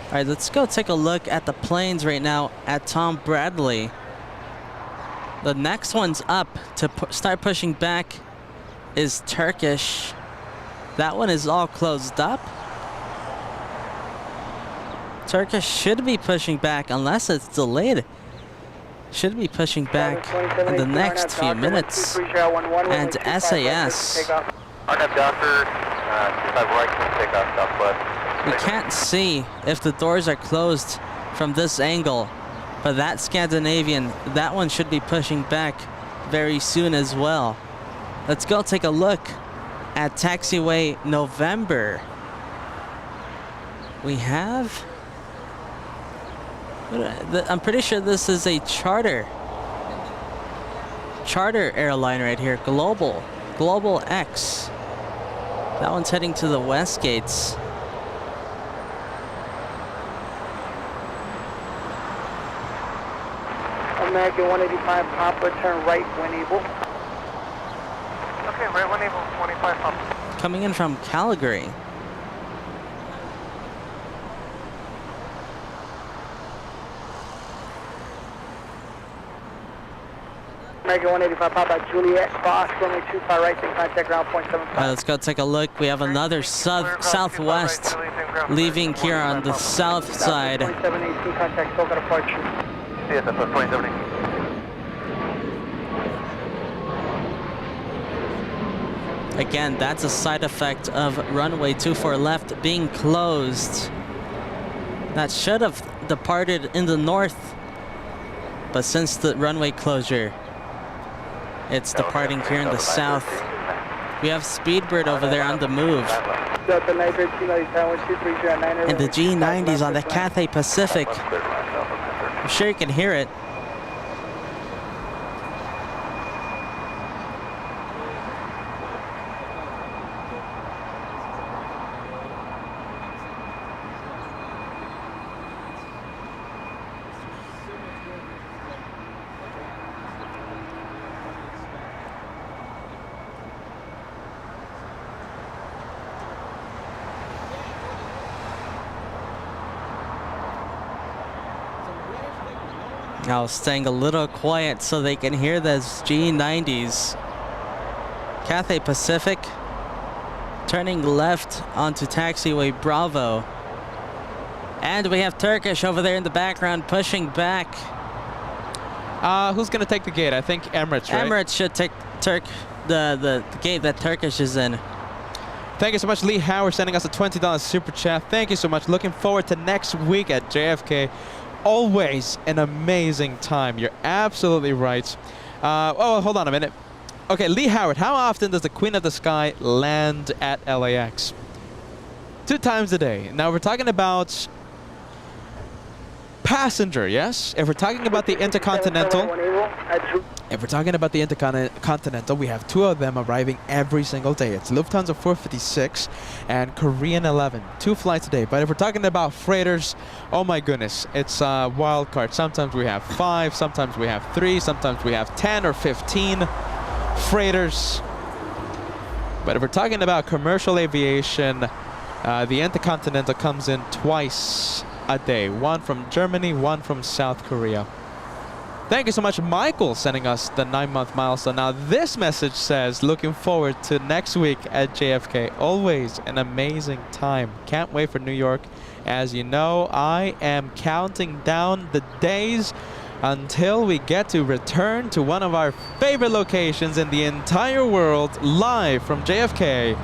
All right, let's go take a look at the planes right now at Tom Bradley. The next one's up to start pushing back is Turkish. That one is all closed up. Turkish should be pushing back unless it's delayed. Should be pushing back in the next few minutes. And SAS. We can't see if the doors are closed from this angle, but that Scandinavian, that one should be pushing back very soon as well. Let's go take a look at Taxiway November. We have, I'm pretty sure this is a charter airline right here, Global X. That one's heading to the west gates. American 185 Papa, turn right when able. Okay, right when able, 25 pump. Coming in from Calgary. American 185 Papa, Juliet, cross, runway 25 right, take contact ground point 75. All right, let's go take a look. We have another southwest leaving here on the south side. 2718, contact SoCal departure. CSF 2718. Again, that's a side effect of runway 24 left being closed. That should have departed in the north, but since the runway closure, it's departing here in the south. We have Speedbird over there on the move. And the G90s on the Cathay Pacific. I'm sure you can hear it. Now staying a little quiet so they can hear those G90s. Cathay Pacific turning left onto Taxiway Bravo. And we have Turkish over there in the background pushing back. Who's going to take the gate? I think Emirates, right? Emirates should take the gate that Turkish is in. Thank you so much, Lee Howard, sending us a $20 super chat. Thank you so much. Looking forward to next week at JFK. Always an amazing time. You're absolutely right. Oh, hold on a minute. Okay, Lee Howard, how often does the Queen of the Sky land at LAX? 2 times a day. Now, we're talking about passenger, yes? If we're talking about the Intercontinental, we have 2 of them arriving every single day. It's Lufthansa 456 and Korean 11. 2 flights a day. But if we're talking about freighters, oh my goodness, it's a wild card. Sometimes we have 5, sometimes we have 3, sometimes we have 10 or 15 freighters. But if we're talking about commercial aviation, the Intercontinental comes in twice a day. 1 from Germany, 1 from South Korea. Thank you so much, Michael, sending us the 9-month milestone. Now, this message says, looking forward to next week at JFK. Always an amazing time. Can't wait for New York. As you know, I am counting down the days until we get to return to one of our favorite locations in the entire world, live from JFK,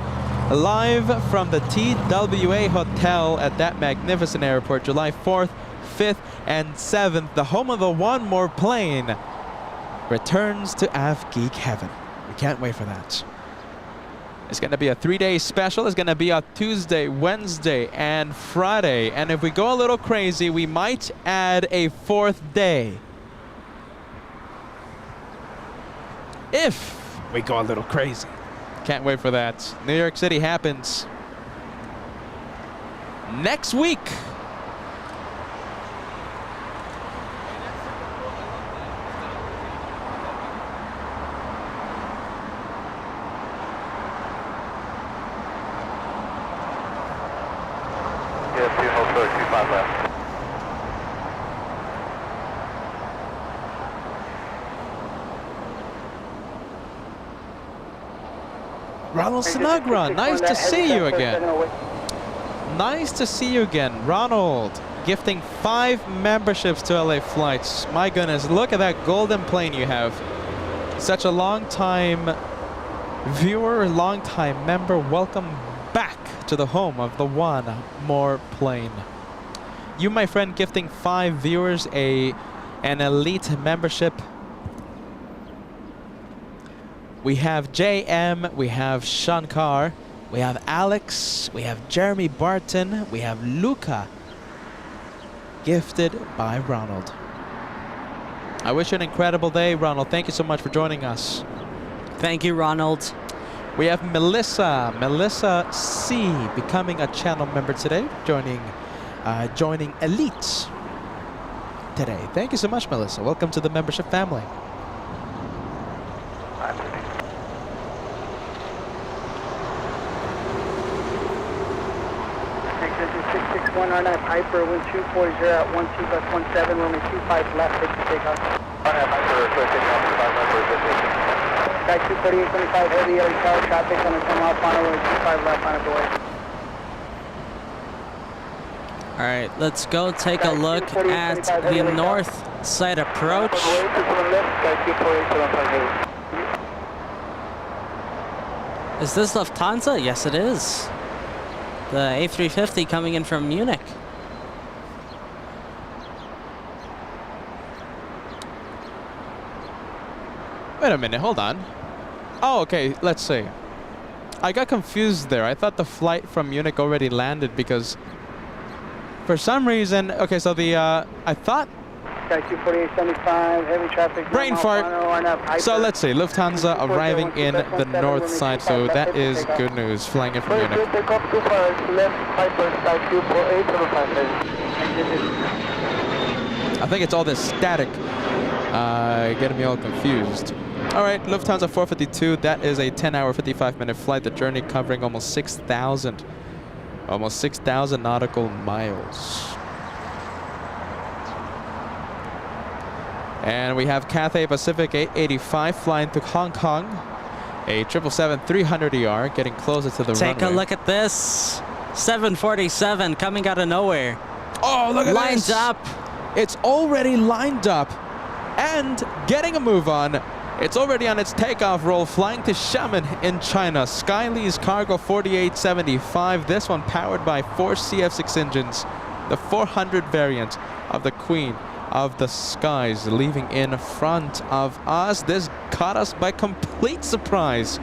live from the TWA Hotel at that magnificent airport, July 4th, 5th, and 7th. The home of the One More Plane returns to Geek Heaven. We can't wait for that. It's going to be a 3-day special. It's going to be a Tuesday, Wednesday, and Friday. And if we go a little crazy, we might add a 4th day. If we go a little crazy. Can't wait for that. New York City happens next week. Ronald Sinagra, nice to see you again. Nice to see you again. Ronald, gifting 5 memberships to LA Flights. My goodness, look at that golden plane you have. Such a long-time viewer, long-time member. Welcome back to the home of the One More Plane. You, my friend, gifting 5 viewers an elite membership. We have JM, we have Shankar, we have Alex, we have Jeremy Barton, we have Luca, gifted by Ronald. I wish you an incredible day, Ronald. Thank you so much for joining us. Thank you, Ronald. We have Melissa C, becoming a channel member today, joining Elite today. Thank you so much, Melissa. Welcome to the membership family. RNAV Hyper, wind 240 at 12+17, runway 25 left, take the takeoff. RNAV Hyper, take off 25 left, Sky 248.75 heavy, LA tower traffic on the 10 mile final, runway 25 left, on the way. Alright, let's go take a look at the north side approach. Is this Lufthansa? Yes, it is. The A350 coming in from Munich. Wait a minute, hold on. Oh, okay, let's see. I got confused there. I thought the flight from Munich already landed because for some reason, okay, so the, I thought... Sky 248.75, heavy traffic. Brain fart. So let's see, Lufthansa arriving in the north side, so that is good news, flying in from Munich. I think it's all this static getting me all confused. All right, Lufthansa 452, that is a 10-hour, 55-minute flight. The journey covering almost 6,000 nautical miles. And we have Cathay Pacific 885 flying to Hong Kong. A 777-300ER getting closer to the runway. Take a look at this. 747 coming out of nowhere. Oh, look at this. Lined up. It's already lined up and getting a move on. It's already on its takeoff roll, flying to Xiamen in China. Skylee's Cargo 4875. This one powered by 4 CF6 engines. The 400 variant of the Queen of the Skies, leaving in front of us. This caught us by complete surprise.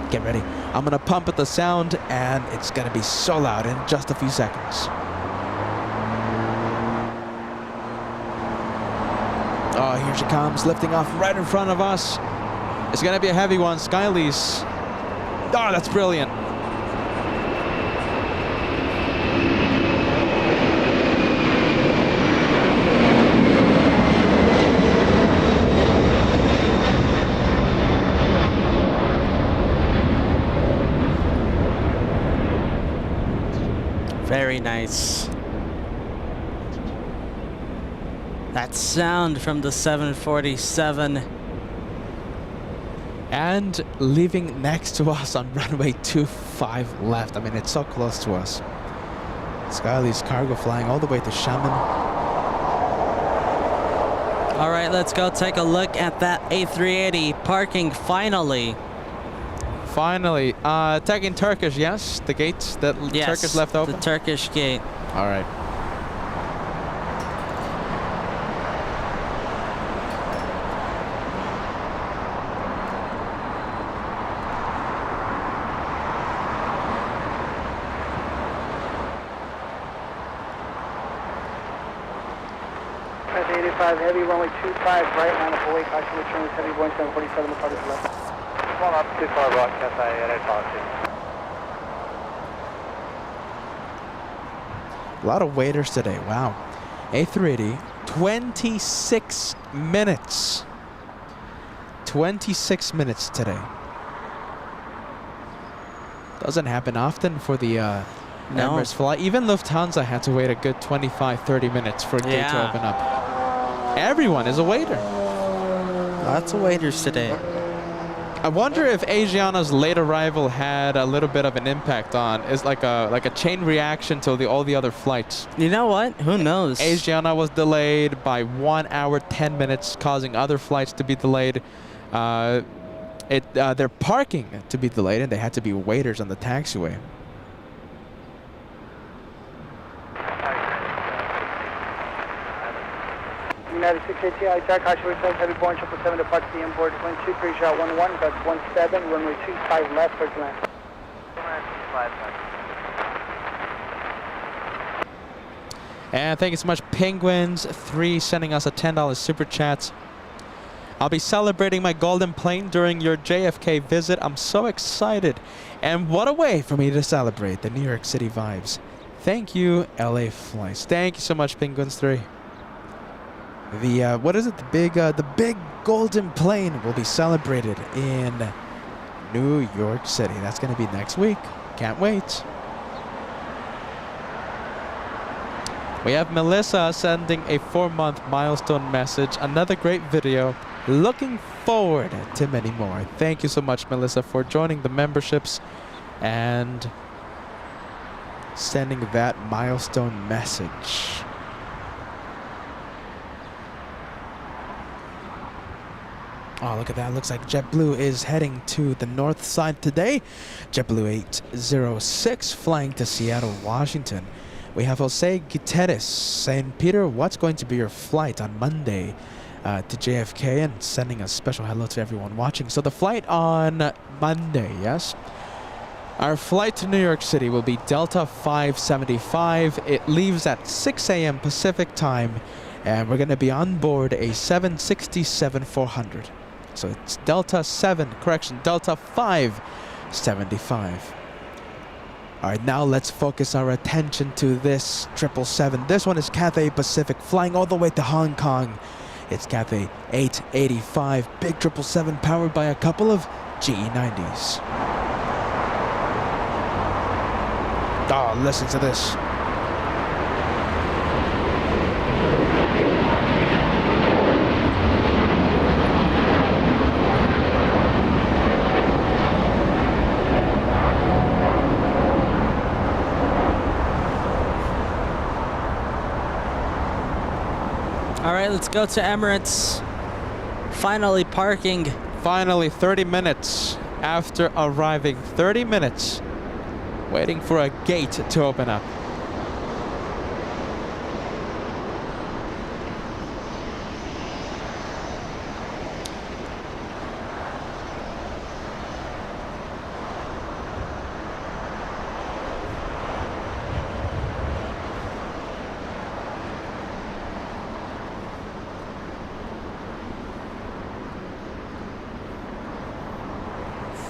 Get ready. I'm gonna pump at the sound and it's gonna be so loud in just a few seconds. Oh, here she comes, lifting off right in front of us. It's gonna be a heavy one, Skylee's. Oh, that's brilliant. Very nice. That sound from the 747. And leaving next to us on runway 25 left. I mean, it's so close to us. Skylee's Cargo flying all the way to Xiamen. All right, let's go take a look at that A380 parking finally. Finally, tagging Turkish, yes? The gates that Yes, Turkish left open? the Turkish gate. All right. That's 85 heavy, runway 25 right, line up away, caution return with heavy Boeing 747, departure left. One up, 25 right, Cathay LA A lot of waiters today. Wow. A380, 26 minutes. 26 minutes today. Doesn't happen often for the No. Emirates flight. Even Lufthansa had to wait a good 25-30 minutes for a gate to Yeah. open up. Everyone is a waiter. Lots of waiters today. I wonder if Asiana's late arrival had a little bit of an impact on, is like a chain reaction to all the other flights. You know what? Who knows? Asiana was delayed by 1 hour 10 minutes, causing other flights to be delayed. Their parking to be delayed, and they had to be waiters on the taxiway. United 680 attack, caution return, heavy Boeing 777, departure the inboard, wind 23, shot 11, that's 17, runway 25 left, first land. And thank you so much, Penguins3, sending us a $10 super chat. I'll be celebrating my golden plane during your JFK visit. I'm so excited. And what a way for me to celebrate the New York City vibes. Thank you, LA Flights. Thank you so much, Penguins3. The what is it? The big golden plane will be celebrated in New York City. That's going to be next week. Can't wait. We have Melissa sending a 4-month milestone message. Another great video. Looking forward to many more. Thank you so much, Melissa, for joining the memberships and sending that milestone message. Oh, look at that. Looks like JetBlue is heading to the north side today. JetBlue 806 flying to Seattle, Washington. We have Jose Guterres saying, Peter, what's going to be your flight on Monday to JFK? And sending a special hello to everyone watching. So the flight on Monday, yes? Our flight to New York City will be Delta 575. It leaves at 6 a.m. Pacific time. And we're going to be on board a 767-400. So it's Delta 575. All right, now let's focus our attention to this 777. This one is Cathay Pacific, flying all the way to Hong Kong. It's Cathay 885, big 777 powered by a couple of GE90s. Oh, listen to this. All right, let's go to Emirates. Finally parking. Finally, 30 minutes after arriving. 30 minutes waiting for a gate to open up.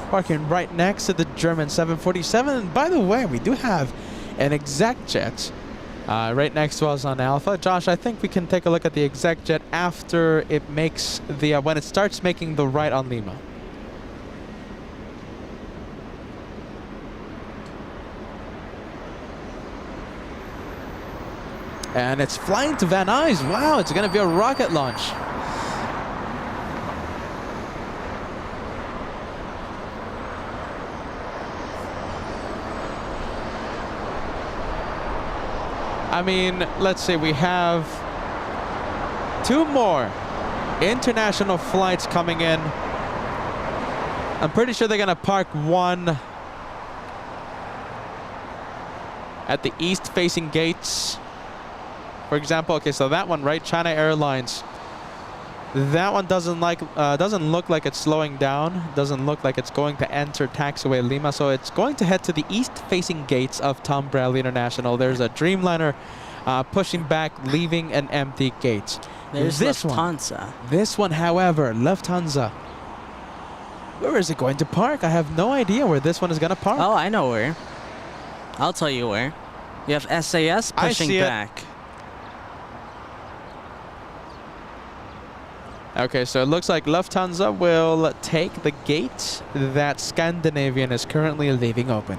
Parking right next to the German 747. And by the way, we do have an exec jet right next to us on Alpha. Josh, I think we can take a look at the exec jet after it makes the when it starts making the right on Lima. And it's flying to Van Nuys. Wow, it's going to be a rocket launch. I mean, let's say we have two more international flights coming in. I'm pretty sure they're going to park one at the east-facing gates. For example, okay, so that one, right? China Airlines. That one doesn't look like it's slowing down. Doesn't look like it's going to enter Taxiway Lima. So it's going to head to the east-facing gates of Tom Bradley International. There's a Dreamliner pushing back, leaving an empty gate. There's this Lufthansa. This one, however, Lufthansa. Where is it going to park? I have no idea where this one is going to park. Oh, I know where. I'll tell you where. You have SAS pushing back. Okay, so it looks like Lufthansa will take the gate that Scandinavian is currently leaving open.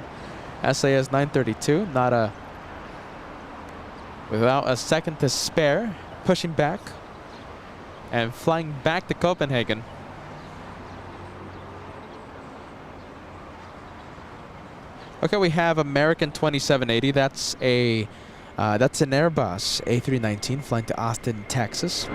SAS 932, without a second to spare, pushing back and flying back to Copenhagen. Okay, we have American 2780. That's an Airbus A319 flying to Austin, Texas.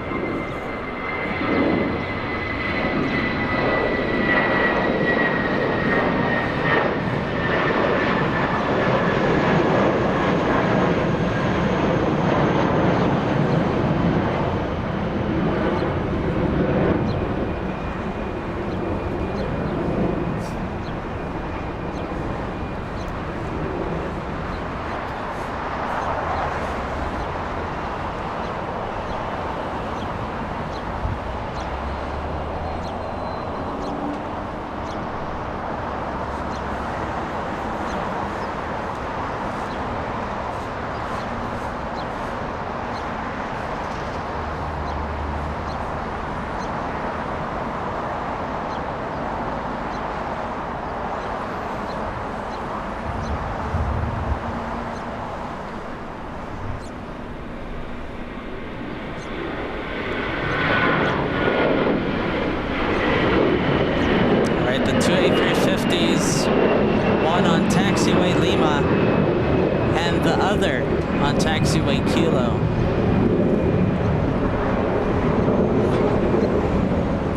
On Taxiway Kilo.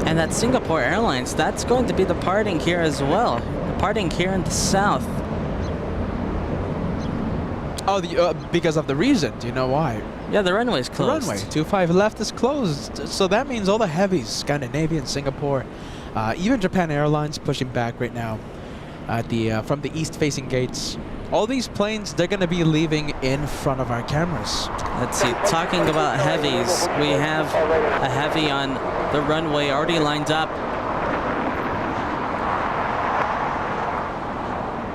And that Singapore Airlines, that's going to be departing here as well. Departing here in the south. Oh, because of the reason. Do you know why? Yeah, the runway's closed. The runway 25 left is closed. So that means all the heavies, Scandinavian, Singapore, even Japan Airlines pushing back right now at from the east-facing gates. All these planes, they're going to be leaving in front of our cameras. Let's see, talking about heavies, we have a heavy on the runway already lined up.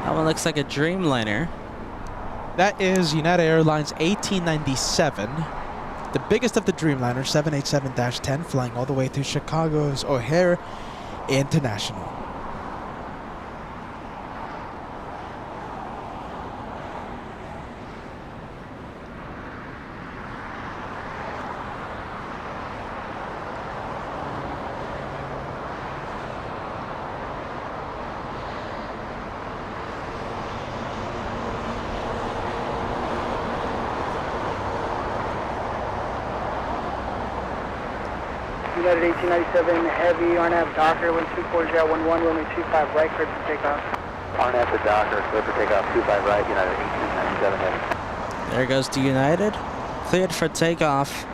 That one looks like a Dreamliner. That is United Airlines 1897, the biggest of the Dreamliners, 787-10, flying all the way to Chicago's O'Hare International. United 1897 Heavy, RNAV Docker, wind 24011, runway 25 right, cleared for takeoff. RNAV to Docker, cleared for takeoff, 25 right, United 1897 Heavy. There goes to United, cleared for takeoff.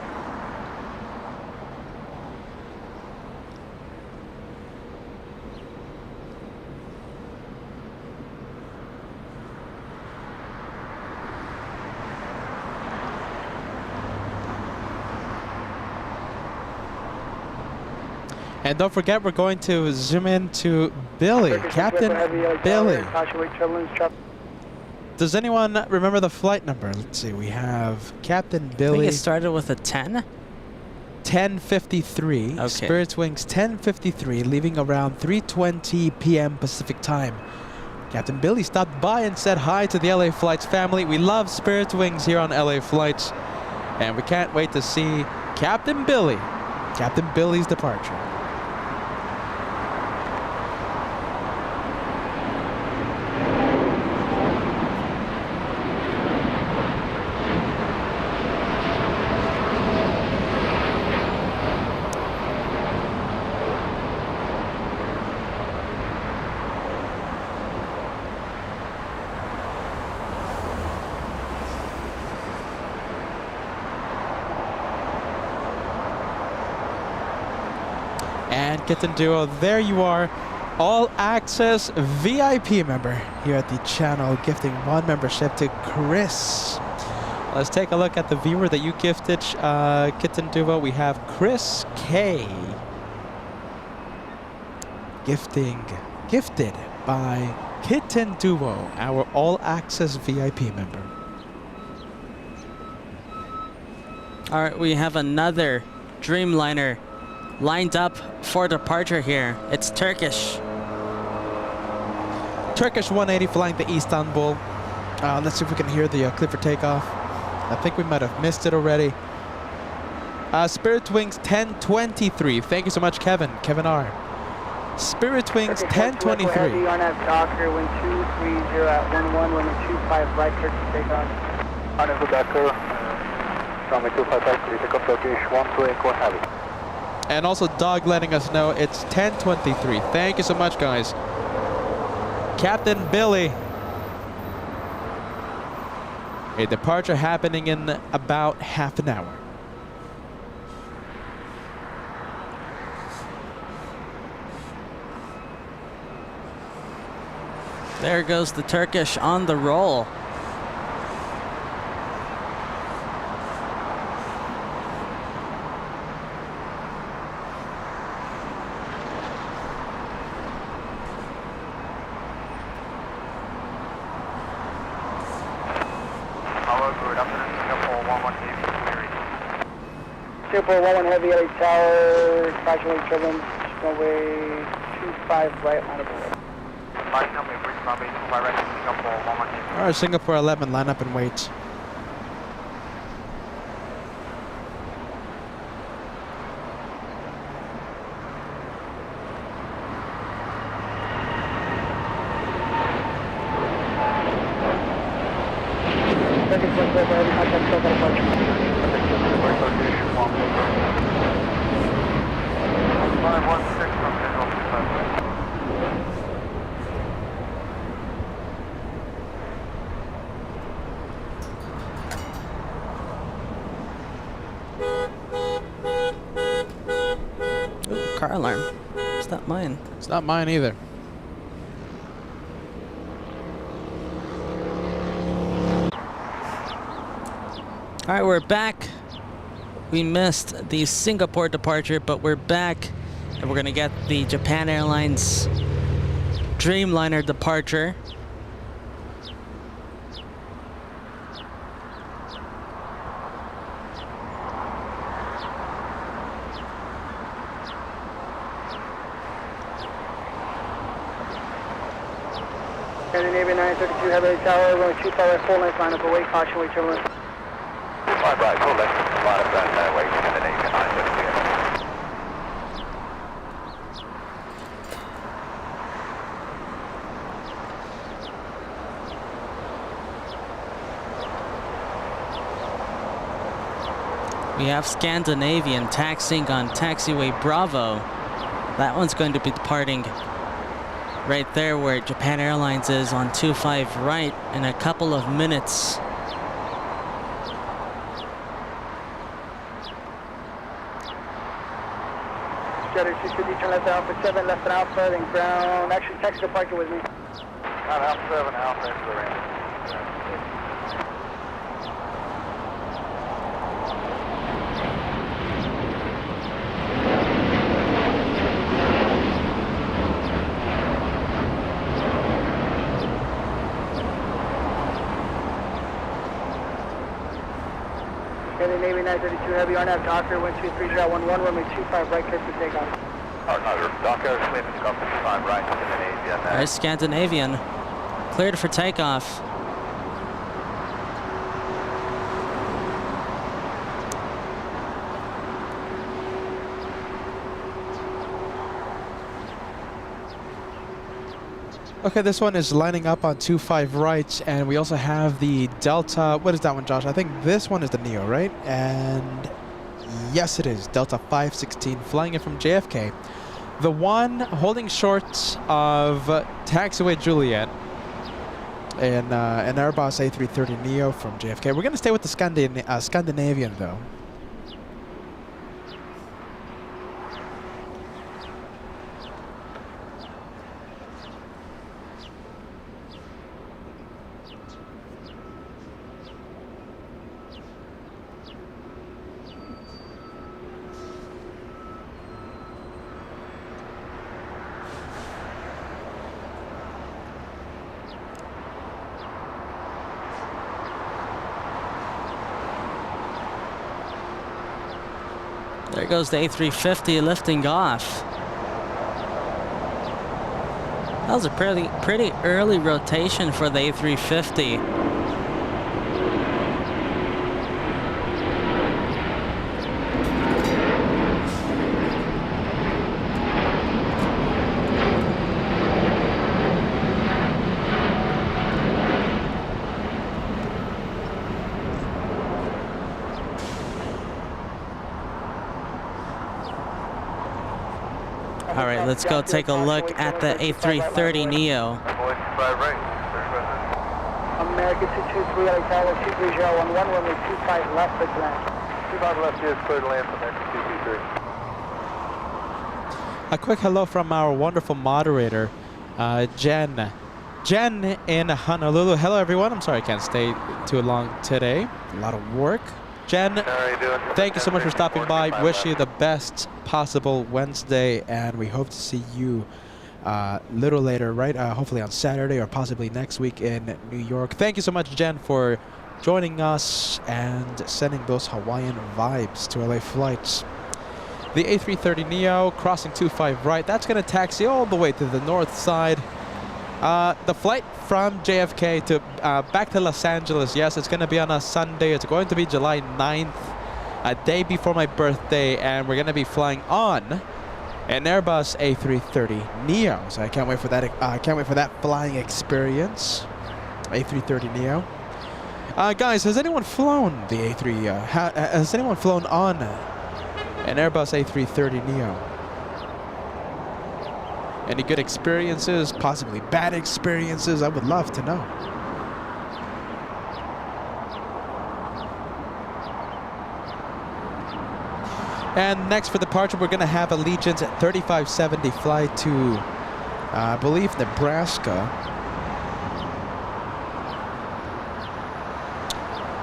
And don't forget, we're going to zoom in to Billy, Captain Billy. Does anyone remember the flight number? Let's see, we have Captain Billy. I think it started with a 10? 1053, okay. Spirit Wings 1053, leaving around 3:20 p.m. Pacific time. Captain Billy stopped by and said hi to the LA Flights family. We love Spirit Wings here on LA Flights, and we can't wait to see Captain Billy's departure. And Kitten Duo, there you are. All access VIP member here at the channel, gifting 1 membership to Chris. Let's take a look at the viewer that you gifted, Kitten Duo. We have Chris K. Gifted by Kitten Duo, our all access VIP member. All right, we have another Dreamliner lined up for departure here. It's Turkish. Turkish 180 flying to Istanbul. Let's see if we can hear the clip for takeoff. I think we might have missed it already. Spirit Wings 1023. Thank you so much, Kevin R. Spirit Wings 1023. Heavy on that Docker, wind 230 at 11, limit 25 right, Turkey takeoff. On the Docker, runway 25 right, clear takeoff, Turkish 128 heavy. And also Doug letting us know it's 1023. Thank you so much, guys. Captain Billy. A departure happening in about half an hour. There goes the Turkish on the roll. Singapore 11 heavy LA tower, Taxiway turbulence, runway 25 right, line up and wait. All right, Singapore 11, line up and wait. Car alarm. It's not mine. It's not mine either. All right, we're back. We missed the Singapore departure, but we're back, and we're gonna get the Japan Airlines Dreamliner departure. Scandinavian 932 heavy tower, runway 25 right, full length, line up away, caution, wait turbulence. 25 right, full length, line up that way, Scandinavian 932. We have Scandinavian taxiing on Taxiway Bravo. That one's going to be departing right there where Japan Airlines is on 25 right in a couple of minutes. Jetter 650, turn left Alpha 7, left and Alpha, then ground. Actually, taxi departure with me. Not Alpha 7, Alpha into the ramp. Navy 932 heavy on that Docker, wind 230.11, runway 25 right, clear for takeoff. Docker, clear to come 25 right, Scandinavian. There's Scandinavian, cleared for takeoff. Okay, this one is lining up on 25 right, and we also have the Delta. What is that one, Josh? I think this one is the Neo, right? And yes, it is. Delta 516 flying in from JFK. The one holding short of Taxiway Juliet and an Airbus A380 Neo from JFK. We're going to stay with the Scandinavian, though. There goes the A350 lifting off. That was a pretty early rotation for the A350. All right, let's go take a look at the A330neo. American 223, LA Tower, 23011, runway 25 left, clear to land. 25 left is clear to land from American 223. A quick hello from our wonderful moderator, Jen. Jen in Honolulu. Hello, everyone. I'm sorry I can't stay too long today. A lot of work. Jen, How are you doing? thank you so much for stopping by. Wish you the best possible Wednesday, and we hope to see you a little later, right? Hopefully on Saturday or possibly next week in New York. Thank you so much, Jen, for joining us and sending those Hawaiian vibes to LA flights. The A330neo crossing 25 right. That's going to taxi all the way to the north side. The flight from JFK to back to Los Angeles, yes, it's going to be on a Sunday. It's going to be July 9th, a day before my birthday, and we're going to be flying on an Airbus A330neo. So I can't wait for that. I can't wait for that flying experience. A330neo. Guys, has anyone flown the A3? Has anyone flown on an Airbus A330neo? Any good experiences, possibly bad experiences? I would love to know. And next for departure, we're going to have Allegiant 3570 fly to, I believe, Nebraska.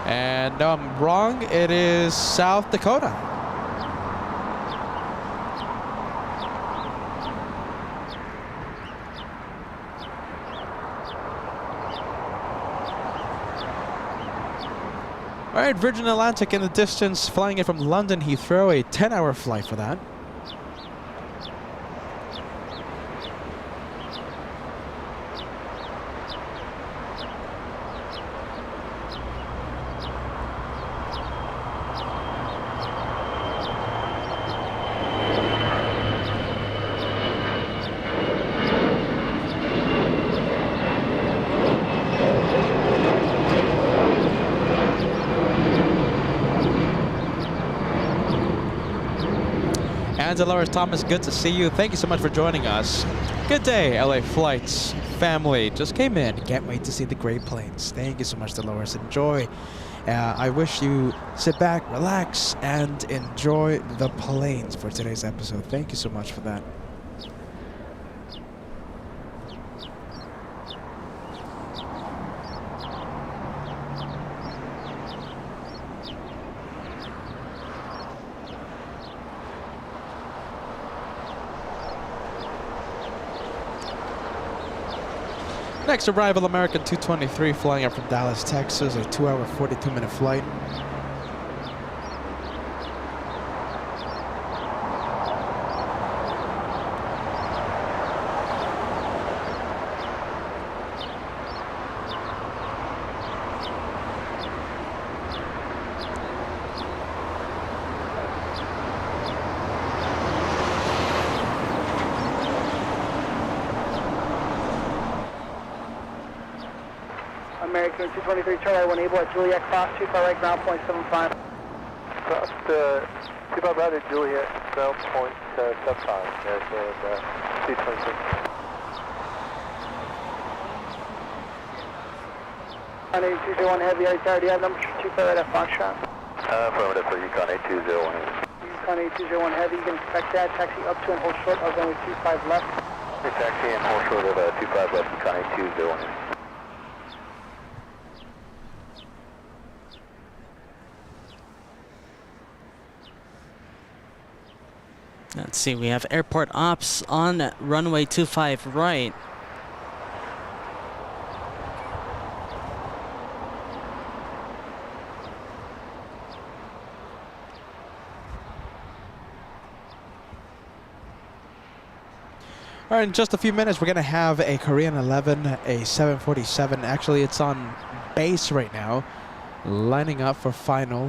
And no, I'm wrong. It is South Dakota. All right, Virgin Atlantic in the distance, flying in from London Heathrow, a 10-hour flight for that. Dolores Thomas, good to see you. Thank you so much for joining us. Good day, LA Flights family. Just came in. Can't wait to see the Great Plains. Thank you so much, Dolores. Enjoy. I wish you sit back, relax, and enjoy the planes for today's episode. Thank you so much for that. Next arrival, American 223 flying up from Dallas, Texas, a 2-hour, 42-minute flight. American 223 Charlie 1 able at Juliet cross 25 right ground point 75. Cross 25 right at Juliet, ground point 75. There's 223. 201 heavy, do you have number 25 right at Foxtrot? Affirmative for Yukon 8201. Yukon 8201 heavy, you can expect that. Taxi up to and hold short of runway 25 left. Taxi and hold short of 25 left, Yukon 8201. Let's see, we have airport ops on runway 25 right. All right, in just a few minutes, we're going to have a Korean 11, a 747. Actually, it's on base right now, lining up for final.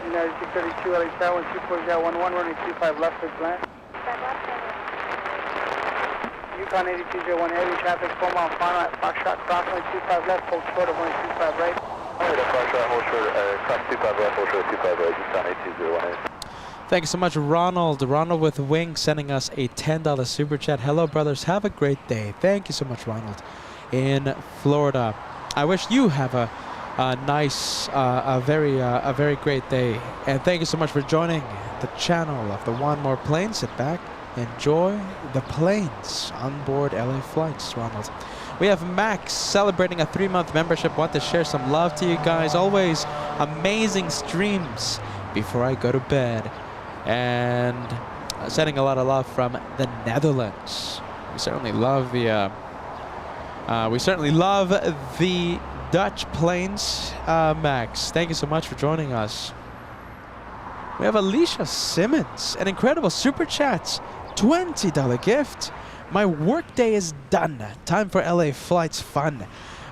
United 632, LA Tower, 24011, running 25 left for plan. Yukon 8201 heavy traffic, 4 mile final at Foxtrot, cross 25 left, hold short of 125 right. Alright, Foxtrot, hold short, cross 25 left, hold short 25 right, Yukon 8201. Thank you so much, Ronald. Ronald with Wing sending us a $10 super chat. Hello, brothers. Have a great day. Thank you so much, Ronald. In Florida, I wish you have a nice, a very great day. And thank you so much for joining the channel of the One More Plane. Sit back, enjoy the planes on board LA Flights, Ronald. We have Max celebrating a 3-month membership. Want to share some love to you guys. Always amazing streams before I go to bed. And sending a lot of love from the Netherlands. We certainly love the Dutch planes. Max, thank you so much for joining us. We have Alicia Simmons, an incredible super chat, $20 gift. My workday is done. Time for LA Flights fun.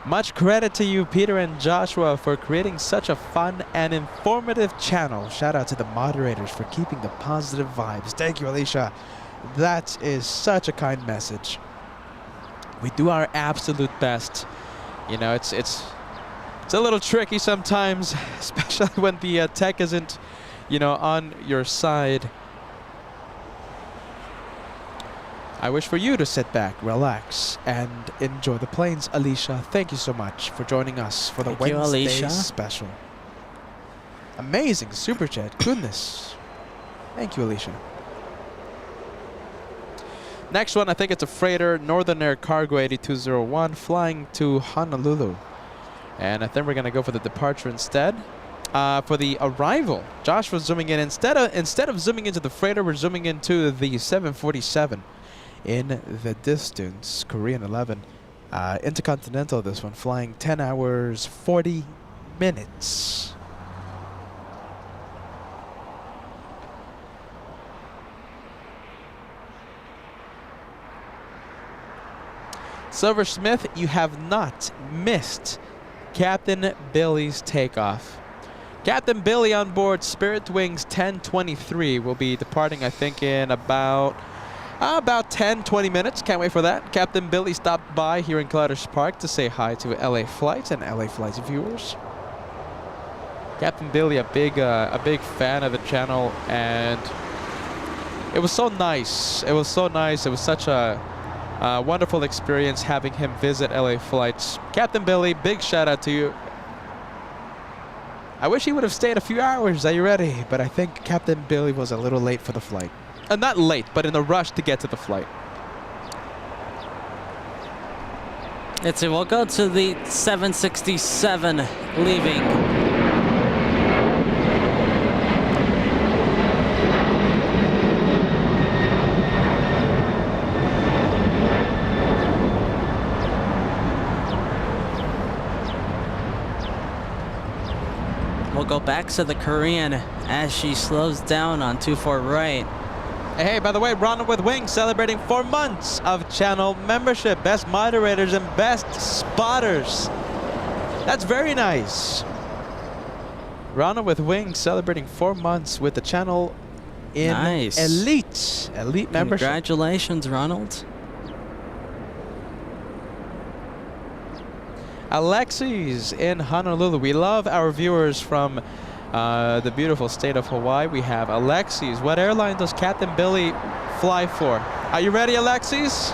Much credit to you, Peter and Joshua, for creating such a fun and informative channel. Shout out to the moderators for keeping the positive vibes. Thank you, Alicia. That is such a kind message. We do our absolute best. You know, it's a little tricky sometimes, especially when the tech isn't, you know, on your side. I wish for you to sit back, relax, and enjoy the planes. Alicia, thank you so much for joining us for the Wednesday special. Amazing super chat, goodness. Thank you, Alicia. Next one, I think it's a freighter, Northern Air Cargo 8201, flying to Honolulu. And I think we're gonna go for the departure instead. For the arrival, Josh was zooming in. Instead of zooming into the freighter, we're zooming into the 747. In the distance, Korean 11, intercontinental, this one, flying 10 hours, 40 minutes. Silver Smith, you have not missed Captain Billy's takeoff. Captain Billy on board Spirit Wings 1023 will be departing, I think, in about 10-20 minutes. Can't wait for that. Captain Billy stopped by here in Clutters Park to say hi to LA Flights and LA Flights viewers. Captain Billy, a big fan of the channel, and it was so nice. It was so nice. It was such a wonderful experience having him visit LA Flights. Captain Billy, big shout out to you. I wish he would have stayed a few hours. Are you ready? But I think Captain Billy was a little late for the flight. Not late, but in a rush to get to the flight. We'll go to the 767 leaving. We'll go back to the Korean as she slows down on 24 right. Hey, by the way, Ronald with Wings celebrating 4 months of channel membership. Best moderators and best spotters. That's very nice. Ronald with Wings celebrating 4 months with the channel in nice. elite membership. Congratulations, Ronald. Alexis in Honolulu. We love our viewers from the beautiful state of Hawaii. We have Alexis. What airline does Captain Billy fly for? Are you ready, Alexis?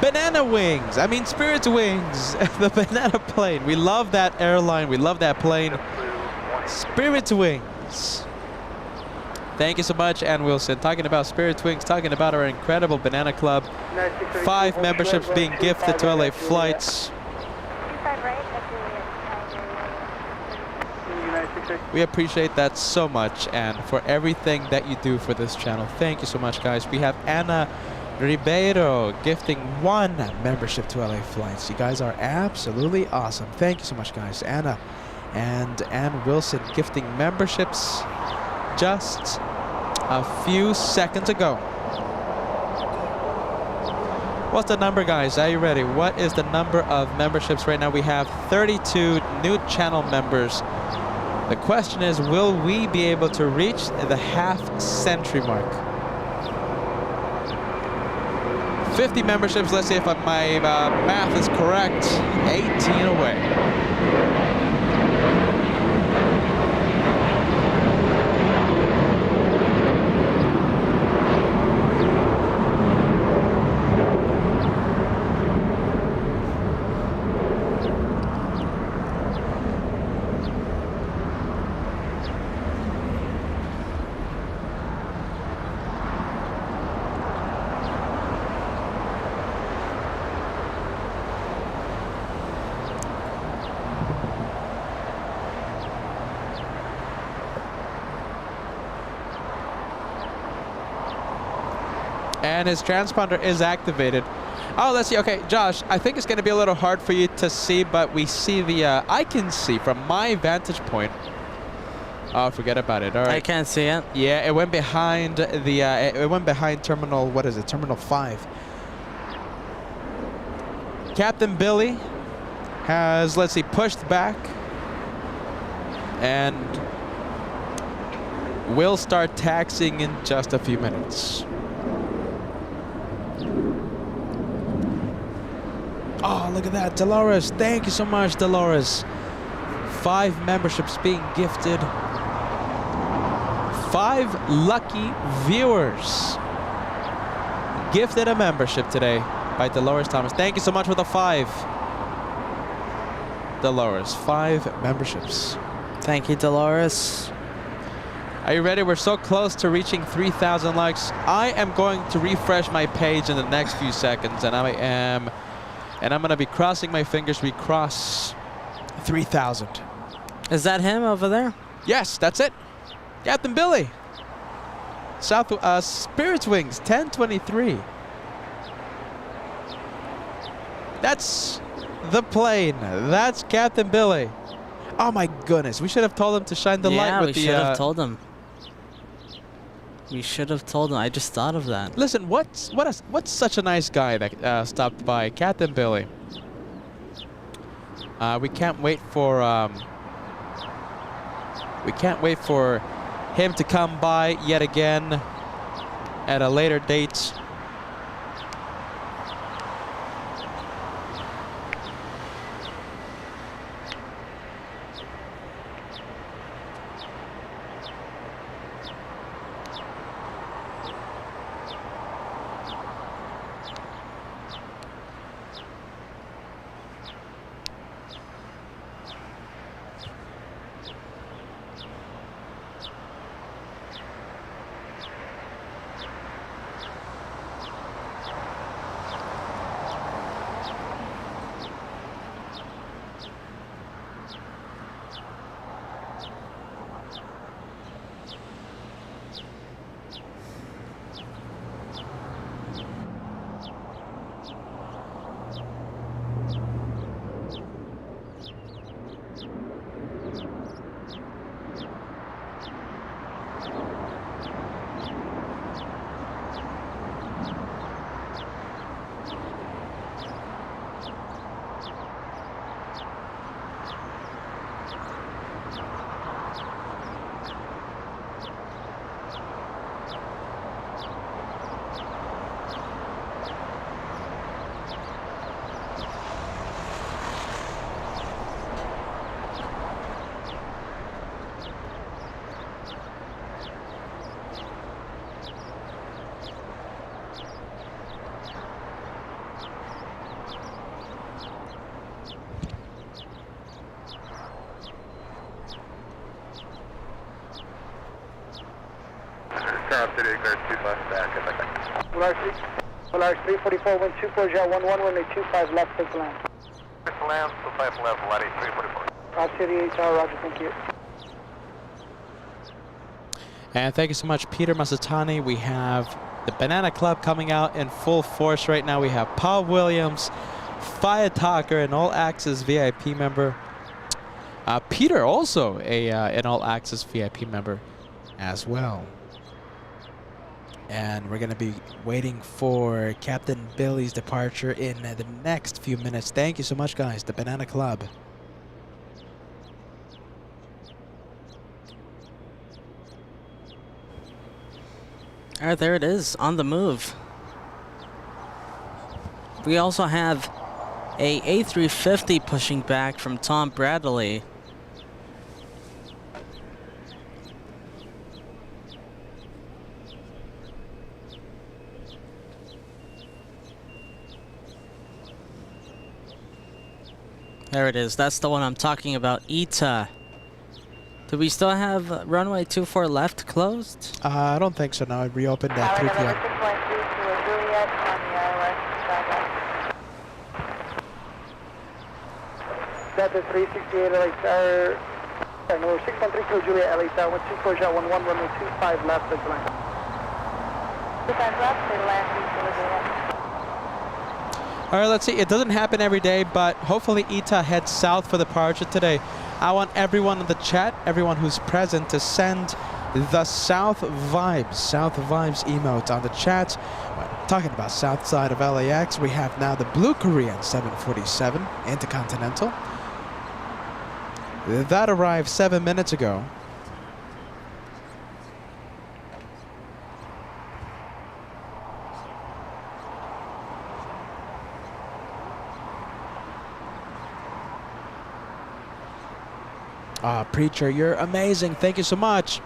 Banana Wings. I mean Spirit Wings. The banana plane. We love that airline. We love that plane. Spirit Wings. Thank you so much, Ann Wilson. Talking about Spirit Wings, talking about our incredible Banana Club. 5 memberships being gifted to LA Flights. We appreciate that so much, and for everything that you do for this channel. Thank you so much, guys. We have Anna Ribeiro gifting 1 membership to LA Flights. You guys are absolutely awesome. Thank you so much, guys. Anna and Ann Wilson gifting memberships. Just a few seconds ago. What's the number, guys? Are you ready? What is the number of memberships right now? We have 32 new channel members. The question is, will we be able to reach the half-century mark? 50 memberships. Let's see if my math is correct. 18 away. And his transponder is activated. Oh, let's see. Okay, Josh, I think it's going to be a little hard for you to see, but we see the, I can see from my vantage point. Oh, forget about it. All right. I can't see it. Yeah, it went behind the, it went behind terminal, what is it? Terminal 5. Captain Billy has, let's see, pushed back and will start taxiing in just a few minutes. Oh, look at that. Dolores, thank you so much, Dolores. 5 memberships being gifted. 5 lucky viewers gifted a membership today by Dolores Thomas. Thank you so much for the 5. Dolores, 5 memberships. Thank you, Dolores. Are you ready? We're so close to reaching 3,000 likes. I am going to refresh my page in the next few seconds, and I'm going to be crossing my fingers. We cross 3,000. Is that him over there? Yes, that's it. Captain Billy. Spirit's Wings, 1023. That's the plane. That's Captain Billy. Oh my goodness, we should have told him to shine the light with the... Yeah, we should have told him. We should have told him. I just thought of that. Listen, what's such a nice guy that stopped by? Captain Billy. We can't wait for him to come by yet again at a later date. Polaris 344, wind 24, jet 11, runway 25 left, take land. Land, 25 left, Lottie 344. Roger, City 8 Tower, Roger, thank you. And thank you so much, Peter Masatani. We have the Banana Club coming out in full force right now. We have Paul Williams, Fire Talker, an All Access VIP member. Peter also an All Access VIP member as well. And we're going to be waiting for Captain Billy's departure in the next few minutes. Thank you so much, guys. The Banana Club. All right, there it is, on the move. We also have a A350 pushing back from Tom Bradley. There it is. That's the one I'm talking about. ITA. Do we still have runway 24 left closed? I don't think so. No, it reopened at 3 p.m. Delta 368 LAX, number 613 Kilo Juliet LAX, 124 shot 11, runway 25 left, clear to land. 25 left, clear to land, Kilo Juliet. All right, let's see. It doesn't happen every day, but hopefully ITA heads south for the departure today. I want everyone in the chat, everyone who's present, to send the South Vibes emote on the chat. Talking about south side of LAX, we have now the Blue Korean 747 Intercontinental. That arrived 7 minutes ago. Preacher, you're amazing. Thank you so much.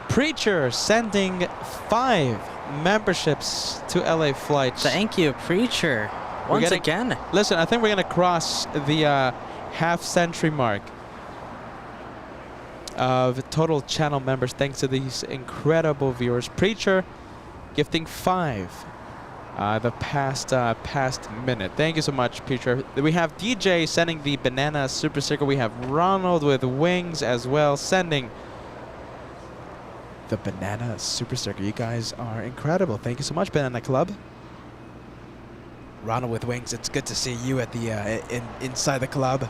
Preacher sending 5 memberships to LA Flights. Thank you, Preacher. Once again. Listen, I think we're going to cross the half-century mark of total channel members thanks to these incredible viewers. Preacher gifting 5 the past minute. Thank you so much, Preacher. We have DJ sending the banana super sticker. We have Ronald with wings as well sending the banana super sticker. You guys are incredible. Thank you so much, Banana Club. Ronald with wings. It's good to see you at the inside the club.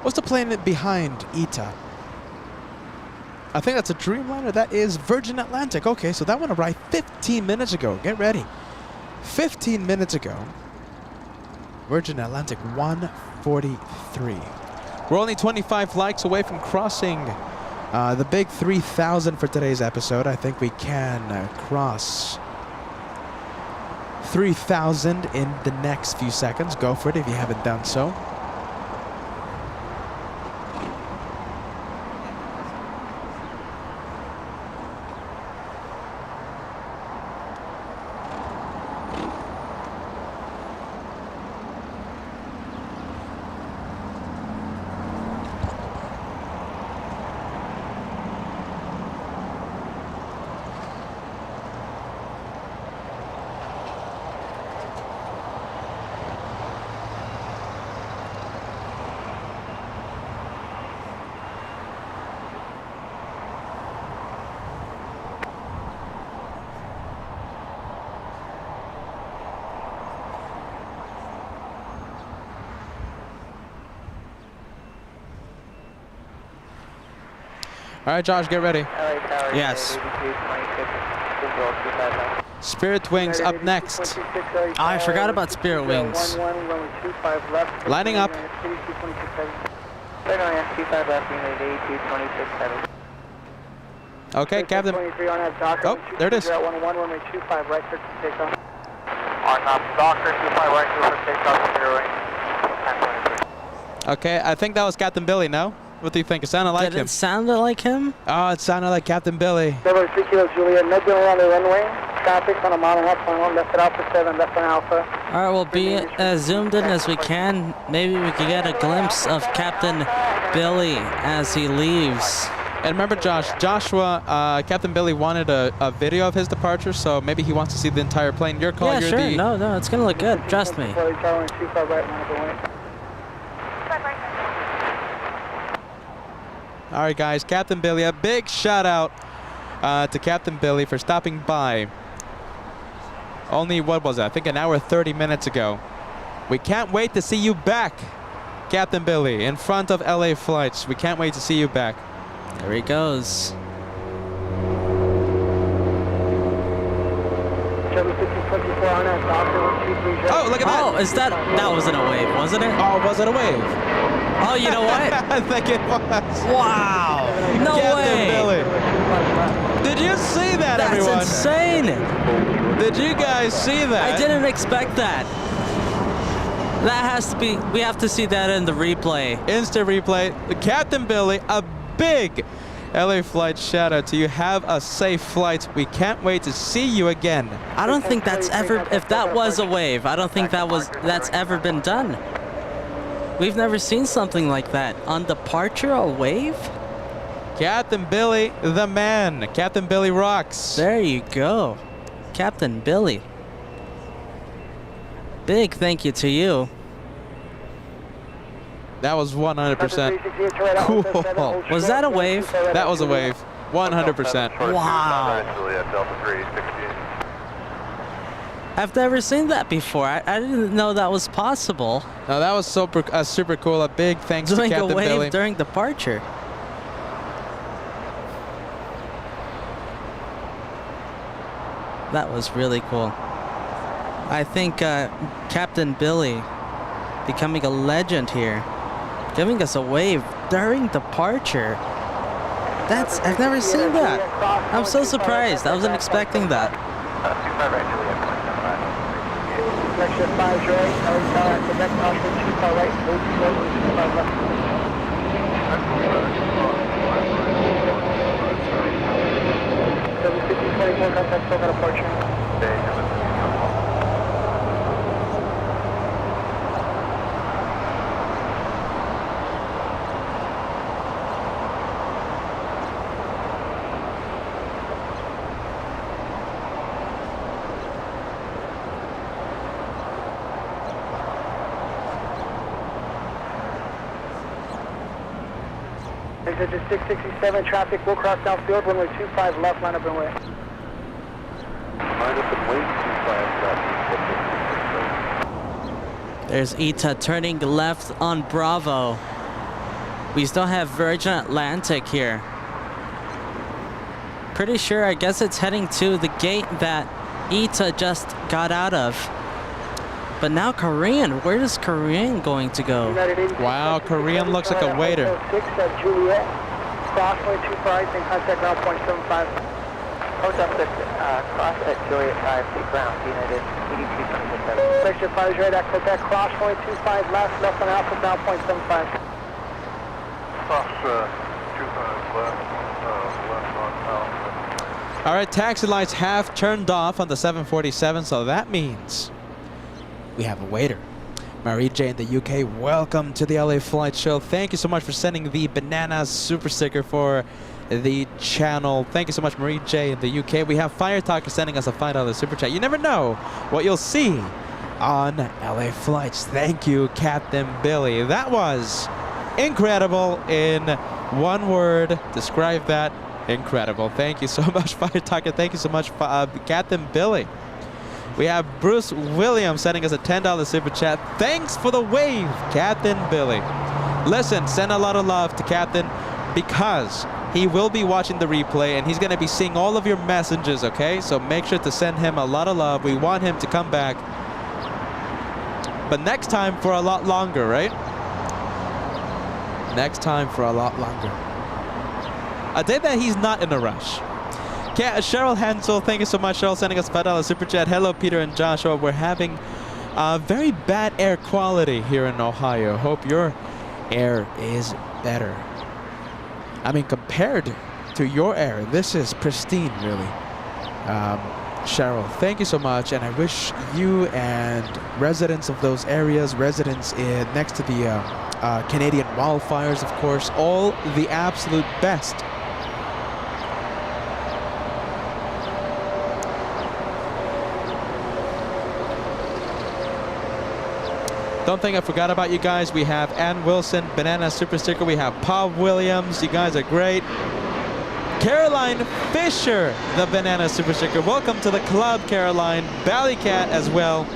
What's the plane behind ITA? I think that's a Dreamliner. That is Virgin Atlantic. Okay, so that one arrived 15 minutes ago. Get ready. 15 minutes ago. Virgin Atlantic 143. We're only 25 likes away from crossing the big 3,000 for today's episode. I think we can cross 3,000 in the next few seconds. Go for it if you haven't done so. All right, Josh, get ready. Yes. Spirit Wings up next. Oh, I forgot about Spirit Wings. Lining up. Okay, Captain. Oh, there it is. On Docker, 25 right, for takeoff, 0 range. Okay, I think that was Captain Billy, no? What do you think? It sounded like him. Did it sound like him? Oh, it sounded like Captain Billy. Number 3 Kilo Juliet, medium around the runway. Traffic on a mile and a half, final, left at Alpha 7, left on Alpha. All right, we'll be as zoomed in as we can. Maybe we could get a glimpse of Captain Billy as he leaves. And remember, Joshua, Captain Billy wanted a video of his departure, so maybe he wants to see the entire plane. Your call. Yeah, You're sure. the No, it's gonna look good. Trust me. All right, guys, Captain Billy, a big shout out to Captain Billy for stopping by. Only, what was it? I think an hour 30 minutes ago. We can't wait to see you back, Captain Billy, in front of LA Flights. We can't wait to see you back. There he goes. Oh, look at that. Oh, is that wasn't a wave, wasn't it? Oh, was it a wave? Oh, you know what? I think it was. Wow. No Captain way. Billy. Did you see that, That's everyone? insane. Did you guys see that? I didn't expect that. That has to be, we have to see that in the replay. Instant replay. Captain Billy, a big LA Flight shout out to you. Have a safe flight. We can't wait to see you again. I don't think that's ever, if that was a wave, I don't think that's ever been done. We've never seen something like that. On departure, a wave? Captain Billy, the man. Captain Billy rocks. There you go. Captain Billy. Big thank you to you. That was 100% cool. Was that a wave? That was a wave. 100%. Wow. I've never seen that before. I didn't know that was possible. No, that was super cool. A big thanks to Doing a Captain wave Billy. during departure. That was really cool. I think Captain Billy becoming a legend here, giving us a wave during departure. I've never seen that. I'm so surprised. I wasn't expecting that. Exit 667, traffic will cross downfield, runway 25 left, line up and way. There's ETA turning left on Bravo. We still have Virgin Atlantic here. Pretty sure, I guess it's heading to the gate that ETA just got out of. But now Korean, where is Korean going to go? Wow, Korean looks like a waiter. 6 at Juliet, crossway 25, and contact ground point 75. Hotel 6, cross at Juliet 5, seat ground, United 8277. Section 5 is right at contact, crossway 25, left on Alpha, ground point 75. Cross 25 left on Alpha. All right, taxi lights have turned off on the 747, so that means we have a waiter. Marie J in the UK, welcome to the LA Flight Show. Thank you so much for sending the banana super sticker for the channel. Thank you so much, Marie J in the UK. We have Fire Talker sending us a $5 super chat. You never know what you'll see on LA Flights. Thank you, Captain Billy. That was incredible in one word. Describe that. Incredible. Thank you so much, Fire Talker. Thank you so much, Captain Billy. We have Bruce Williams sending us a $10 super chat. Thanks for the wave, Captain Billy. Listen, send a lot of love to Captain because he will be watching the replay and he's going to be seeing all of your messages, okay? So make sure to send him a lot of love. We want him to come back. But next time for a lot longer, right? Next time for a lot longer. A day that he's not in a rush. Cheryl Hansel, thank you so much, Cheryl, sending us a $5 super chat. Hello, Peter and Joshua. We're having very bad air quality here in Ohio. Hope your air is better. I mean, compared to your air, this is pristine, really. Cheryl, thank you so much, and I wish you and residents of those areas, residents next to the Canadian wildfires, of course, all the absolute best. Don't think I forgot about you guys. We have Ann Wilson, Banana Super Sticker. We have Paul Williams. You guys are great. Caroline Fisher, the Banana Super Sticker. Welcome to the club, Caroline. Ballycat as well.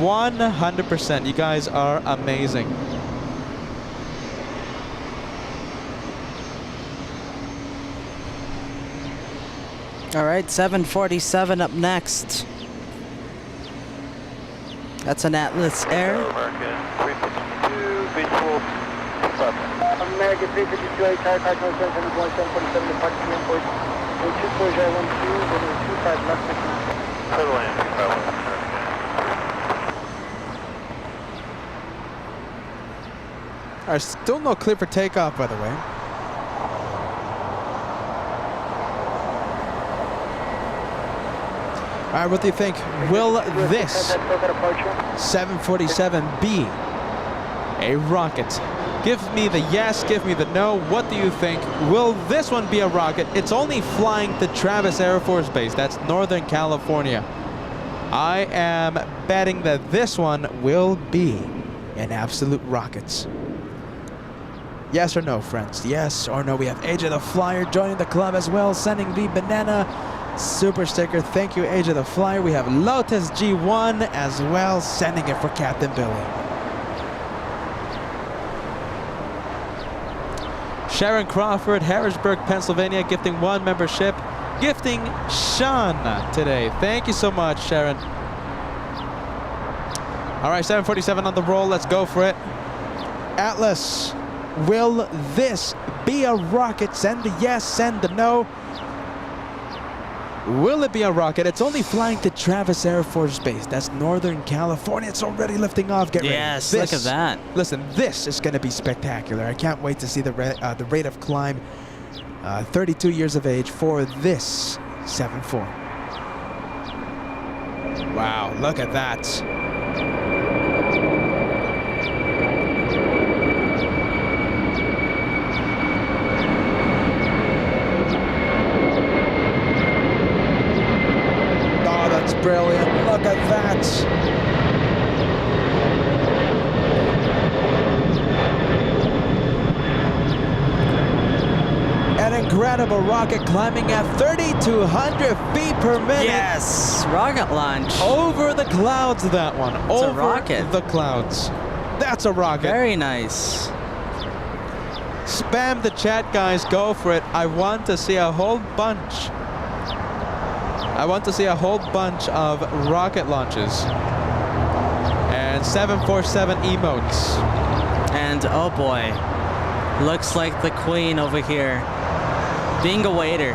100%. You guys are amazing. All right, 747 up next. That's an Atlas Air. American 352, visual, American 352, car 747, departing airport, 2412, 25 left. total landing, 25 left. All right, still no clear for takeoff, by the way. All right, what do you think? Will this 747 be a rocket? Give me the yes, give me the no. What do you think? Will this one be a rocket? It's only flying to Travis Air Force Base. That's Northern California. I am betting that this one will be an absolute rocket. Yes or no, friends? Yes or no? We have AJ the Flyer joining the club as well, sending the Banana Super Sticker. Thank you, AJ the Flyer. We have Lotus G1 as well, sending it for Captain Billy. Sharon Crawford, Harrisburg, Pennsylvania, gifting 1 membership. Gifting Sean today. Thank you so much, Sharon. All right, 747 on the roll. Let's go for it. Atlas, will this be a rocket? Send a yes, send a no. Will it be a rocket? It's only flying to Travis Air Force Base. That's Northern California. It's already lifting off. Get ready. Yes, look at that. Listen, this is going to be spectacular. I can't wait to see the rate of climb. 32 years of age for this 7-4. Wow, look at that. Brilliant. Look at that. An incredible rocket climbing at 3,200 feet per minute. Yes, rocket launch. Over the clouds, that one. It's a Over rocket. the clouds. That's a rocket. Very nice. Spam the chat, guys. Go for it. I want to see a whole bunch. I want to see a whole bunch of rocket launches. And 747 emotes. And oh boy, looks like the queen over here, being a waiter.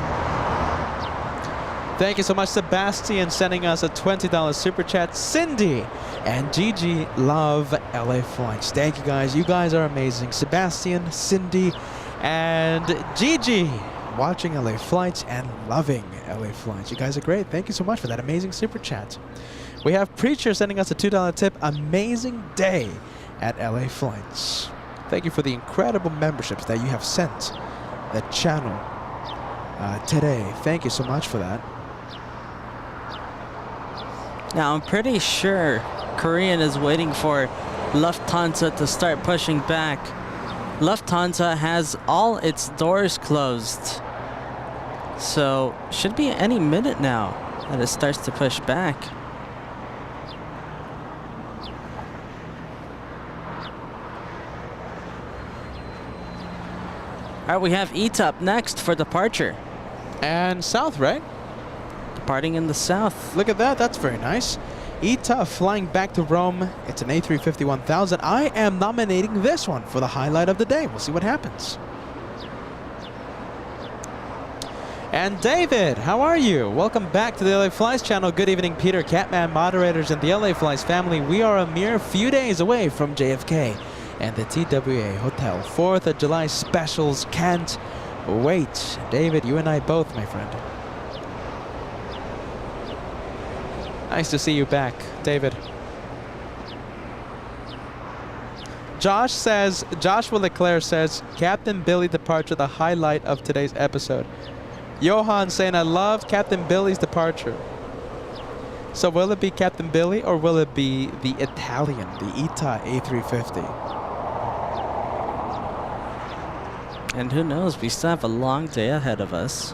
Thank you so much, Sebastian, sending us a $20 super chat. Cindy and Gigi love LA Flights. Thank you, guys. You guys are amazing. Sebastian, Cindy, and Gigi watching LA Flights and loving LA Flights. You guys are great. Thank you so much for that amazing super chat. We have Preacher sending us a $2 tip. Amazing day at LA Flights. Thank you for the incredible memberships that you have sent the channel today. Thank you so much for that. Now I'm pretty sure Korean is waiting for Lufthansa to start pushing back. Lufthansa has all its doors closed. So should be any minute now that it starts to push back. All right, we have ETA up next for departure. And south, right? Departing in the south. Look at that. That's very nice. ETA flying back to Rome. It's an A350 1000. I am nominating this one for the highlight of the day. We'll see what happens. And David, how are you? Welcome back to the LA Flies channel. Good evening, Peter, Catman, moderators, and the LA Flies family. We are a mere few days away from JFK and the TWA Hotel. 4th of July specials. Can't wait. David, you and I both, my friend. Nice to see you back, David. Joshua Leclerc says, Captain Billy departure, the highlight of today's episode. Johan saying, I loved Captain Billy's departure. So will it be Captain Billy or will it be the Italian, the ITA A350? And who knows, we still have a long day ahead of us.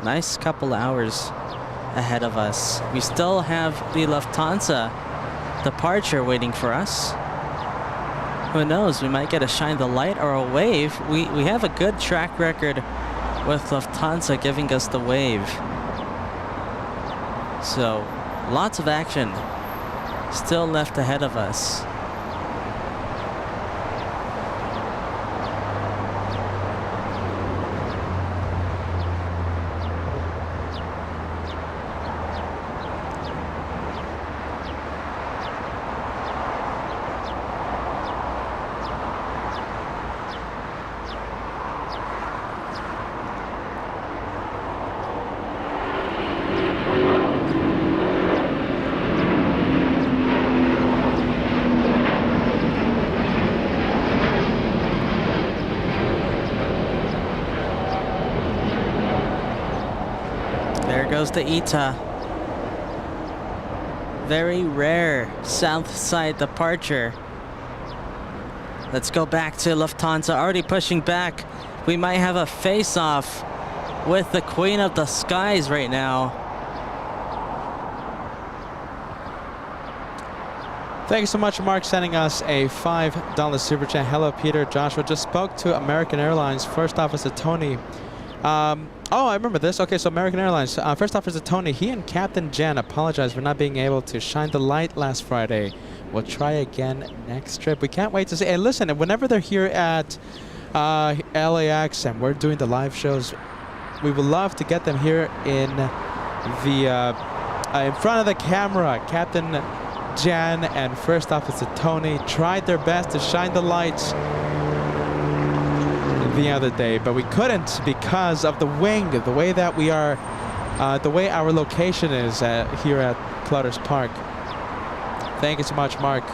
Nice couple hours ahead of us. We still have the Lufthansa departure waiting for us. Who knows, we might get a shine the light or a wave. We have a good track record with Lufthansa giving us the wave. So, lots of action still left ahead of us. There goes the ITA. Very rare south side departure. Let's go back to Lufthansa, already pushing back. We might have a face-off with the Queen of the Skies right now. Thank you so much, Mark, sending us a $5 super chat. Hello, Peter. Joshua just spoke to American Airlines First Officer Tony. Oh, I remember this. Okay, so American Airlines First Officer Tony, he and Captain Jan apologize for not being able to shine the light last Friday. We'll try again next trip. We can't wait to see. Hey, listen, whenever they're here at LAX and we're doing the live shows, we would love to get them here in the in front of the camera. Captain Jan and First Officer Tony tried their best to shine the lights the other day, but we couldn't because of the wing, the way that we are, the way our location is here at Clutters Park. Thank you so much, Mark.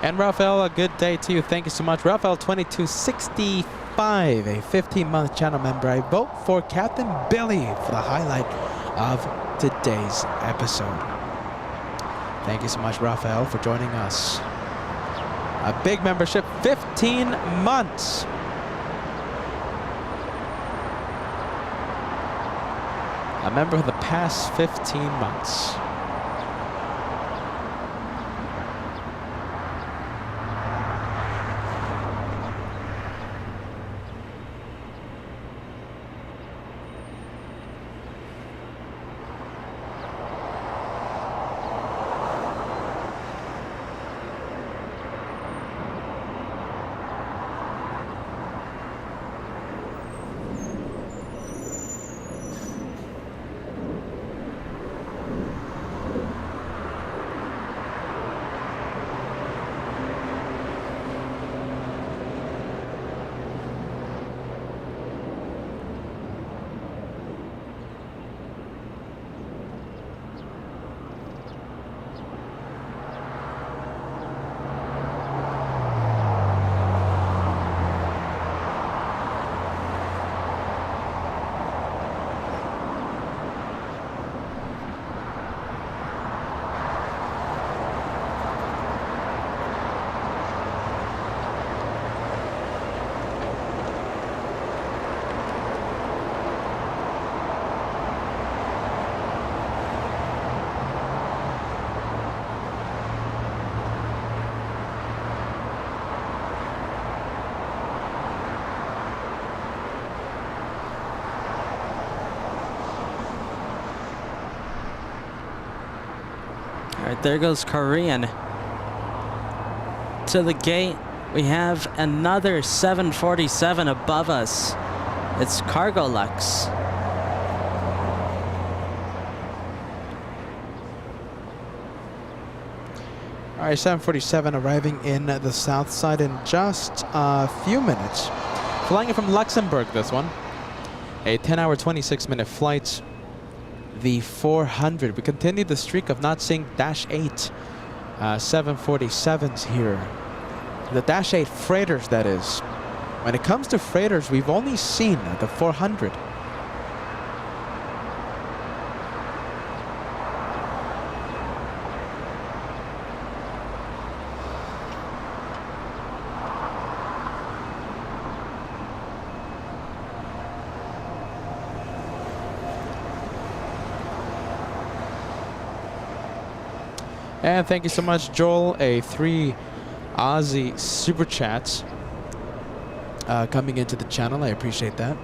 And Raphael, a good day to you. Thank you so much. Raphael 2265, a 15-month channel member. I vote for Captain Billy for the highlight of today's episode. Thank you so much, Raphael, for joining us. A big membership, 15 months. A member for the past 15 months. All right, there goes Korean. To the gate, we have another 747 above us. It's Cargo Lux. All right, 747 arriving in the south side in just a few minutes. Flying in from Luxembourg, this one. A 10-hour, 26-minute flight. the 400. We continue the streak of not seeing Dash 8 747s here. The Dash 8 freighters, that is. When it comes to freighters, we've only seen the 400. And thank you so much, Joel. 3 Aussie super chats coming into the channel. I appreciate that.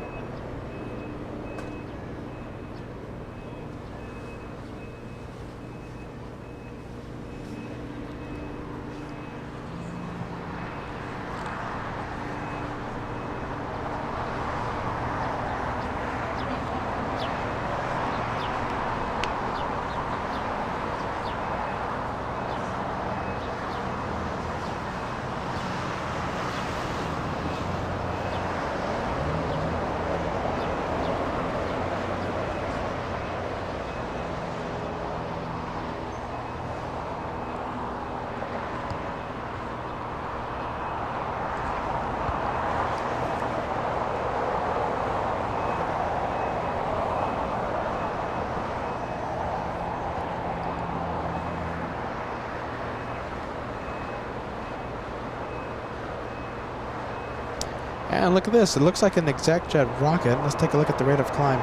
And look at this. It looks like an exec-jet rocket. Let's take a look at the rate of climb.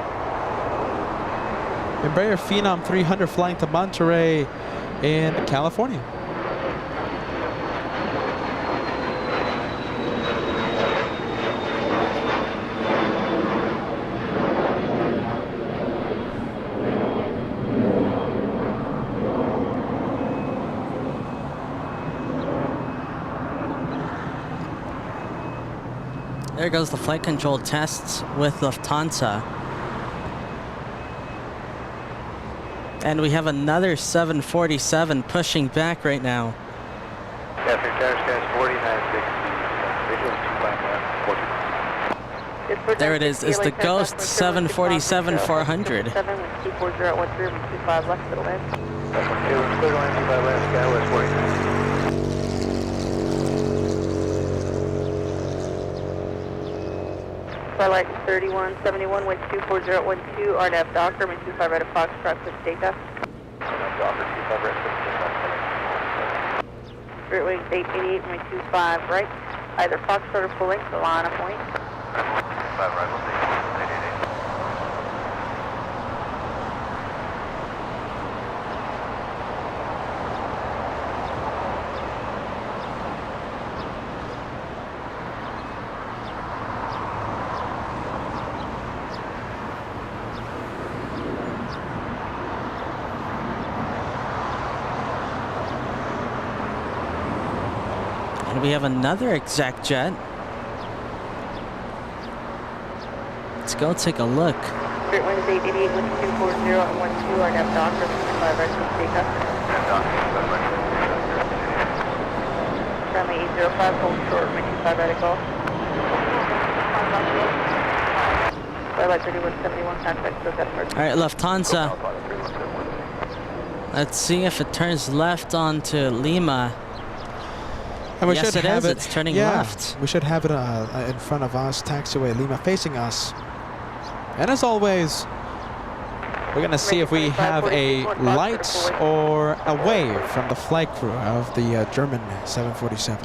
Embraer Phenom 300 flying to Monterey in California. There goes the flight control tests with Lufthansa. And we have another 747 pushing back right now. Yeah, for Tower Skies 4960. There it is the Ghost 747 400. 7 with 24013 with 25 left to the left. That's 1 2, clear line 25 left, Skywest 49. Flight 3171 with 24012, RNAV Docker, and 25 right of Foxtrot, push takeoff. Docker 25 right, Spirit Wings 888 and 25 right, either Foxtrot or full length, Alana point. 25 right, we'll take 888. And we have another exec jet. Let's go take a look. Spirit Wings 888 with 240 and 12, RNAV Docker, 25 right, push takeoff. Friendly 805, hold short, 25 right of golf. Flight 3171, contact, so that's first. All right, Lufthansa. Let's see if it turns left onto Lima. And we Yes, should it have is. it. It's turning yeah, left. We should have it in front of us. Taxiway Lima facing us. And as always, we're gonna see if we have a lights or away from the flight crew of the German 747.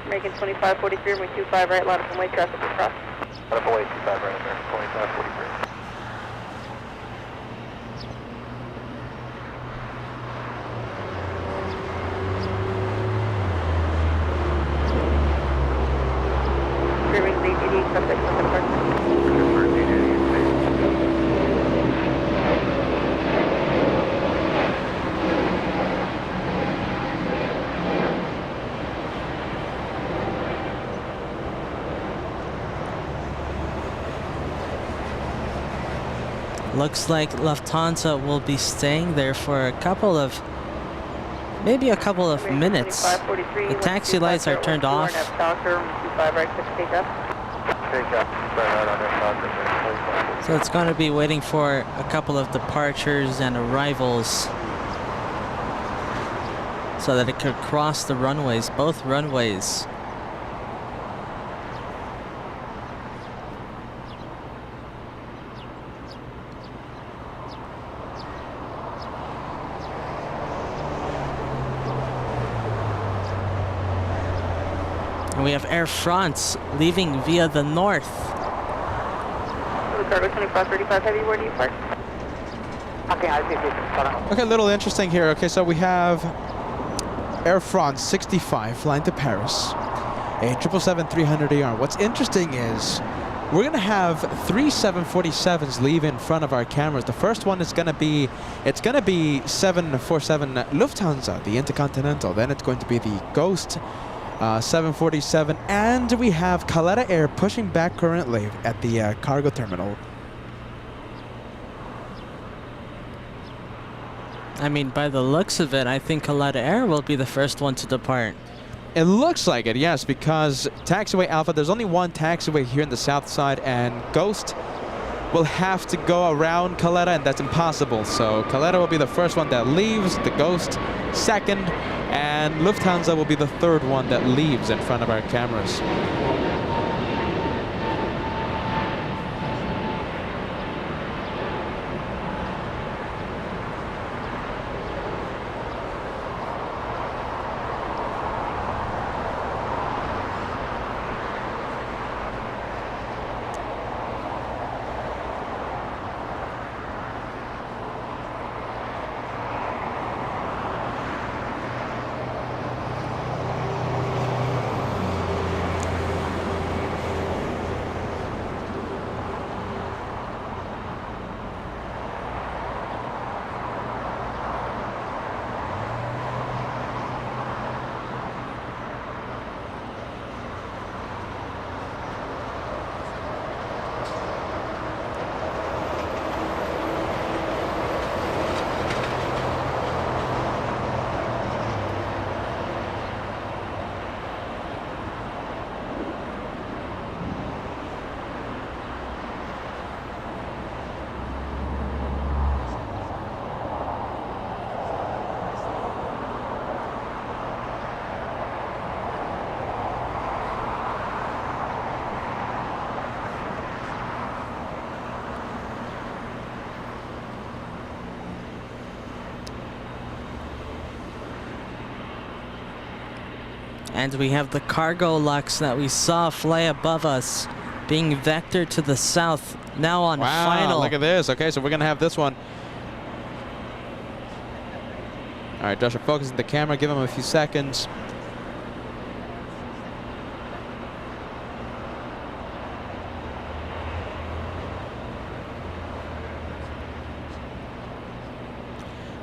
Making 2543 and 25 right, line up and wait, traffic across. Line up and wait, 25 right, American 2543. Spirit Wings 888, subject on the departure. Looks like Lufthansa will be staying there for maybe a couple of minutes. The taxi lights are turned off. So it's going to be waiting for a couple of departures and arrivals so that it could cross the runways, both runways. And we have Air France leaving via the north. Cargo 2535 Heavy, where do you park? Okay, I think it's Okay, a little interesting here. Okay, so we have Air France 65 flying to Paris, a 777-300ER. What's interesting is we're going to have 3 747s leave in front of our cameras. The first one is going to be, 747 Lufthansa, the Intercontinental. Then it's going to be the Ghost 747, and we have Caleta Air pushing back currently at the cargo terminal. I mean, by the looks of it, I think Caleta Air will be the first one to depart. It looks like it, yes, because Taxiway Alpha, there's only one taxiway here in the south side, and Ghost will have to go around Caleta, and that's impossible. So Caleta will be the first one that leaves, the Ghost second, and Lufthansa will be the third one that leaves in front of our cameras. And we have the cargo lux that we saw fly above us being vectored to the south, now on final. Look at this. Okay, so we're going to have this one. All right, Joshua, focusing the camera. Give him a few seconds.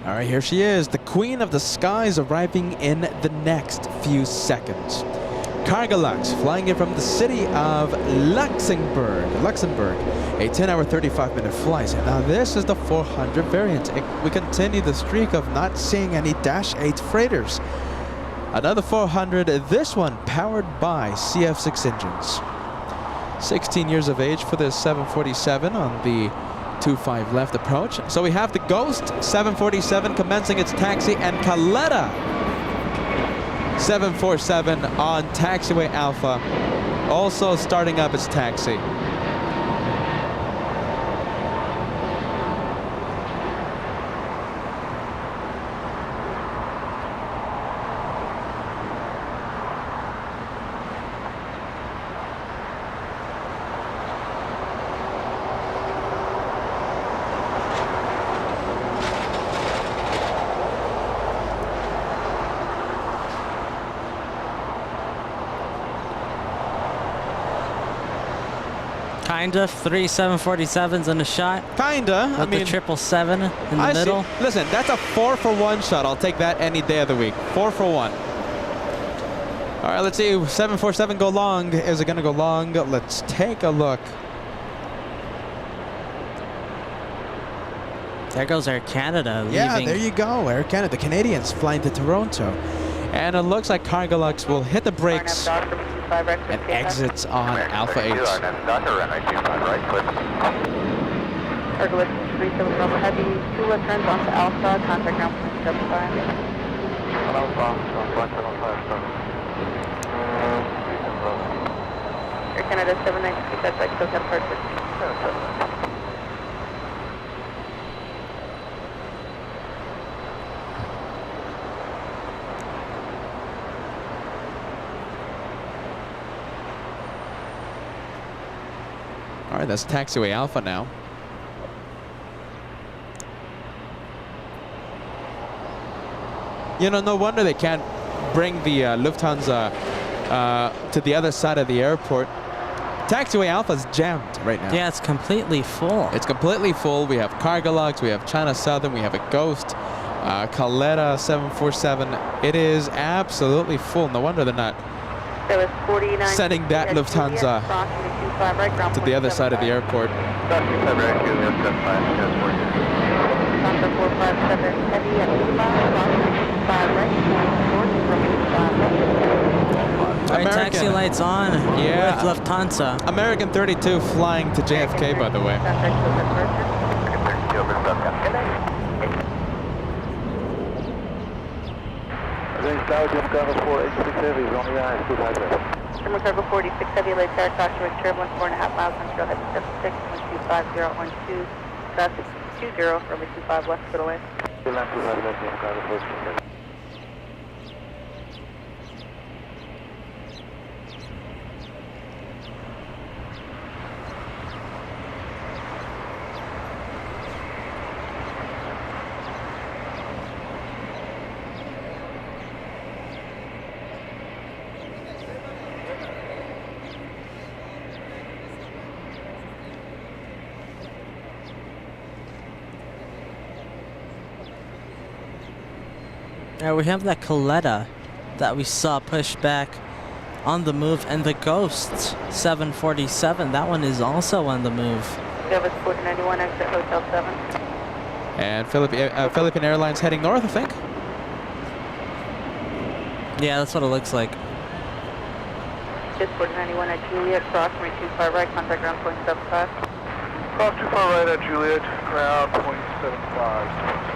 All right, here she is, the Queen of the Skies, arriving in the next few seconds. Cargolux flying in from the city of Luxembourg, a 10-hour, 35-minute flight. Now this is the 400 variant. We continue the streak of not seeing any Dash 8 freighters. Another 400, this one powered by CF6 engines. 16 years of age for this 747 on the 25 left approach. So we have the Ghost 747 commencing its taxi, and Caleta 747 on Taxiway Alpha also starting up its taxi. Kinda, 3 747s in a shot. Kinda. With I mean, the 777 in the middle. See. Listen, that's a 4-for-1 shot. I'll take that any day of the week. 4-for-1. All right, let's see. 747 go long. Is it going to go long? Let's take a look. There goes Air Canada Yeah, leaving. there you go. Air Canada, the Canadians flying to Toronto. And it looks like Cargolux will hit the brakes and exits on Alpha 8. Cargolux 37 Bravo Heavy, 2 left turns onto Alpha, contact ground point 75. Air Canada 792, that's like still got apart. All right, that's Taxiway Alpha now. You know, no wonder they can't bring the Lufthansa to the other side of the airport. Taxiway Alpha's jammed right now. Yeah, it's completely full. It's completely full. We have Cargolux, we have China Southern, we have a Ghost, Caleta 747. It is absolutely full. No wonder they're not sending that Lufthansa to the other side of the airport. All right, taxi lights on Yeah. with Lufthansa. American 32 flying to JFK, by the way. German Cargo 46 Heavy, late start, caution with turbulence 4.5 miles, control heavy 76, 125.012, traffic 20, runway 25 west, put away. Yeah, we have that Caleta that we saw pushed back on the move, and the Ghost 747, that one is also on the move. Service 4091, exit Hotel 7. And Philippine Airlines heading north, I think. Yeah, that's what it looks like. Just 4091 at Juliet, cross, runway 25 right, contact ground point 75. Cross 25 right at Juliet, ground point 75.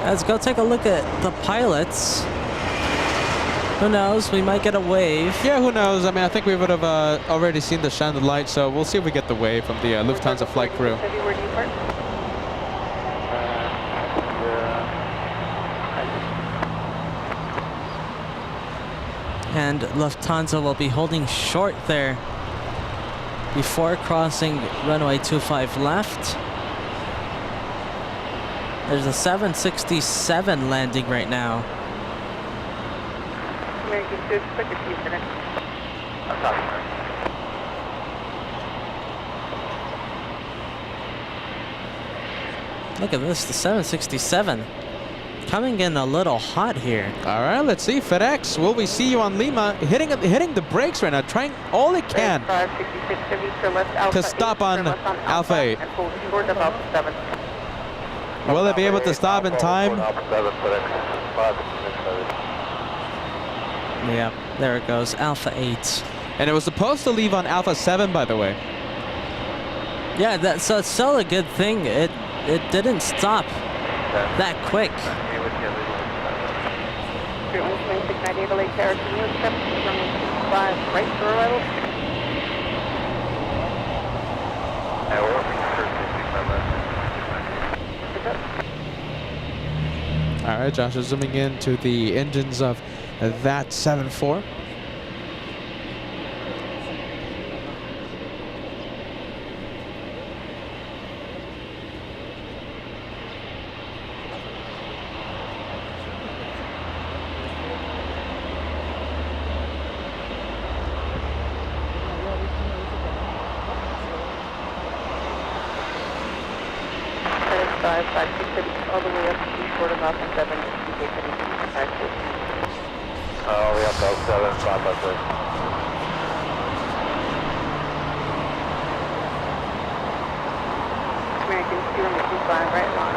Let's go take a look at the pilots. Who knows? We might get a wave. Yeah, who knows? I mean, I think we would have already seen the shine of light, so we'll see if we get the wave from the Lufthansa flight crew. Heavy, where do you park? And Lufthansa will be holding short there before crossing runway 25 left. There's a 767 landing right now. American 2, expect a few minutes. Look at this, the 767 coming in a little hot here. All right, let's see. FedEx, will we see you on Lima? Hitting the brakes right now, trying all they can 566 Heavy, turn left Alpha to stop 8, on turn left Alpha 8. and pull short of Alpha 7. Will they be able to stop in time? Yeah, there it goes, Alpha 8. And it was supposed to leave on Alpha 7, by the way. Yeah, so it's still a good thing. It didn't stop that quick. Currently 2698 LAX tower, can you accept from 5 right for arrival? All right, Josh is zooming in to the engines of that 7-4. all the way up to short of Alpha 7, gate 32, We have to 7, 556. American 2 and 25, right long.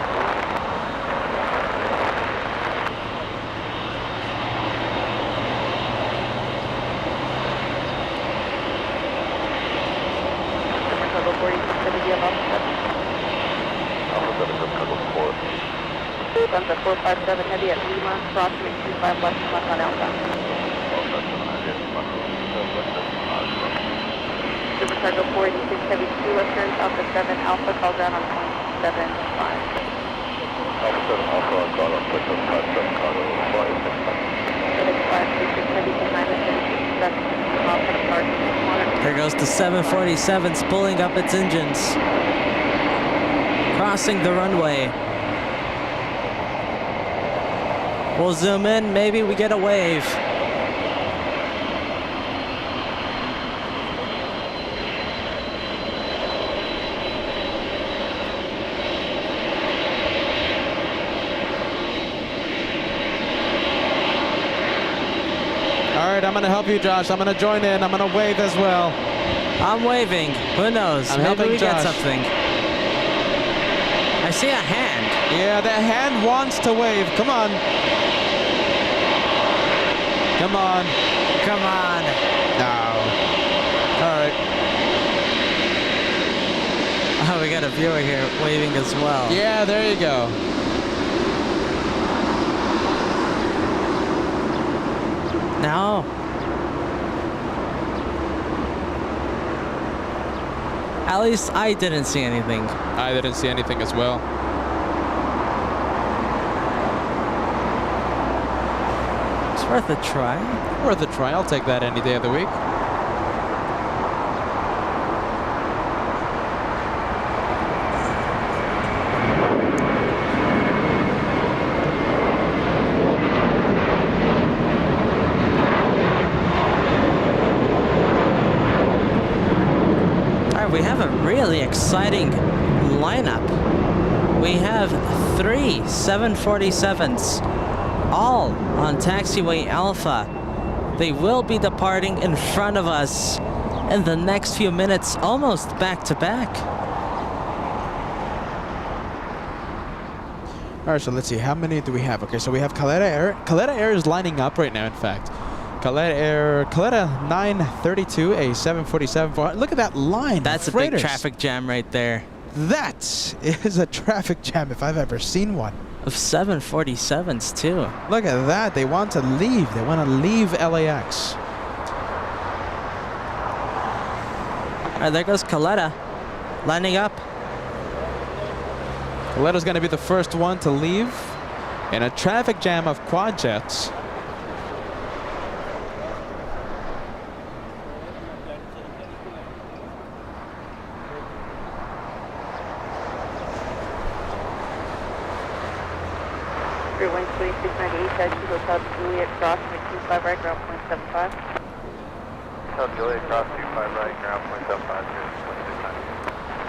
Chicago 4670 of Alpha 7. Alpha 7, Chicago 4. Guns at 457 heavy at Lima, crossing 25 left and left on Alpha. Super Cargo 486 heavy 2 left turns, Alpha 7 Alpha call down on 27.5. Alpha 7 Alpha, got on 57 Cargo 536 heavy behind us, 7 off at a park. There goes the 747 spooling up its engines. Crossing the runway. We'll zoom in, maybe we get a wave. All right, I'm gonna help you, Josh. I'm gonna join in. I'm gonna wave as well. I'm waving. Who knows? I'm Maybe helping we get Josh. something. I see a hand. Yeah, that hand wants to wave. Come on. Come on. Come on. No. All right. Oh, we got a viewer here waving as well. Yeah, there you go. No. At least I didn't see anything. I didn't see anything as well. It's worth a try. Worth a try. I'll take that any day of the week. We have a really exciting lineup. We have 3 747s, all on Taxiway Alpha. They will be departing in front of us in the next few minutes, almost back to back. All right, so let's see. How many do we have? Okay, so we have Caleta Air. Caleta Air is lining up right now, in fact. Caleta 932, a 747. Look at that line. That's a big traffic jam right there. That is a traffic jam if I've ever seen one. Of 747s too. Look at that. They want to leave. They want to leave LAX. All right, there goes Caleta, lining up. Caleta's going to be the first one to leave in a traffic jam of quad jets. Wind 2698, Taxi Hotel Juliet crossing at 25 right, ground 0.75. Hotel Juliet, cross 25 right, ground 0.75,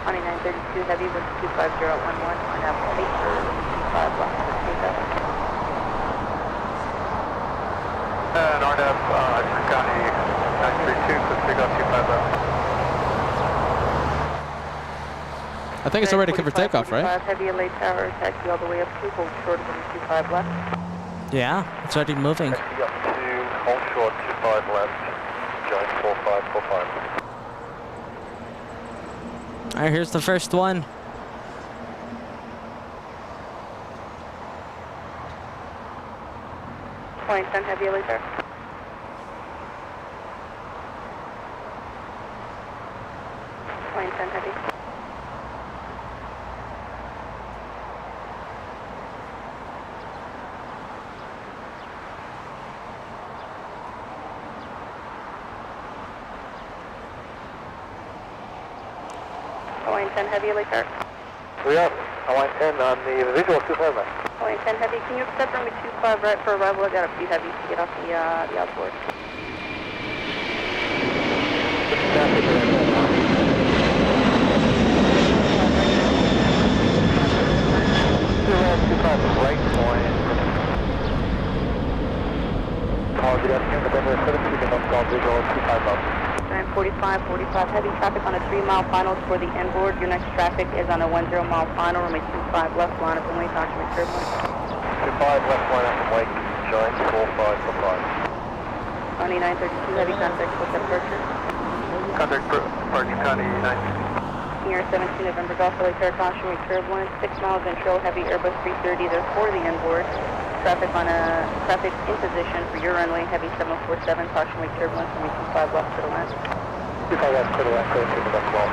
2932 heavy, wind 25011 on Apple 8, 25 left, 67. And RDF, County 932, please pick up 25 left. I think it's already covered takeoff, right? Heavy LA Tower, taxi all the way up to, hold short of 25 left. Yeah, it's already moving. Taxi up to, hold short, 25 left, join 4545. All right, here's the first one. Point 10 heavy LA Tower. Point 10 heavy. Point 10 heavy LA Tower. We up, Hawaii 10 on the visual 25 left. Point 10 heavy, can you accept runway 25 right for arrival? I got a few heavies to get off the outboard. visual 25 left. 945, 45 heavy traffic on a 3-mile final for the inboard. Your next traffic is on a 10-mile final, runway 25 left, line up and wait, document turbulence. 25 left line up and wait, join 45 for 5. County 932, heavy contact with departure. Contact parking County 9. Year 17 November Golf LA Air caution with turbulence, 6 miles intro, heavy Airbus 330, there for the inboard. Traffic in position for your runway, heavy 747, caution with turbulence, runway 25 left to the left. 25 left to the left, clear to the left wall.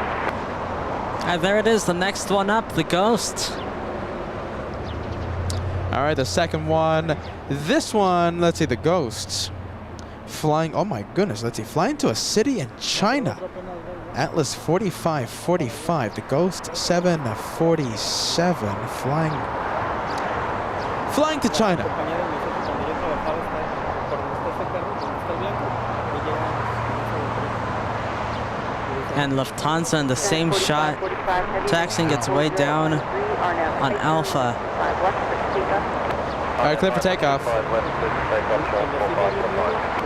There it is, the next one up, the Ghost. All right, the second one. This one, let's see, the Ghosts. Flying, oh my goodness, let's see, flying to a city in China. Atlas 4545, the Ghost 747, flying to China. And Lufthansa in the same shot, taxiing its way down on Alpha. All right, clear for takeoff. 5 left, clear for takeoff, join 45 for 5.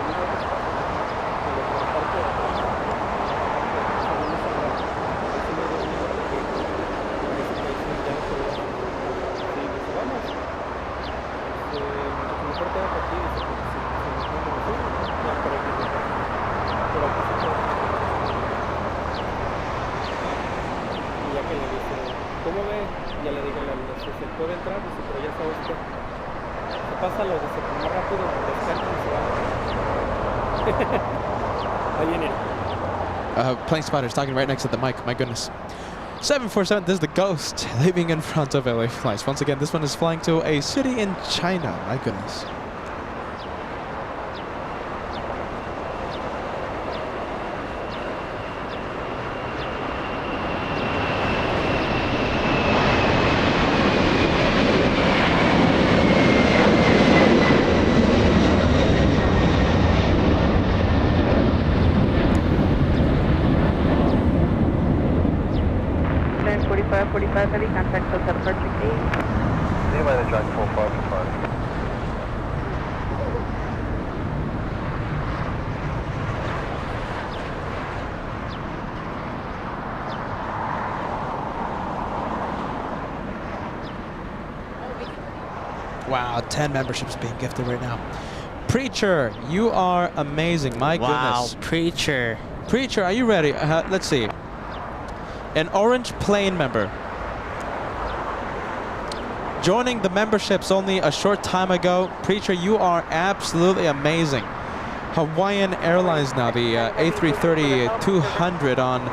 Plane spotters talking right next to the mic. My goodness. 747. This is the Ghost leaving in front of LA Flights. Once again, this one is flying to a city in China. My goodness. Heavy contact hotel departure gate. Anyway, they join 45 for 5. Wow, 10 memberships being gifted right now. Preacher, you are amazing. My Wow, goodness. Preacher. Preacher, are you ready? Let's see. An orange plane member. Joining the memberships only a short time ago. Preacher, you are absolutely amazing. Hawaiian Airlines now, the A330-200 on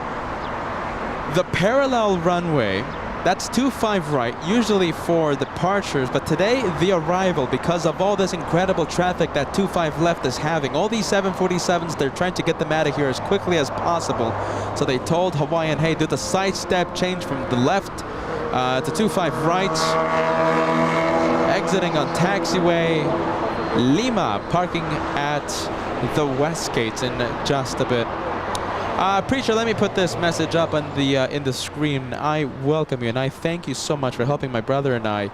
the parallel runway. That's 25 right, usually for departures, but today the arrival, because of all this incredible traffic that 25 left is having. All these 747s, they're trying to get them out of here as quickly as possible. So they told Hawaiian, hey, do the side step change from the left to 25 right, exiting on Taxiway, Lima, parking at the West Gates in just a bit. Preacher, let me put this message up on the in the screen. I welcome you and I thank you so much for helping my brother and I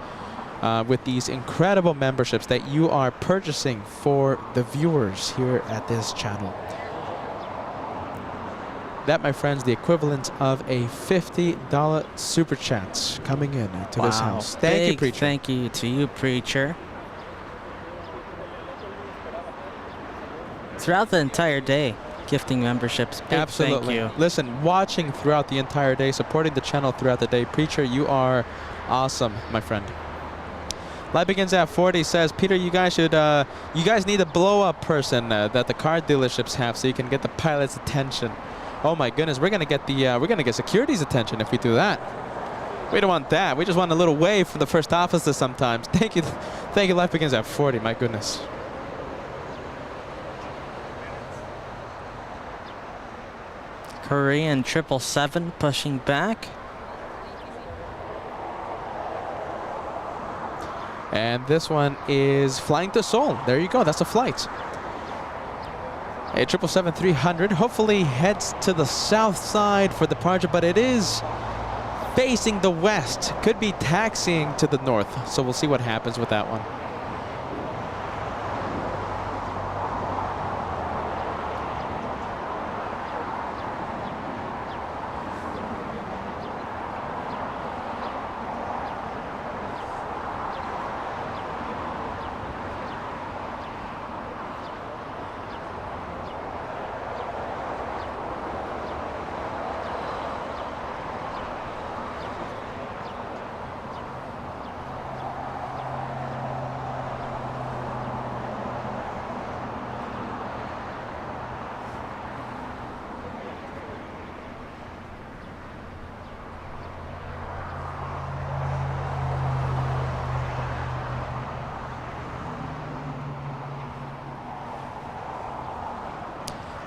with these incredible memberships that you are purchasing for the viewers here at this channel. That, my friends, the equivalent of a $50 super chat coming in to this house. Thank you, Preacher. Thank you to you, Preacher. Throughout the entire day, gifting memberships. Big Absolutely. Thank you. Listen, watching throughout the entire day, supporting the channel throughout the day. Preacher, you are awesome, my friend. Live begins at 40. Says, Peter, you guys should, you guys need a blow-up person that the car dealerships have, so you can get the pilot's attention. Oh my goodness, we're gonna get security's attention if we do that. We don't want that. We just want a little wave from the first officer sometimes. Thank you, Life begins at 40. My goodness. Korean 777 pushing back. And this one is flying to Seoul. There you go. That's a flight. A 777-300 hopefully heads to the south side for departure, but it is facing the west. Could be taxiing to the north. So we'll see what happens with that one.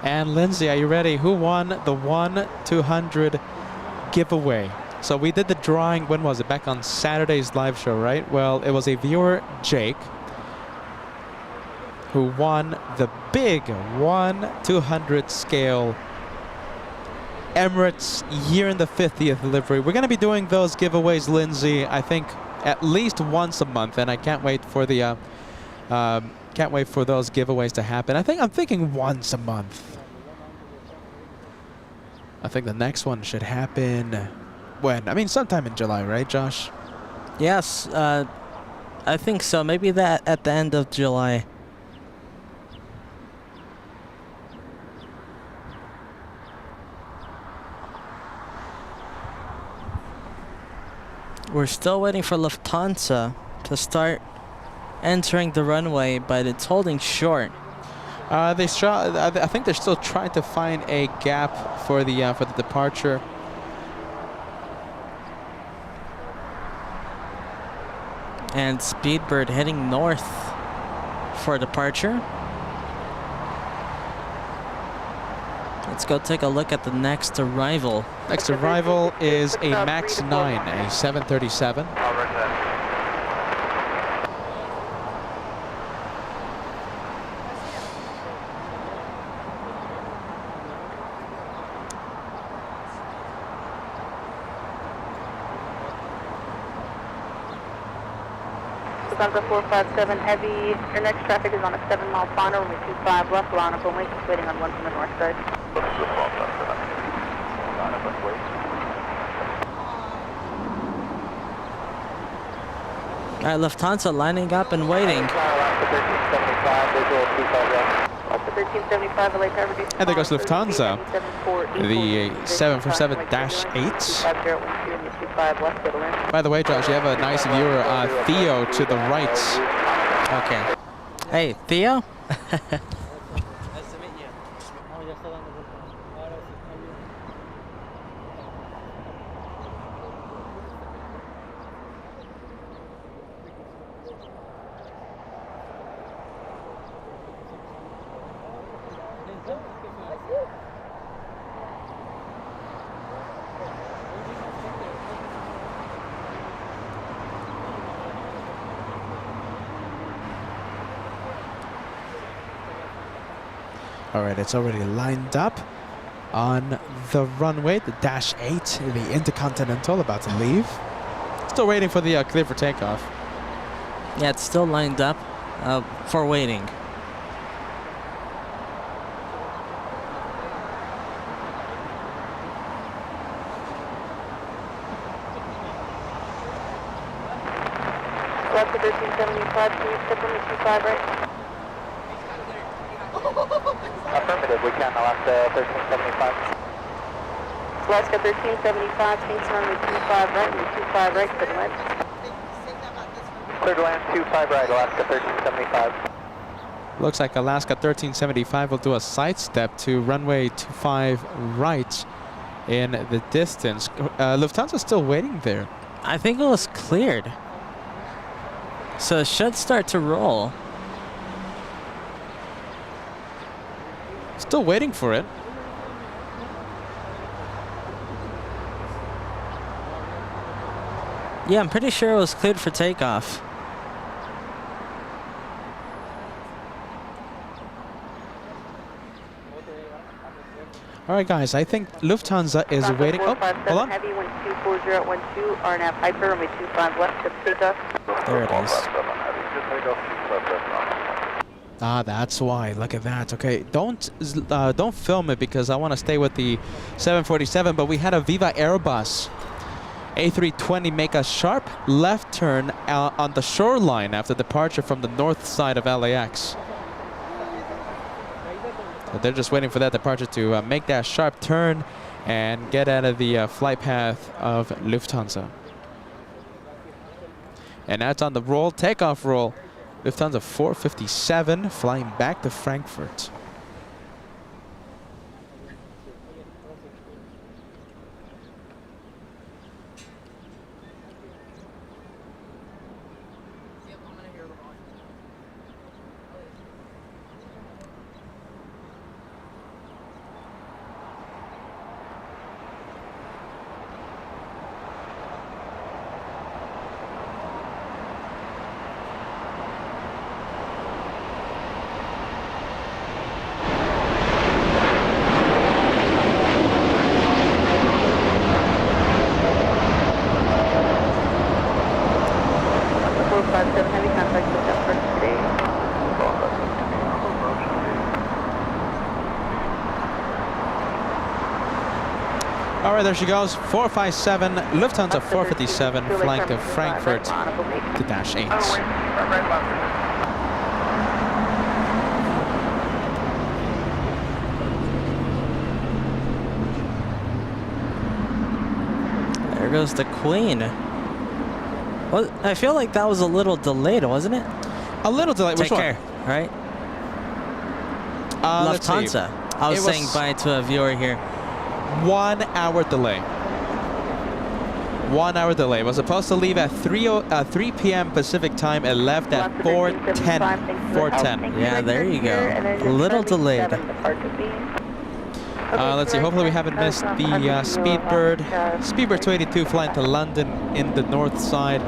And Lindsay, are you ready? Who won the 1-200 giveaway? So we did the drawing, when was it? Back on Saturday's live show, right? Well, it was a viewer, Jake, who won the big 1-200 scale Emirates year in the 50th livery. We're going to be doing those giveaways, Lindsay, I think at least once a month, and I can't wait for the can't wait for those giveaways to happen. I'm thinking once a month. I think the next one should happen when? I mean, sometime in July, right, Josh? Yes, I think so. Maybe that at the end of July. We're still waiting for Lufthansa to start entering the runway, but it's holding short. I think they're still trying to find a gap for the departure. And Speedbird heading north for departure. Let's go take a look at the next arrival. Next arrival is a MAX 9, a 737. I'll roger that. Lufthansa 457 Heavy. Your next traffic is on a 7-mile final, runway 25 left, line up only. Just waiting on one from the north side. All right, Lufthansa lining up and waiting. And there goes Lufthansa, the 747-8. By the way, Josh, you have a nice viewer, Theo, to the right. Okay. Hey, Theo? All right, it's already lined up on the runway, the Dash 8, the Intercontinental, about to leave. Still waiting for the clear for takeoff. Yeah, it's still lined up for waiting. Alaska 1375, can you step on the 25 right? Affirmative, we can, Alaska 1375. Alaska 1375, Kingston runway 25 right, runway 25 right, clear to land. Clear to land 25 right, Alaska 1375. Looks like Alaska 1375 will do a sidestep to runway 25 right in the distance. Lufthansa still waiting there. I think it was cleared. So it should start to roll. Still waiting for it. Yeah, I'm pretty sure it was cleared for takeoff. All right, guys, I think Lufthansa is waiting. Oh, hold on. Heavy 124012, RNAV Hyper, runway 25 left, to takeoff. There it is. Ah, that's why. Look at that. Okay, don't film it because I want to stay with the 747. But we had a Viva Airbus A320 make a sharp left turn on the shoreline after departure from the north side of LAX. So they're just waiting for that departure to make that sharp turn and get out of the flight path of Lufthansa. And that's on the roll, takeoff roll. Lufthansa 457 flying back to Frankfurt. All right, there she goes. 457, Lufthansa 457, flying to Frankfurt to dash 8. There goes the Queen. Well, I feel like that was a little delayed, wasn't it? A little delayed. Take Which care, right? Let's see. Lufthansa. I was saying bye to a viewer here. 1 hour delay. 1 hour delay. Was supposed to leave at 3 p.m. Pacific time. It left at 4:10. 4:10. Yeah, there you go. A little delayed. Let's see. Hopefully we haven't missed the Speedbird. Speedbird 282 flying to London in the north side.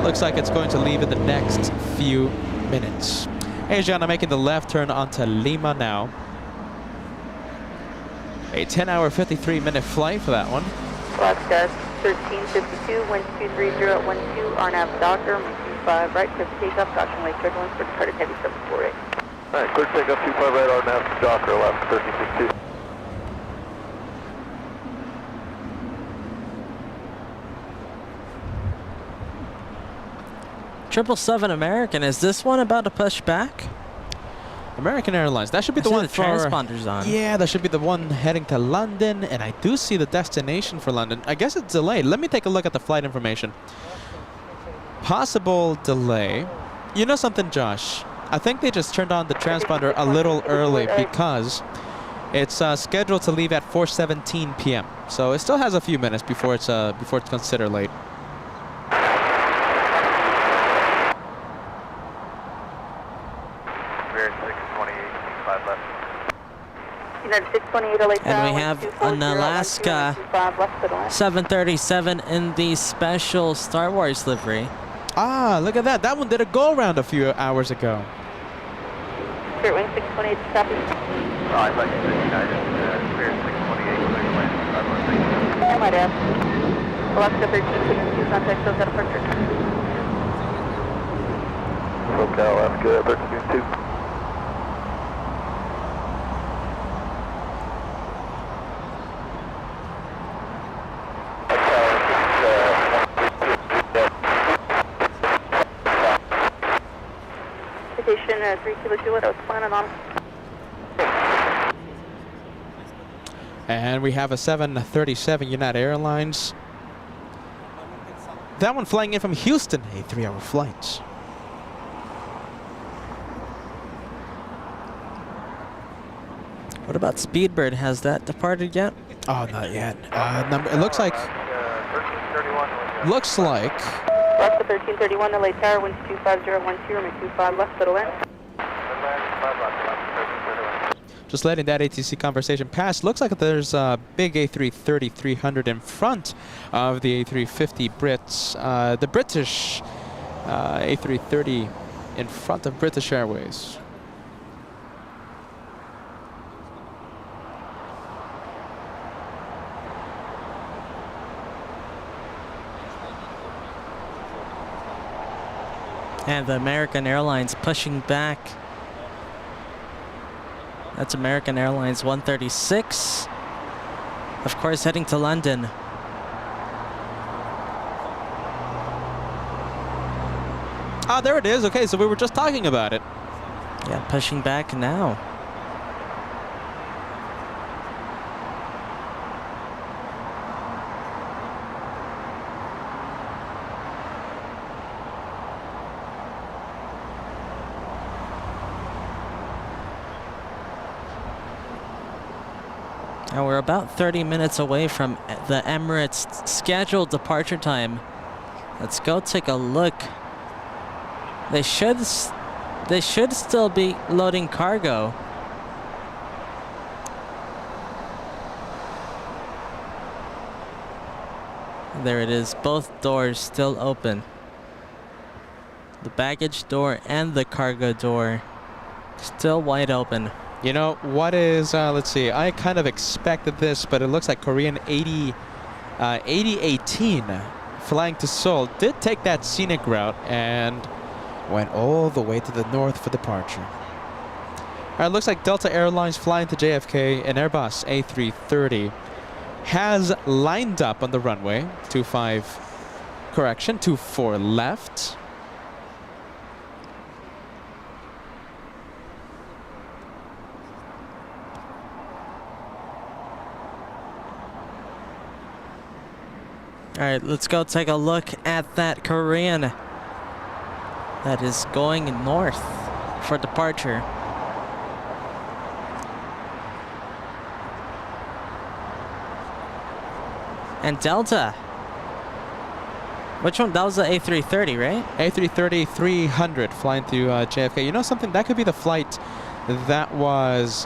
Looks like it's going to leave in the next few minutes. Asiana making the left turn onto Lima now. A 10-hour, 53-minute flight for that one. Alaska 1352, wind 230 at 12, RNAV Docker, 25 right, clear for takeoff, caution lake turbulence for departed heavy 748. Alright, clear takeoff 25 right, RNAV Docker, Alaska 1352. Triple 7 American. Is this one about to push back? American Airlines. That should be the one for... transponders on. Yeah, that should be the one heading to London. And I do see the destination for London. I guess it's delayed. Let me take a look at the flight information. Possible delay. You know something, Josh? I think they just turned on the transponder a little early because it's scheduled to leave at 4:17 p.m. So it still has a few minutes before it's considered late. And we have an Alaska 737 in the special Star Wars livery. Ah, look at that. That one did a go-around a few hours ago. Spirit wing 628, copy. I thought you said United, Spirit 628, clear to land. I might have. Alaska 1372, contact those at departure. Okay, Alaska 1372. Citation 3 Kilo Juliet, I was planning on. And we have a 737 United Airlines. That one flying in from Houston, a 3-hour flight. What about Speedbird? Has that departed yet? Oh, not yet. It looks like... 1331. Looks like... Alaska 1331, the late tower, winds 25012, runway 25 left, settle in. Just letting that ATC conversation pass. Looks like there's a big A330-300 in front of the A350 Brits. The British A330 in front of British Airways. And the American Airlines pushing back. That's American Airlines 136. Of course, heading to London. Ah, there it is. Okay, so we were just talking about it. Yeah, pushing back now. And we're about 30 minutes away from the Emirates scheduled departure time. Let's go take a look. They should still be loading cargo. There it is, both doors still open. The baggage door and the cargo door still wide open. You know, what is, let's see, I kind of expected this, but it looks like Korean 8018 flying to Seoul did take that scenic route and went all the way to the north for departure. All right, looks like Delta Airlines flying to JFK, an Airbus A330 has lined up on the runway. 25, correction, 24 left. All right, let's go take a look at that Korean that is going north for departure. And Delta. Which one? That was the A330, right? A330-300 flying through JFK. You know something? That could be the flight that was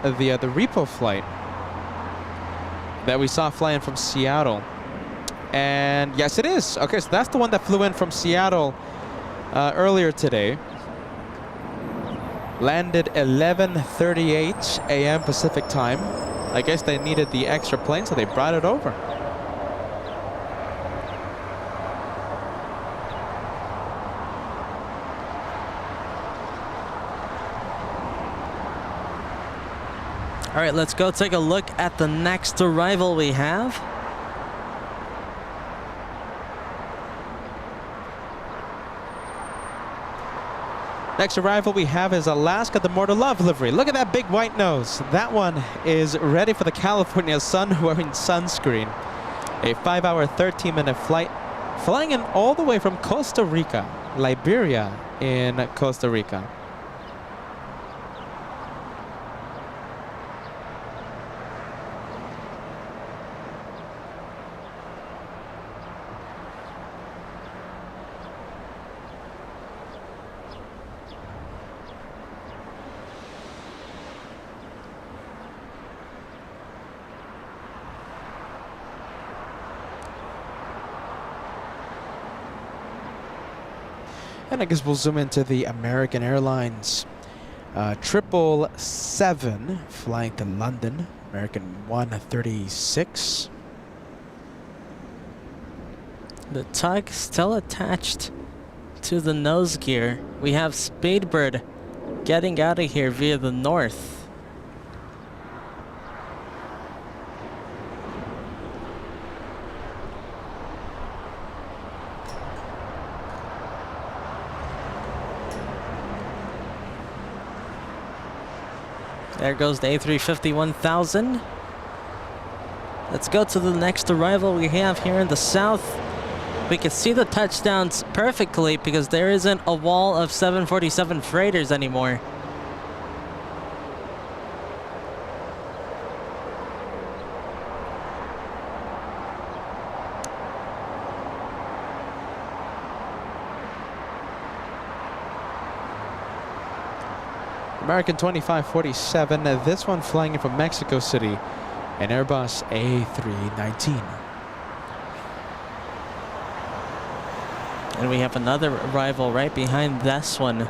the repo flight that we saw flying from Seattle. And yes, it is. Okay, so that's the one that flew in from Seattle earlier today. Landed 11:38 a.m. Pacific time. I guess they needed the extra plane, so they brought it over. All right, let's go take a look at the next arrival we have. Next arrival we have is Alaska, the More to Love livery. Look at that big white nose. That one is ready for the California sun, wearing sunscreen. A 5-hour, 13-minute flight, flying in all the way from Costa Rica, Liberia in Costa Rica. And I guess we'll zoom into the American Airlines 777 flying to London, American 136. The tug still attached to the nose gear. We have Speedbird getting out of here via the north. There goes the A350-1000. Let's go to the next arrival we have here in the south. We can see the touchdowns perfectly because there isn't a wall of 747 freighters anymore. American 2547, this one flying in from Mexico City, an Airbus A319. And we have another arrival right behind this one.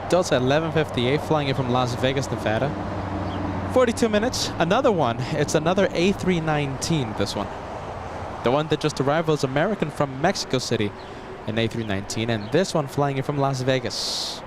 Delta 1158 flying in from Las Vegas, Nevada. 42 minutes. Another one. It's another A319, this one. The one that just arrived was American from Mexico City, an A319, and this one flying in from Las Vegas.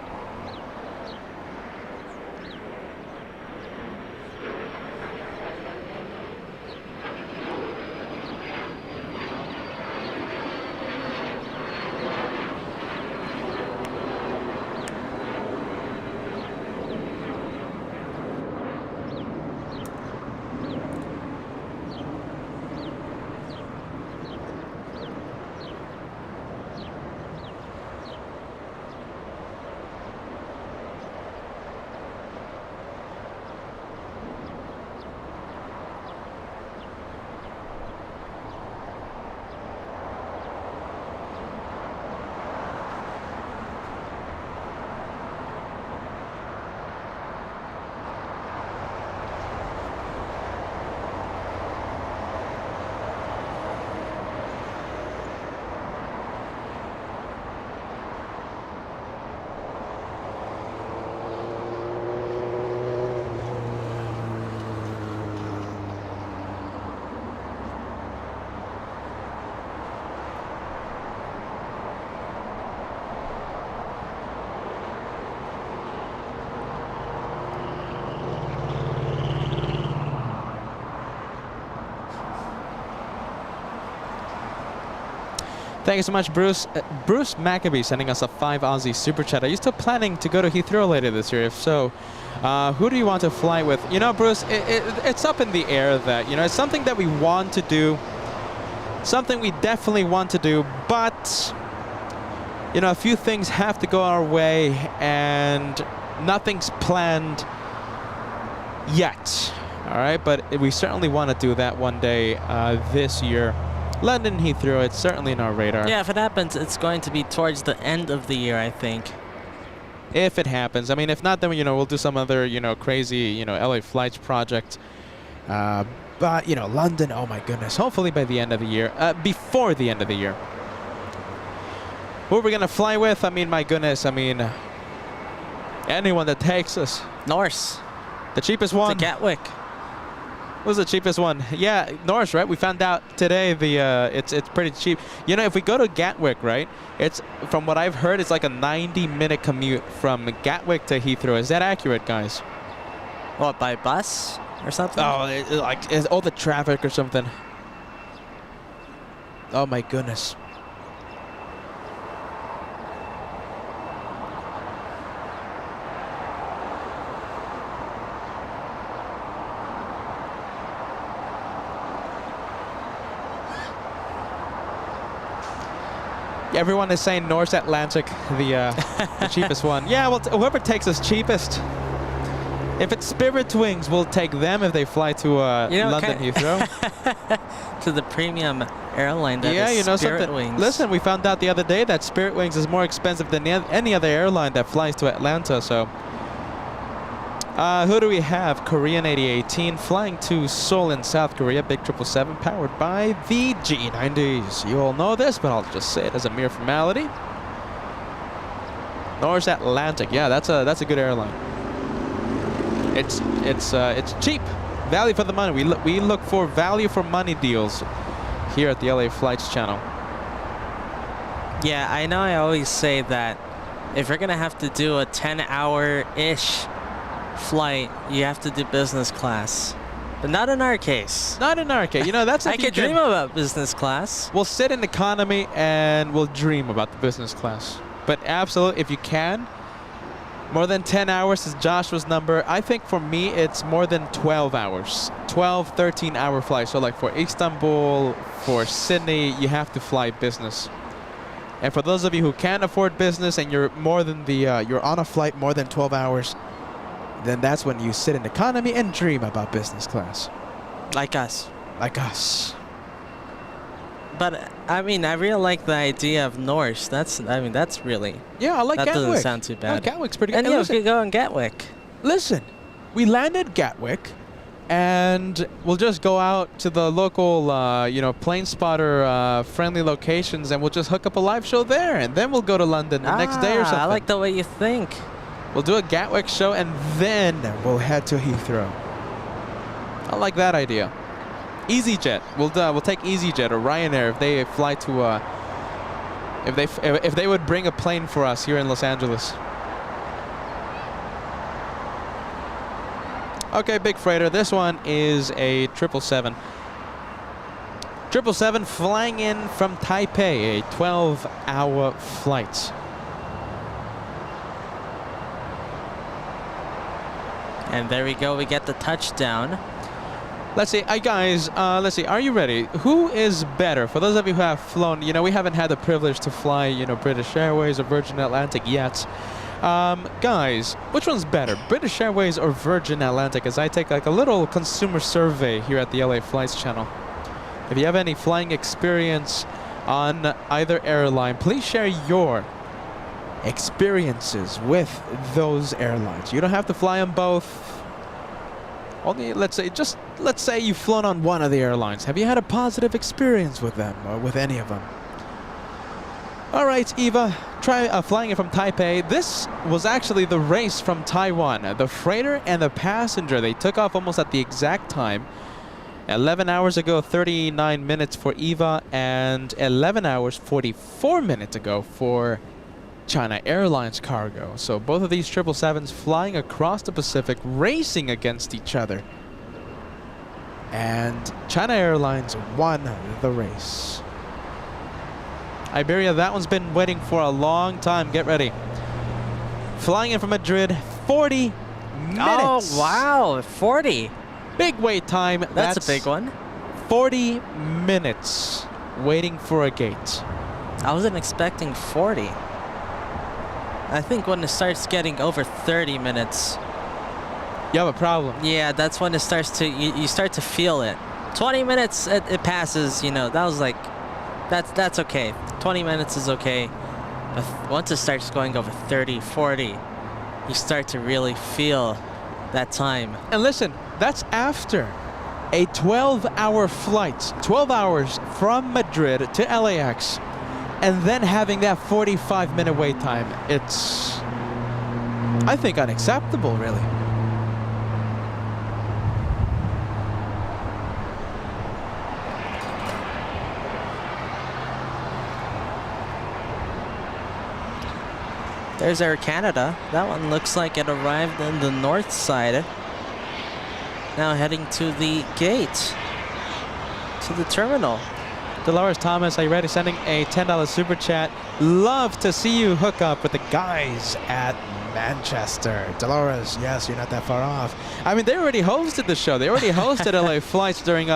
Thank you so much, Bruce. Bruce Maccabee sending us a 5 Aussie super chat. Are you still planning to go to Heathrow later this year? If so, who do you want to fly with? You know, Bruce, it's up in the air that, you know, it's something that we want to do. Something we definitely want to do, but, you know, a few things have to go our way and nothing's planned yet. All right, but we certainly want to do that one day this year. London Heathrow, it's certainly in our radar. Yeah, if it happens, it's going to be towards the end of the year, I think. If it happens. I mean, if not, then, you know, we'll do some other, you know, crazy, you know, LA Flights project. But, you know, London, oh my goodness. Hopefully by the end of the year. Before the end of the year. Who are we going to fly with? I mean, my goodness. I mean, anyone that takes us. Norse. The cheapest one. To Gatwick. What was the cheapest one? Yeah, Norse, right? We found out today it's pretty cheap. You know, if we go to Gatwick, right? It's, from what I've heard, it's like a 90-minute commute from Gatwick to Heathrow. Is that accurate, guys? What, by bus or something? Oh, it's all the traffic or something. Oh my goodness. Everyone is saying Norse Atlantic, the cheapest one. Yeah, well, whoever takes us cheapest. If it's Spirit Wings, we'll take them if they fly to London Heathrow. To the premium airline that yeah, is you know Spirit something. Wings. Listen, we found out the other day that Spirit Wings is more expensive than any other airline that flies to Atlanta. So, who do we have? Korean 8018 flying to Seoul in South Korea, big 777 powered by the G90s. You all know this, but I'll just say it as a mere formality. Norse Atlantic, yeah, that's a good airline. It's cheap, value for the money. We look for value for money deals here at the LA Flights channel. Yeah, I know I always say that if you're gonna have to do a 10-hour-ish flight, you have to do business class. But not in our case. Not in our case. You know, that's I could dream about business class. We'll sit in economy and we'll dream about the business class. But absolutely, if you can, more than 10 hours is Joshua's number. I think for me, it's more than 12 hours. 12, 13-hour flight. So like for Istanbul, for Sydney, you have to fly business. And for those of you who can't afford business and you're more than you're on a flight more than 12 hours, then that's when you sit in economy and dream about business class. Like us. Like us. But I mean, I really like the idea of Norse. That's really. Yeah, I like that Gatwick. That doesn't sound too bad. Oh, Gatwick's pretty good. And you could go in Gatwick. Listen, we landed Gatwick, and we'll just go out to the local, you know, plane spotter friendly locations, and we'll just hook up a live show there, and then we'll go to London the next day or something. I like the way you think. We'll do a Gatwick show, and then we'll head to Heathrow. I like that idea. EasyJet. We'll take EasyJet or Ryanair if they fly to if they would bring a plane for us here in Los Angeles. Okay, big freighter. This one is a 777. 777 flying in from Taipei, a 12-hour flight. And there we go. We get the touchdown. Let's see, guys, let's see, are you ready? Who is better? For those of you who have flown, you know, we haven't had the privilege to fly, you know, British Airways or Virgin Atlantic yet. Guys, which one's better, British Airways or Virgin Atlantic? As I take like a little consumer survey here at the LA Flights channel. If you have any flying experience on either airline, please share your experiences with those airlines. You don't have to fly on both. Only, let's say you've flown on one of the airlines. Have you had a positive experience with them or with any of them? All right, Eva, try flying it from Taipei. This was actually the race from Taiwan. The freighter and the passenger, they took off almost at the exact time. 11 hours ago, 39 minutes for Eva, and 11 hours, 44 minutes ago for China Airlines cargo. So both of these 777s flying across the Pacific, racing against each other. And China Airlines won the race. Iberia, that one's been waiting for a long time. Get ready. Flying in from Madrid, 40 minutes. Oh, wow. 40. Big wait time. That's a big one. 40 minutes waiting for a gate. I wasn't expecting 40. I think when it starts getting over 30 minutes, You have a problem. yeah, that's when it starts to, you start to feel it. 20 minutes, it passes, you know, that was like, that's okay. 20 minutes is okay. But once it starts going over 30, 40, you start to really feel that time. And listen, that's after a 12-hour flight, 12 hours from Madrid to LAX, and then having that 45-minute wait time. It's, I think, unacceptable, really. There's Air Canada. That one looks like it arrived on the north side. Now heading to the gate, to the terminal. Dolores Thomas, are you ready? Sending a $10 super chat. Love to see you hook up with the guys at Manchester. Dolores, yes, you're not that far off. I mean, they already hosted the show. They already hosted LA Flights during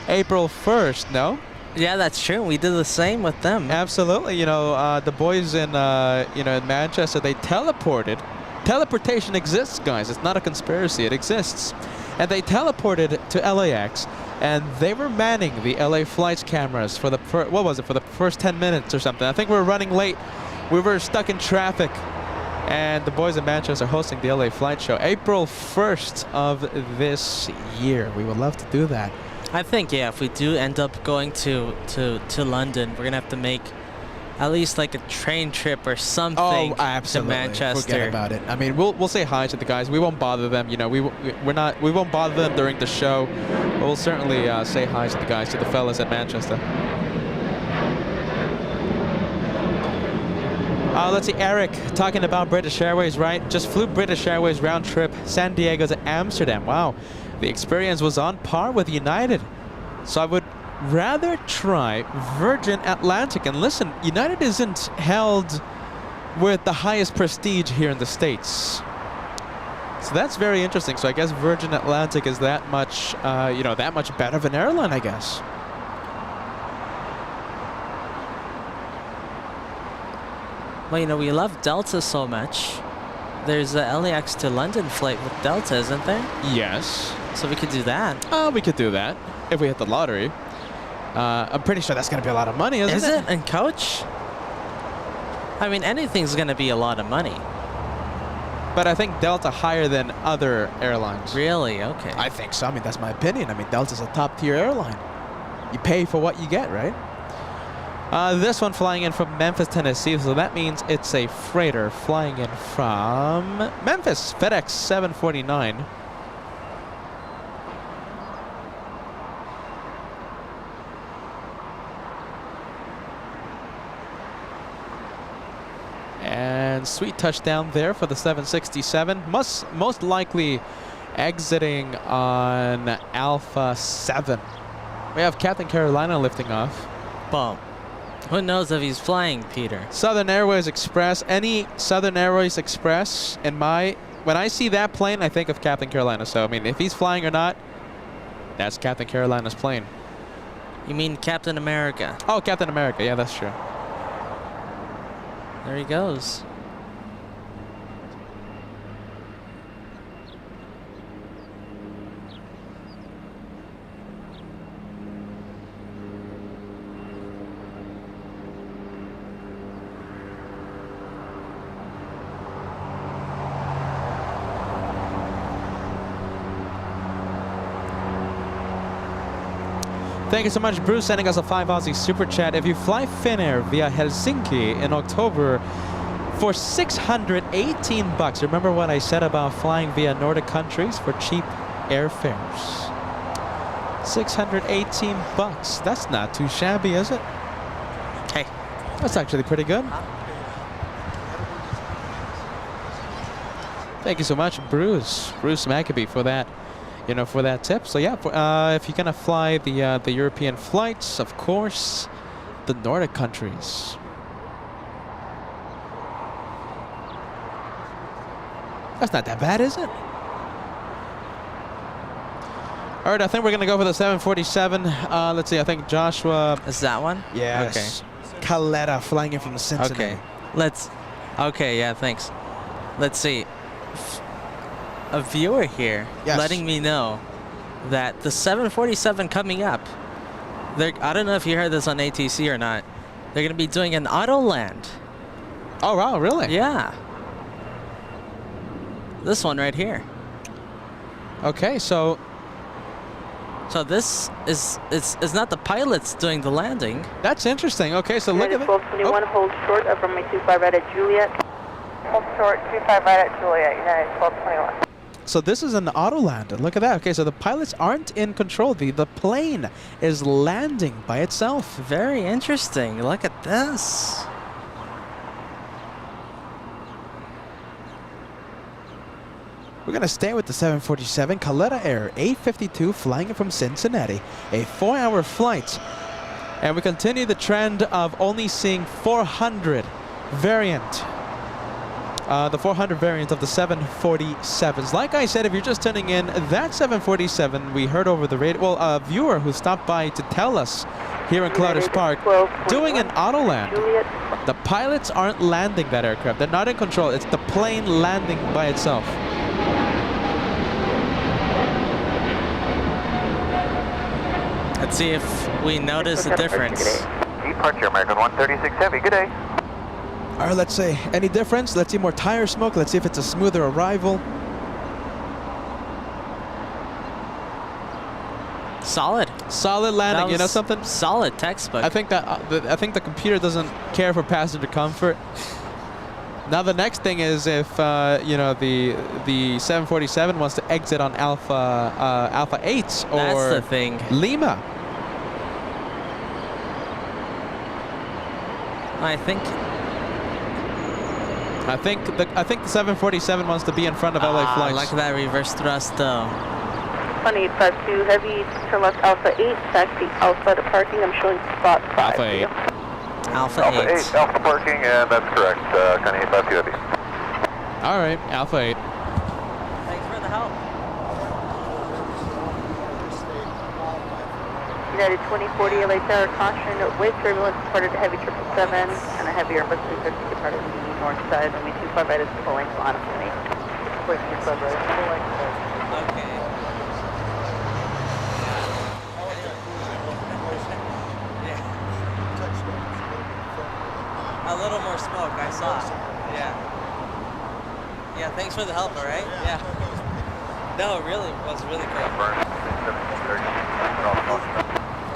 April 1st, no? Yeah, that's true. We did the same with them. Absolutely. You know, the boys in, in Manchester, they teleported. Teleportation exists, guys. It's not a conspiracy. It exists. And they teleported to LAX, and they were manning the LA Flights cameras for the, what was it, for the first 10 minutes or something. I think we were running late. We were stuck in traffic. And the boys in Manchester are hosting the LA Flight Show April 1st of this year. We would love to do that. I think, yeah, if we do end up going to London, we're going to have to make at least like a train trip or something to Manchester. Forget about it. I mean, we'll say hi to the guys. We won't bother them. You know, we won't bother them during the show. But we'll certainly say hi to the guys, to the fellas at Manchester. Let's see, Eric, talking about British Airways, right? Just flew British Airways round trip, San Diego to Amsterdam. Wow, the experience was on par with United. So I would rather try Virgin Atlantic. And listen, United isn't held with the highest prestige here in the States. So that's very interesting. So I guess Virgin Atlantic is that much, that much better of an airline, I guess. Well, you know, we love Delta so much. There's a LAX to London flight with Delta, isn't there? Yes. So we could do that. We could do that if we hit the lottery. I'm pretty sure that's going to be a lot of money, isn't it? Is it? And coach? I mean, anything's going to be a lot of money. But I think Delta higher than other airlines. Really? Okay. I think so. I mean, that's my opinion. I mean, Delta's a top-tier airline. You pay for what you get, right? This one flying in from Memphis, Tennessee, so that means it's a freighter flying in from Memphis, FedEx 749. And sweet touchdown there for the 767. Most likely exiting on Alpha 7. We have Captain Carolina lifting off. Boom. Who knows if he's flying, Peter? Southern Airways Express. Any Southern Airways Express when I see that plane, I think of Captain Carolina. So I mean, if he's flying or not, that's Captain Carolina's plane. You mean Captain America? Oh, Captain America. Yeah, that's true. There he goes. Thank you so much, Bruce, sending us a 5 Aussie super chat. If you fly Finnair via Helsinki in October for $618, remember what I said about flying via Nordic countries for cheap airfares? $618. That's not too shabby, is it? Hey, that's actually pretty good. Thank you so much, Bruce Maccabee, for that. For that tip. So yeah, if you're gonna fly the European flights, of course, the Nordic countries. That's not that bad, is it? All right, I think we're going to go for the 747. Let's see, I think Joshua... Is that one? Yes. Okay. Caletta flying in from Cincinnati. Okay. Okay, yeah, thanks. Let's see. A viewer here letting me know that the 747 coming up, I don't know if you heard this on ATC or not, they're going to be doing an auto land. Oh, wow, really? Yeah. This one right here. Okay, so this is not the pilots doing the landing. That's interesting. Okay, so look at it. 1221, hold short of runway 25 right at Juliet. Hold short, 25 right at Juliet, United 1221. So this is an auto land. Look at that. Okay, so the pilots aren't in control. The plane is landing by itself. Very interesting. Look at this. We're going to stay with the 747 Caletta Air A380 flying in from Cincinnati. A 4-hour flight. And we continue the trend of only seeing 400 variant. The 400 variant of the 747s. Like I said, if you're just tuning in, that 747 we heard over the radio, well, a viewer who stopped by to tell us here in Clouders Park, doing an auto land. The pilots aren't landing that aircraft. They're not in control. It's the plane landing by itself. Let's see if we notice a difference. Departure American 136 Heavy, good day. All right, let's see. Any difference? Let's see more tire smoke. Let's see if it's a smoother arrival. Solid. Solid landing. You know something? Solid textbook. I think the computer doesn't care for passenger comfort. Now the next thing is if you know the 747 wants to exit on Alpha 8 or that's the thing. Lima. I think the 747 wants to be in front of LA flights. Like that reverse thrust though. 2852 Heavy, turn left Alpha 8, taxi Alpha to parking. I'm showing spot 5. Alpha 8. Alpha 8. Alpha parking, and that's correct. Kind of 852 Heavy. All right, Alpha 8. Thanks for the help. United 2040 LA Tower, caution, wave turbulence, departed Heavy 777, and a Heavy Airbus 350 departed the north side. Runway 25 right is full length on for me. Wait, 25 right, full length. Okay. A little more smoke, I saw. Yeah. Yeah, thanks for the help, all right? Yeah. No, it really was really cool.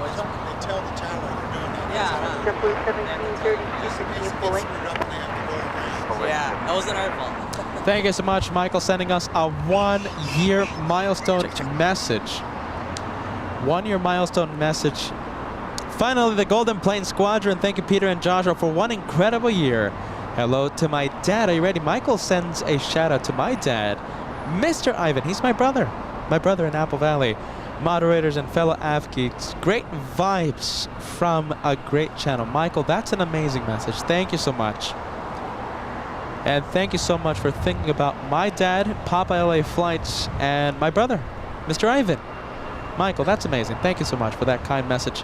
They tell the tower they're doing that. Yeah. Simply 1730, full length. Yeah, that wasn't our fault. Thank you so much, Michael, sending us a 1-year milestone message. 1-year milestone message. Finally, the Golden Plane Squadron. Thank you, Peter and Joshua, for one incredible year. Hello to my dad. Are you ready? Michael sends a shout out to my dad, Mr. Ivan. He's my brother in Apple Valley. Moderators and fellow AvGeeks. Great vibes from a great channel. Michael, that's an amazing message. Thank you so much. And thank you so much for thinking about my dad, Papa LA Flights, and my brother, Mr. Ivan. Michael, that's amazing. Thank you so much for that kind message.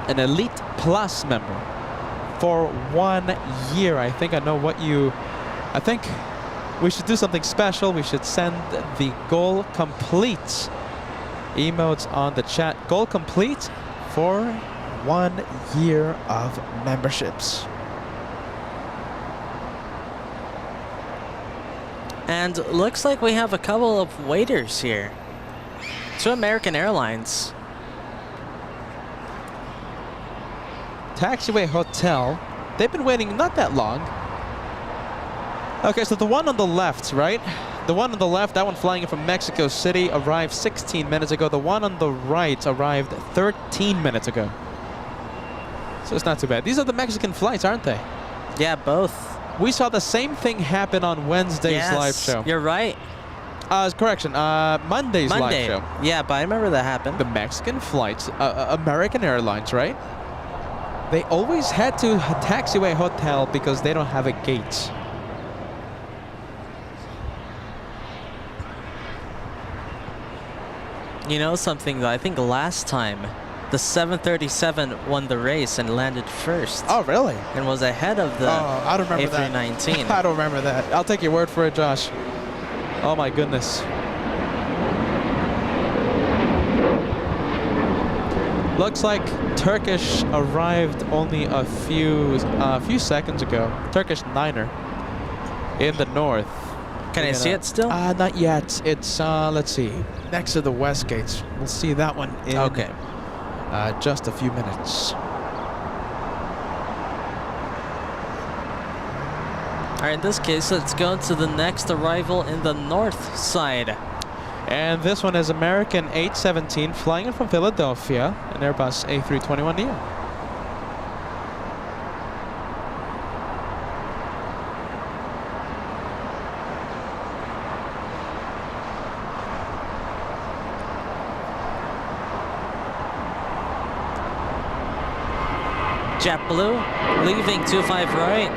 An Elite Plus member for 1 year. I think I know what you... I think we should do something special. We should send the goal complete emotes on the chat. Goal complete for 1 year of memberships. And looks like we have a couple of waiters here. 2 American Airlines. Taxiway Hotel. They've been waiting not that long. Okay, so the one on the left, right? The one on the left, that one flying in from Mexico City, arrived 16 minutes ago. The one on the right arrived 13 minutes ago. So it's not too bad. These are the Mexican flights, aren't they? Yeah, both. We saw the same thing happen on Wednesday's live show. You're right. Correction, Monday's live show. Yeah, but I remember that happened. The Mexican flights, American Airlines, right? They always head to Taxiway Hotel because they don't have a gate. You know something though? I think last time the 737 won the race and landed first. Oh, really? And was ahead of the I don't remember A319. that. I don't remember that. I'll take your word for it, Josh. Oh my goodness. Looks like Turkish arrived only a few seconds ago. Turkish Niner in the north. Can I see it still? Not yet. It's let's see, next to the west gates. We'll see that one in just a few minutes. All right, in this case, let's go to the next arrival in the north side. And this one is American 817 flying in from Philadelphia, an Airbus A321neo. JetBlue leaving 25 right.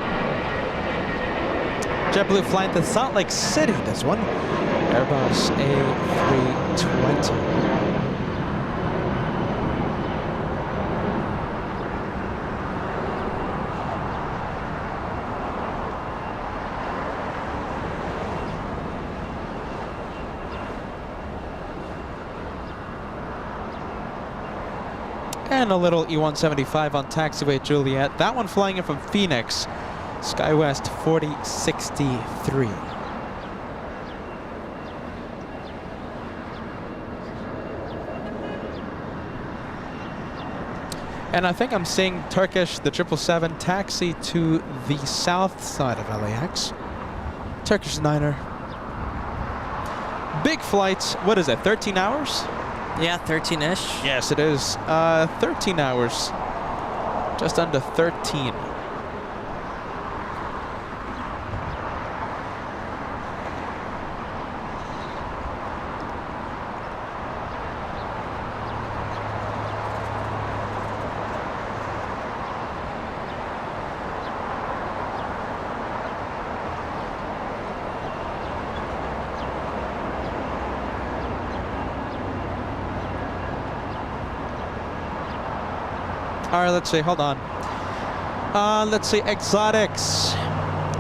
JetBlue flying to Salt Lake City, this one. Airbus A320. And a little E175 on Taxiway Juliet. That one flying in from Phoenix. SkyWest 4063. And I think I'm seeing Turkish, the 777, taxi to the south side of LAX. Turkish Niner. Big flights. What is it, 13 hours? Yeah, 13-ish. Yes, it is. 13 hours. Just under 13. All right, let's see, hold on. Let's see, exotics.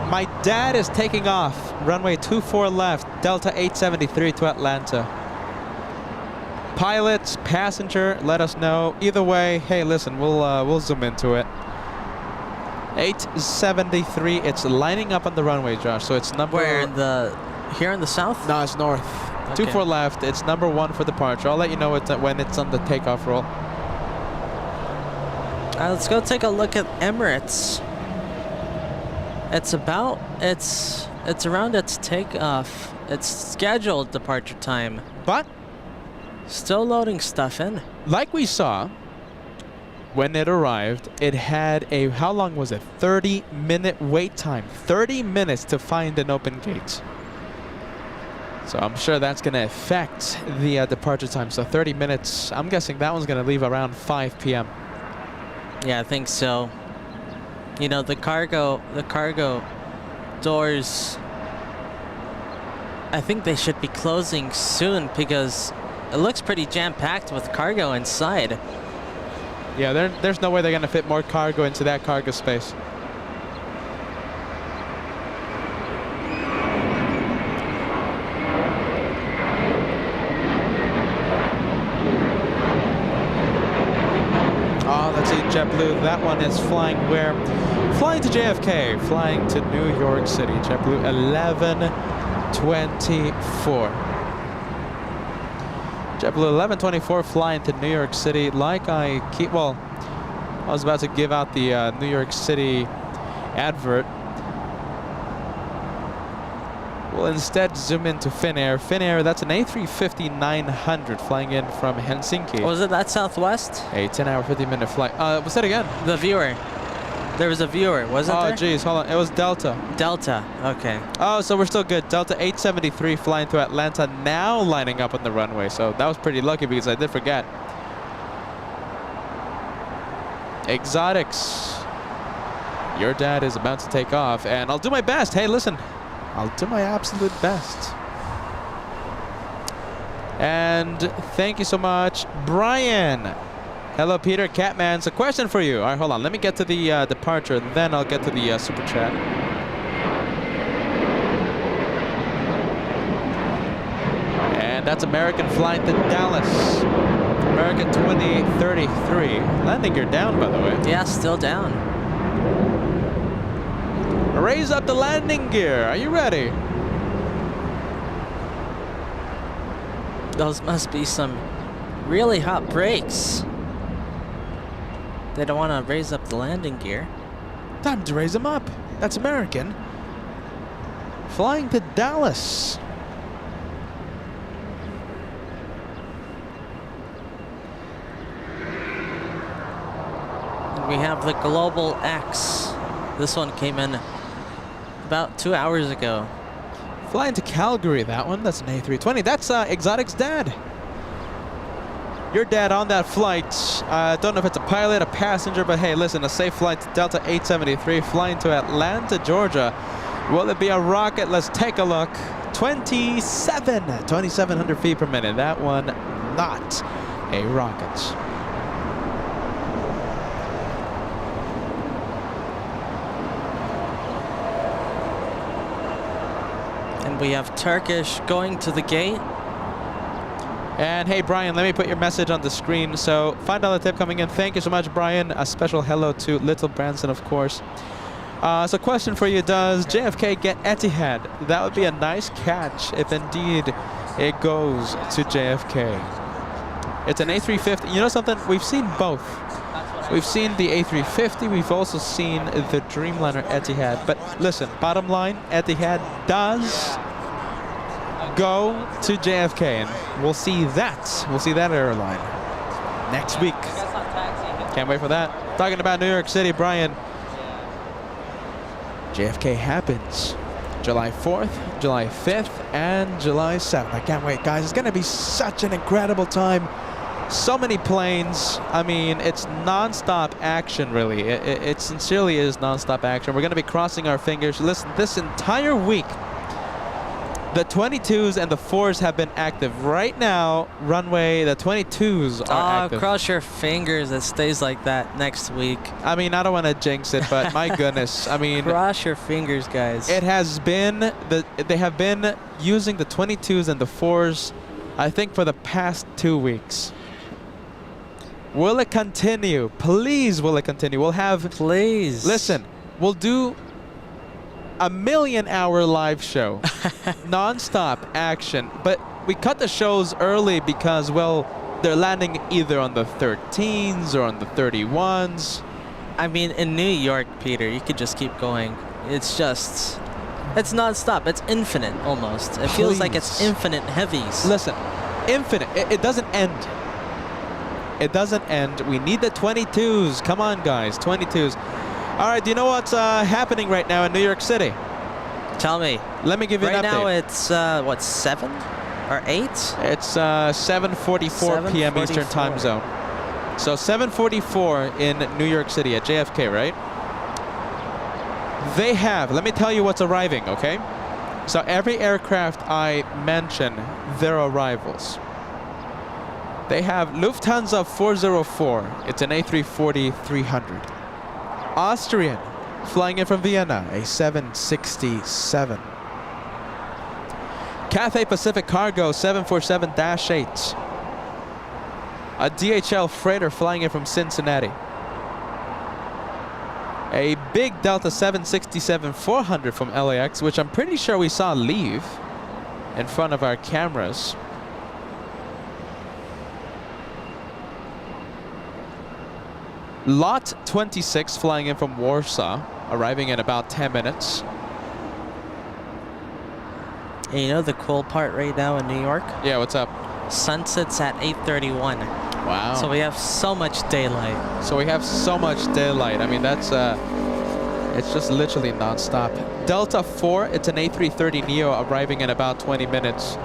My dad is taking off. Runway 24 left, Delta 873 to Atlanta. Pilots, passenger, let us know. Either way, hey, listen, we'll zoom into it. 873, it's lining up on the runway, Josh, so it's number... Where, here in the south? No, it's north. Okay. 24 left, it's number 1 for departure. I'll let you know when it's on the takeoff roll. Let's go take a look at Emirates. It's around its takeoff. Its scheduled departure time. But still loading stuff in. Like we saw when it arrived, it had a, how long was it? 30-minute wait time. 30 minutes to find an open gate. So I'm sure that's going to affect the departure time. So 30 minutes, I'm guessing that one's going to leave around 5 p.m. Yeah, I think so. You know, the cargo doors, I think they should be closing soon because it looks pretty jam-packed with cargo inside. Yeah, there's no way they're going to fit more cargo into that cargo space. Let's see, JetBlue, that one is flying where? Flying to JFK, flying to New York City. JetBlue 1124. JetBlue 1124 flying to New York City. Like I was about to give out the New York City advert. We'll instead zoom into Finnair. Finnair, that's an A350-900 flying in from Helsinki. Was it that Southwest? A 10-hour, 50-minute flight. What's that again? The viewer. There was a viewer, wasn't there? Oh, geez, hold on. It was Delta. Delta, okay. Oh, so we're still good. Delta 873 flying to Atlanta, now lining up on the runway. So that was pretty lucky because I did forget. Exotics. Your dad is about to take off, and I'll do my best. Hey, listen, I'll do my absolute best. And thank you so much, Brian. Hello, Peter Catman's a question for you. All right, hold on. Let me get to the departure, then I'll get to the super chat. And that's American flight to Dallas. American 2033. Landing gear down, by the way. Yeah, still down. Raise up the landing gear. Are you ready? Those must be some really hot brakes. They don't want to raise up the landing gear. Time to raise them up. That's American. Flying to Dallas. And we have the Global X. This one came in about 2 hours ago. Flying to Calgary, that one. That's an A320. That's Exotic's dad. Your dad on that flight. Don't know if it's a pilot, a passenger, but hey, listen, a safe flight to Delta 873 flying to Atlanta, Georgia. Will it be a rocket? Let's take a look. 2,700 feet per minute. That one, not a rocket. And we have Turkish going to the gate. And hey, Brian, let me put your message on the screen. So $5 tip coming in. Thank you so much, Brian. A special hello to Little Branson, of course. So question for you, does JFK get Etihad? That would be a nice catch if indeed it goes to JFK. It's an A350. You know something? We've seen both. We've seen the A350. We've also seen the Dreamliner Etihad. But listen, bottom line, Etihad does go to JFK, and we'll see that. We'll see that airline next week. Can't wait for that. Talking about New York City, Brian. JFK happens July 4th, July 5th, and July 7th. I can't wait, guys. It's going to be such an incredible time. So many planes. I mean, it's non-stop action, really. It sincerely is non-stop action. We're going to be crossing our fingers. Listen, this entire week, the 22s and the 4s have been active. Right now, runway, the 22s are active. Cross your fingers it stays like that next week. I mean, I don't want to jinx it, but my goodness. I mean, cross your fingers, guys. It has been, they have been using the 22s and the 4s, I think, for the past 2 weeks. Will it continue? Please, will it continue? We'll have... Please. Listen, we'll do a 1,000,000-hour live show. Non-stop action. But we cut the shows early because, well, they're landing either on the 13s or on the 31s. I mean, in New York, Peter, you could just keep going. It's just... It's non-stop. It's infinite, almost. It feels like it's infinite heavies. Listen, infinite. It doesn't end. It doesn't end. We need the 22s. Come on, guys. 22s. All right, do you know what's happening right now in New York City? Tell me. Let me give you an update. Right now it's, what, 7 or 8? It's 7:44 p.m. Eastern Time Zone. So 7:44 in New York City at JFK, right? They have, let me tell you what's arriving, okay? So every aircraft I mention, their arrivals. They have Lufthansa 404. It's an A340-300. Austrian, flying in from Vienna, a 767. Cathay Pacific Cargo 747-8. A DHL freighter flying in from Cincinnati. A big Delta 767-400 from LAX, which I'm pretty sure we saw leave in front of our cameras. Lot 26 flying in from Warsaw, arriving in about 10 minutes. And you know the cool part right now in New York? Yeah, what's up? Sunsets at 8:31. Wow. So we have so much daylight. I mean, that's, it's just literally non-stop. Delta 4, it's an A330 Neo arriving in about 20 minutes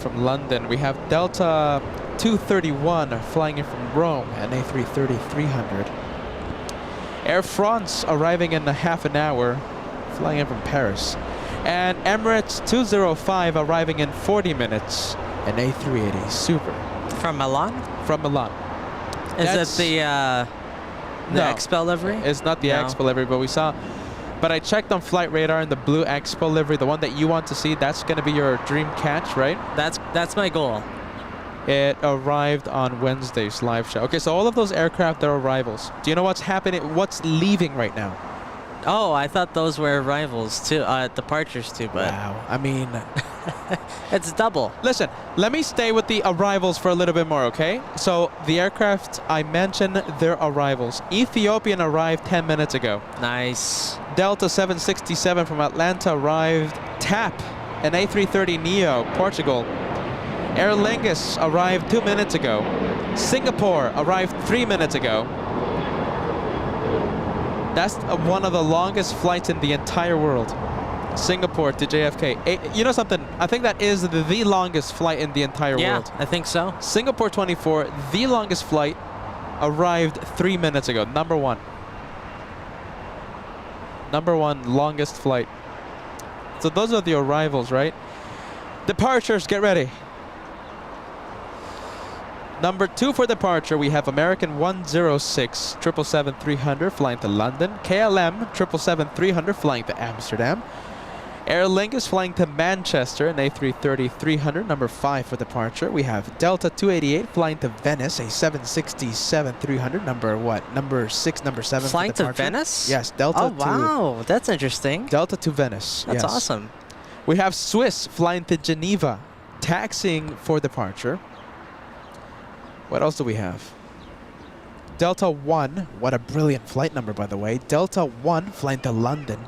from London. We have Delta 231 flying in from Rome, an A330-300. Air France arriving in a half an hour, flying in from Paris. And Emirates 205 arriving in 40 minutes. An A380 Super. From Milan? From Milan. Is it the Expo livery? It's not the No. Expo livery, but we saw. But I checked on Flight Radar and the blue Expo livery, the one that you want to see, that's going to be your dream catch, right? That's my goal. It arrived on Wednesday's live show. Okay, so all of those aircraft are arrivals. Do you know what's happening? What's leaving right now? Oh, I thought those were arrivals too, departures too, but Wow. I mean, it's double. listen, let me stay with the arrivals for a little bit more, okay? So the aircraft I mentioned, their arrivals. Ethiopian arrived 10 minutes ago. Nice. Delta 767 from Atlanta arrived. TAP, an A330neo, Portugal. Aer Lingus arrived 2 minutes ago. Singapore arrived 3 minutes ago. That's one of the longest flights in the entire world. Singapore to JFK. You know something? I think that is the longest flight in the entire world. Yeah, I think so. Singapore 24, the longest flight, arrived 3 minutes ago. Number one. Number one longest flight. So those are the arrivals, right? Departures, get ready. Number 2 for departure, we have American 106 777-300 flying to London. KLM 777-300 flying to Amsterdam. Aer Lingus flying to Manchester, an A330-300, number 5 for departure. We have Delta 288 flying to Venice, a 767-300, number what? Number 6, number 7 Flying for to departure. Venice? Yes, Delta Oh, to wow. That's interesting. Delta to Venice. That's yes. awesome. We have Swiss flying to Geneva, taxiing for departure. What else do we have? Delta 1, what a brilliant flight number, by the way. Delta 1 flying to London.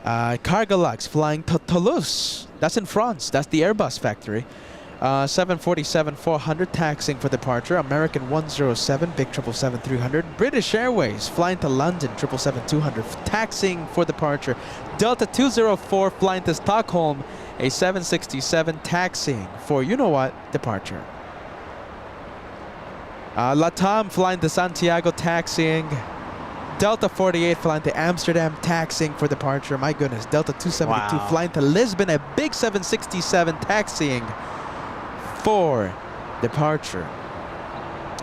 Cargolax flying to Toulouse. That's in France. That's the Airbus factory. 747-400 taxiing for departure. American 107, big 777-300. British Airways flying to London, 777-200, taxiing for departure. Delta 204 flying to Stockholm, a 767 taxiing for, you know what, departure. LATAM flying to Santiago, taxiing. Delta 48 flying to Amsterdam, taxiing for departure. My goodness, Delta 272 Wow. flying to Lisbon, a big 767 taxiing for departure.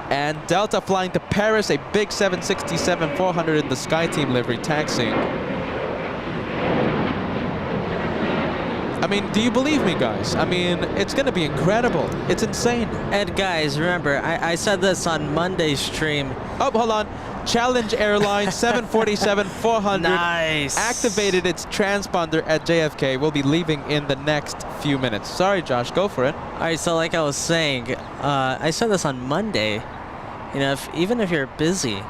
And Delta flying to Paris, a big 767-400 in the SkyTeam livery, taxiing. I mean, do you believe me, guys? I mean, it's going to be incredible. It's insane. And guys, remember, I said this on Monday's stream. Oh, hold on. Challenge Airlines 747-400 Nice. activated its transponder at JFK. Will be leaving in the next few minutes. Sorry, Josh. Go for it. All right, so like I was saying, I said this on Monday. You know, even if you're busy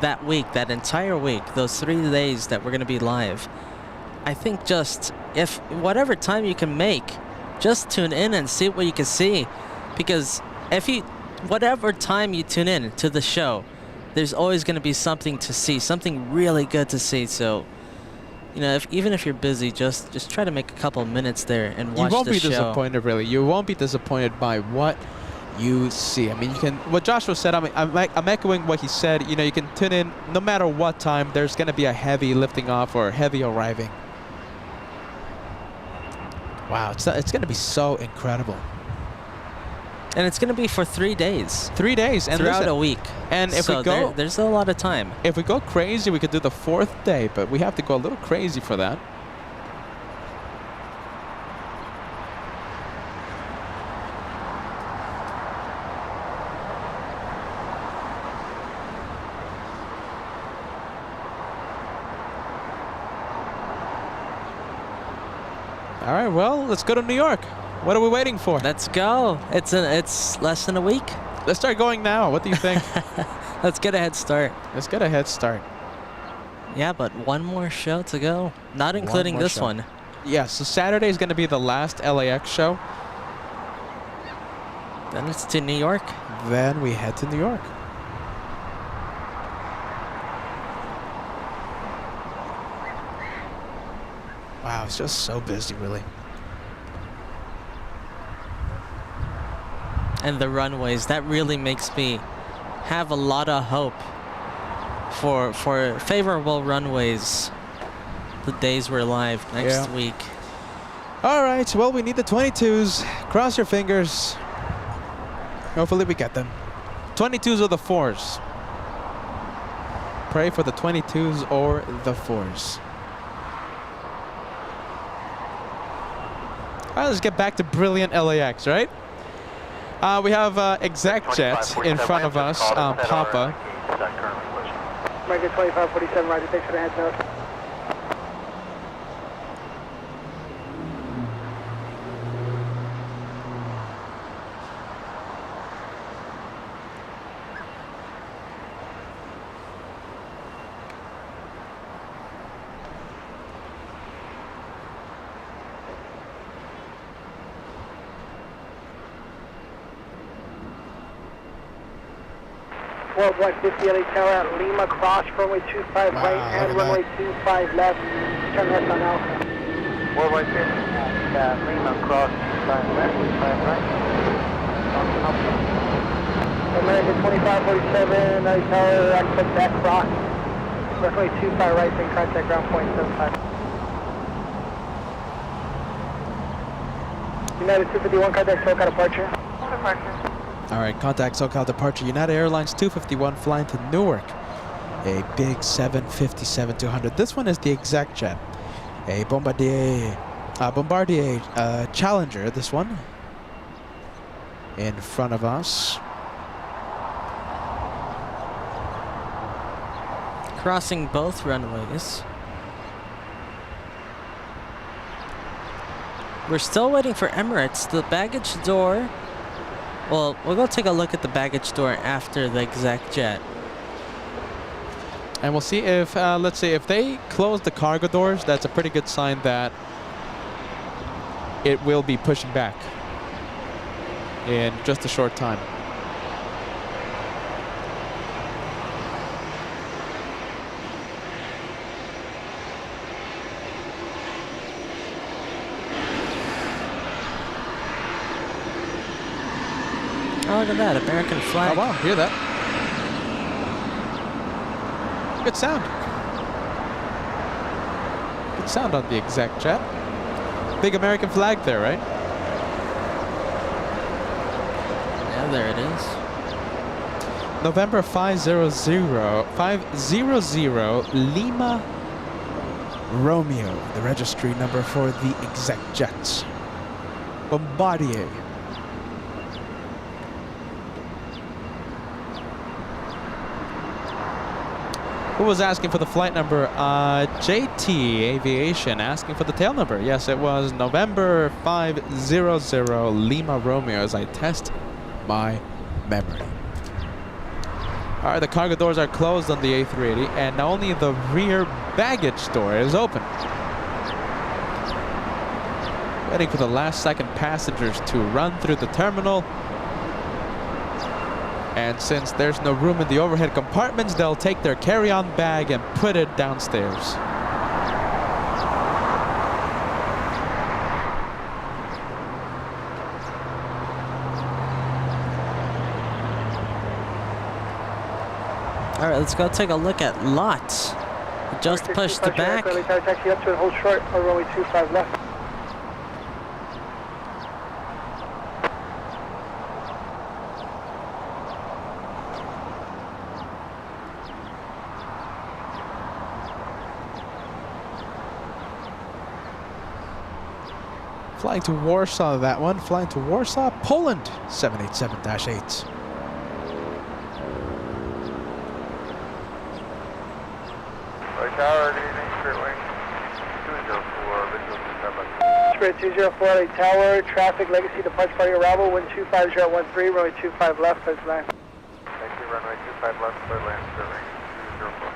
that week, that entire week, those 3 days that we're going to be live, I think just if whatever time you can make, just tune in and see what you can see. Because if you, whatever time you tune in to the show, there's always going to be something to see, something really good to see. So, you know, even if you're busy, just try to make a couple of minutes there and watch the show. You won't be disappointed, really. You won't be disappointed by what you see. I mean, you can. What Joshua said, I'm echoing what he said. You know, you can tune in no matter what time. There's going to be a heavy lifting off or a heavy arriving. Wow, it's going to be so incredible. And it's going to be for 3 days. 3 days. And throughout listen, a week. And if so we go, there's a lot of time. if we go crazy, we could do the 4th day, but we have to go a little crazy for that. All right, well, let's go to New York. What are we waiting for? Let's go. It's less than a week. Let's start going now. What do you think? Let's get a head start. Let's get a head start. Yeah, but one more show to go. Not including more this show. one. Yeah, so Saturday is going to be the last LAX show. Then it's to New York. Then we head to New York. Wow, it's just so busy, really. And the runways, that really makes me have a lot of hope for favorable runways the days we're live next week. All right, well, we need the 22s. Cross your fingers. Hopefully we get them. 22s or the 4s? Pray for the 22s or the 4s. All right, let's get back to brilliant LAX, right? We have Exact Jet in front of us, Papa. American 2547, Roger, thanks for the heads up. Worldwide 50 LA Tower at Lima, cross runway 25 right and runway 25 left. Turn left on Alpha. Worldwide 50 at Lima, cross 25 left, 25 right. American 2547 LA Tower, expect that cross. Runway 25 right, then contact ground point 75. United 251, contact SoCal departure. All right, contact SoCal departure. United Airlines 251 flying to Newark. A big 757-200. This one is the Exact Jet. A Bombardier Challenger, this one. In front of us. Crossing both runways. We're still waiting for Emirates. The baggage door. Well, we'll go take a look at the baggage door after the Exact Jet. And we'll see if, let's see, if they close the cargo doors, that's a pretty good sign that it will be pushing back in just a short time. Oh, look at that, American flag. Oh, wow, hear that. Good sound. Good sound on the Exact Jet. Big American flag there, right? Yeah, there it is. November 500 Lima Romeo, the registry number for the Exact Jet. Bombardier. Who was asking for the flight number? JT Aviation asking for the tail number. Yes, it was November 500 Lima Romeo as I test my memory. All right, the cargo doors are closed on the A380 and only the rear baggage door is open. Waiting for the last second passengers to run through the terminal. And since there's no room in the overhead compartments, they'll take their carry-on bag and put it downstairs. All right, let's go take a look at lots. Just pushed the back. Taxi up to and hold short, or runway 25 left. Flying to Warsaw, that one. Flying to Warsaw, Poland, 787-8. Right tower, good evening, Spirit Wing 204, visual 25 left. Spirit 204 LA Tower, traffic legacy departure party arrival, wind 25013, runway 25 left, clear to land. Thank you, runway 25 left, clear to land, Spirit Wing 204.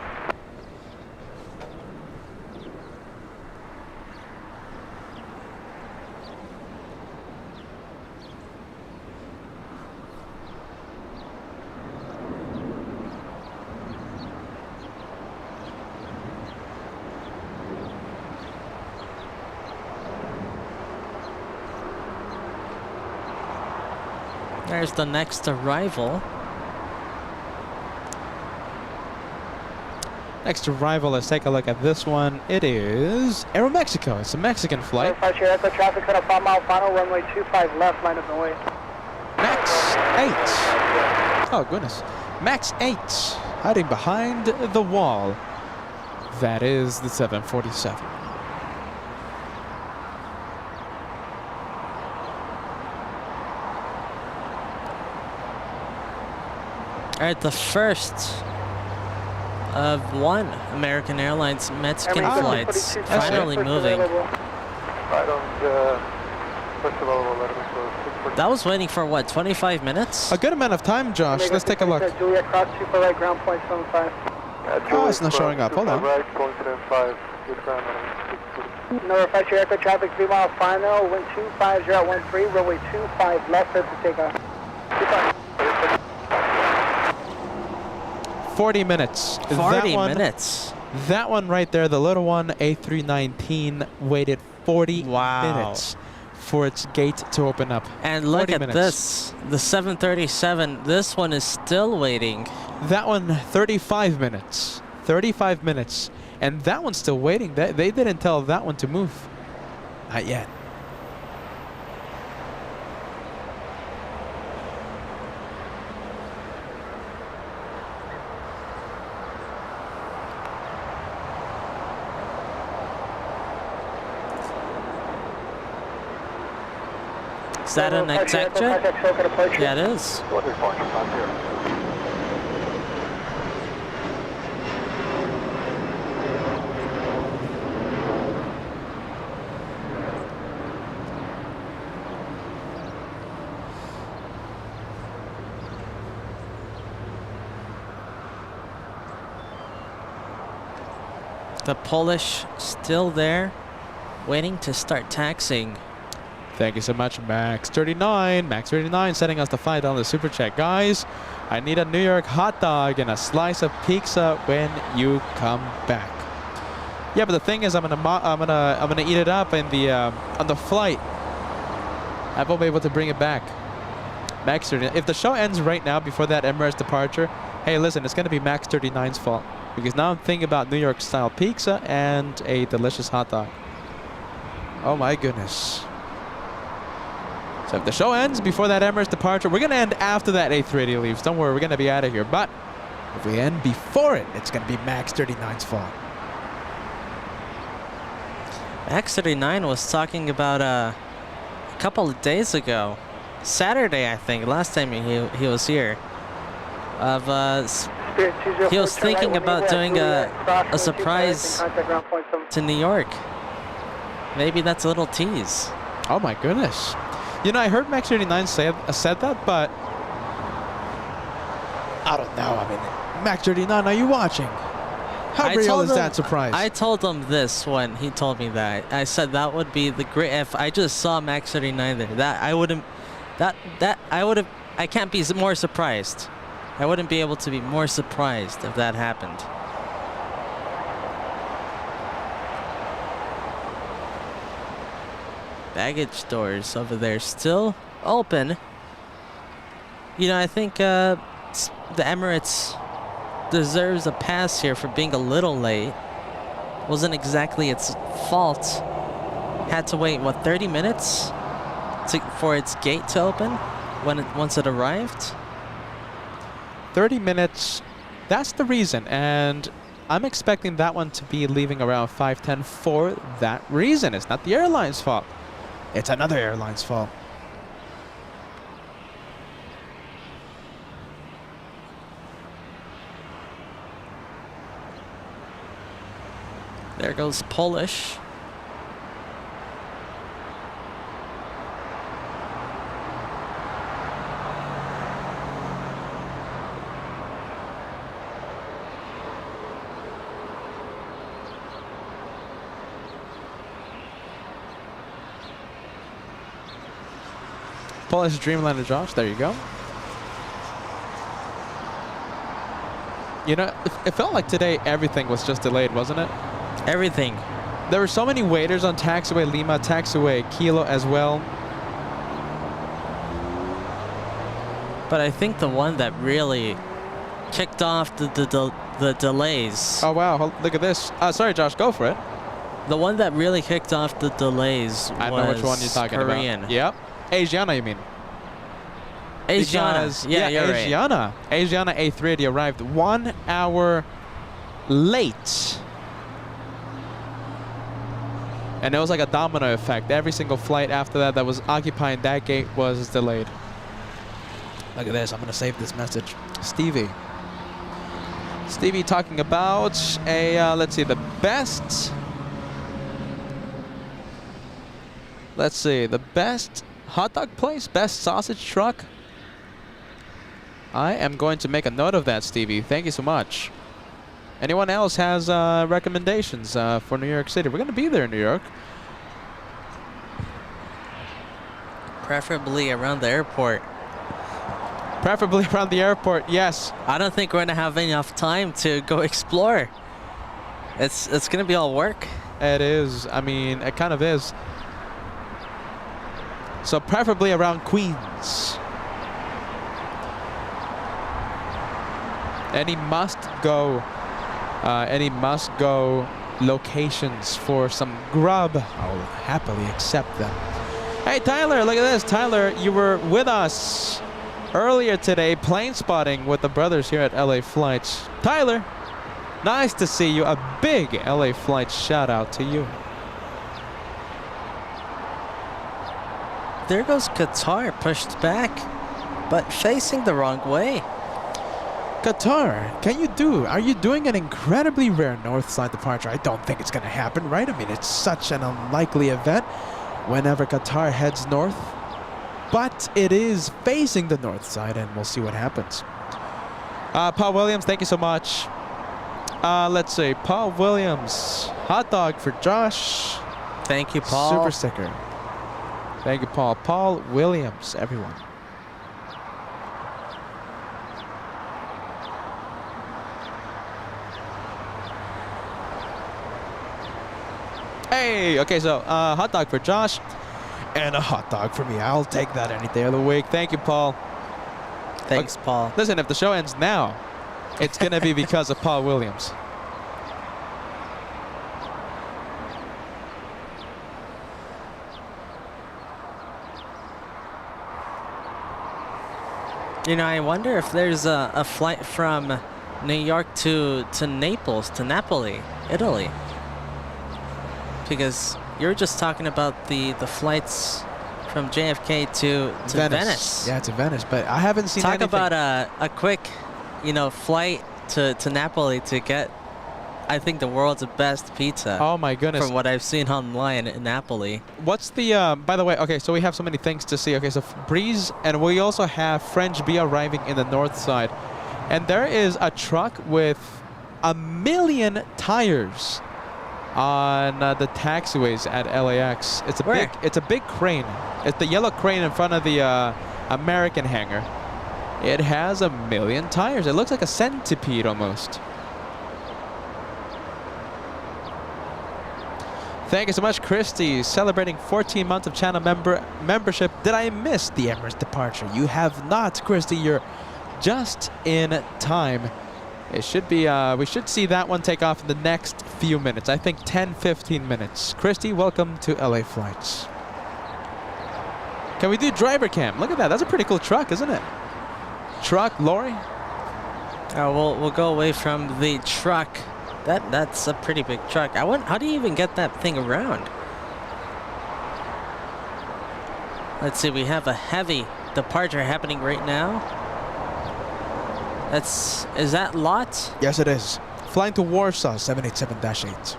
There's the next arrival. Next arrival, let's take a look at this one. It is Aeromexico. It's a Mexican flight. Departure Echo traffic at a 5 mile final, runway 25 left, line of the way. Max 8. Oh, goodness. Max 8, hiding behind the wall. That is the 747. All right, the first of one American Airlines Mexican flights finally moving. Right on the first available letter. That was waiting for what, 25 minutes? A good amount of time, Josh. Let's take a look. Juliet cross super right, ground point 75. Oh, it's not showing up. Hold on. Right, point 75. Good ground. No, Departure Echo traffic 3 mile final, wind 250 at 13, runway 25 left, clear for takeoff. 40 minutes. 40 minutes. That one right there, the little one, A319, waited 40 minutes for its gate to open up. And look at this, the 737, this one is still waiting. That one, 35 minutes. 35 minutes. And that one's still waiting. They didn't tell that one to move. Not yet. Is that an exec jet? Yeah, it is. The Polish still there, waiting to start taxiing. Thank you so much, Max 39. Max 39 sending us the $5 super chat. Guys, I need a New York hot dog and a slice of pizza when you come back. Yeah, but the thing is, I'm gonna eat it up in the on the flight. I won't be able to bring it back. Max 39. If the show ends right now before that Emirates departure, hey, listen, it's gonna be Max 39's fault because now I'm thinking about New York style pizza and a delicious hot dog. Oh my goodness. So if the show ends before that Emirates departure, we're going to end after that A380 leaves. Don't worry, we're going to be out of here. But if we end before it, it's going to be Max 39's fault. Max 39 was talking about a couple of days ago, Saturday, I think, last time he was here, of he was thinking about doing a surprise to New York. Maybe that's a little tease. Oh my goodness. You know, I heard Max 39 said that, but I don't know. I mean, Max 39, are you watching? How real is that surprise? I told him this when he told me that. I said that would be the great. If I just saw Max 39 there, I can't be more surprised. I wouldn't be able to be more surprised if that happened. Baggage doors over there still open. You know, I think the Emirates deserves a pass here for being a little late. Wasn't exactly its fault. Had to wait, what, 30 minutes for its gate to open once it arrived? 30 minutes, that's the reason. And I'm expecting that one to be leaving around 5:10 for that reason. It's not the airline's fault. It's another airline's fault. There goes Polish. Polish Dreamliner Josh, there you go. You know, it felt like today everything was just delayed, wasn't it? Everything. There were so many waiters on Taxiway Lima, Taxiway Kilo as well. But I think the one that really kicked off the delays. Oh wow, look at this. Sorry Josh, go for it. The one that really kicked off the delays I know which one you're talking Korean. about. Yep. Asiana, you mean? Asiana. Because, Yeah, you're right. Asiana. Asiana A380 arrived 1 hour late. And it was like a domino effect. Every single flight after that was occupying that gate was delayed. Look at this. I'm going to save this message. Stevie talking about let's see, the best hot dog place, best sausage truck. I am going to make a note of that, Stevie. Thank you so much. Anyone else has recommendations for New York City? We're going to be there in New York. Preferably around the airport. Preferably around the airport, yes. I don't think we're going to have enough time to go explore. It's going to be all work. It is. I mean, it kind of is. So preferably around Queens. Any must-go locations for some grub, I'll happily accept them. Hey, Tyler, look at this. Tyler, you were with us earlier today, plane spotting with the brothers here at LA Flights. Tyler, nice to see you. A big LA Flights shout out to you. There goes Qatar, pushed back, but facing the wrong way. Qatar, are you doing an incredibly rare north side departure? I don't think it's going to happen, right? I mean, it's such an unlikely event whenever Qatar heads north. But it is facing the north side, and we'll see what happens. Paul Williams, thank you so much. Let's see, Paul Williams, hot dog for Josh. Thank you, Paul. Super sticker. Thank you, Paul. Paul Williams, everyone. Hey, okay, so hot dog for Josh and a hot dog for me. I'll take that any day of the week. Thank you, Paul. Thanks, Paul. Listen, if the show ends now, it's going to be because of Paul Williams. You know, I wonder if there's a flight from New York to Naples, to Napoli, Italy. Because you're just talking about the flights from JFK to Venice. Yeah, to Venice, but I haven't seen anything. Talk about a quick, flight to Napoli to get, I think, the world's best pizza. Oh my goodness. From what I've seen online in Napoli. What's the, by the way, okay, so we have so many things to see. Okay, so Breeze, and we also have French B arriving in the north side. And there is a truck with 1 million tires on the taxiways at LAX. It's a big crane. It's the yellow crane in front of the American hangar. It has 1 million tires. It looks like a centipede almost. Thank you so much, Christy. Celebrating 14 months of channel membership. Did I miss the Emirates departure? You have not, Christy. You're just in time. It should be, we should see that one take off in the next few minutes. I think 10-15 minutes. Christy, welcome to LA Flights. Can we do driver cam? Look at that. That's a pretty cool truck, isn't it? Truck, lorry. We'll go away from the truck. That's a pretty big truck. How do you even get that thing around? Let's see. We have a heavy departure happening right now. Is that LOT? Yes, it is. Flying to Warsaw, 787-8.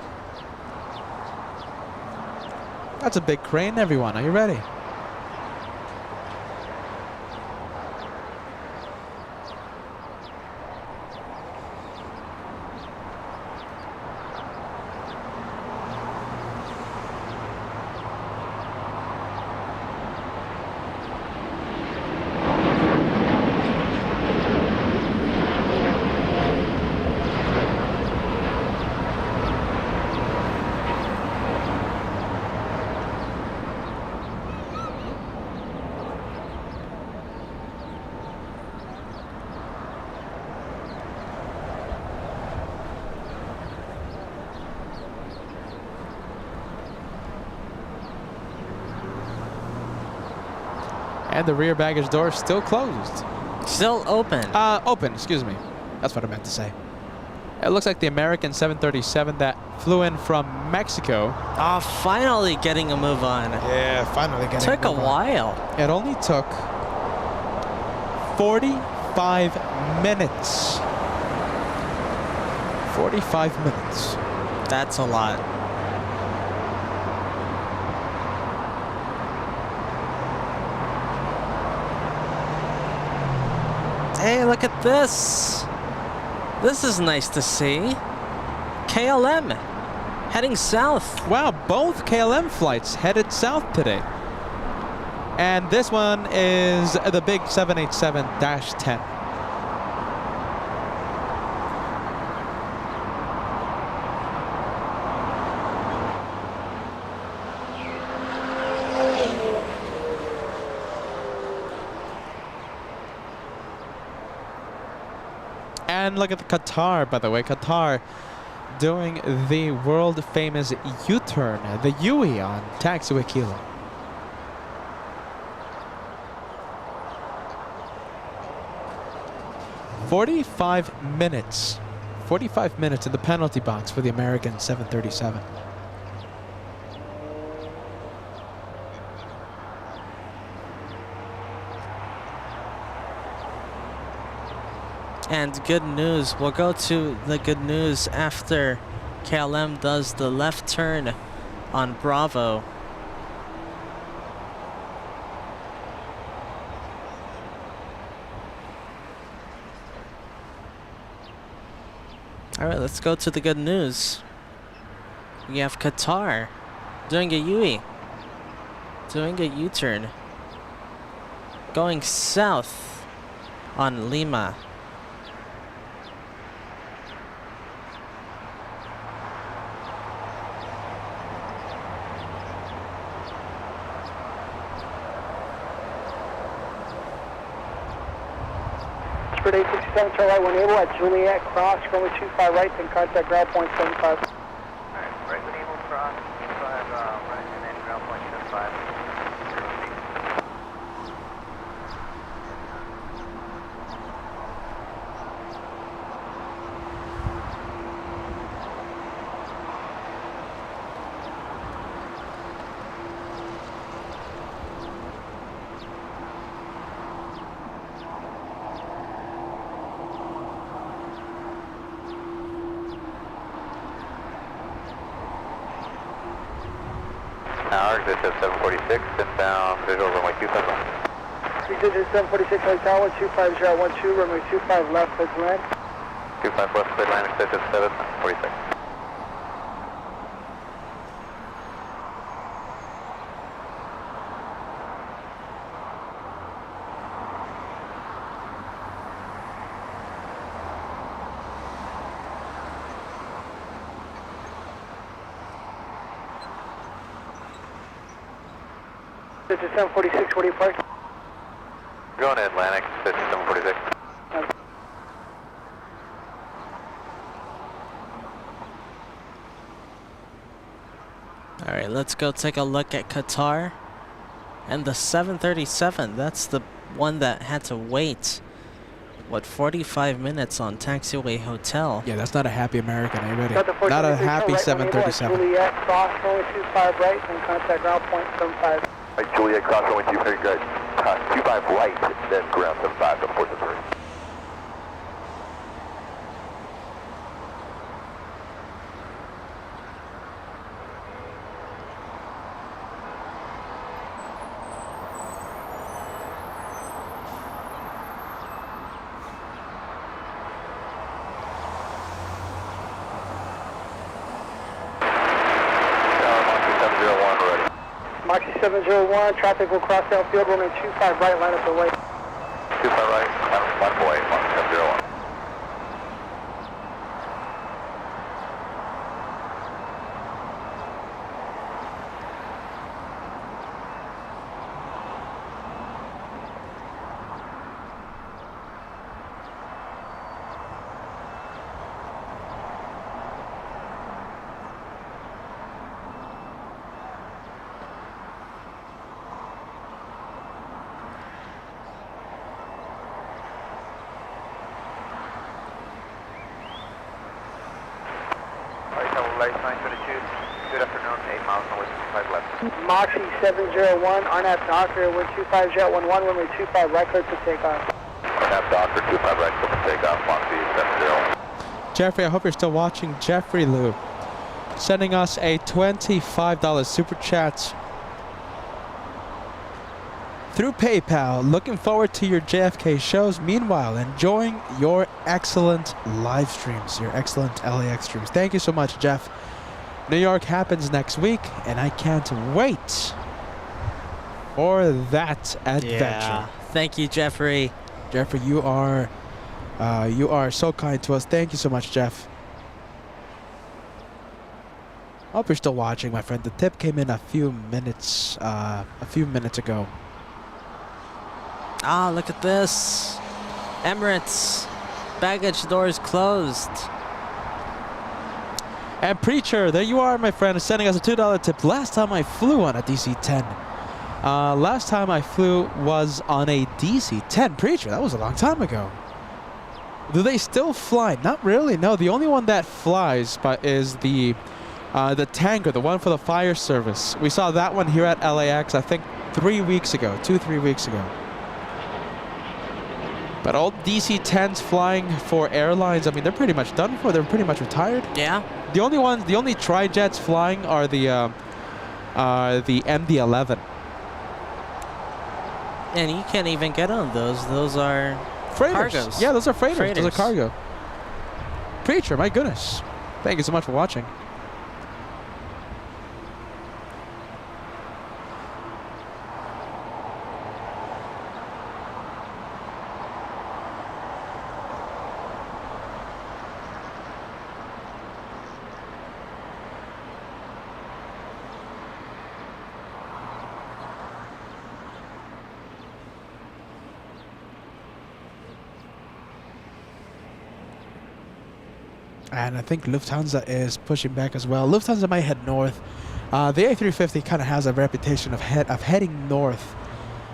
That's a big crane, everyone. Are you ready? And the rear baggage door is still closed. Still open. Open, excuse me. That's what I meant to say. It looks like the American 737 that flew in from Mexico. Oh, finally getting a move on. Yeah, finally getting Took a while. It only took 45 minutes. 45 minutes. That's a lot. Hey, look at this. This is nice to see. KLM heading south. Wow, both KLM flights headed south today. And this one is the big 787-10. And look at the Qatar, by the way. Qatar doing the world famous U-turn, the UE on Taxiway Kilo. "45 minutes. 45 minutes in the penalty box for the American 737. And good news. We'll go to the good news after KLM does the left turn on Bravo. All right, let's go to the good news. We have Qatar doing a UE, doing a U-turn, going south on Lima. Spirit 867, turn right when able at Juliet Cross, runway 25 right, then contact ground point 75. Alright, right when able, cross, 25 right, and then ground point 75. Exit 746, inbound, visual runway 25 left. Exit 746, hotel 125, runway 25 left, clear to land. 25 left, clear land, exit 746. This is 746, where do you park? Going to Atlantic, 746. All right, let's go take a look at Qatar. And the 737, that's the one that had to wait, what, 45 minutes on Taxiway Hotel. Yeah, that's not a happy American, are you ready? Got the Not a 476, happy right, 737. Juliet Cross, runway 25 right, then contact ground point 75. Right, Juliet, cross runway 25, good. 25 right, then ground 75 to Port Missouri. Moxie 701, traffic will cross downfield, runway 25 right, line up the way. 25 right, line up away, Moxie 701. LAX 922. Good afternoon, 8 miles on 65 left. Moxie 701, RNAV Docker, wind 25 jet 11, runway 25 right clear to take off. RNAV Docker, 25 right, clear to take off, Moxie 70. Jeffrey, I hope you're still watching. Jeffrey Lou sending us a $25 super chat through PayPal. Looking forward to your JFK shows. Meanwhile, enjoying your excellent live streams, your excellent LAX streams. Thank you so much, Jeff. New York happens next week, and I can't wait for that adventure. Yeah. Thank you, Jeffrey. Jeffrey, you are so kind to us. Thank you so much, Jeff. Hope you're still watching, my friend. The tip came in a few minutes ago. Ah, look at this. Emirates. Baggage doors closed. And Preacher, there you are, my friend, sending us a $2 tip. Last time I flew on a DC-10. Last time I flew was on a DC-10. Preacher, that was a long time ago. Do they still fly? Not really, no. The only one that flies is the tanker, the one for the fire service. We saw that one here at LAX, I think 3 weeks ago, 2-3 weeks ago. But old DC-10s flying for airlines, I mean, they're pretty much done for. They're pretty much retired. Yeah. The only tri-jets flying are the MD-11. And you can't even get on those. Those are Freighters. cargos. Yeah, those are freighters. Those are Freighters. cargo. Preacher, my goodness. Thank you so much for watching. And I think Lufthansa is pushing back as well. Lufthansa might head north. The A350 kind of has a reputation of heading north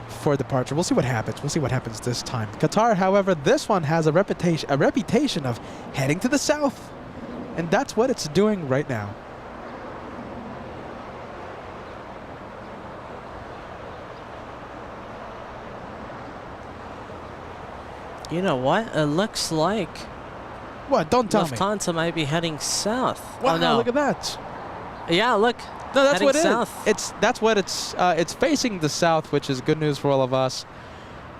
for departure. We'll see what happens. We'll see what happens this time. Qatar, however, this one has a reputation of heading to the south. And that's what it's doing right now. You know what? It looks like What? Don't tell me. Lufthansa might be heading south. Wow, Oh no! look at that. Yeah, look. No, that's heading what it is. south. That's what it's facing the south, which is good news for all of us.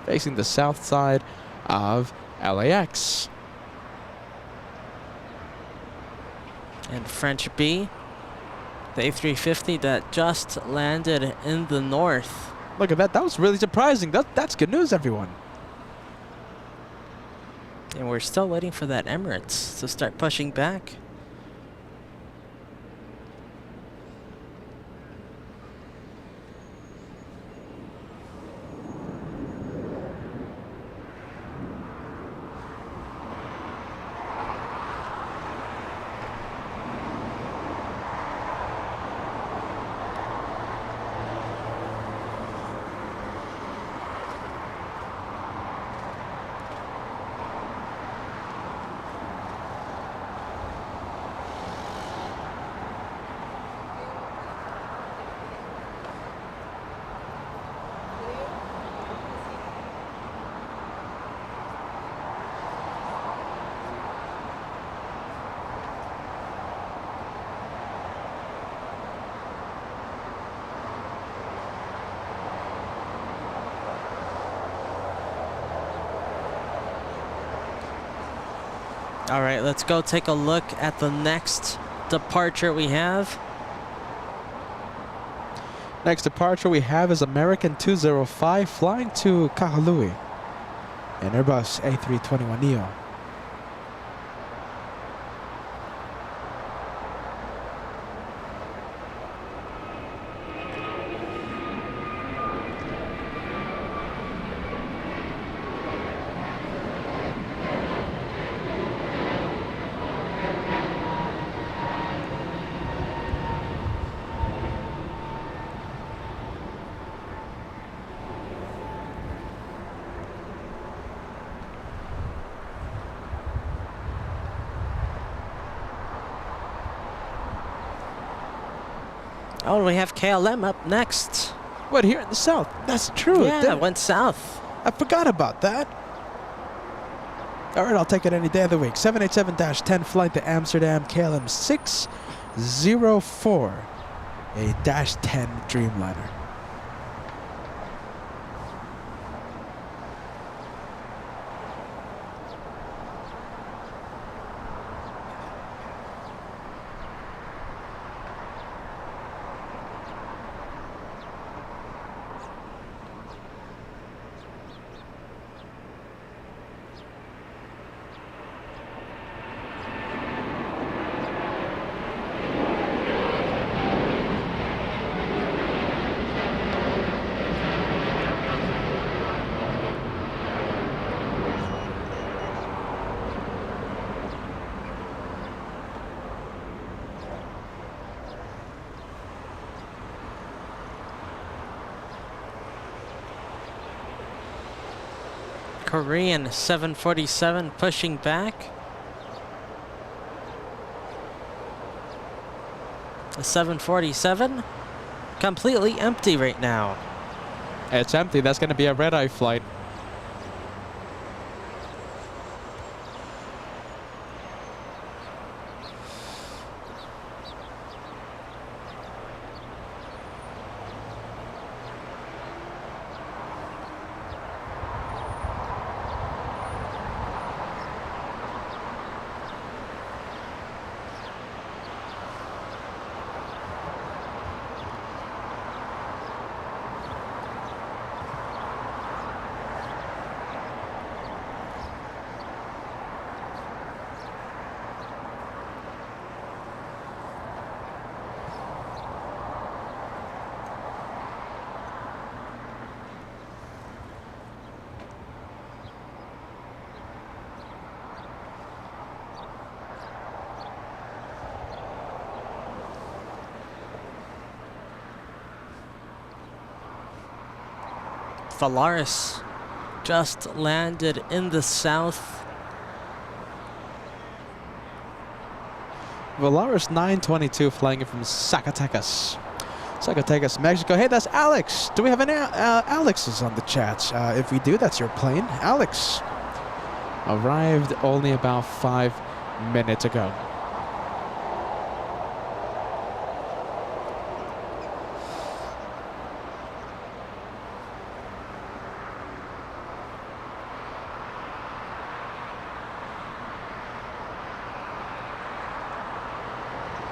Facing the south side of LAX. And French B, the A350 that just landed in the north. Look at that. That was really surprising. That's good news, everyone. And we're still waiting for that Emirates to start pushing back. All right, let's go take a look at the next departure we have. Next departure we have is American 205 flying to Kahului. An Airbus A321neo. Oh, we have KLM up next. What, here in the south? That's true. Yeah, it went south. I forgot about that. All right, I'll take it any day of the week. 787-10 flight to Amsterdam, KLM 604, a -10 Dreamliner. Korean 747 pushing back. The 747 completely empty right now. It's empty. That's going to be a red-eye flight. Valaris just landed in the south. Valaris 922 flying in from Zacatecas. Zacatecas, Mexico. Hey, that's Alex. Do we have any Alexes on the chat? If we do, that's your plane. Alex. Arrived only about 5 minutes ago.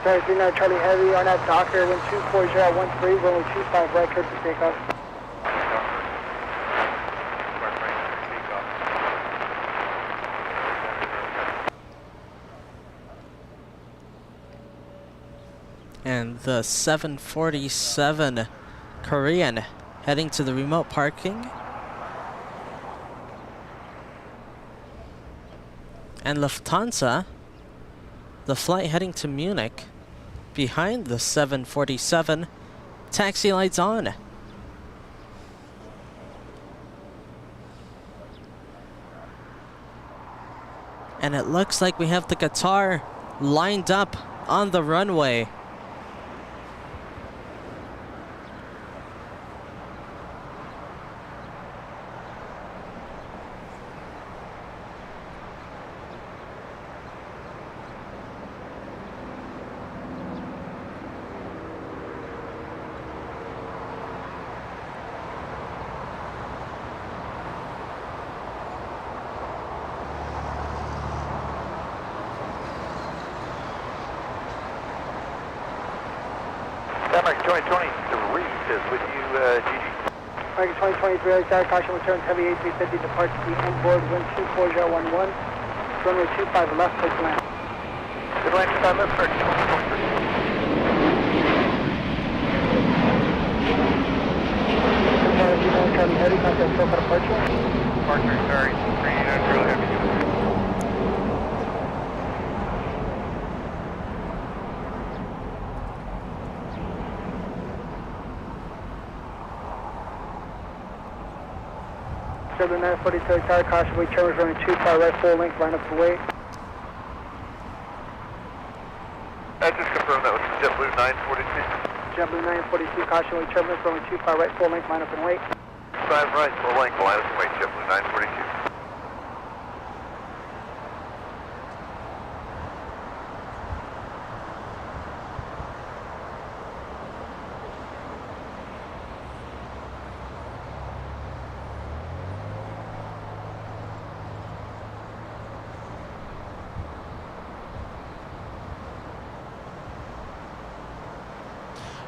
Sorry, 39 Charlie Heavy on that Docker, wind 24013, runway 25 right, clear for takeoff. And the 747 Korean heading to the remote parking. And Lufthansa, the flight heading to Munich, behind the 747, taxi lights on. And it looks like we have the Qatar lined up on the runway. American 2023 is with you, GG. American 2023, outside caution returns heavy A350 departs the onboard wind 24011, runway 25 left, place to land. Good landing time, American 2023. Charlie Heavy, contact SOFA departure. Departure, sorry, 39 Charlie Heavy. Southern 942, outside caution, wait terminals running 25 right, full length, line up to wait. I just confirmed that was JetBlue 942. JetBlue 942, caution wait turbulence, runway 25 right, full length, line up and wait. 5 right, full length, line up and wait, JetBlue 942.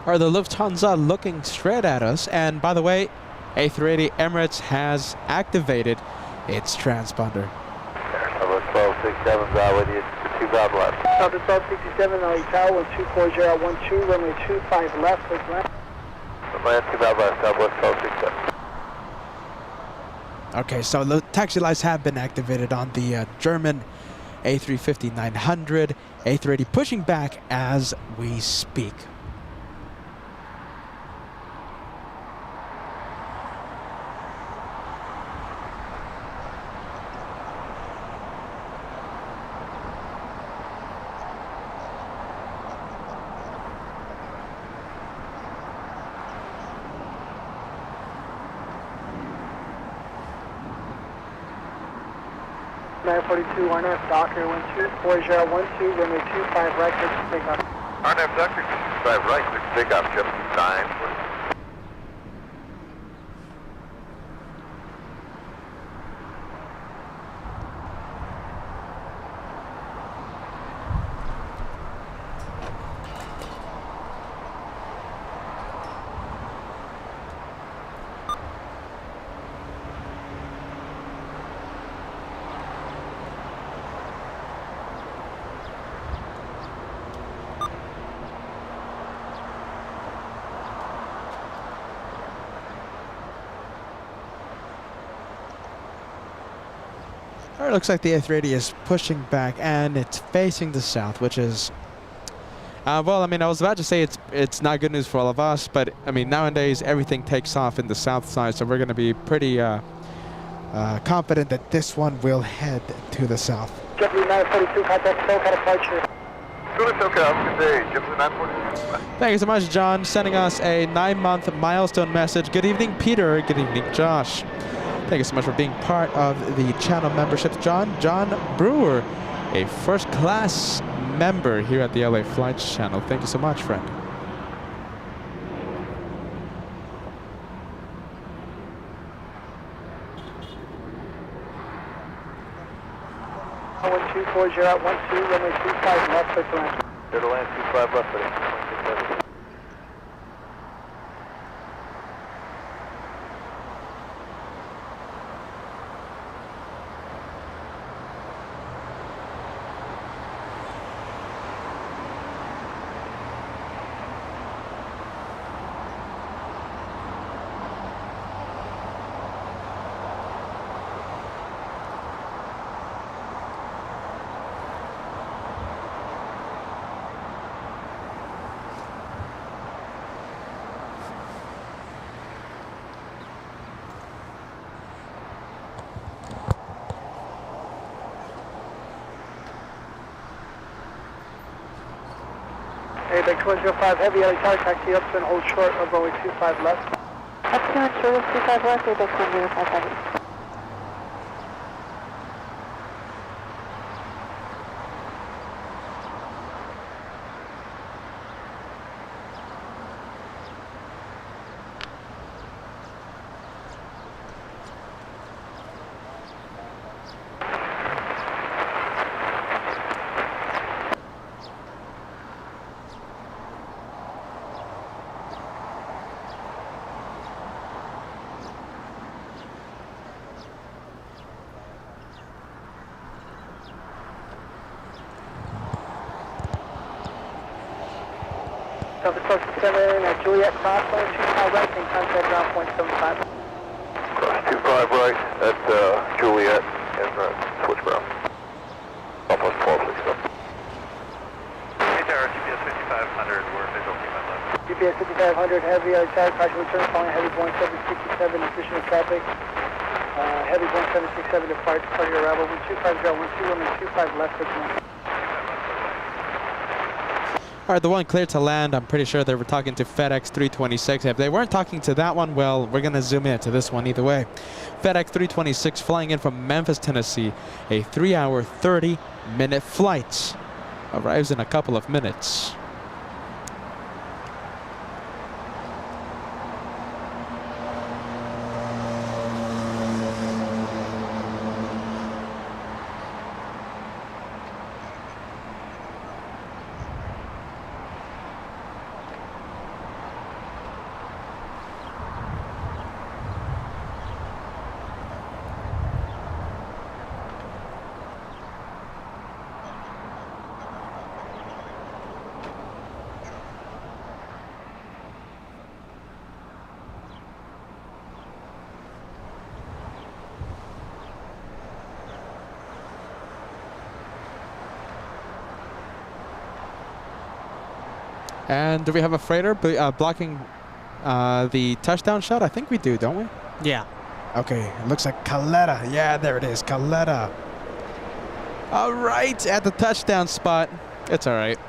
Are the Lufthansa looking straight at us? And by the way, A380 Emirates has activated its transponder. Number 1267, with you, 2 ground left. Delta 1267, LA Tower, 124.012, runway 25 left, please land. Land 2 ground left, Southwest 1267. Okay, so the taxi lights have been activated on the German A350-900, A380 pushing back as we speak. RNF Docker 124.012, runway 25 right, clear for takeoff. RNF Doctor 25 right, clear for takeoff, JetBlue 942. It looks like the A380 is pushing back and it's facing the south, which is, well, I mean, I was about to say it's not good news for all of us, but I mean, nowadays everything takes off in the south side, so we're going to be pretty confident that this one will head to the south. JetBlue 942, contact SoCal departure. Good SoCal, good day, JetBlue 942. Thank you so much, John, sending us a 9-month milestone message. Good evening, Peter. Good evening, Josh. Thank you so much for being part of the channel memberships, John. John Brewer, a first-class member here at the LA Flights channel. Thank you so much, friend. One 240.12, runway 25 left, clear to land. Clear to land 25 left, buddy. 167. Back 105 heavy LA Tower, taxi up and hold short of runway 25 left. Up to 25 left, back 105 heavy. Delta 1267 at Juliet Crossland, 25 right, and contact ground point 75. Cross 25 right at Juliet and switch ground. Almost 1267. Hey Tower, GPS 5500, we're visual command left. GPS 5500 heavy LA Tower, caution return following heavy Boeing 767, additional traffic. Heavy Boeing 767 departure arrival, 125.012, runway 25 left, clear to land. All right, the one clear to land, I'm pretty sure they were talking to FedEx 326. If they weren't talking to that one, well, we're going to zoom in to this one either way. FedEx 326 flying in from Memphis, Tennessee. A 3-hour, 30-minute flight. Arrives in a couple of minutes. And do we have a freighter blocking the touchdown shot? I think we do, don't we? Yeah. Okay, it looks like Caletta. Yeah, there it is, Caletta. All right, at the touchdown spot. It's all right.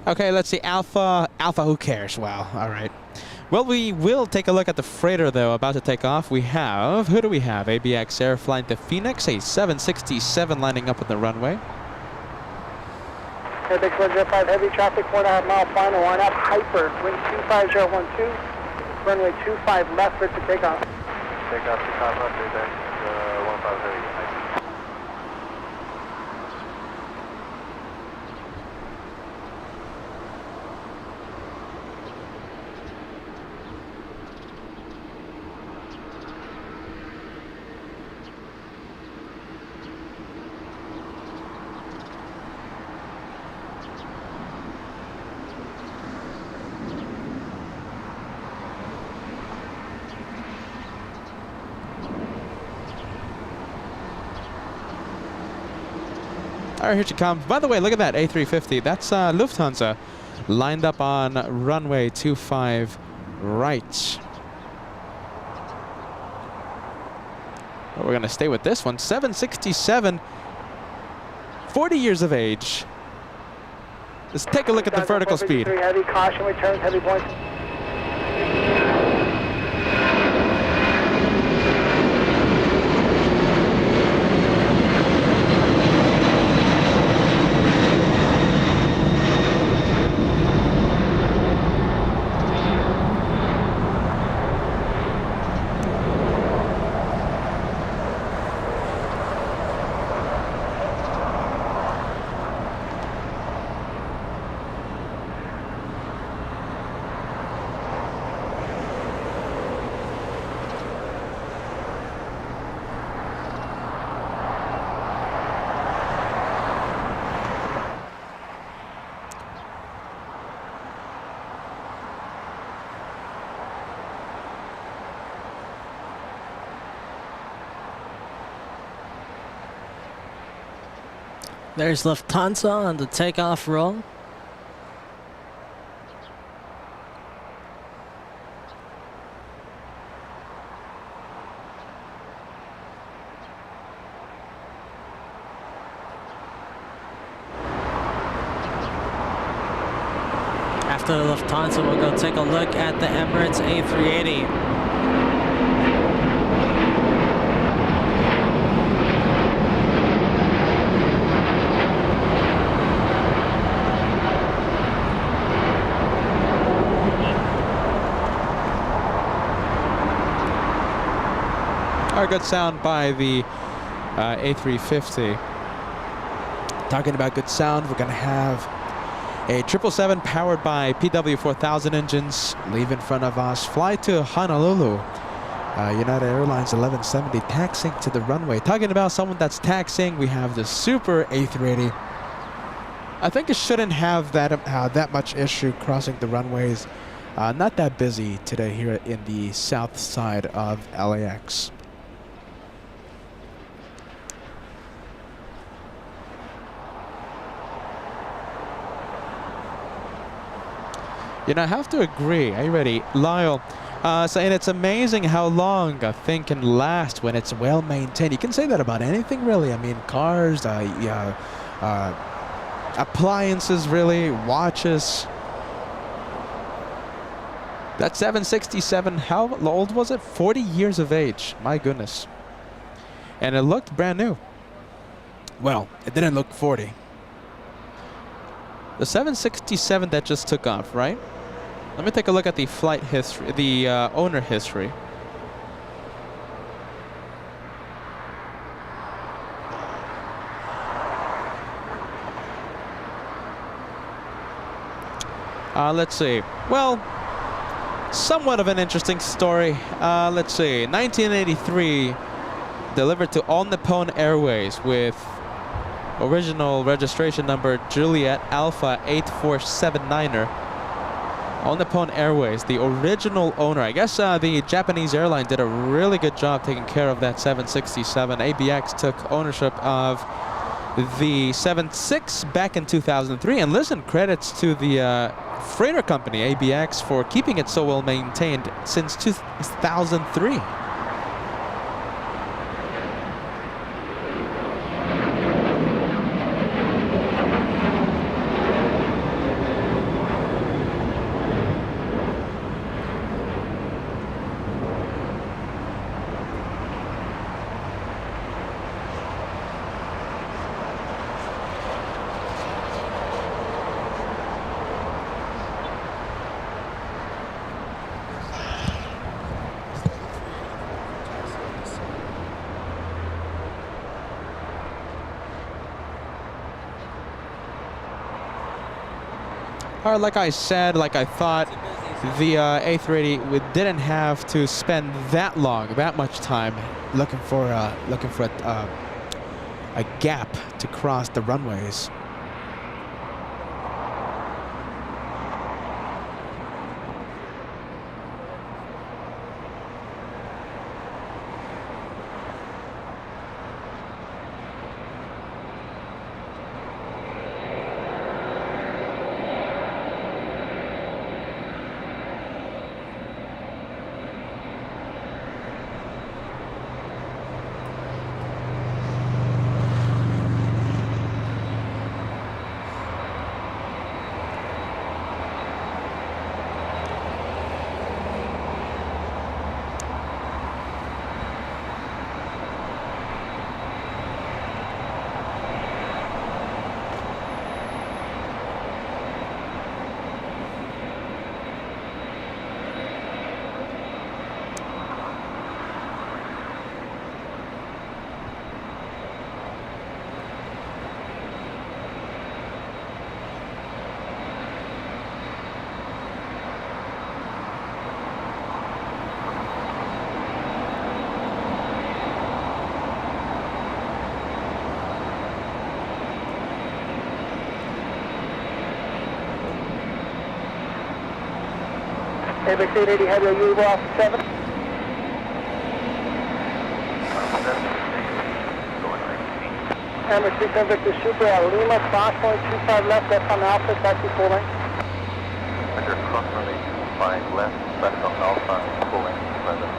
Okay, let's see. Alpha, who cares? Wow, all right. Well, we will take a look at the freighter, though, about to take off. We have, who do we have? ABX Air flying to Phoenix, a 767 lining up on the runway. ABX 105, heavy traffic, 1.5 mile final, line up, hyper, wind 25012, runway 25 left for it to take off. Take off 25 left, ABX 150. All right, here she comes. By the way, look at that A350. That's Lufthansa lined up on runway 25 right. But we're going to stay with this one. 767, 40 years of age. Let's take a look at the vertical speed. Heavy caution returns, heavy points. There's Lufthansa on the takeoff roll. After the Lufthansa, we'll go take a look at the Emirates A380. Our good sound by the A350. Talking about good sound, we're going to have a 777 powered by PW4000 engines leave in front of us, fly to Honolulu United Airlines 1170 taxiing to the runway. Talking about someone that's taxiing, we have the Super A380. I think it shouldn't have that much issue crossing the runways. Not that busy today here in the south side of LAX. I have to agree. Are you ready? Lyle saying it's amazing how long a thing can last when it's well maintained. You can say that about anything, really. I mean, cars, appliances, really, watches. That 767, how old was it? 40 years of age. My goodness. And it looked brand new. Well, it didn't look 40. The 767 that just took off, right? Let me take a look at the flight history, the owner history. Let's see. Well, somewhat of an interesting story. Let's see. 1983, delivered to All Nippon Airways with original registration number Juliet Alpha 8479er. All Nippon Airways, the original owner. I guess the Japanese airline did a really good job taking care of that 767. ABX took ownership of the 76 back in 2003. And listen, credits to the freighter company, ABX, for keeping it so well maintained since 2003. Like I said, like I thought, the A380 we didn't have to spend that much time looking for a gap to cross the runways. Emirates A380 Heavy, are you off 7? Emirates 310 Victor Super at Lima, crosspoint 25 left, left on Alpha, taxi full length. Victor, cross runway 25 left, left on Alpha, full length, Emirates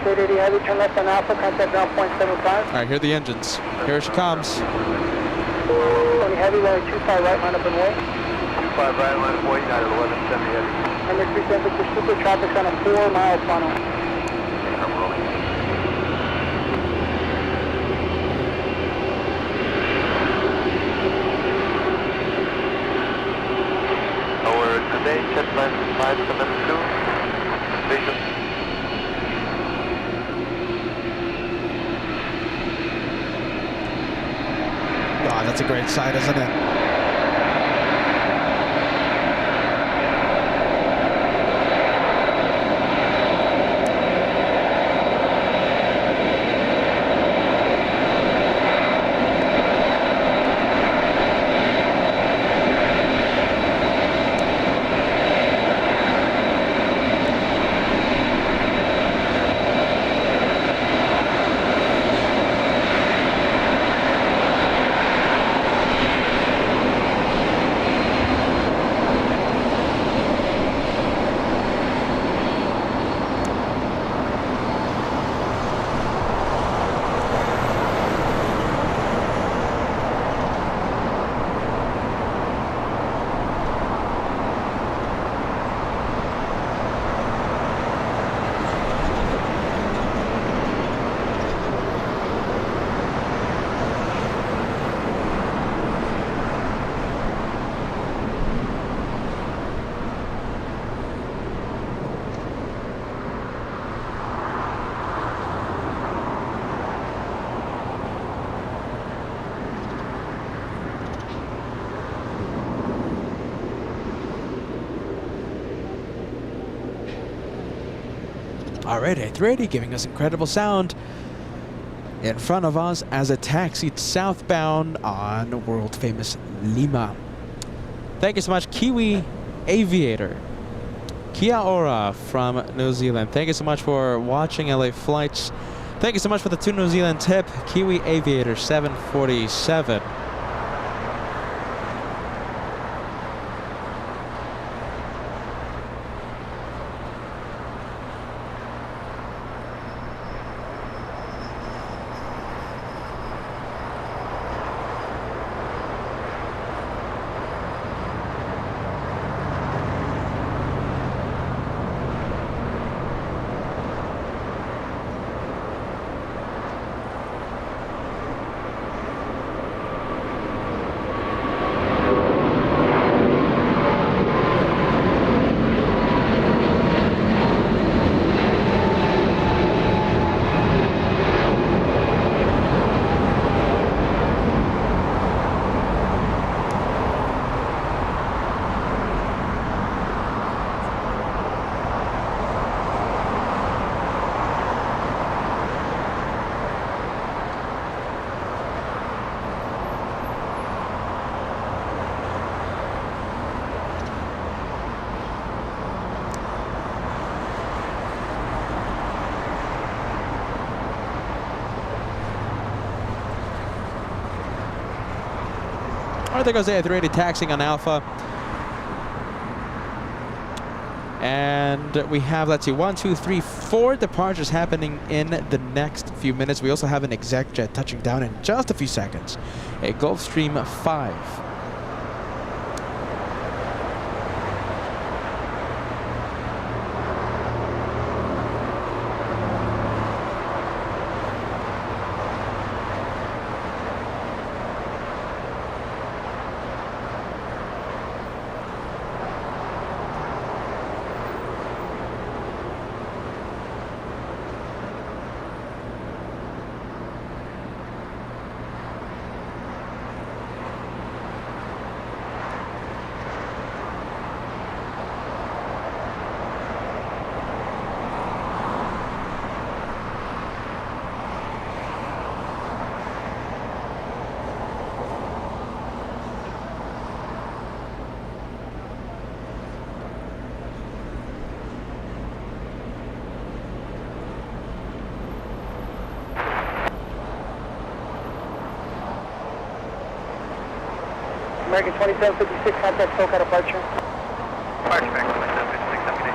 880 Heavy, turn left on Alpha, contact ground point 75. All right, hear the engines. Here she comes. Tony Heavy, runway 25 right, line up and way. 25 right, line of way, United 1170 Heavy. Emirates 310 Victor Super, traffic's on a 4-mile funnel. I'm rolling. Our today set line 572, station. Oh, that's a great sight, isn't it? All right, A380 giving us incredible sound in front of us as it taxied southbound on world-famous Lima. Thank you so much, Kiwi Aviator. Kia ora from New Zealand. Thank you so much for watching LA Flights. Thank you so much for the 2 New Zealand tip, Kiwi Aviator 747. All right, there goes the A380 taxiing on Alpha. And we have, let's see, 1, 2, 3, 4 departures happening in the next few minutes. We also have an exec jet touching down in just a few seconds. A Gulfstream 5. American 2756, contact SoCal departure. Departure, American 2756, have a good day.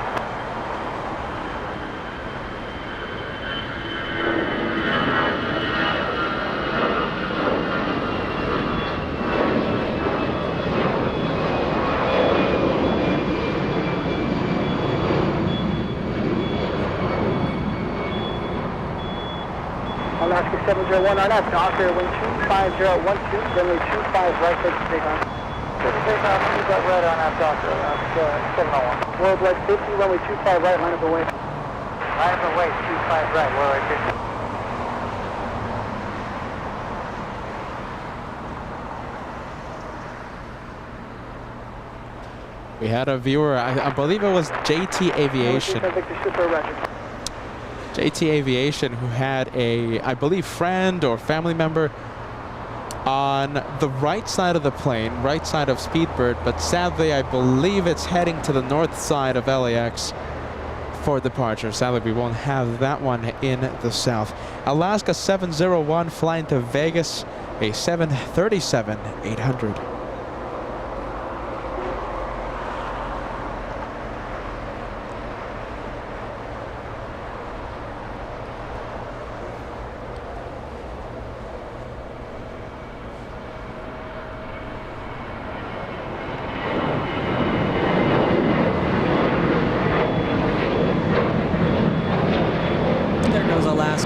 Alaska 701 on up, Docker, wind 25012, runway 25 right, take take on. Take off, you got red on that Docker, that's 701. Worldwide 50, runway 25 right, line up away. Line up away, 25 right, worldwide 50. We had a viewer, I believe it was JT Aviation. JT Aviation, who had a, I believe, friend or family member on the right side of the plane, right side of Speedbird, but sadly I believe it's heading to the north side of LAX for departure. Sadly, we won't have that one in the south. Alaska 701 flying to Vegas, a 737-800.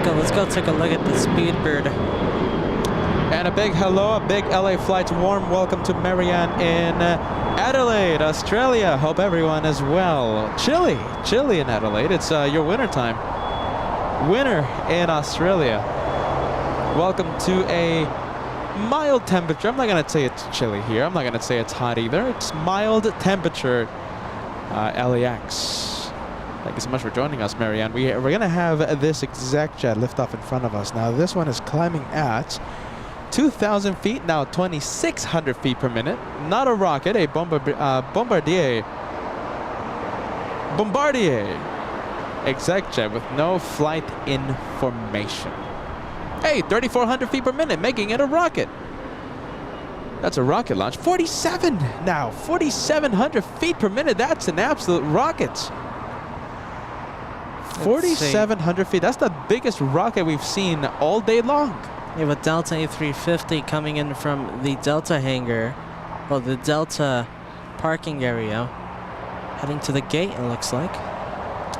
Let's go take a look at the Speedbird. And a big hello, a big LA Flights warm welcome to Marianne in Adelaide, Australia. Hope everyone is well. Chilly in Adelaide. It's your winter time. Winter in Australia. Welcome to a mild temperature. I'm not going to say it's chilly here. I'm not going to say it's hot either. It's mild temperature, LAX. Thank you so much for joining us, Marianne. We're going to have this exact jet lift off in front of us. Now, this one is climbing at 2,000 feet, now 2,600 feet per minute. Not a rocket, a Bombardier exec jet with no flight information. Hey, 3,400 feet per minute, making it a rocket. That's a rocket launch. 47 now, 4,700 feet per minute. That's an absolute rocket. 4,700 feet. That's the biggest rocket we've seen all day long. We have a Delta A350 coming in from the Delta hangar, well, the Delta parking area, heading to the gate, it looks like.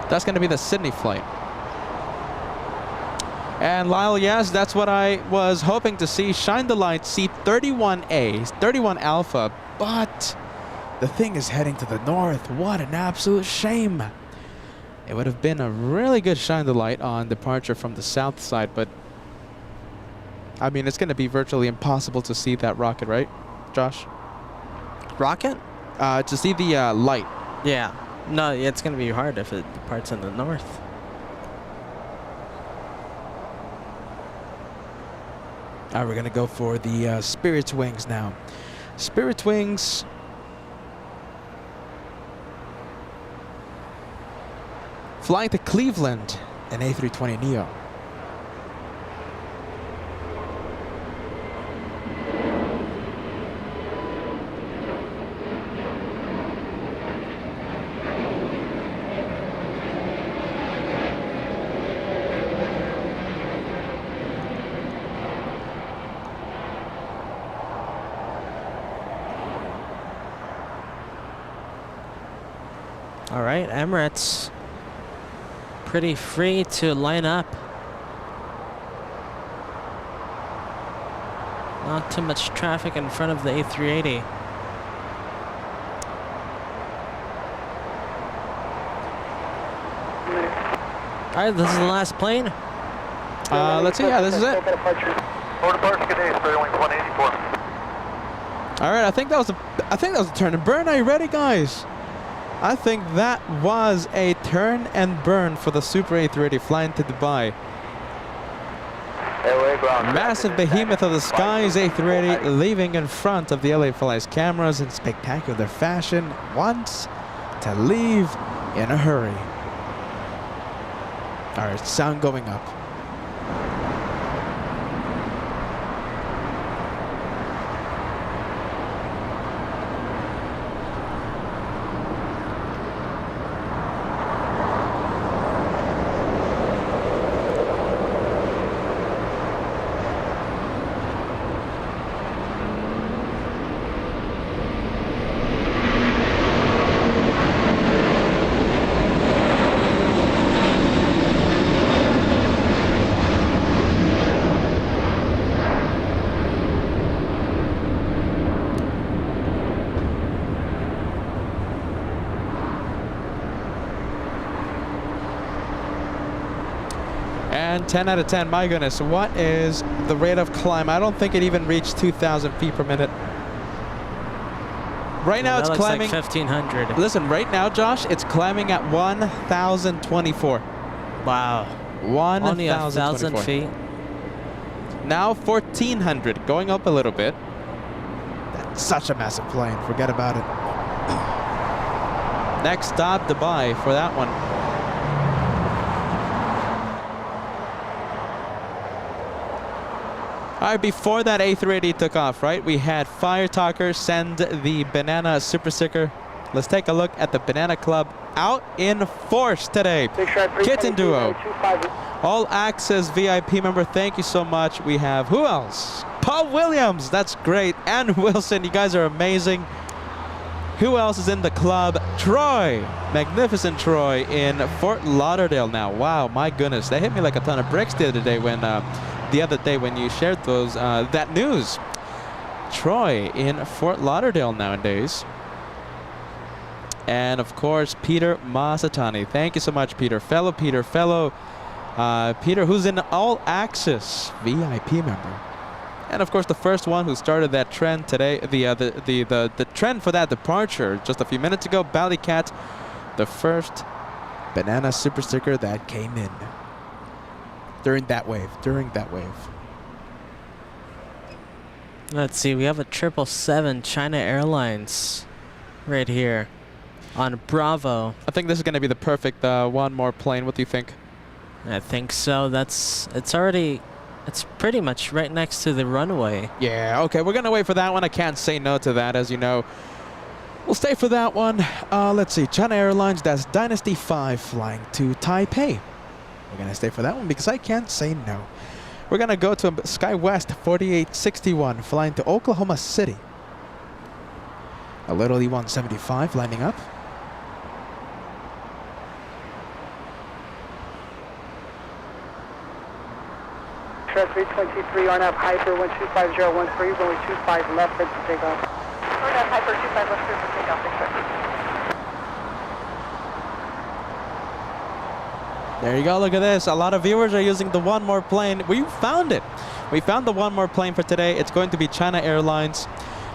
That's going to be the Sydney flight. And Lyle, yes, that's what I was hoping to see. Shine the light, C31A, 31 Alpha, but the thing is heading to the north. What an absolute shame. It would have been a really good shine the light on departure from the south side, but I mean, it's going to be virtually impossible to see that rocket, right, Josh? Rocket? To see the light. Yeah. No, it's going to be hard if it departs in the north. All right, we're going to go for the Spirit Wings now. Spirit Wings. Flying to Cleveland, an A320neo. All right, Emirates, pretty free to line up. Not too much traffic in front of the A380. All right, this is the last plane. Let's see. Yeah, this is it. Port departure, good day, Spirit Wings 184. All right, I think that was a turn and burn. Are you ready, guys? I think that was a turn and burn for the Super A380 flying to Dubai. Massive behemoth of the skies A380 leaving in front of the LA Flights cameras in spectacular fashion, wants to leave in a hurry. All right, sound going up. And 10 out of 10, my goodness, what is the rate of climb? I don't think it even reached 2,000 feet per minute. Right now it's climbing. Like 1,500. Listen, right now, Josh, it's climbing at 1,024. Wow. Only 1,000 feet. Now 1,400, going up a little bit. That's such a massive plane. Forget about it. Next stop, Dubai for that one. All right, before that A380 took off, right, we had Fire Talker send the Banana Super Sticker. Let's take a look at the Banana Club out in force today. Kitten Duo. All Access VIP member, thank you so much. We have, who else? Paul Williams, that's great. And Wilson, you guys are amazing. Who else is in the club? Troy, magnificent Troy in Fort Lauderdale now. Wow, my goodness, they hit me like a ton of bricks the other day when you shared those that news. Troy in Fort Lauderdale nowadays. And of course, Peter Masatani. Thank you so much, Peter. Fellow Peter, Peter, who's an All Access VIP member. And of course, the first one who started that trend today, the trend for that departure just a few minutes ago, Ballycat, the first banana super sticker that came in during that wave. Let's see, we have a 777 China Airlines right here on Bravo. I think this is going to be the perfect one more plane. What do you think? I think so. It's pretty much right next to the runway. Yeah, okay, we're going to wait for that one. I can't say no to that, as you know. We'll stay for that one. Let's see, China Airlines, that's Dynasty 5 flying to Taipei. We're going to stay for that one because I can't say no. We're going to go to SkyWest 4861 flying to Oklahoma City. A little E175 lining up. Trust 323 RNAV Hyper 125013, runway 25 left, ready to take off. RNAV Hyper 25 left, ready to take off, There you go, look at this. A lot of viewers are using the one more plane. We found it. We found the one more plane for today. It's going to be China Airlines.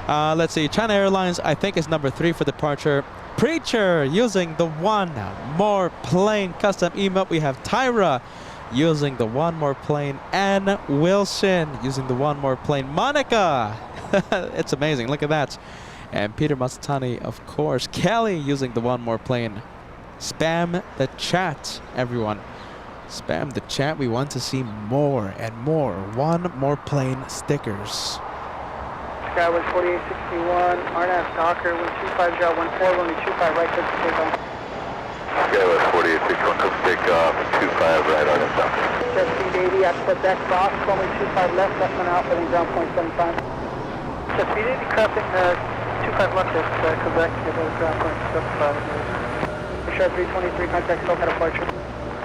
Let's see, China Airlines, I think, is number 3 for departure. Preacher using the one more plane. Custom emote, we have Tyra using the one more plane. And Wilson using the one more plane. Monica! It's amazing, look at that. And Peter Matsutani, of course. Kelly using the one more plane. Spam the chat, everyone. Spam the chat. We want to see more and more one more plane stickers. Skyway 4861, RNAV Docker 125.14, runway 25 right, clear to take off. Skyway 4861, come take off, 25 right, RNAV Docker. Just speed 80, at the deck cross, runway 25 left, left one out, heading ground point 75. Just speed 80, crossing 25 left at Quebec, heading ground point 75. Sharp 323, contact SoCal departure.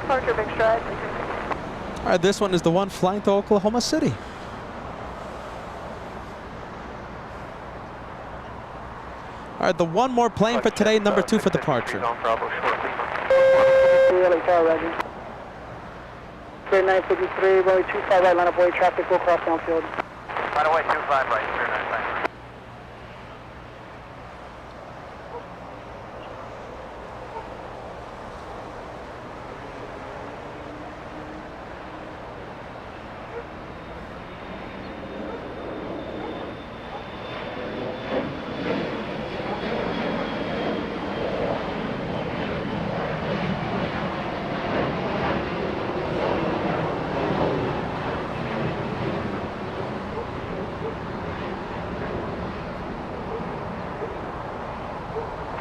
Departure, big stride. All right, this one is the one flying to Oklahoma City. All right, the one more plane for today, number 2 for departure. LA Tower, Roger. 953, runway 25 right, line up way traffic, will cross downfield. Line away 25 right, 953.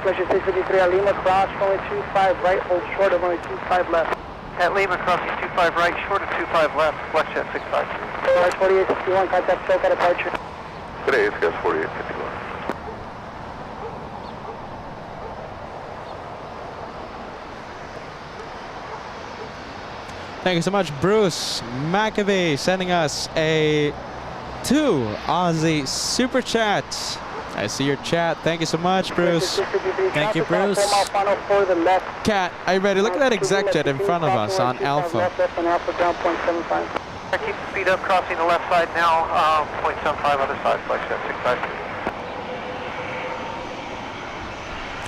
Pleasure 653 at Lima, cross, runway 25 right, hold short of runway 25 left. At Lima, crossing 25 right, short of 25 left, flex jet 653. Flight 4861, contact SoCal departure. Today, it's got 4851. Thank you so much, Bruce McAvey, sending us a 2 Aussie super chat. I see your chat. Thank you so much, Bruce. Thank you, Bruce. Cat, are you ready? Look at that exec jet in front of us on Alpha. Keep the speed up, crossing the left side now, 0.75 other side, flex jet 653.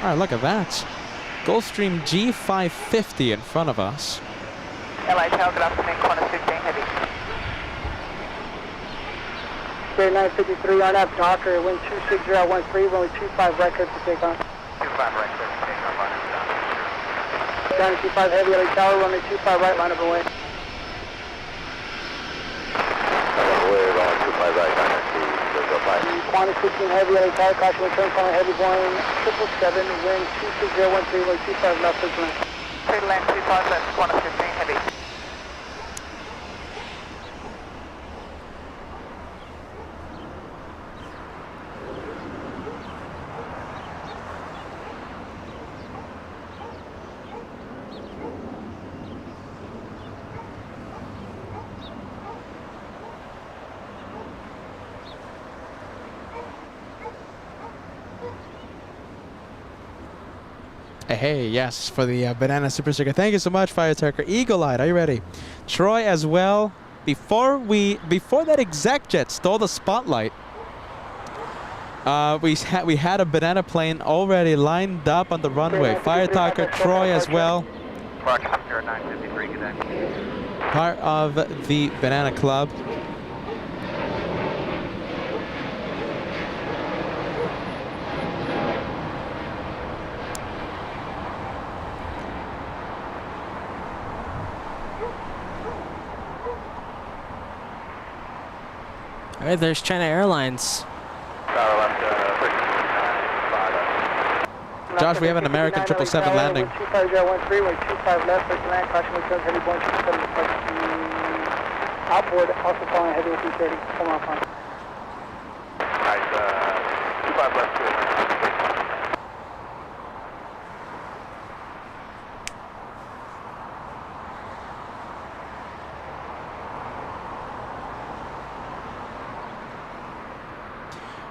All right, look at that. Gulfstream G550 in front of us. LA Tower, good afternoon, Qantas 15 heavy. 953 RNAV Docker, wind 26013, runway 25 right, clear to take off. 25 right, clear to take off, line down. Down 25 heavy, LA Tower, runway 25 right, line of away. Wave on 25 right, 992, Qantas 15 heavy, LA Tower, caution return, calling heavy Boeing 777, wind 26013, runway 25 left, clear to land. Clear to land 25 left, Qantas 15 heavy. Hey, yes, for the banana super sticker. Thank you so much, Fire Tucker. Eagle Eyed, are you ready? Troy as well. Before that exec jet stole the spotlight, we had a banana plane already lined up on the runway. Fire Tucker, Troy as well. Departure Secure 953, good day. Part of the Banana Club. All right, there's China Airlines. Josh, we have an American 777 landing. 25013, way 25 left, first land, caution with guns, heavy Boeing 777 outboard, also calling heavy with 330, come on, fine. Alright, 25 left, good.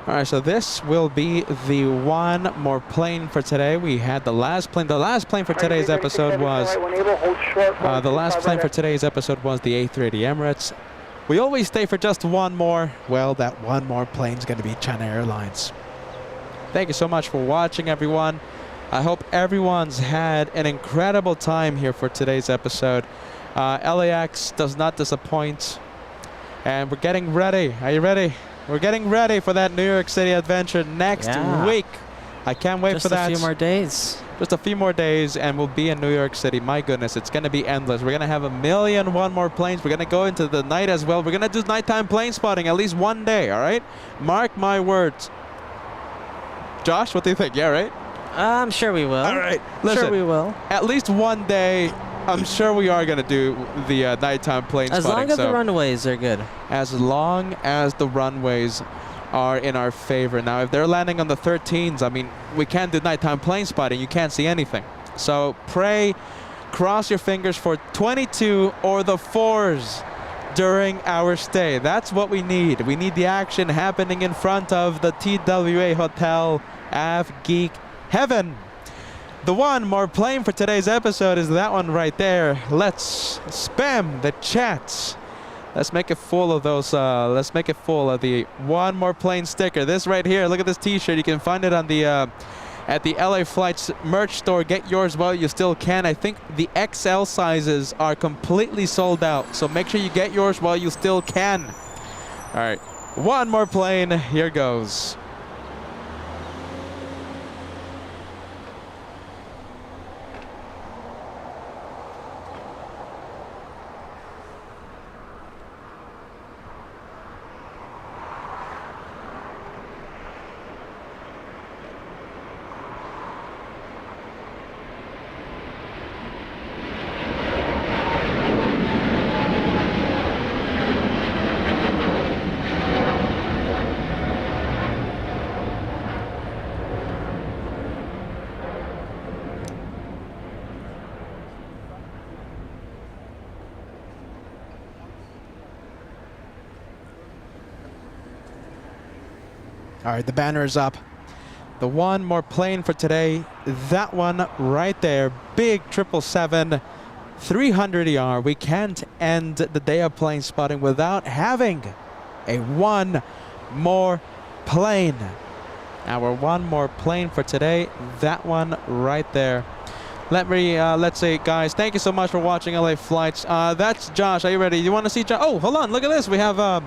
All right, so this will be the one more plane for today. We had the last plane. The last plane for today's episode was the last plane for today's episode was the A380 Emirates. We always stay for just one more. Well, that one more plane is going to be China Airlines. Thank you so much for watching, everyone. I hope everyone's had an incredible time here for today's episode. LAX does not disappoint, and we're getting ready. Are you ready? We're getting ready for that New York City adventure next week. I can't wait for that. Just a few more days. Just a few more days and we'll be in New York City. My goodness, it's going to be endless. We're going to have 1,000,001 more planes. We're going to go into the night as well. We're going to do nighttime plane spotting at least one day, all right? Mark my words. Josh, what do you think? Yeah, right? I'm sure we will. All right. Listen, sure we will. At least one day, I'm sure we are going to do the nighttime plane spotting. As long as the runways are good. As long as the runways are in our favor. Now, if they're landing on the 13s, I mean, we can't do nighttime plane spotting. You can't see anything. So pray, cross your fingers for 22 or the 4s during our stay. That's what we need. We need the action happening in front of the TWA Hotel Av Geek Heaven. The one more plane for today's episode is that one right there. Let's spam the chats. Let's make it full of those. Let's make it full of the one more plane sticker. This right here. Look at this T-shirt. You can find it on the at the LA Flights merch store. Get yours while you still can. I think the XL sizes are completely sold out. So make sure you get yours while you still can. All right, one more plane. Here goes. All right, the banner is up. The one more plane for today, that one right there, big 777, 300 ER. We can't end the day of plane spotting without having a one more plane. Our one more plane for today, that one right there. Let's say, guys, thank you so much for watching LA Flights. That's Josh. Are you ready? You want to see Josh? Oh, hold on. Look at this. We have a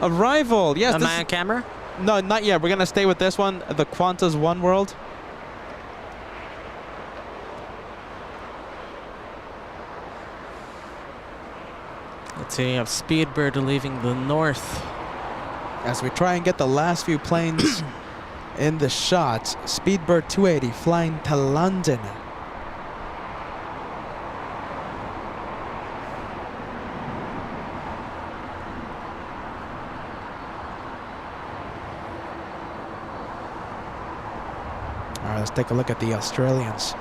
rival. Yes. Am I on camera? No, not yet. We're going to stay with this one, the Qantas One World. Let's see, you have Speedbird leaving the north. As we try and get the last few planes in the shot, Speedbird 280 flying to London. All right, let's take a look at the Australians.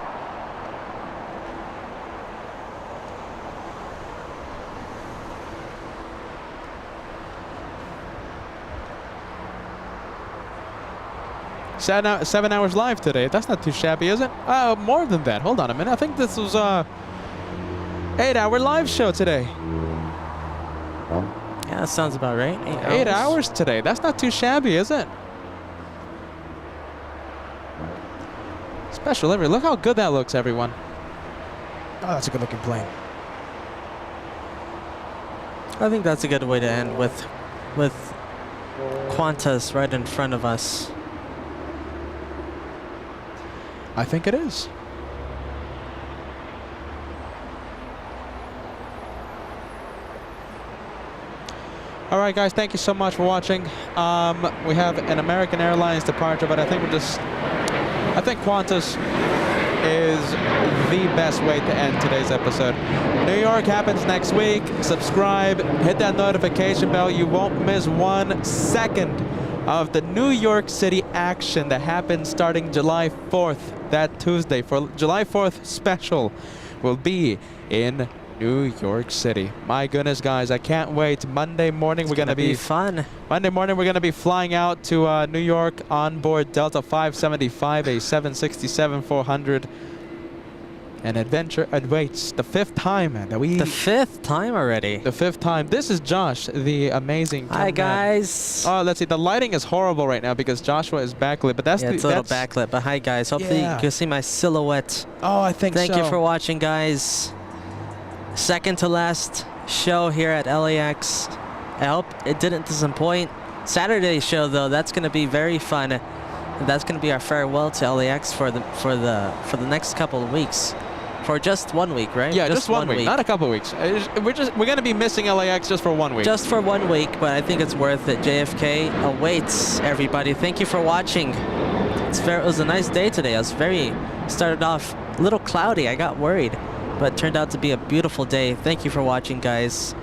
Seven hours live today. That's not too shabby, is it? More than that. Hold on a minute. I think this was a 8-hour live show today. Yeah, that sounds about right. 8 hours today. That's not too shabby, is it? Special livery. Look how good that looks, everyone. Oh, that's a good looking plane. I think that's a good way to end with Qantas right in front of us. I think it is. All right, guys, thank you so much for watching. We have an American Airlines departure, but I think I think Qantas is the best way to end today's episode. New York happens next week. Subscribe, hit that notification bell. You won't miss 1 second of the New York City action that happens starting July 4th, that Tuesday. For July 4th special will be in New York City. My goodness, guys, I can't wait. Monday morning we're gonna be fun. Monday morning we're gonna be flying out to New York on board Delta 575, a 767-400. An adventure awaits. The 5th time that we. The 5th time already. The 5th time. This is Josh, the amazing. Hi guys. Oh, let's see. The lighting is horrible right now because Joshua is backlit, but that's it's a little backlit. But hi guys. Hopefully you can see my silhouette. Oh, I think so. Thank you for watching, guys. Second to last show here at LAX. I hope it didn't disappoint. Saturday's show though, that's going to be very fun. That's going to be our farewell to LAX for the next couple of weeks. For just 1 week, right? Yeah, just one week, not a couple of weeks. We're going to be missing LAX just for 1 week. Just for 1 week, but I think it's worth it. JFK awaits, everybody. Thank you for watching. It was a nice day today. Started off a little cloudy. I got worried, but it turned out to be a beautiful day. Thank you for watching, guys.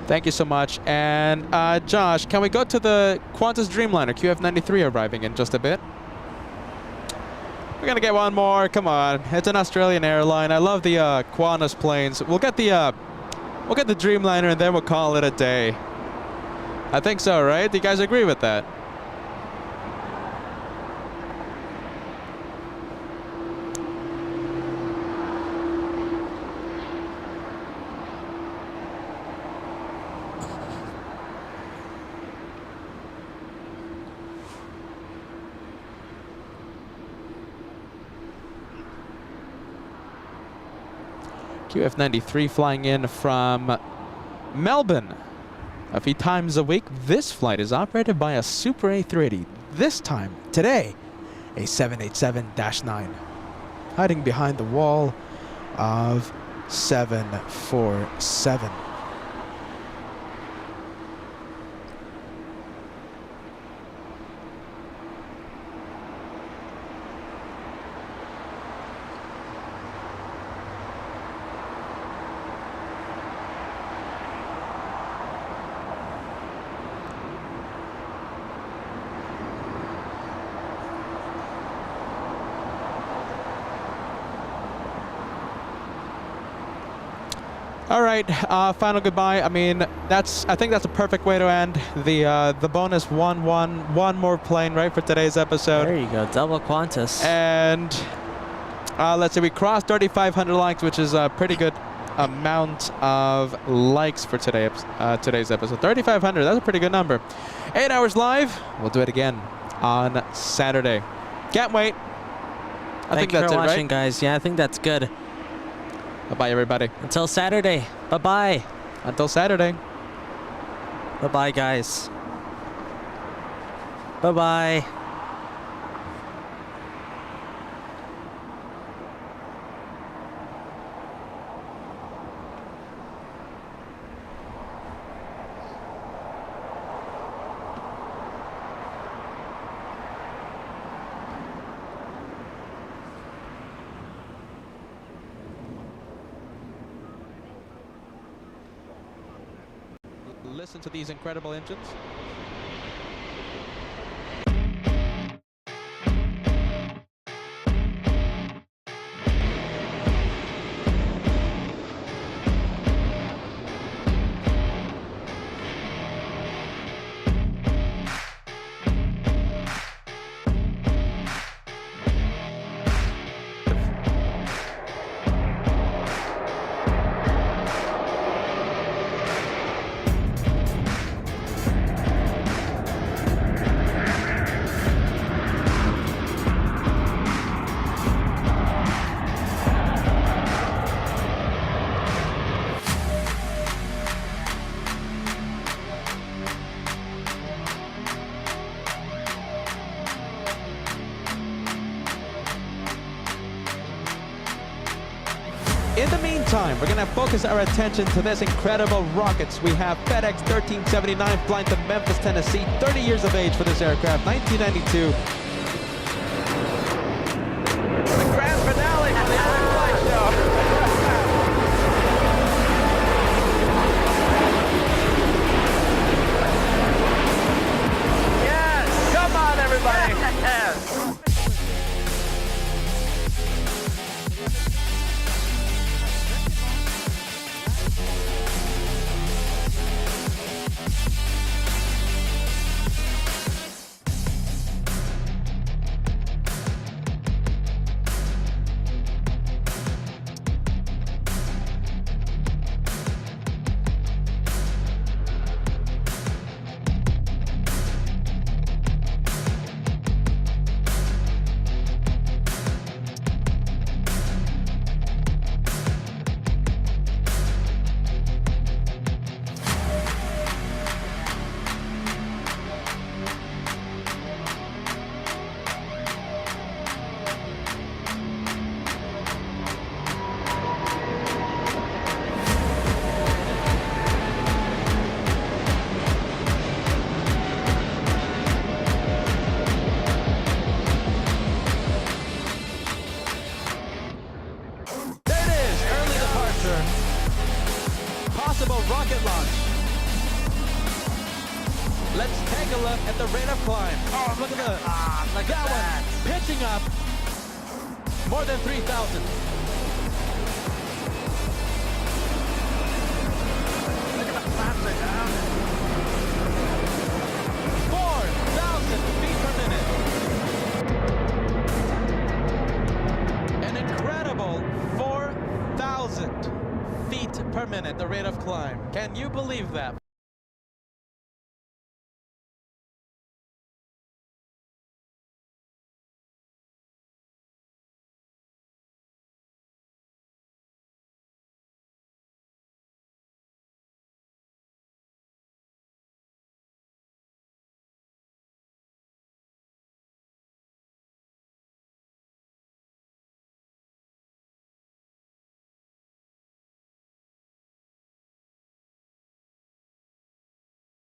Thank you so much. And Josh, can we go to the Qantas Dreamliner QF93 arriving in just a bit? We're gonna get one more. Come on, it's an Australian airline. I love the Qantas planes. We'll get the Dreamliner and then we'll call it a day. I think so, right? Do you guys agree with that? QF93 flying in from Melbourne a few times a week. This flight is operated by a Super A380. This time, today, a 787-9. Hiding behind the wall of 747. All right, final goodbye. I mean, I think that's a perfect way to end the bonus one more plane, right, for today's episode. There you go, double Qantas. And let's see, we crossed 3,500 likes, which is a pretty good amount of likes for today's episode. 3,500, that's a pretty good number. 8 hours live. We'll do it again on Saturday. Can't wait. I think that's it, right? Thank you for watching, guys. Yeah, I think that's good. Bye-bye, everybody. Until Saturday. Bye-bye. Until Saturday. Bye-bye, guys. Bye-bye. Listen to these incredible engines. time, we're going to focus our attention to this incredible rockets. We have FedEx 1379 flying to Memphis, Tennessee. 30 years of age for this aircraft, 1992. The grand finale for the LA Flight Show. Yes! Come on, everybody! Yes! Possible rocket launch. Let's take a look at the rate of climb. Oh, look at that one pitching up more than 3,000. Look at the plastic down. 4,000 feet per minute. An incredible 4,000 feet per minute, the rate of climb. Can you believe that?